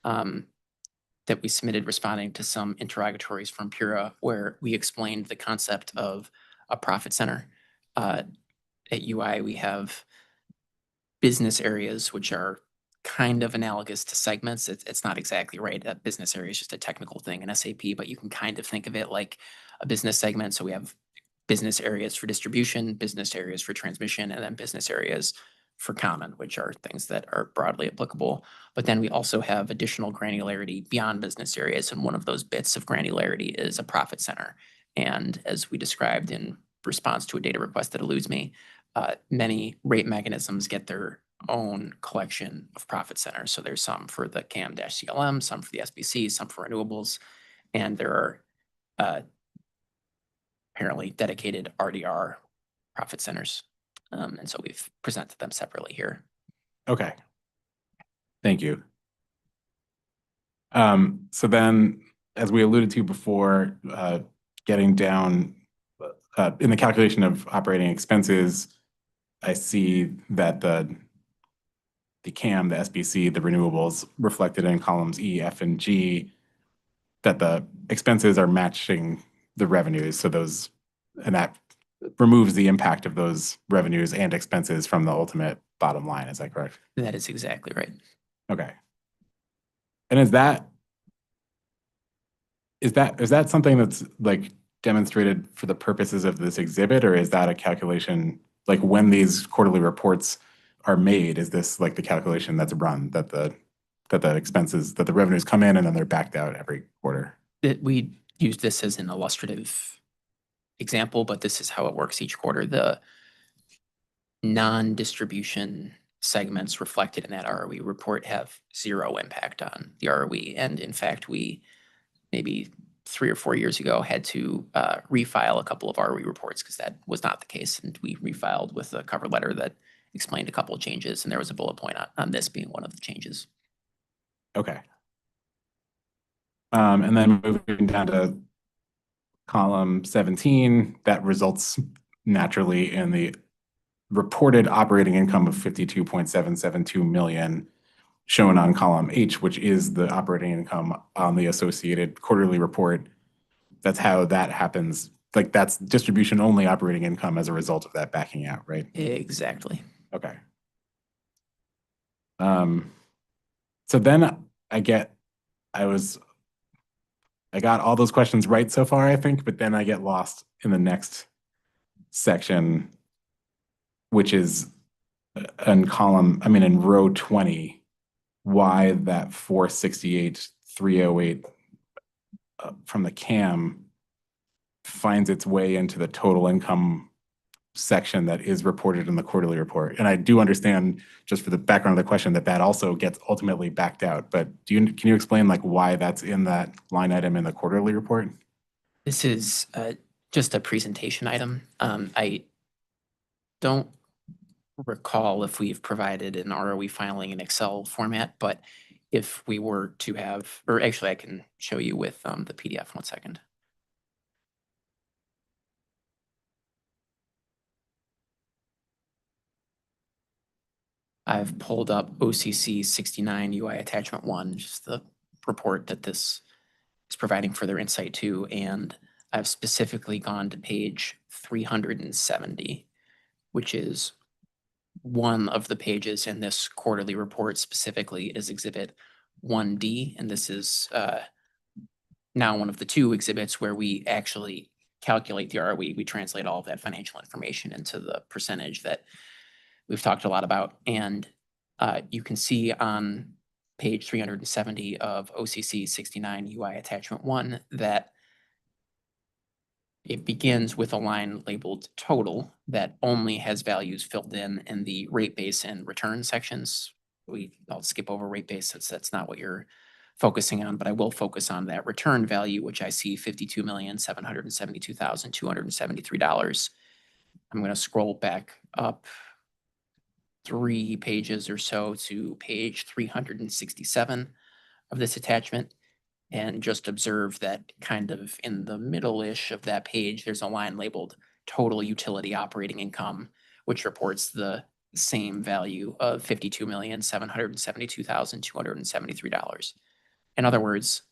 that we submitted responding to some interrogatories from Pura, where we explained the concept of a profit center. At UI, we have business areas, which are kind of analogous to segments. It's not exactly right. That business area is just a technical thing in SAP, but you can kind of think of it like a business segment. So we have business areas for distribution, business areas for transmission, and then business areas for common, which are things that are broadly applicable. But then we also have additional granularity beyond business areas. And one of those bits of granularity is a profit center. And as we described in response to a data request that eludes me, many rate mechanisms get their own collection of profit centers. So there's some for the CAM-CLM, some for the SBC, some for renewables, and there are apparently dedicated RDR profit centers. And so we've presented them separately here. Okay. Thank you. So then, as we alluded to before, getting down in the calculation of operating expenses, I see that the CAM, the SBC, the renewables reflected in columns E, F, and G, that the expenses are matching the revenues. So those, and that removes the impact of those revenues and expenses from the ultimate bottom line. Is that correct? That is exactly right. Okay. And is that something that's like demonstrated for the purposes of this exhibit, or is that a calculation, like when these quarterly reports are made, is this like the calculation that's run that the expenses, that the revenues come in and then they're backed out every quarter? We use this as an illustrative example, but this is how it works each quarter. The non-distribution segments reflected in that ROE report have zero impact on the ROE. And in fact, we maybe 3 or 4 years ago had to refile a couple of ROE reports because that was not the case. And we refiled with a cover letter that explained a couple of changes. And there was a bullet point on this being one of the changes. Okay. And then moving down to column 17, that results naturally in the reported operating income of 52.772 million shown on column H, which is the operating income on the associated quarterly report. That's how that happens. Like that's distribution only operating income as a result of that backing out, right? Exactly. Okay. So then I got all those questions right so far, I think, but then I get lost in the next section, which is in row 20, why that 468,308 from the CAM finds its way into the total income section that is reported in the quarterly report. And I do understand, just for the background of the question, that also gets ultimately backed out. But can you explain like why that's in that line item in the quarterly report? This is just a presentation item. I don't recall if we've provided an ROE filing in Excel format, but if we were to have, or actually I can show you with the PDF, 1 second. I've pulled up OCC 69 UI attachment 1, just the report that this is providing further insight to, and I've specifically gone to page 370, which is one of the pages in this quarterly report. Specifically, it is exhibit 1D, and this is now one of the 2 exhibits where we actually calculate the ROE, we translate all of that financial information into the percentage that we've talked a lot about. And you can see on page 370 of OCC 69 UI attachment 1 that it begins with a line labeled total that only has values filled in the rate base and return sections. I'll skip over rate base since that's not what you're focusing on, but I will focus on that return value, which I see $52,772,273. I'm going to scroll back up 3 pages or so to page 367 of this attachment, and just observe that kind of in the middle-ish of that page, there's a line labeled total utility operating income, which reports the same value of $52,772,273. In other words,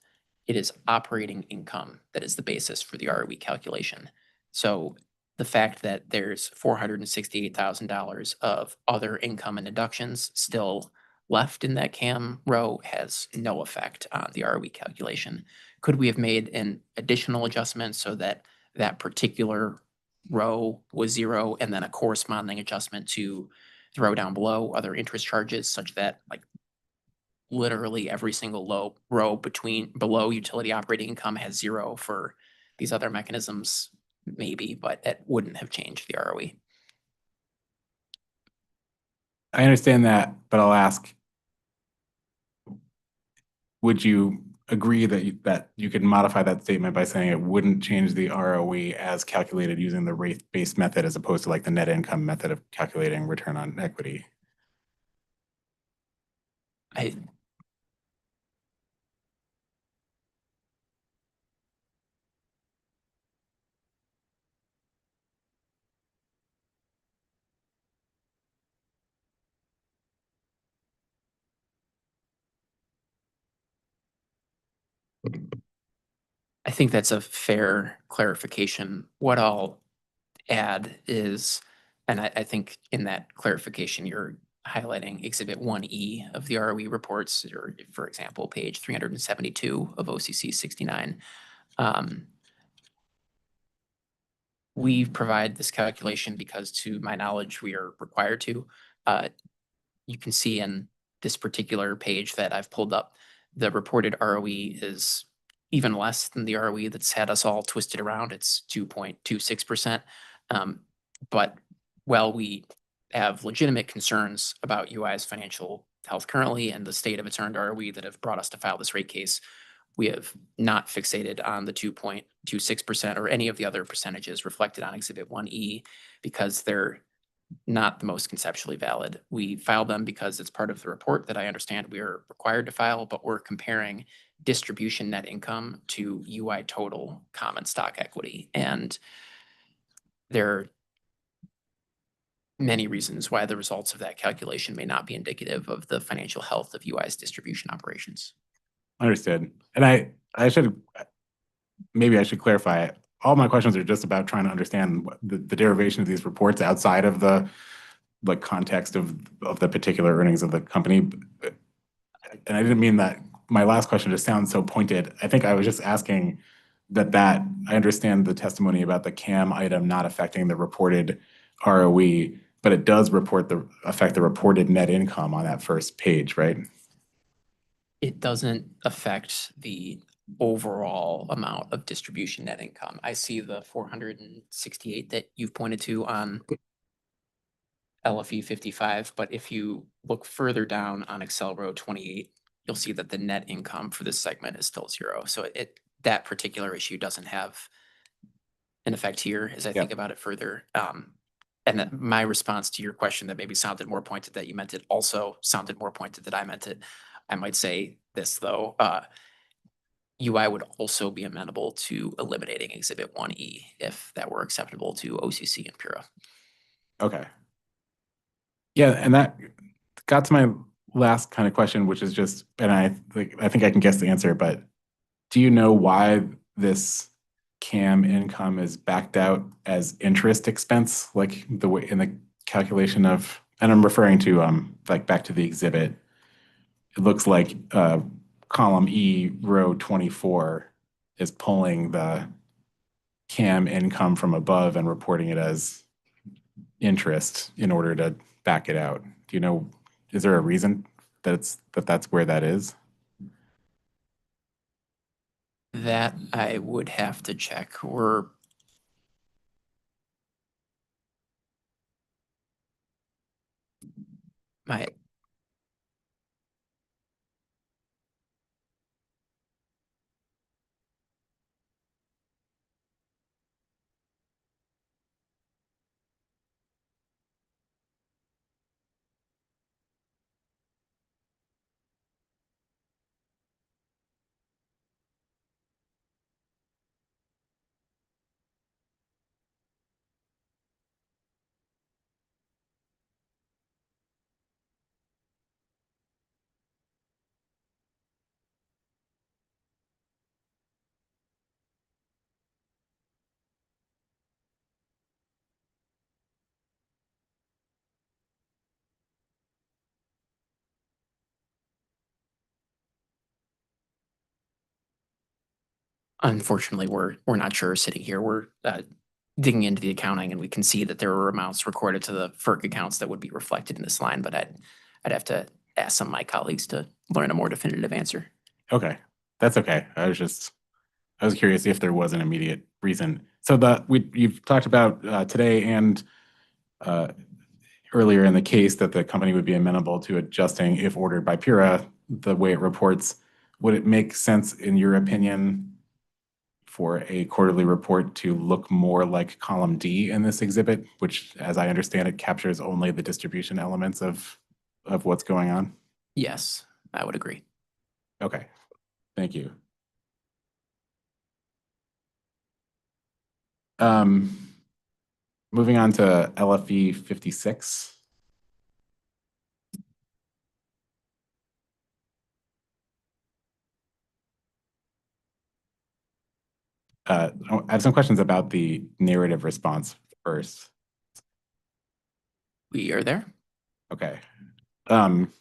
it is operating income that is the basis for the ROE calculation. So the fact that there's $468,000 of other income and deductions still left in that CAM row has no effect on the ROE calculation. Could we have made an additional adjustment so that that particular row was 0 and then a corresponding adjustment to the row down below, other interest charges, such that like literally every single row below utility operating income has 0 for these other mechanisms? Maybe, but it wouldn't have changed the ROE. I understand that, but I'll ask, would you agree that you could modify that statement by saying it wouldn't change the ROE as calculated using the rate-based method as opposed to like the net income method of calculating return on equity? I think that's a fair clarification. What I'll add is, and I think in that clarification, you're highlighting Exhibit 1E of the ROE reports, or for example, page 372 of OCC 69. We provide this calculation because, to my knowledge, we are required to. You can see in this particular page that I've pulled up, the reported ROE is even less than the ROE that's had us all twisted around. It's 2.26%. But while we have legitimate concerns about UI's financial health currently and the state of its earned ROE that have brought us to file this rate case, we have not fixated on the 2.26% or any of the other percentages reflected on Exhibit 1E because they're not the most conceptually valid. We filed them because it's part of the report that I understand we are required to file, but we're comparing distribution net income to UI total common stock equity. And there are many reasons why the results of that calculation may not be indicative of the financial health of UI's distribution operations. Understood. And I should, maybe I should clarify, all my questions are just about trying to understand the derivation of these reports outside of the like context of the particular earnings of the company. And I didn't mean that my last question just sounds so pointed. I think I was just asking that I understand the testimony about the CAM item not affecting the reported ROE, but it does affect the reported net income on that first page, right? It doesn't affect the overall amount of distribution net income. I see the 468 that you've pointed to on LFE 55, but if you look further down on Excel row 28, you'll see that the net income for this segment is still 0. So that particular issue doesn't have an effect here as I think about it further. And my response to your question that maybe sounded more pointed that you meant it also sounded more pointed that I meant it. I might say this though, UI would also be amenable to eliminating Exhibit 1E if that were acceptable to OCC and PURA. Okay. Yeah, and that got to my last kind of question, which is just, and I think I can guess the answer, but do you know why this CAM income is backed out as interest expense, like the way in the calculation of, and I'm referring to like back to the exhibit. It looks like column E, row 24 is pulling the CAM income from above and reporting it as interest in order to back it out. Do you know, is there a reason that that's where that is? That I would have to check. My Unfortunately, we're not sure sitting here. We're digging into the accounting, and we can see that there were amounts recorded to the FERC accounts that would be reflected in this line, but I'd have to ask some of my colleagues to learn a more definitive answer. Okay, that's okay. I was curious if there was an immediate reason. So you've talked about today and earlier in the case that the company would be amenable to adjusting if ordered by PURA the way it reports. Would it make sense, in your opinion, for a quarterly report to look more like column D in this exhibit, which, as I understand it, captures only the distribution elements of what's going on? Yes, I would agree. Okay, thank you. Moving on to LFE 56. I have some questions about the narrative response first. We are there. Okay. On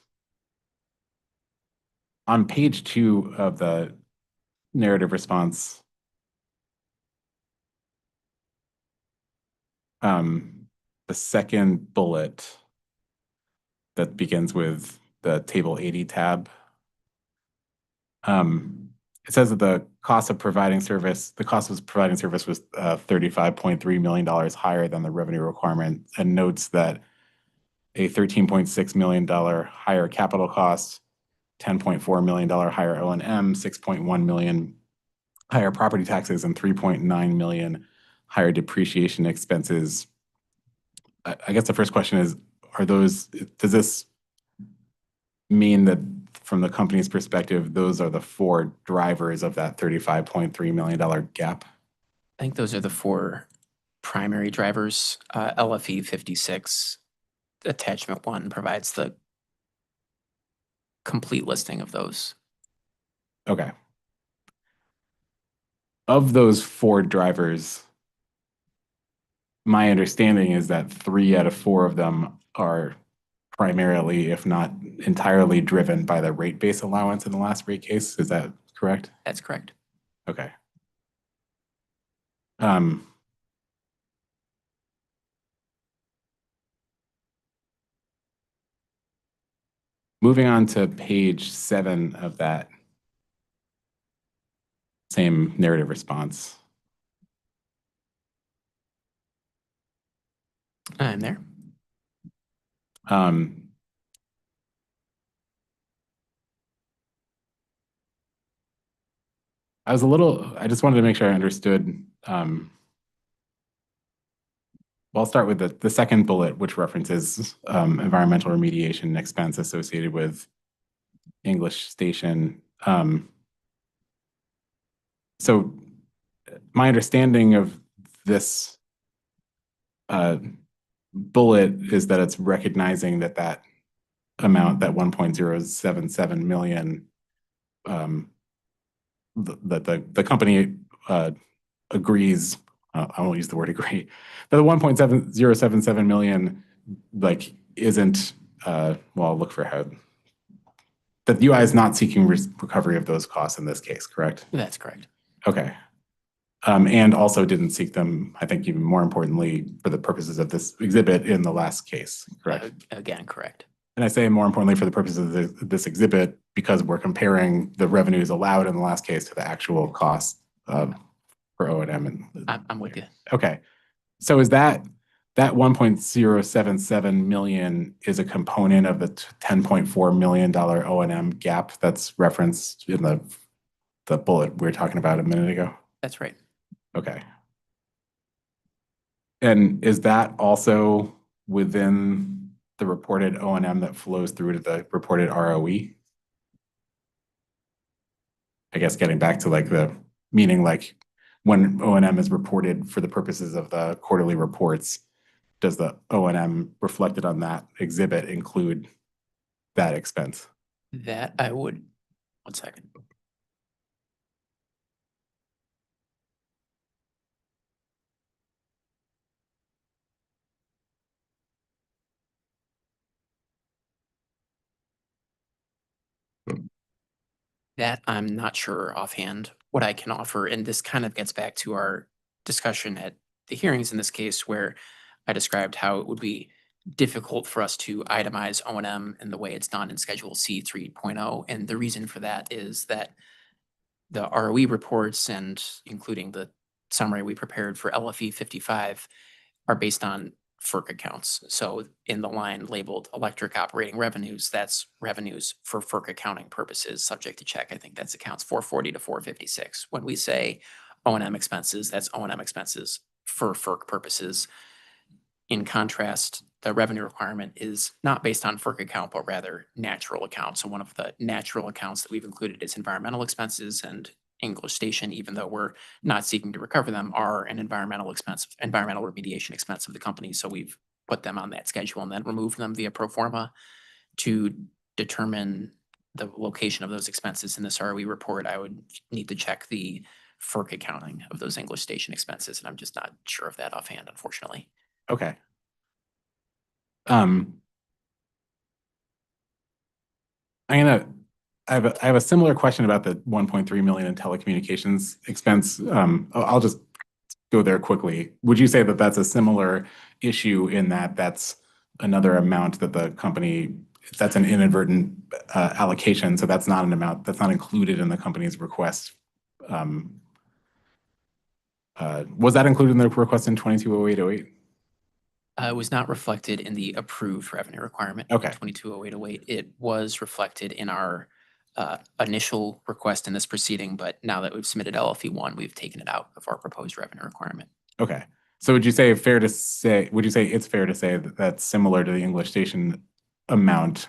page 2 of the narrative response, the second bullet that begins with the table 80 tab, it says that the cost of providing service was $35.3 million higher than the revenue requirement, and notes that a $13.6 million higher capital cost, $10.4 million higher O&M, $6.1 million higher property taxes, and $3.9 million higher depreciation expenses. I guess the first question is, does this mean that from the company's perspective, those are the 4 drivers of that $35.3 million gap? I think those are the 4 primary drivers. LFE 56, attachment 1 provides the complete listing of those. Okay. Of those 4 drivers, my understanding is that 3 out of 4 of them are primarily, if not entirely, driven by the rate base allowance in the last rate case. Is that correct? That's correct. Okay. Moving on to page 7 of that same narrative response. I'm there. I just wanted to make sure I understood. I'll start with the second bullet, which references environmental remediation expense associated with English Station. So my understanding of this bullet is that it's recognizing that amount, that 1.077 million, that the company agrees, I won't use the word agree, but the 1.7077 million isn't, I'll look for how, that UI is not seeking recovery of those costs in this case, correct? That's correct. Okay. And also didn't seek them, I think even more importantly, for the purposes of this exhibit in the last case, correct? Again, correct. And I say more importantly for the purposes of this exhibit because we're comparing the revenues allowed in the last case to the actual cost for O&M. And I'm with you. okay, so is that 1.077 million is a component of the $10.4 million O&M gap that's referenced in the bullet we were talking about a minute ago? That's right. Okay. And is that also within the reported O&M that flows through to the reported ROE? I guess getting back to like the meaning like when O&M is reported for the purposes of the quarterly reports, does the O&M reflected on that exhibit include that expense? That I would, 1 second. That I'm not sure offhand. What I can offer, and this kind of gets back to our discussion at the hearings in this case, where I described how it would be difficult for us to itemize O&M in the way it's done in Schedule C 3.0. And the reason for that is that the ROE reports and including the summary we prepared for LFE 55 are based on FERC accounts. So in the line labeled electric operating revenues, that's revenues for FERC accounting purposes, subject to check. I think that's accounts 440 to 456. When we say O&M expenses, that's O&M expenses for FERC purposes. In contrast, the revenue requirement is not based on FERC account, but rather natural accounts. So one of the natural accounts that we've included is environmental expenses, and English Station, even though we're not seeking to recover them, are an environmental expense, environmental remediation expense of the company. So we've put them on that schedule and then removed them via pro forma. To determine the location of those expenses in this ROE report, I would need to check the FERC accounting of those English Station expenses, and I'm just not sure of that offhand, unfortunately. Okay. I have a similar question about the 1.3 million in telecommunications expense. I'll just go there quickly. Would you say that that's a similar issue in that that's another amount that the company, that's an inadvertent allocation, so that's not an amount that's not included in the company's request? Was that included in the request in 220808? It was not reflected in the approved revenue requirement. Okay. 220808. It was reflected in our initial request in this proceeding, but now that we've submitted LFE 1, we've taken it out of our proposed revenue requirement. Okay. So would you say it's fair to say that that's similar to the English Station amount?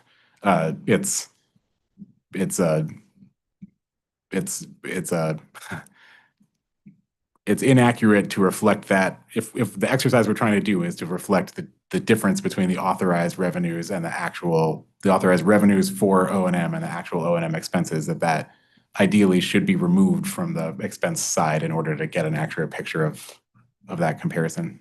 It's inaccurate to reflect that if the exercise we're trying to do is to reflect the difference between the authorized revenues and the authorized revenues for O&M and the actual O&M expenses, that ideally should be removed from the expense side in order to get an accurate picture of that comparison.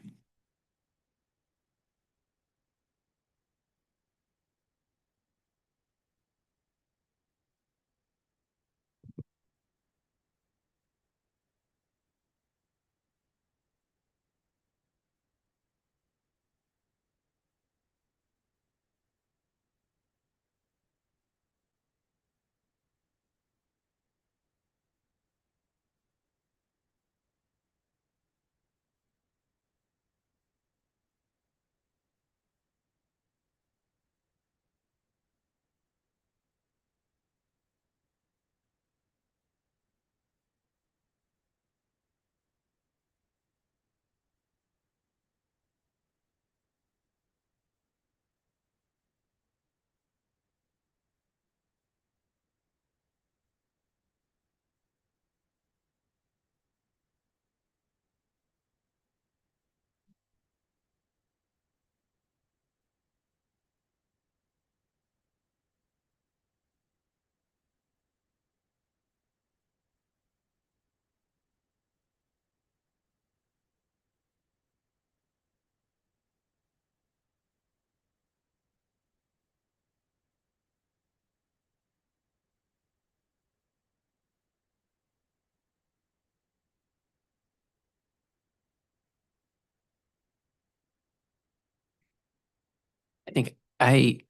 I think I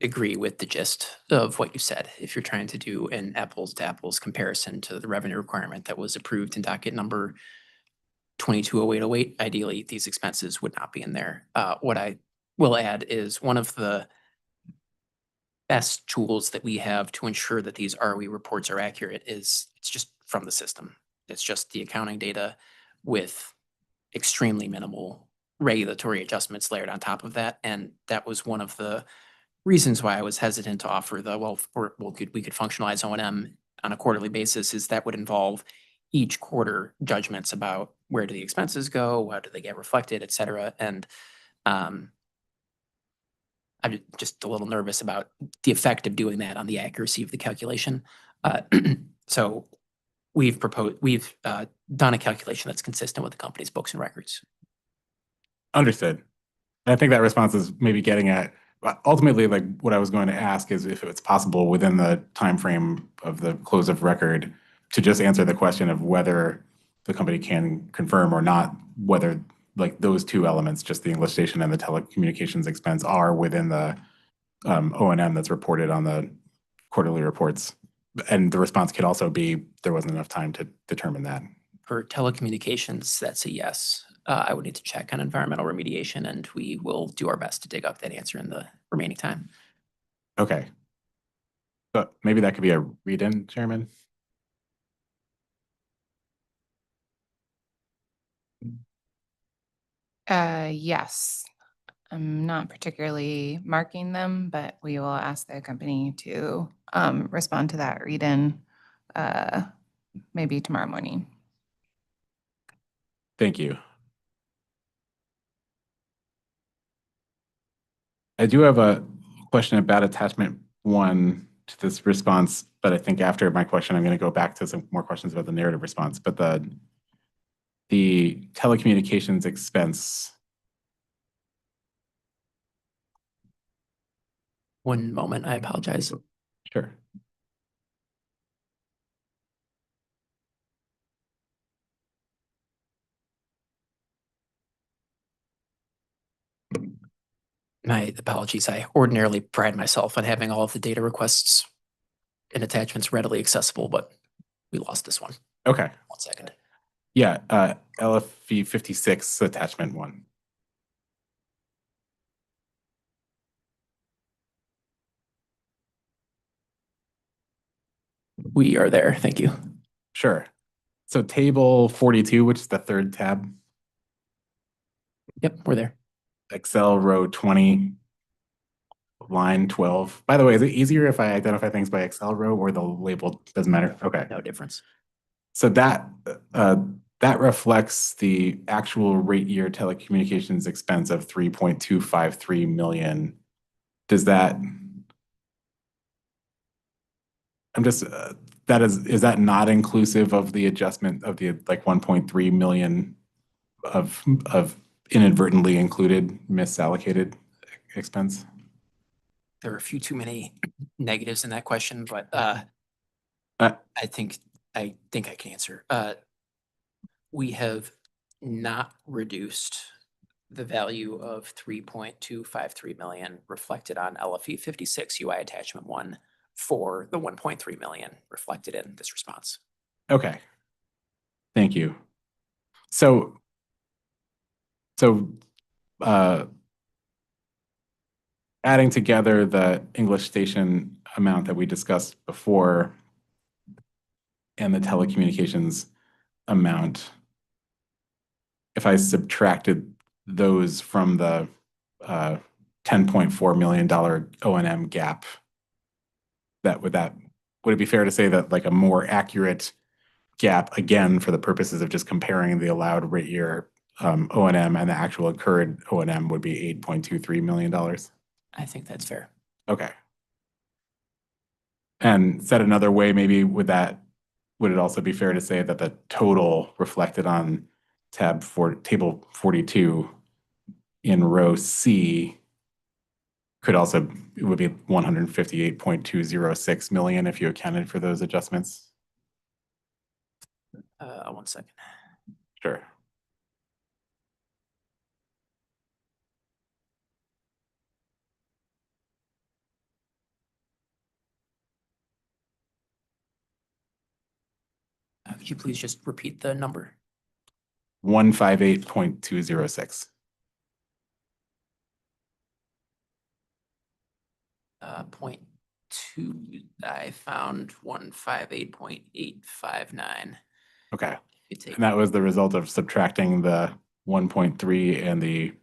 agree with the gist of what you said. If you're trying to do an apples to apples comparison to the revenue requirement that was approved in docket number 220808, ideally, these expenses would not be in there. What I will add is one of the best tools that we have to ensure that these ROE reports are accurate is it's just from the system. It's just the accounting data with extremely minimal regulatory adjustments layered on top of that. And that was one of the reasons why I was hesitant to offer the, we could functionalize O&M on a quarterly basis, is that would involve each quarter judgments about where do the expenses go, how do they get reflected, et cetera. And I'm just a little nervous about the effect of doing that on the accuracy of the calculation. So we've done a calculation that's consistent with the company's books and records. Understood. I think that response is maybe getting at, ultimately, like what I was going to ask is if it's possible within the time frame of the close of record to just answer the question of whether the company can confirm or not, whether like those two elements, just the English station and the telecommunications expense, are within the O&M that's reported on the quarterly reports. And the response could also be there wasn't enough time to determine that. For telecommunications, that's a yes. I would need to check on environmental remediation, and we will do our best to dig up that answer in the remaining time. Okay. But maybe that could be a read-in, Chairman. Yes. I'm not particularly marking them, but we will ask the company to respond to that read-in maybe tomorrow morning. Thank you. I do have a question about attachment 1 to this response, but I think after my question, I'm going to go back to some more questions about the narrative response. But the telecommunications expense. One moment, I apologize. Sure. My apologies. I ordinarily pride myself on having all of the data requests and attachments readily accessible, but we lost this one. Okay. 1 second. Yeah, LFE 56 attachment 1. We are there. Thank you. Sure. So table 42, which is the third tab. Yep, we're there. Excel row 20, line 12. By the way, is it easier if I identify things by Excel row or the label? Doesn't matter. Okay. No difference. So that reflects the actual rate year telecommunications expense of 3.253 million. Does that? I'm just is that not inclusive of the adjustment of the like 1.3 million of inadvertently included misallocated expense? There are a few too many negatives in that question, but I think I can answer. We have not reduced the value of 3.253 million reflected on LFE 56 UI attachment 1 for the 1.3 million reflected in this response. Okay. Thank you. So adding together the English station amount that we discussed before and the telecommunications amount, if I subtracted those from the $10.4 million O&M gap, would it be fair to say that like a more accurate gap, again, for the purposes of just comparing the allowed rate year O&M and the actual incurred O&M, would be $8.23 million? I think that's fair. Okay. And said another way, maybe would it also be fair to say that the total reflected on table 42 in row C it would be 158.206 million if you accounted for those adjustments? 1 second. you please just repeat the number? 158.206. 0.2, I found 158.859. Okay. You take And that was the result of subtracting the 1.3 and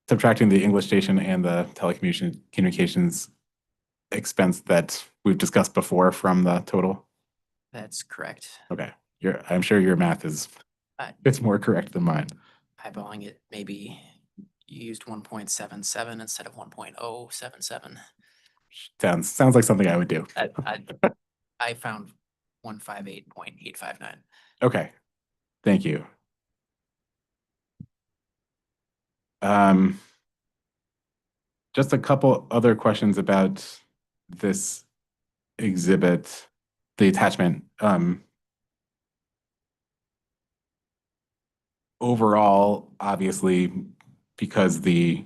subtracting the English station and the telecommunications expense that we've discussed before from the total. That's correct. Okay. I'm sure your math it's more correct than mine. Eyeballing it, maybe you used 1.77 instead of 1.077. Sounds like something I would do. I found 158.859. Okay. Thank you. Just a couple other questions about this exhibit, the attachment. Overall, obviously, because there's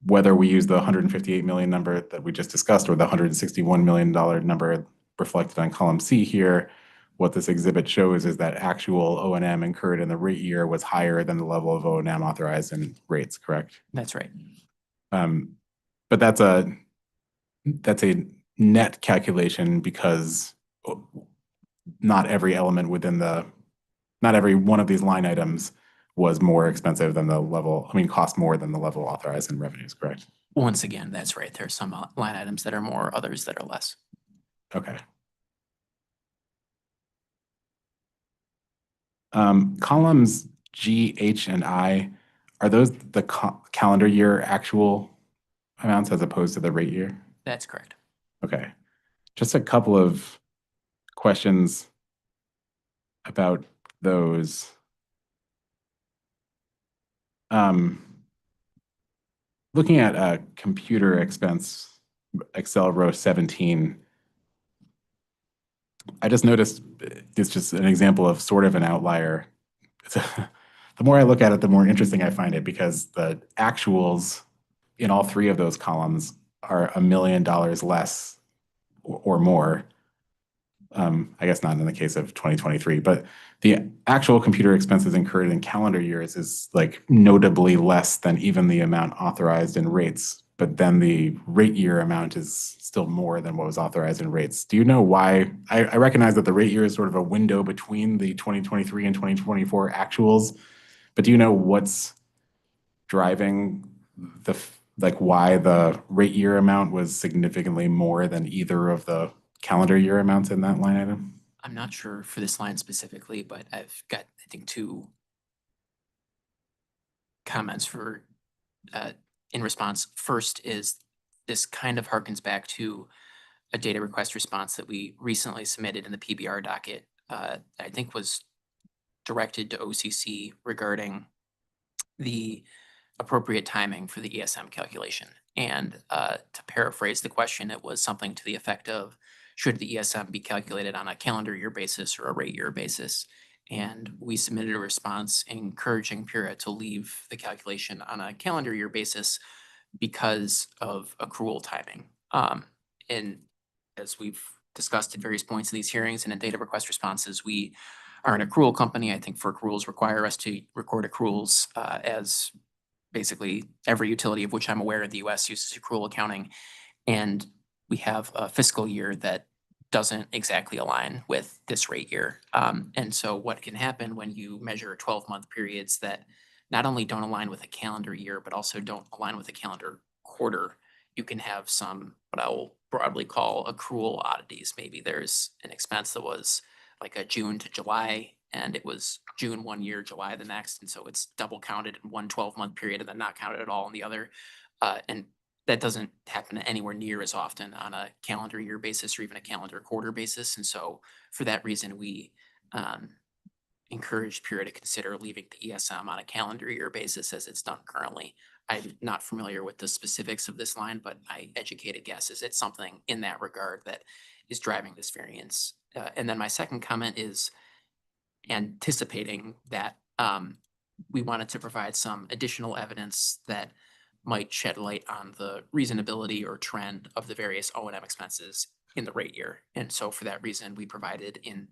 whether we use the 158 million number that we just discussed or the $161 million number reflected on column C here, what this exhibit shows is that actual O&M incurred in the rate year was higher than the level of O&M authorized in rates, correct? That's right. But that's a net calculation because not every one of these line items was more expensive than cost more than the level authorized in revenues, correct? Once again, that's right. There's some line items that are more, others that are less. Okay. Columns G, H, and I, are those the calendar year actual amounts as opposed to the rate year? That's correct. Okay. Just a couple of questions about those. Looking at computer expense, Excel row 17, I just noticed it's just an example of sort of an outlier. The more I look at it, the more interesting I find it because the actuals in all three of those columns are $1 million less or more. I guess not in the case of 2023, but the actual computer expenses incurred in calendar years is like notably less than even the amount authorized in rates. But then the rate year amount is still more than what was authorized in rates. Do you know why? I recognize that the rate year is sort of a window between the 2023 and 2024 actuals, but do you know what's driving why the rate year amount was significantly more than either of the calendar year amounts in that line item? I'm not sure for this line specifically, but I've got, I think, two comments for in response. First is this kind of harkens back to a data request response that we recently submitted in the PBR docket. I think was directed to OCC regarding the appropriate timing for the ESM calculation. And to paraphrase the question, it was something to the effect of, should the ESM be calculated on a calendar year basis or a rate year basis? And we submitted a response encouraging PURA to leave the calculation on a calendar year basis because of accrual timing. And as we've discussed at various points in these hearings and in data request responses, we are an accrual company. I think FERC rules require us to record accruals as basically every utility of which I'm aware in the US uses accrual accounting. And we have a fiscal year that doesn't exactly align with this rate year. And so what can happen when you measure 12-month periods that not only don't align with a calendar year, but also don't align with a calendar quarter, you can have some, what I will broadly call accrual oddities. Maybe there's an expense that was like a June to July, and it was June one year, July the next. And so it's double counted in one 12-month period and then not counted at all in the other. And that doesn't happen anywhere near as often on a calendar year basis or even a calendar quarter basis. And so for that reason, we encourage PURA to consider leaving the ESM on a calendar year basis as it's done currently. I'm not familiar with the specifics of this line, but my educated guess is it's something in that regard that is driving this variance. And then my second comment is anticipating that we wanted to provide some additional evidence that might shed light on the reasonability or trend of the various O&M expenses. in the rate year. And so for that reason, we provided in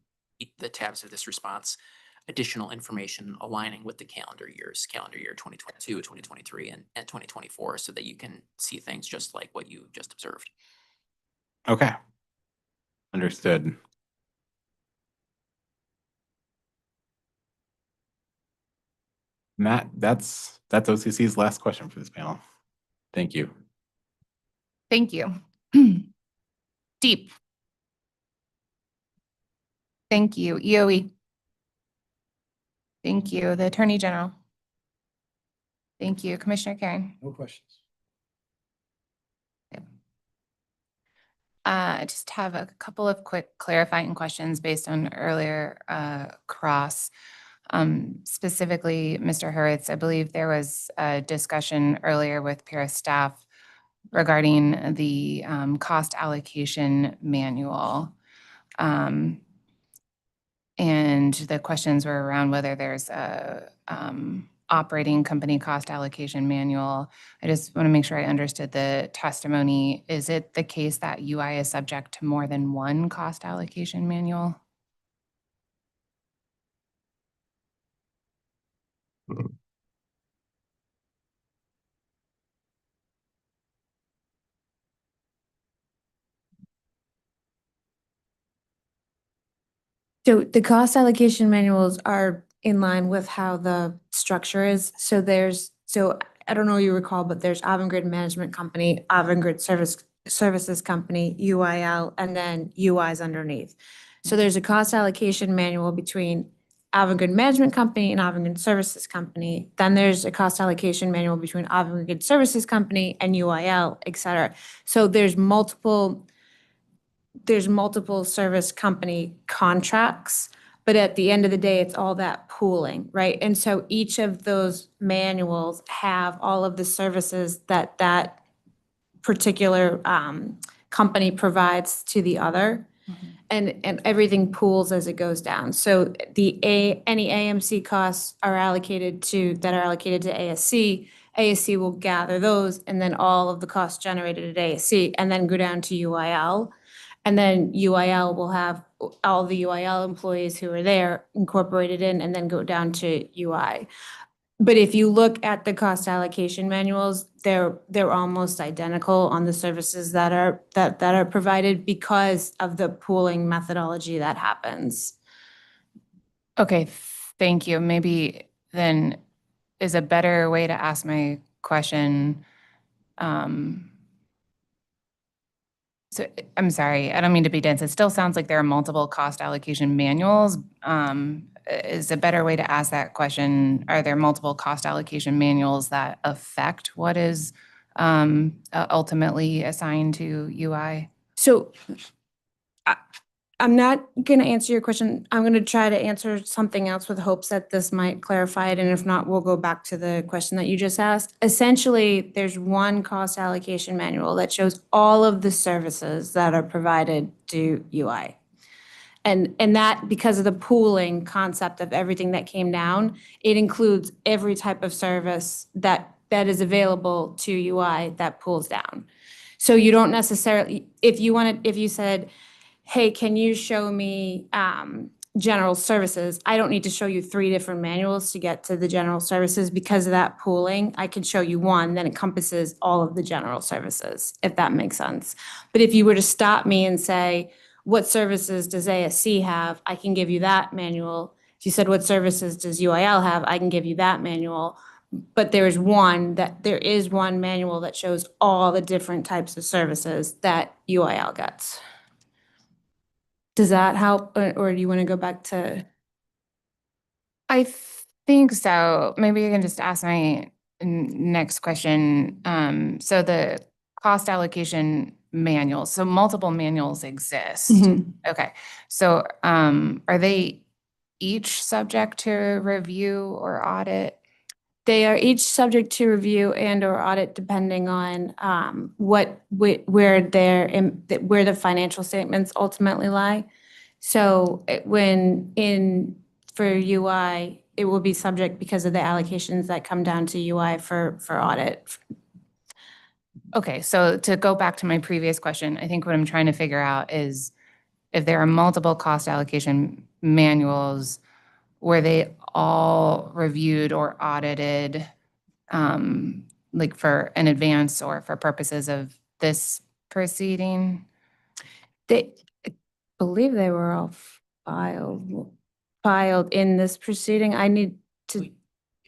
the tabs of this response additional information aligning with the calendar years, calendar year 2022, 2023, and 2024, so that you can see things just like what you just observed. Okay. Understood. Matt, that's OCC's last question for this panel. Thank you. Thank you. Deep. Thank you. EOE. Thank you. The Attorney General. Thank you. Commissioner Karen. No questions. I just have a couple of quick clarifying questions based on earlier cross. Specifically, Mr. Hurwitz, I believe there was a discussion earlier with Pura staff regarding the cost allocation manual. And the questions were around whether there's a operating company cost allocation manual. I just want to make sure I understood the testimony. Is it the case that UI is subject to more than one cost allocation manual? So the cost allocation manuals are in line with how the structure is. So I don't know if you recall, but there's Avangrid Management Company, Avangrid Services Company, UIL, and then UIs underneath. So there's a cost allocation manual between Avangrid Management Company and Avangrid Services Company. Then there's a cost allocation manual between Avangrid Services Company and UIL, et cetera. So there's multiple service company contracts, but at the end of the day, it's all that pooling, right? And so each of those manuals have all of the services that that particular company provides to the other. And everything pools as it goes down. So any AMC costs are allocated to ASC. ASC will gather those, and then all of the costs generated at ASC, and then go down to UIL. And then UIL will have all the UIL employees who are there incorporated in, and then go down to UI. But if you look at the cost allocation manuals, they're almost identical on the services that are provided because of the pooling methodology that happens. Okay, thank you. Maybe then is a better way to ask my question. So I'm sorry, I don't mean to be dense. It still sounds like there are multiple cost allocation manuals. Is a better way to ask that question, are there multiple cost allocation manuals that affect what is ultimately assigned to UI? So I'm not going to answer your question. I'm going to try to answer something else with hopes that this might clarify it. And if not, we'll go back to the question that you just asked. Essentially, there's one cost allocation manual that shows all of the services that are provided to UI. And that, because of the pooling concept of everything that came down, it includes every type of service that is available to UI that pulls down. So you don't necessarily, if you said, hey, can you show me general services? I don't need to show you 3 different manuals to get to the general services because of that pooling. I can show you one that encompasses all of the general services, if that makes sense. But if you were to stop me and say, what services does ASC have? I can give you that manual. If you said, what services does UIL have? I can give you that manual. But there is one manual that shows all the different types of services that UIL gets. Does that help, or do you want to go back to? I think so. Maybe you can just ask my next question. So the cost allocation manual, so multiple manuals exist. Okay. So are they each subject to review or audit? They are each subject to review and or audit depending on where the financial statements ultimately lie. So for UI, it will be subject because of the allocations that come down to UI for audit. Okay, so to go back to my previous question, I think what I'm trying to figure out is if there are multiple cost allocation manuals, were they all reviewed or audited, like for in advance or for purposes of this proceeding? They, I believe they were all filed in this proceeding. I need to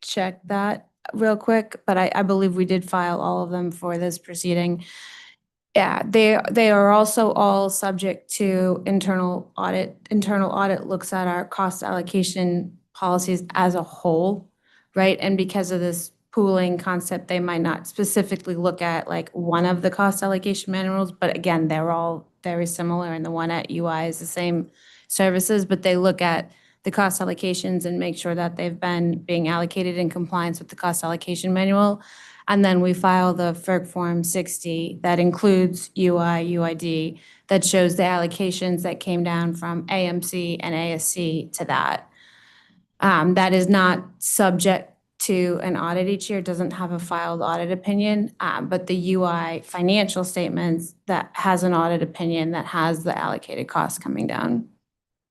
check that real quick, but I believe we did file all of them for this proceeding. Yeah, they are also all subject to internal audit. Internal audit looks at our cost allocation policies as a whole, right? And because of this pooling concept, they might not specifically look at like one of the cost allocation manuals, but again, they're all very similar, and the one at UI is the same services, but they look at the cost allocations and make sure that they've been being allocated in compliance with the cost allocation manual. And then we file the FERC Form 60 that includes UI, UID, that shows the allocations that came down from AMC and ASC to that. That is not subject to an audit each year, doesn't have a filed audit opinion, but the UI financial statements that has an audit opinion that has the allocated costs coming down.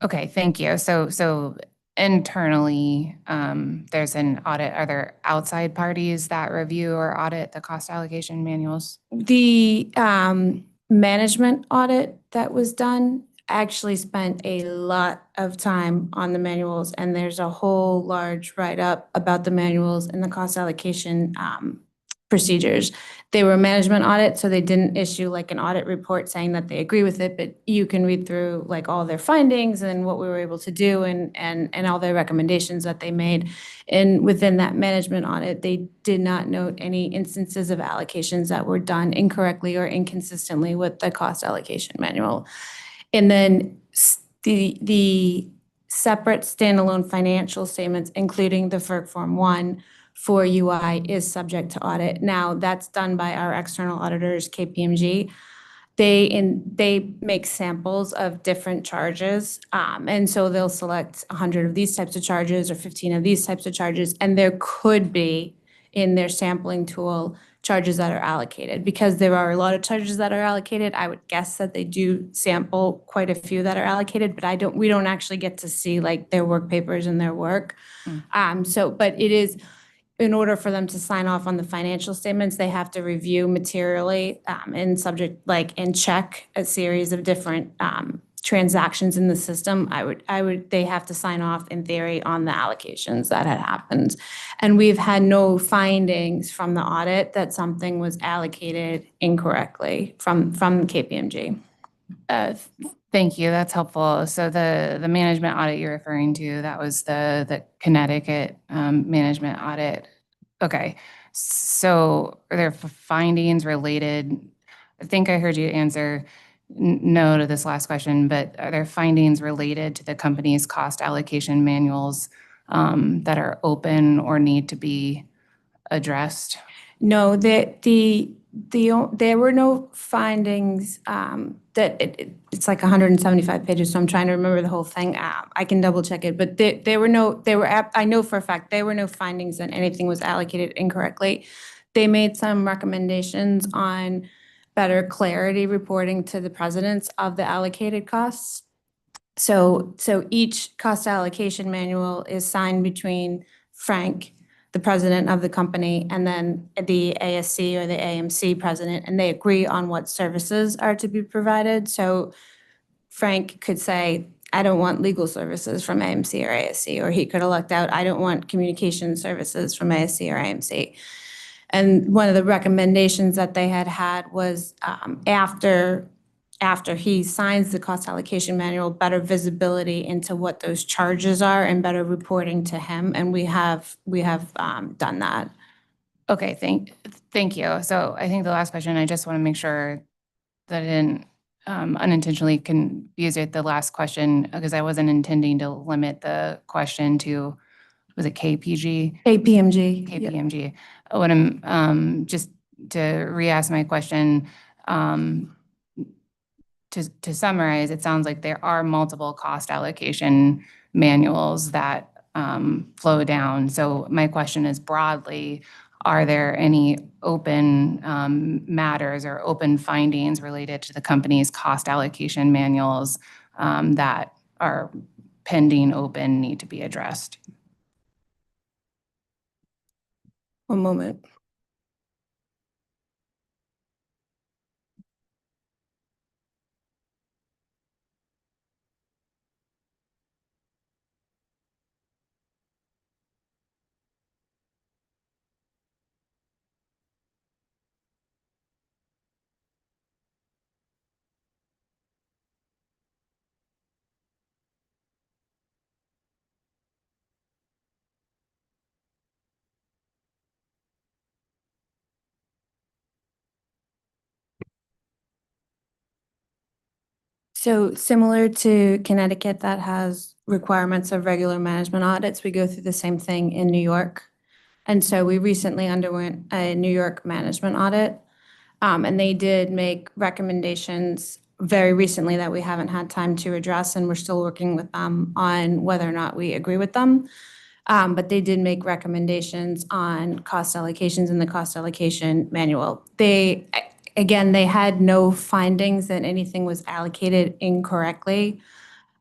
Okay, thank you. So internally, there's an audit. Are there outside parties that review or audit the cost allocation manuals? The management audit that was done actually spent a lot of time on the manuals, and there's a whole large write-up about the manuals and the cost allocation procedures. They were a management audit, so they didn't issue like an audit report saying that they agree with it, but you can read through like all their findings and what we were able to do and all their recommendations that they made. And within that management audit, they did not note any instances of allocations that were done incorrectly or inconsistently with the cost allocation manual. And then the separate standalone financial statements, including the FERC Form 1 for UI, is subject to audit. Now, that's done by our external auditors, KPMG. They make samples of different charges, and so they'll select 100 of these types of charges or 15 of these types of charges, and there could be in their sampling tool charges that are allocated. Because there are a lot of charges that are allocated, I would guess that they do sample quite a few that are allocated, but we don't actually get to see like their work papers and their work. But it is, in order for them to sign off on the financial statements, they have to review materially and check a series of different transactions in the system. They have to sign off in theory on the allocations that had happened. And we've had no findings from the audit that something was allocated incorrectly from KPMG. Thank you. That's helpful. So the management audit you're referring to, that was the Connecticut management audit. Okay. So are there findings related? I think I heard you answer no to this last question, but are there findings related to the company's cost allocation manuals that are open or need to be addressed? No, there were no findings it's like 175 pages, so I'm trying to remember the whole thing. I can double check it, but I know for a fact there were no findings that anything was allocated incorrectly. They made some recommendations on better clarity reporting to the presidents of the allocated costs. So each cost allocation manual is signed between Frank, the president of the company, and then the ASC or the AMC president, and they agree on what services are to be provided. So Frank could say, I don't want legal services from AMC or ASC, or he could elect out, I don't want communication services from ASC or AMC. And one of the recommendations that they had was after he signs the cost allocation manual, better visibility into what those charges are and better reporting to him. And we have done that. Okay, thank you. So I think the last question, I just want to make sure that I didn't unintentionally confuse it, the last question, because I wasn't intending to limit the question to, was it KPG? KPMG. KPMG. What I'm, just to re-ask my question, to summarize, it sounds like there are multiple cost allocation manuals that flow down. So my question is broadly, Are there any open matters or open findings related to the company's cost allocation manuals that are pending, open, need to be addressed? One moment. So similar to Connecticut that has requirements of regular management audits, we go through the same thing in New York. And so we recently underwent a New York management audit. And they did make recommendations very recently that we haven't had time to address, and we're still working with them on whether or not we agree with them. But they did make recommendations on cost allocations in the cost allocation manual. Again, they had no findings that anything was allocated incorrectly.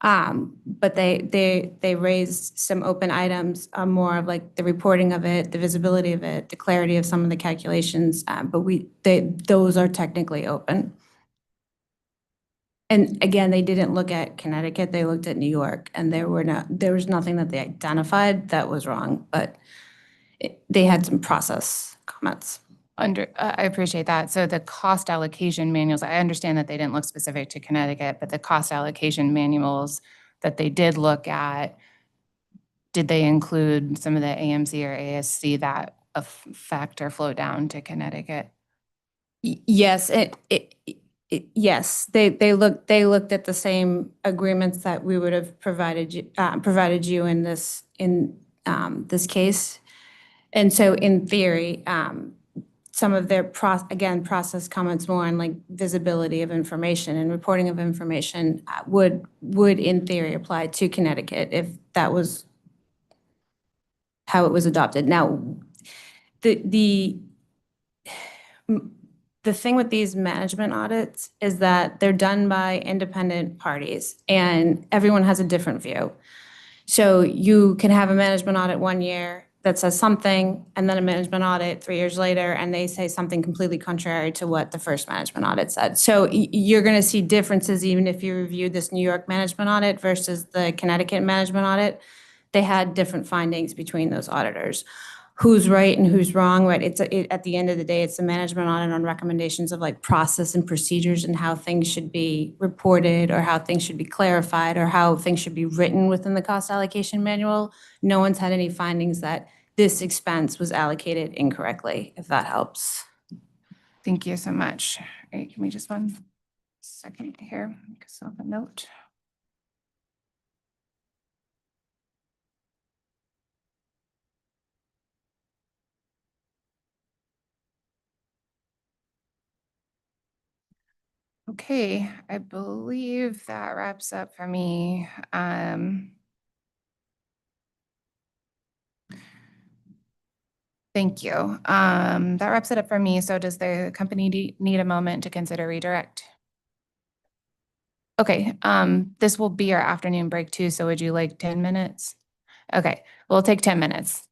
But they raised some open items, more of like the reporting of it, the visibility of it, the clarity of some of the calculations. But those are technically open. And again, they didn't look at Connecticut, they looked at New York, and there was nothing that they identified that was wrong, but they had some process comments. I appreciate that. So the cost allocation manuals, I understand that they didn't look specific to Connecticut, but the cost allocation manuals that they did look at, did they include some of the AMC or ASC that a factor flow down to Connecticut? Yes, yes, they looked at the same agreements that we would have provided you in this case. And so in theory, some of their process comments more on like visibility of information and reporting of information would in theory apply to Connecticut if that was how it was adopted. Now, the thing with these management audits is that they're done by independent parties and everyone has a different view. So you can have a management audit 1 year that says something, and then a management audit 3 years later, and they say something completely contrary to what the first management audit said. So you're gonna see differences even if you review this New York management audit versus the Connecticut management audit. They had different findings between those auditors. Who's right and who's wrong, right? At the end of the day, it's a management audit on recommendations of like process and procedures and how things should be reported or how things should be clarified or how things should be written within the cost allocation manual. No one's had any findings that this expense was allocated incorrectly, if that helps. Thank you so much. All right, give me just 1 second here, because I have a note. Okay, I believe that wraps up for me. Thank you. That wraps it up for me. So does the company need a moment to consider redirect? Okay, this will be our afternoon break too, so would you like 10 minutes? Okay, we'll take 10 minutes.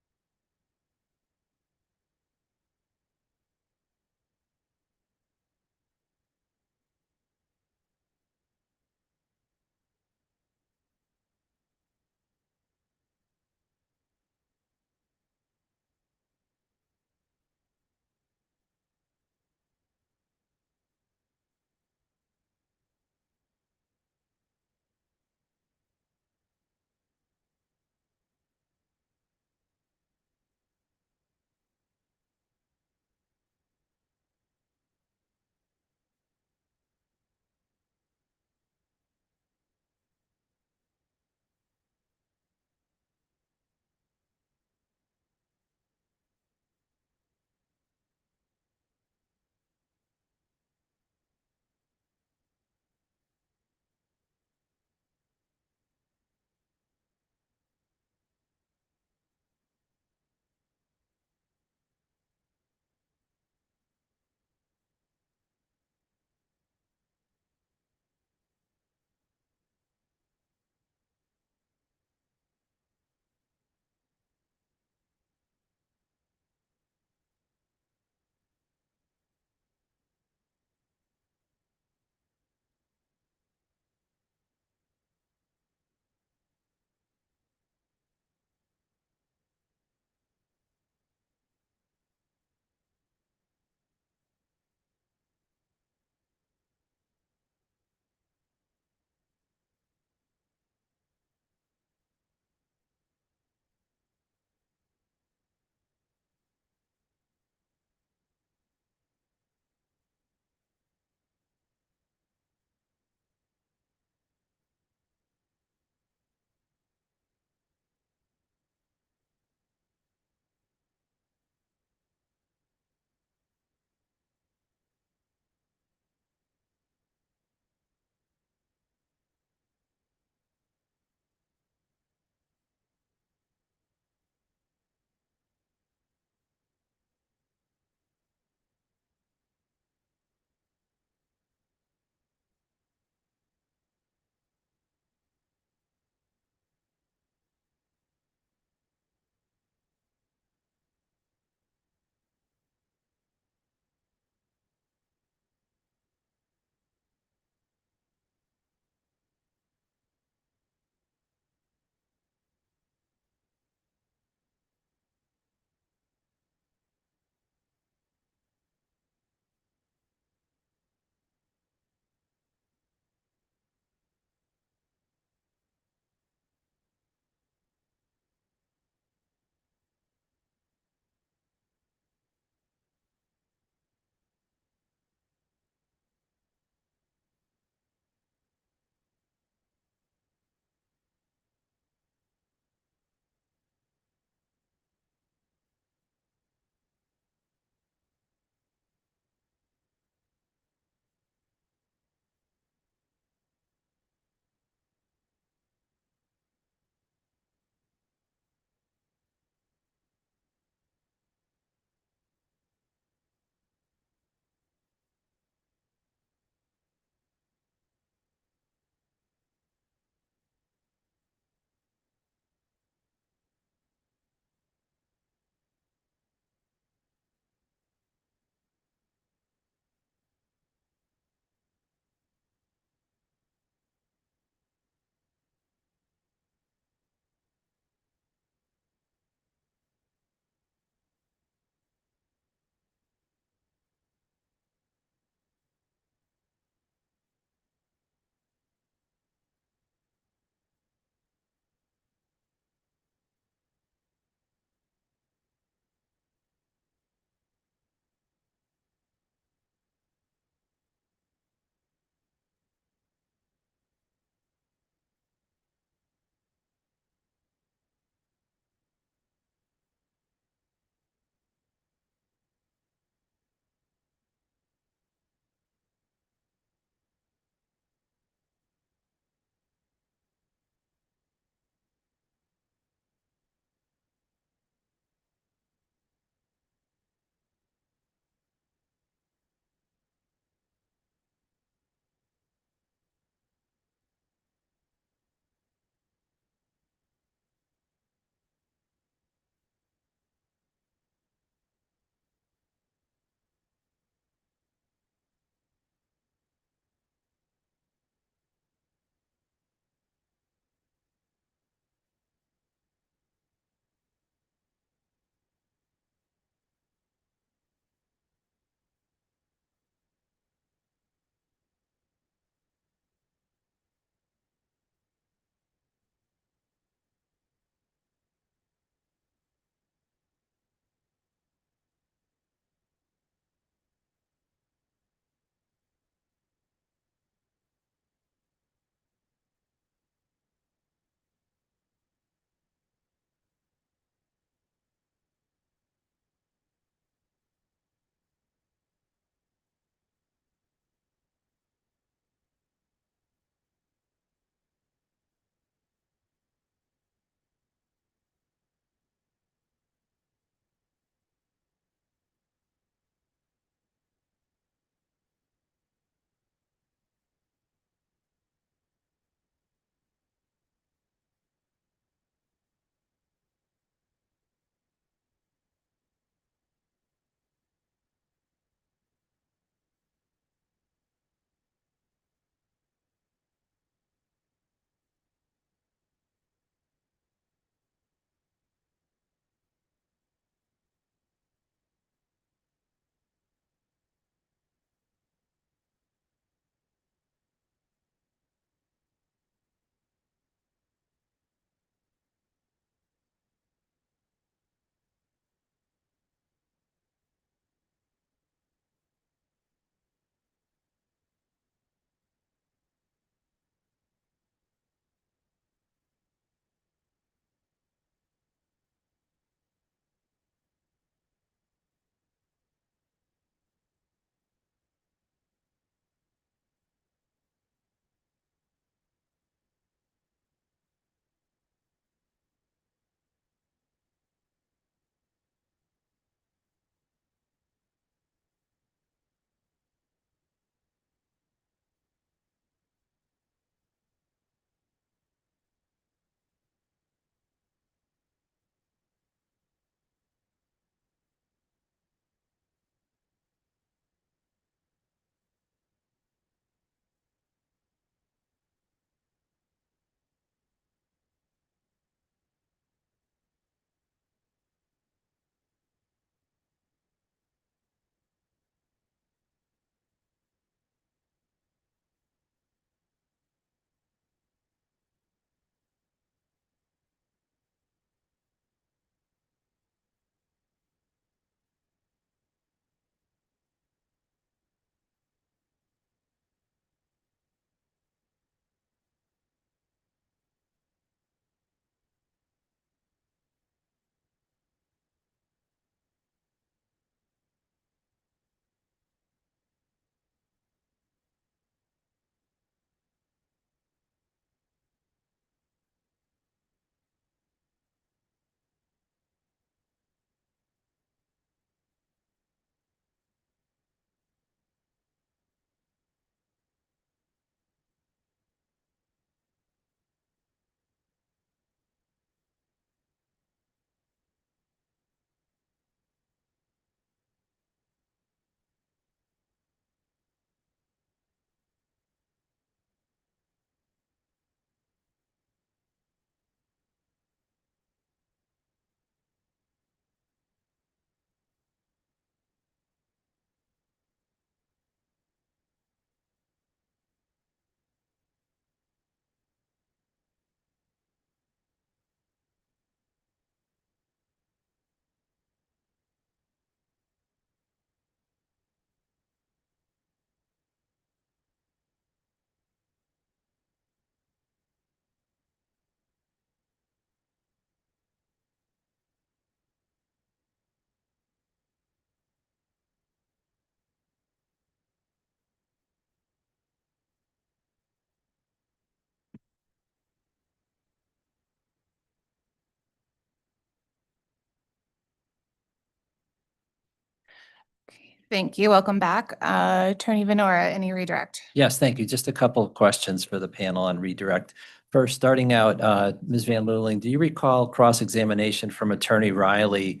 Thank you. Welcome back. Attorney Venora, any redirect? Yes, thank you. Just a couple of questions for the panel on redirect. First, starting out, Ms. Van Luling, do you recall cross-examination from Attorney Riley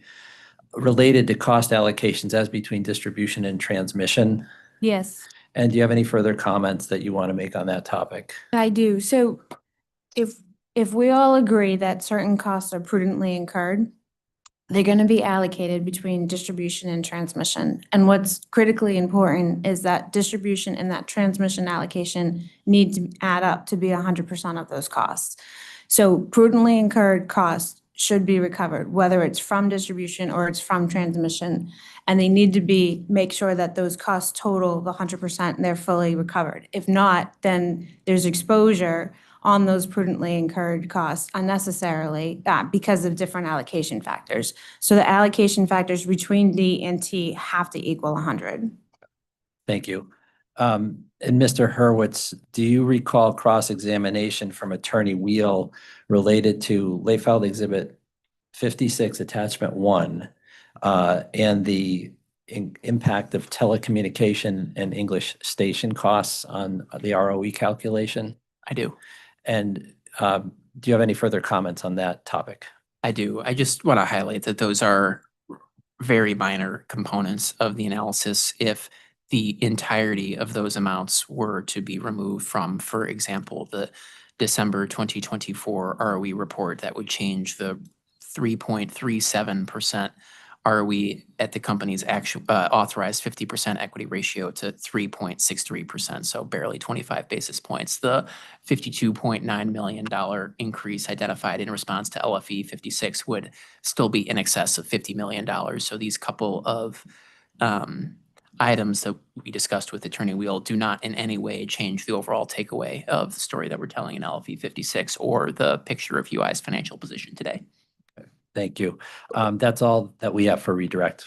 related to cost allocations as between distribution and transmission? Yes, And do you have any further comments that you want to make on that topic? I do. So if we all agree that certain costs are prudently incurred, they're going to be allocated between distribution and transmission. And what's critically important is that distribution and that transmission allocation need to add up to be 100% of those costs. So prudently incurred costs should be recovered, whether it's from distribution or it's from transmission. And they need to make sure that those costs total the 100% and they're fully recovered. If not, then there's exposure on those prudently incurred costs unnecessarily because of different allocation factors. So the allocation factors between D and T have to equal 100. Thank you. And Mr. Hurwitz, do you recall cross-examination from Attorney Wheel related to late filed exhibit 56 attachment 1 and the impact of telecommunication and English station costs on the ROE calculation? I do. And do you have any further comments on that topic? I do. I just want to highlight that those are very minor components of the analysis. If the entirety of those amounts were to be removed from, for example, the December 2024 ROE report, that would change the 3.37% ROE at the company's actual authorized 50% equity ratio to 3.63%, so barely 25 basis points. The $52.9 million increase identified in response to LFE 56 would still be in excess of $50 million. So these couple of items that we discussed with Attorney Wheel do not in any way change the overall takeaway of the story that we're telling in LFE 56 or the picture of UI's financial position today. Thank you. That's all that we have for redirect.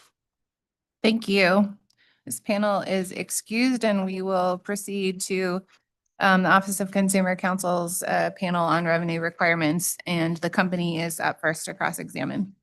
Thank you. This panel is excused and we will proceed to the Office of Consumer Counsel's panel on revenue requirements, and the company is up first to cross-examine.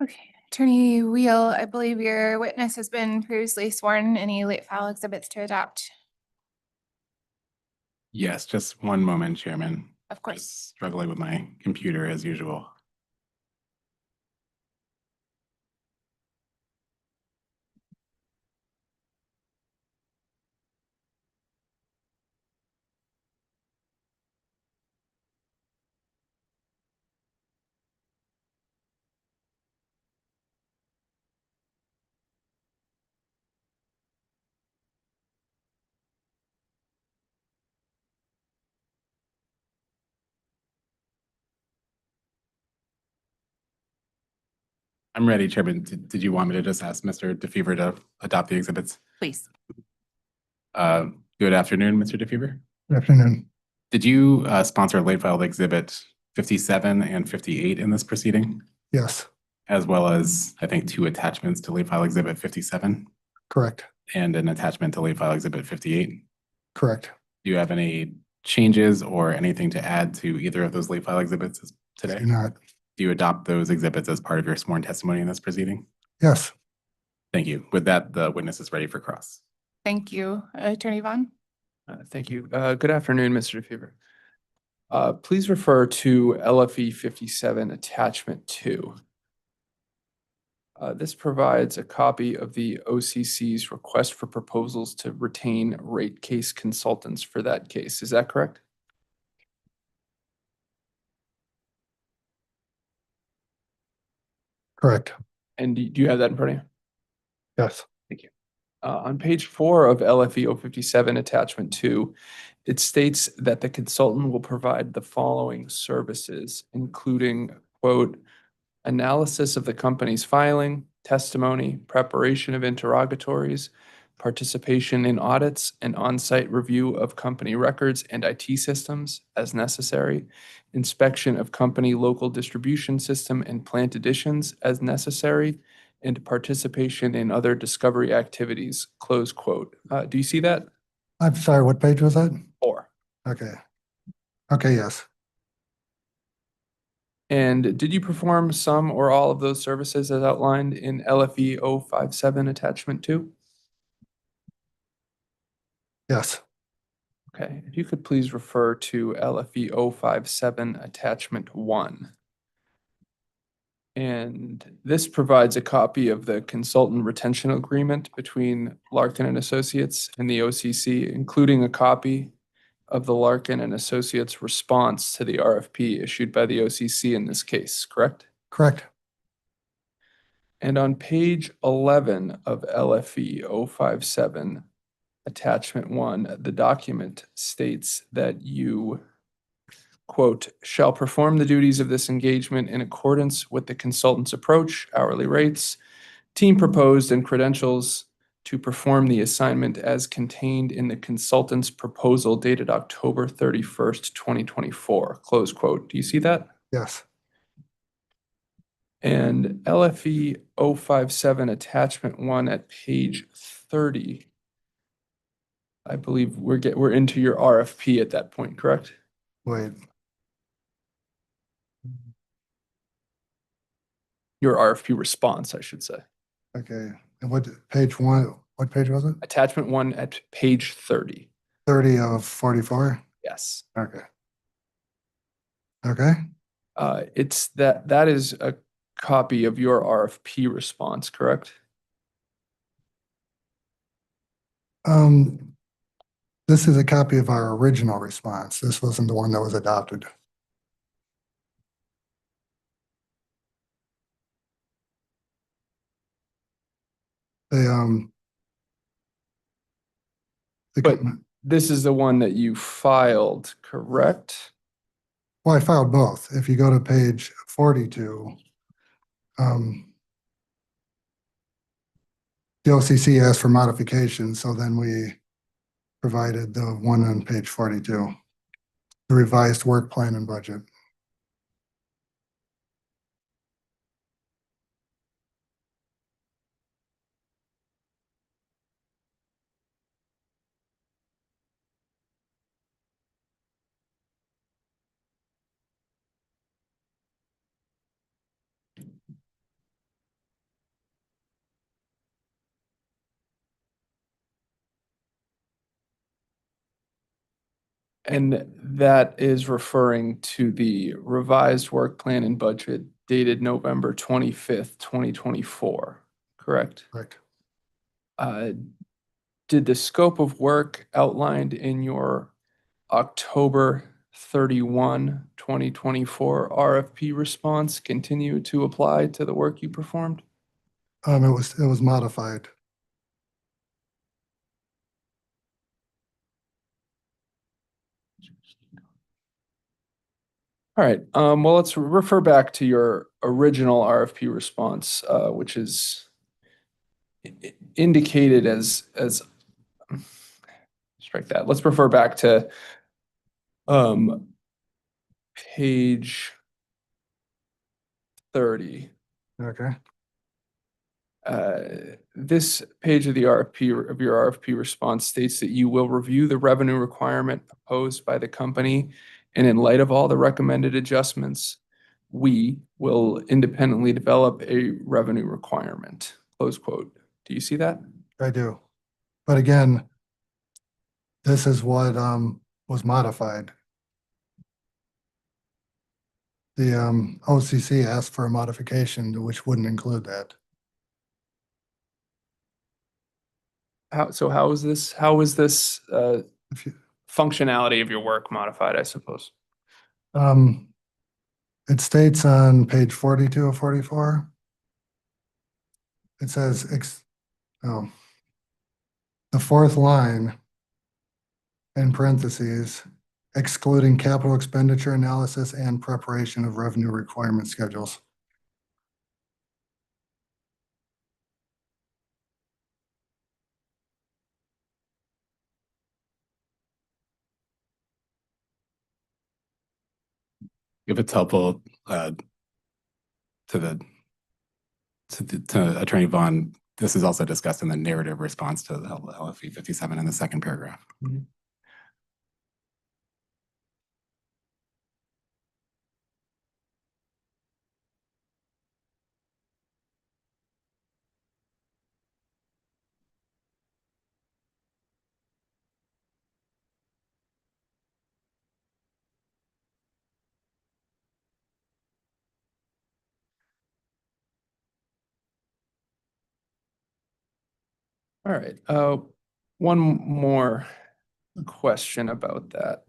Okay, Attorney Wheel, I believe your witness has been previously sworn. Any late file exhibits to adopt? Yes, just one moment, Chairman. Of course. Just struggling with my computer as usual. I'm ready, Chairman. Did you want me to just ask Mr. DeFever to adopt the exhibits? Please. Good afternoon, Mr. DeFever. Good afternoon. Did you sponsor late filed exhibit 57 and 58 in this proceeding? Yes, As well as, I think, 2 attachments to late file exhibit 57 correct, and an attachment to late file exhibit 58? correct. Do you have any changes or anything to add to either of those late file exhibits today? Do not. Do you adopt those exhibits as part of your sworn testimony in this proceeding? Yes. Thank you. With that, the witness is ready for cross. Thank you. Attorney Vaughn? Thank you. Good afternoon, Mr. DeFever. Please refer to LFE 57 Attachment 2. This provides a copy of the OCC's request for proposals to retain rate case consultants for that case. Is that correct? Correct. And do you have that in front of you? Yes. Thank you. On page 4 of LFE 057 Attachment 2, it states that the consultant will provide the following services, including, quote, analysis of the company's filing, testimony, preparation of interrogatories, participation in audits, and on-site review of company records and IT systems as necessary, inspection of company local distribution system and plant additions as necessary, and participation in other discovery activities, close quote. Do you see that? I'm sorry, what page was that? 4. Okay. Okay, yes. And did you perform some or all of those services as outlined in LFE 057 Attachment 2? Yes. Okay, if you could please refer to LFE 057 Attachment 1. And this provides a copy of the consultant retention agreement between Larkin and Associates and the OCC, including a copy of the Larkin and Associates response to the RFP issued by the OCC in this case, correct? Correct. And on page 11 of LFE 057 Attachment 1, the document states that you, quote, shall perform the duties of this engagement in accordance with the consultant's approach, hourly rates, team proposed, and credentials to perform the assignment as contained in the consultant's proposal dated October 31st, 2024, close quote. Do you see that? Yes. And LFE 057 Attachment 1 at page 30, I believe we're into your RFP at that point, correct? Wait. Your RFP response, I should say. Okay. And what page was it? Attachment 1 at page 30. 30 of 44? Yes. Okay. Okay. It's that is a copy of your RFP response, correct? This is a copy of our original response. This wasn't the one that was adopted. But this is the one that you filed, correct? Well, I filed both. If you go to page 42, the OCC asked for modifications, so then we provided the one on page 42, the revised work plan and budget. And that is referring to the revised work plan and budget dated November 25th, 2024, correct? Correct. Did the scope of work outlined in your October 31, 2024 RFP response continue to apply to the work you performed? It was modified. All right, well, let's refer back to your original RFP response, which is indicated as strike that. Let's refer back to page 30. Okay. This page of the RFP of your RFP response states that you will review the revenue requirement proposed by the company, and in light of all the recommended adjustments, we will independently develop a revenue requirement, close quote. Do you see that? I do. But again, this is what was modified. The OCC asked for a modification which wouldn't include that. How is this functionality of your work modified, I suppose? It states on page 42 of 44. It says, the fourth line in parentheses, excluding capital expenditure analysis and preparation of revenue requirement schedules. If it's helpful to Attorney Vaughn, this is also discussed in the narrative response to the LFE 57 in the second paragraph. All right. One more question about that.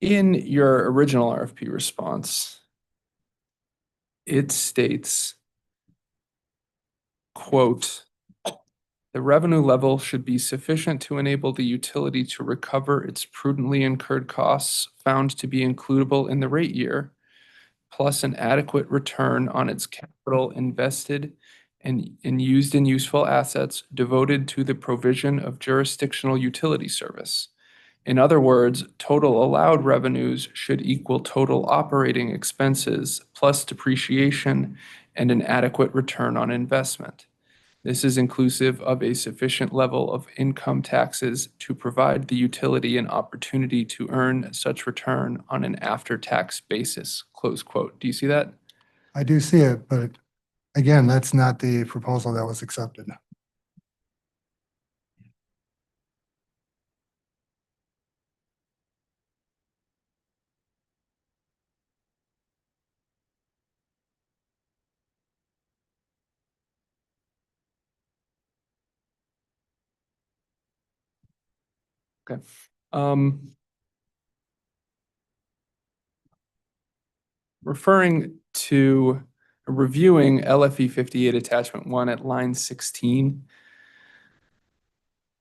In your original RFP response, it states, quote, "The revenue level should be sufficient to enable the utility to recover its prudently incurred costs found to be includable in the rate year, plus an adequate return on its capital invested and used in useful assets devoted to the provision of jurisdictional utility service. In other words, total allowed revenues should equal total operating expenses plus depreciation and an adequate return on investment. This is inclusive of a sufficient level of income taxes to provide the utility an opportunity to earn such return on an after-tax basis," close quote. Do you see that? I do see it, but again, that's not the proposal that was accepted. Okay. Referring to reviewing LFE 58 attachment 1 at line 16,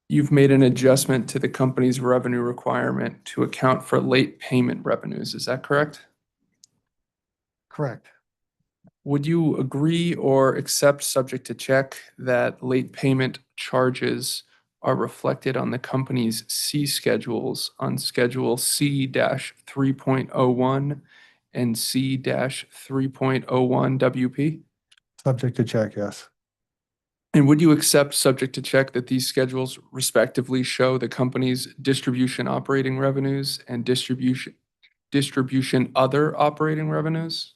you've made an adjustment to the company's revenue requirement to account for late payment revenues. Is that correct? Correct. Would you agree or accept, subject to check, that late payment charges are reflected on the company's C schedules on Schedule C-3.01 and C-3.01 WP? Subject to check, yes. And would you accept, subject to check, that these schedules respectively show the company's distribution operating revenues and distribution other operating revenues?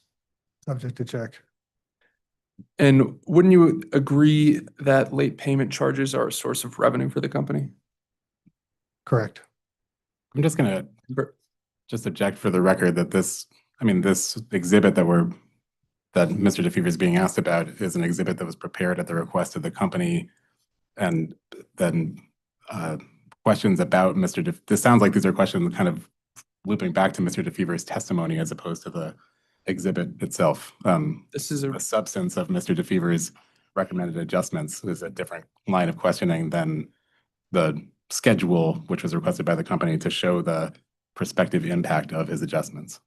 Subject to check. And wouldn't you agree that late payment charges are a source of revenue for the company? Correct. I'm just gonna object for the record that this exhibit that Mr. DeFever is being asked about is an exhibit that was prepared at the request of the company. And then questions about this sounds like these are questions kind of looping back to Mr. DeFever's testimony as opposed to the exhibit itself. This is the substance of Mr. DeFever's recommended adjustments is a different line of questioning than the schedule, which was requested by the company to show the prospective impact of his adjustments.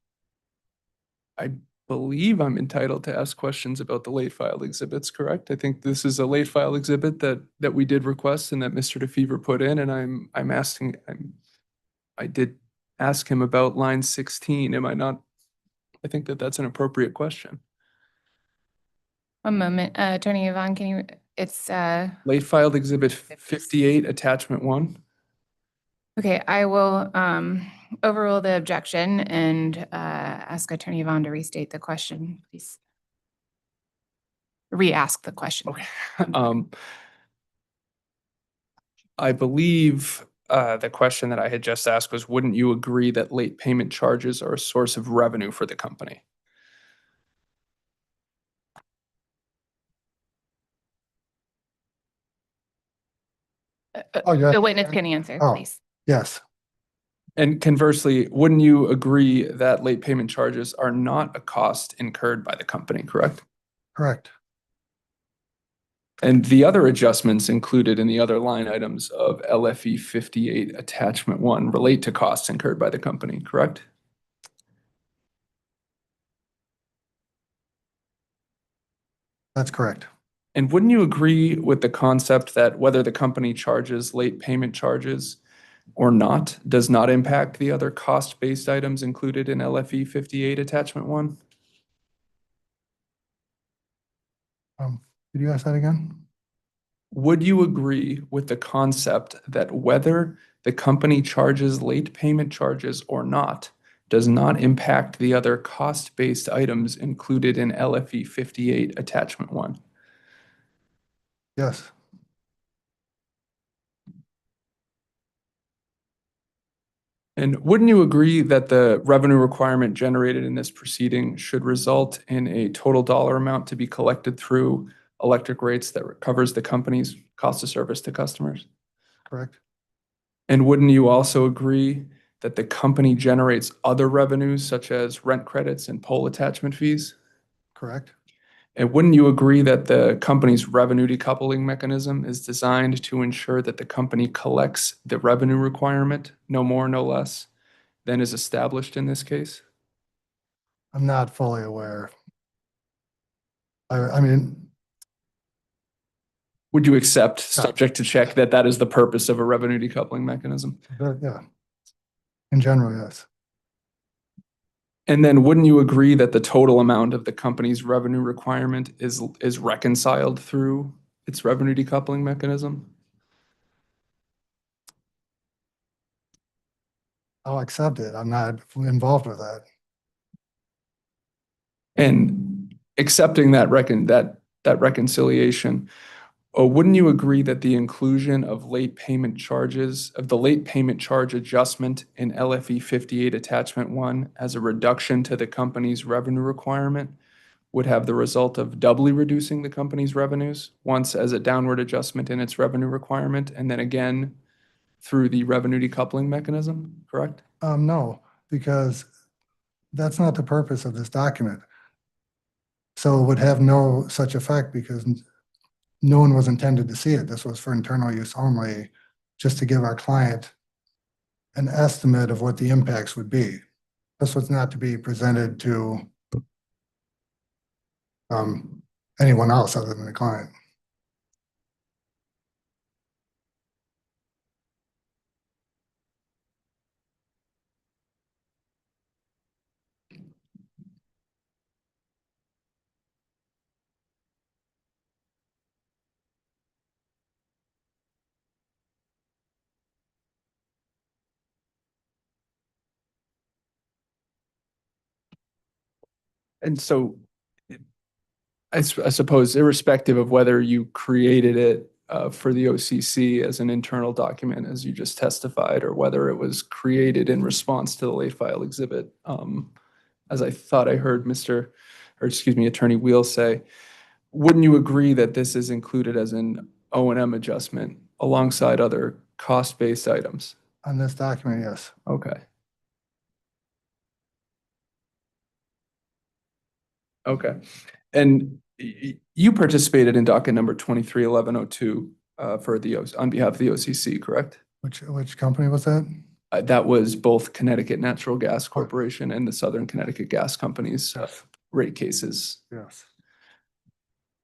I believe I'm entitled to ask questions about the late filed exhibits, correct? I think this is a late file exhibit that we did request and that Mr. DeFever put in, and I did ask him about line 16. Am I not? I think that's an appropriate question. One moment, Attorney Yvonne, can you, it's Late filed exhibit 58, attachment 1. okay, I will overrule the objection and ask Attorney Vaughn to restate the question, please. Re-ask the question. Okay. I believe the question that I had just asked was, wouldn't you agree that late payment charges are a source of revenue for the company? Oh, yeah. The witness can answer, Oh. please. Yes, And conversely, wouldn't you agree that late payment charges are not a cost incurred by the company, correct? correct. And the other adjustments included in the other line items of LFE 58 attachment 1 relate to costs incurred by the company, correct? That's correct. And wouldn't you agree with the concept that whether the company charges late payment charges or not does not impact the other cost-based items included in LFE 58 attachment 1? Could you ask that again? Would you agree with the concept that whether the company charges late payment charges or not does not impact the other cost-based items included in LFE 58 attachment 1? Yes, And wouldn't you agree that the revenue requirement generated in this proceeding should result in a total dollar amount to be collected through electric rates that covers the company's cost of service to customers? correct. And wouldn't you also agree that the company generates other revenues such as rent credits and pole attachment fees? Correct. And wouldn't you agree that the company's revenue decoupling mechanism is designed to ensure that the company collects the revenue requirement, no more, no less, than is established in this case? I'm not fully aware. I mean, Would you accept, subject to check, that that is the purpose of a revenue decoupling mechanism? yeah. In general, yes. And then wouldn't you agree that the total amount of the company's revenue requirement is reconciled through its revenue decoupling mechanism? I'll accept it. I'm not involved with that. And accepting that reconciliation, wouldn't you agree that the inclusion of late payment charges, of the late payment charge adjustment in LFE 58 attachment 1 as a reduction to the company's revenue requirement would have the result of doubly reducing the company's revenues, once as a downward adjustment in its revenue requirement, and then again through the revenue decoupling mechanism, correct? No, because that's not the purpose of this document. So it would have no such effect because no one was intended to see it. This was for internal use only, just to give our client an estimate of what the impacts would be. This was not to be presented to anyone else other than the client. And so I suppose irrespective of whether you created it for the OCC as an internal document, as you just testified, or whether it was created in response to the late file exhibit, as I thought I heard Attorney Wheel say, wouldn't you agree that this is included as an O&M adjustment alongside other cost-based items? On this document, yes. Okay. Okay. And you participated in docket number 231102 on behalf of the OCC, correct? Which company was that? That was both Connecticut Natural Gas Corporation and the Southern Connecticut Gas Company's rate cases. Yes.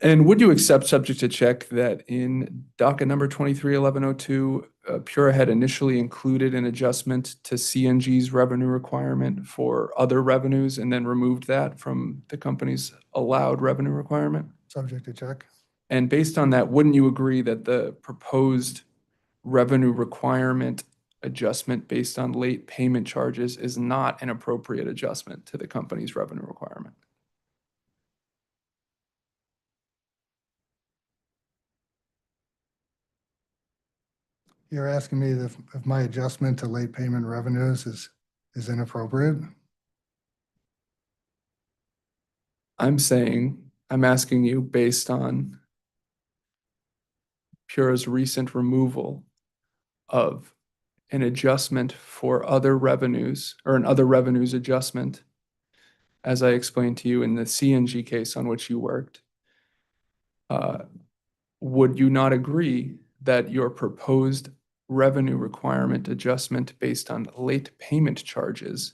And would you accept, subject to check, that in docket number 231102, Pura had initially included an adjustment to CNG's revenue requirement for other revenues and then removed that from the company's allowed revenue requirement? Subject to check. And based on that, wouldn't you agree that the proposed revenue requirement adjustment based on late payment charges is not an appropriate adjustment to the company's revenue requirement. You're asking me if my adjustment to late payment revenues is inappropriate? I'm asking you based on Pura's recent removal of an adjustment for other revenues or an other revenues adjustment, as I explained to you in the CNG case on which you worked. Would you not agree that your proposed revenue requirement adjustment based on late payment charges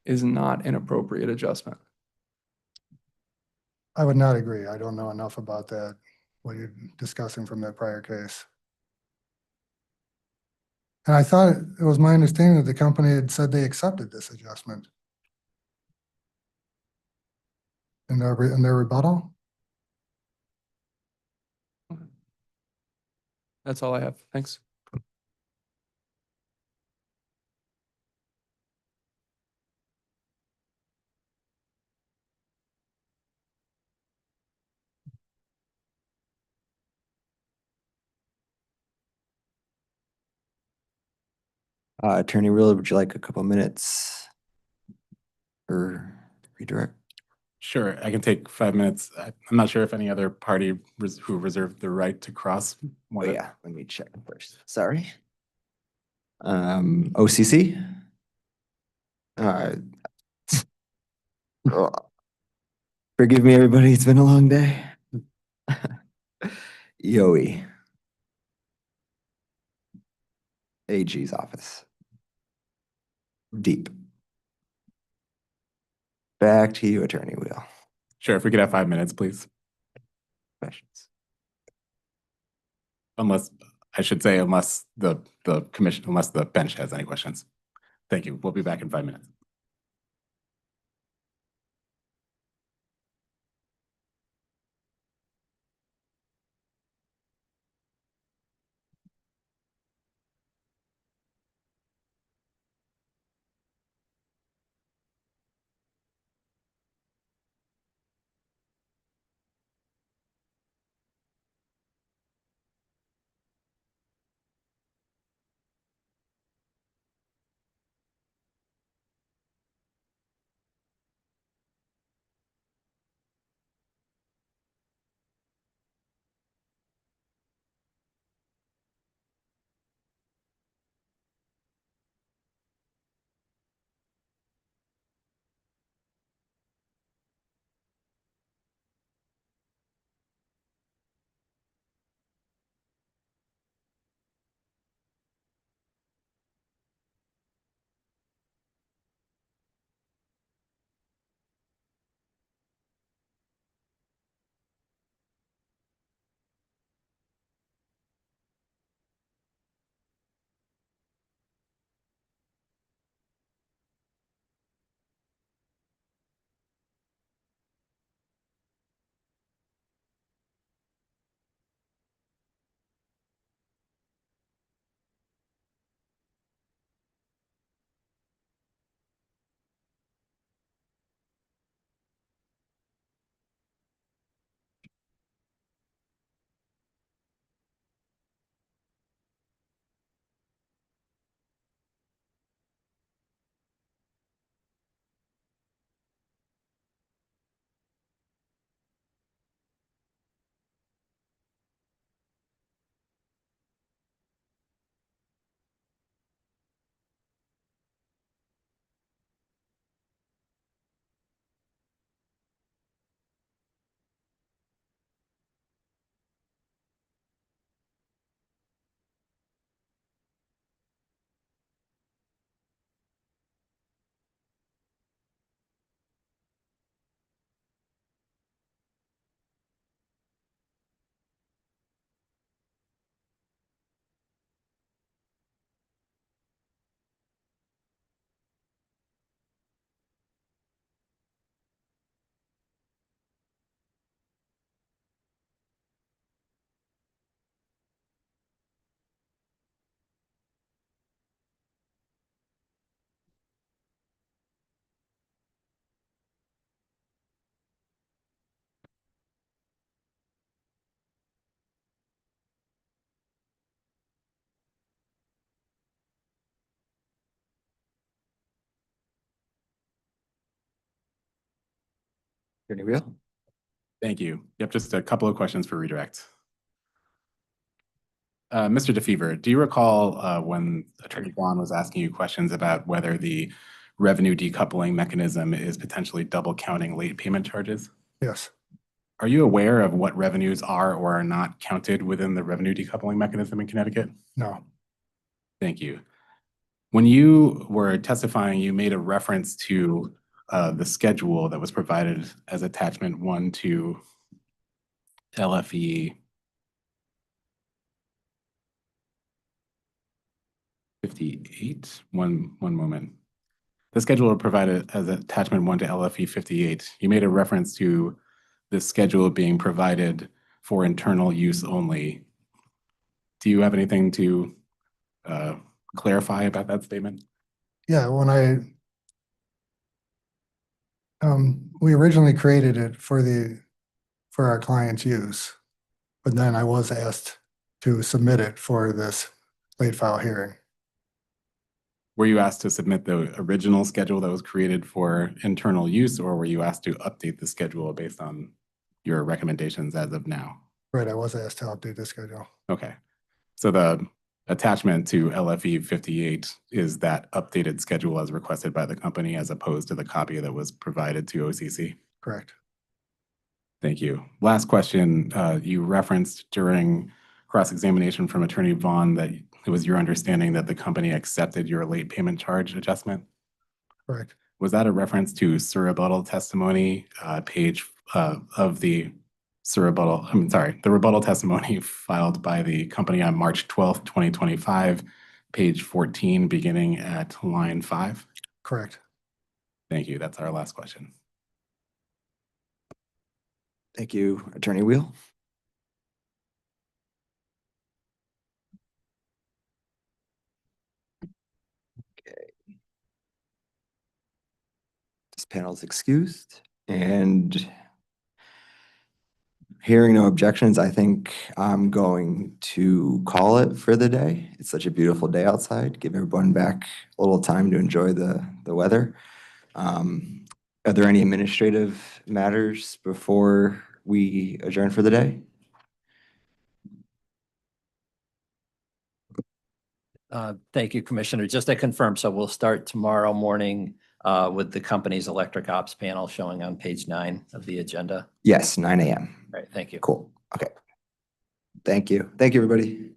is not an appropriate adjustment? I would not agree. I don't know enough about that, what you're discussing from that prior case. And I thought it was my understanding that the company had said they accepted this adjustment. In their rebuttal? That's all I have. Thanks. Attorney Wheeler, would you like a couple minutes or redirect? Sure, I can take 5 minutes. I'm not sure if any other party who reserved the right to cross. Oh yeah, let me check first. Sorry. OCC? Oh, forgive me, everybody. It's been a long day. Yoey. AG's office. Deep. Back to you, Attorney Wheel. Sure, if we could have 5 minutes, please. Questions? Unless, I should say, unless the commission, unless the bench has any questions. Thank you. We'll be back in 5 minutes. Attorney Wheel? Thank you. Yep, just a couple of questions for redirect. Mr. DeFever, do you recall when Attorney Vaughn was asking you questions about whether the revenue decoupling mechanism is potentially double counting late payment charges? Yes. Are you aware of what revenues are or are not counted within the revenue decoupling mechanism in Connecticut? No. Thank you. When you were testifying, you made a reference to the schedule that was provided as attachment 1 to LFE 58. One moment. The schedule provided as attachment 1 to LFE 58. You made a reference to the schedule being provided for internal use only. Do you have anything to clarify about that statement? Yeah, we originally created it for our client's use, but then I was asked to submit it for this late file hearing. Were you asked to submit the original schedule that was created for internal use, or were you asked to update the schedule based on your recommendations as of now? Right, I was asked to update the schedule. Okay. So the attachment to LFE 58 is that updated schedule as requested by the company as opposed to the copy that was provided to OCC? Correct. Thank you. Last question. You referenced during cross-examination from Attorney Vaughn that it was your understanding that the company accepted your late payment charge adjustment. Correct. Was that a reference to surrebuttal testimony page of the the rebuttal testimony filed by the company on March 12th, 2025, page 14, beginning at line 5? Correct. Thank you. That's our last question. Thank you, Attorney Wheel. Okay. This panel is excused, and hearing no objections, I think I'm going to call it for the day. It's such a beautiful day outside. Give everyone back a little time to enjoy the weather. Are there any administrative matters before we adjourn for the day? Thank you, Commissioner. Just to confirm, so we'll start tomorrow morning with the company's electric ops panel showing on page 9 of the agenda. Yes, 9 a.m. All right, thank you. Cool. Okay. Thank you. Thank you, everybody.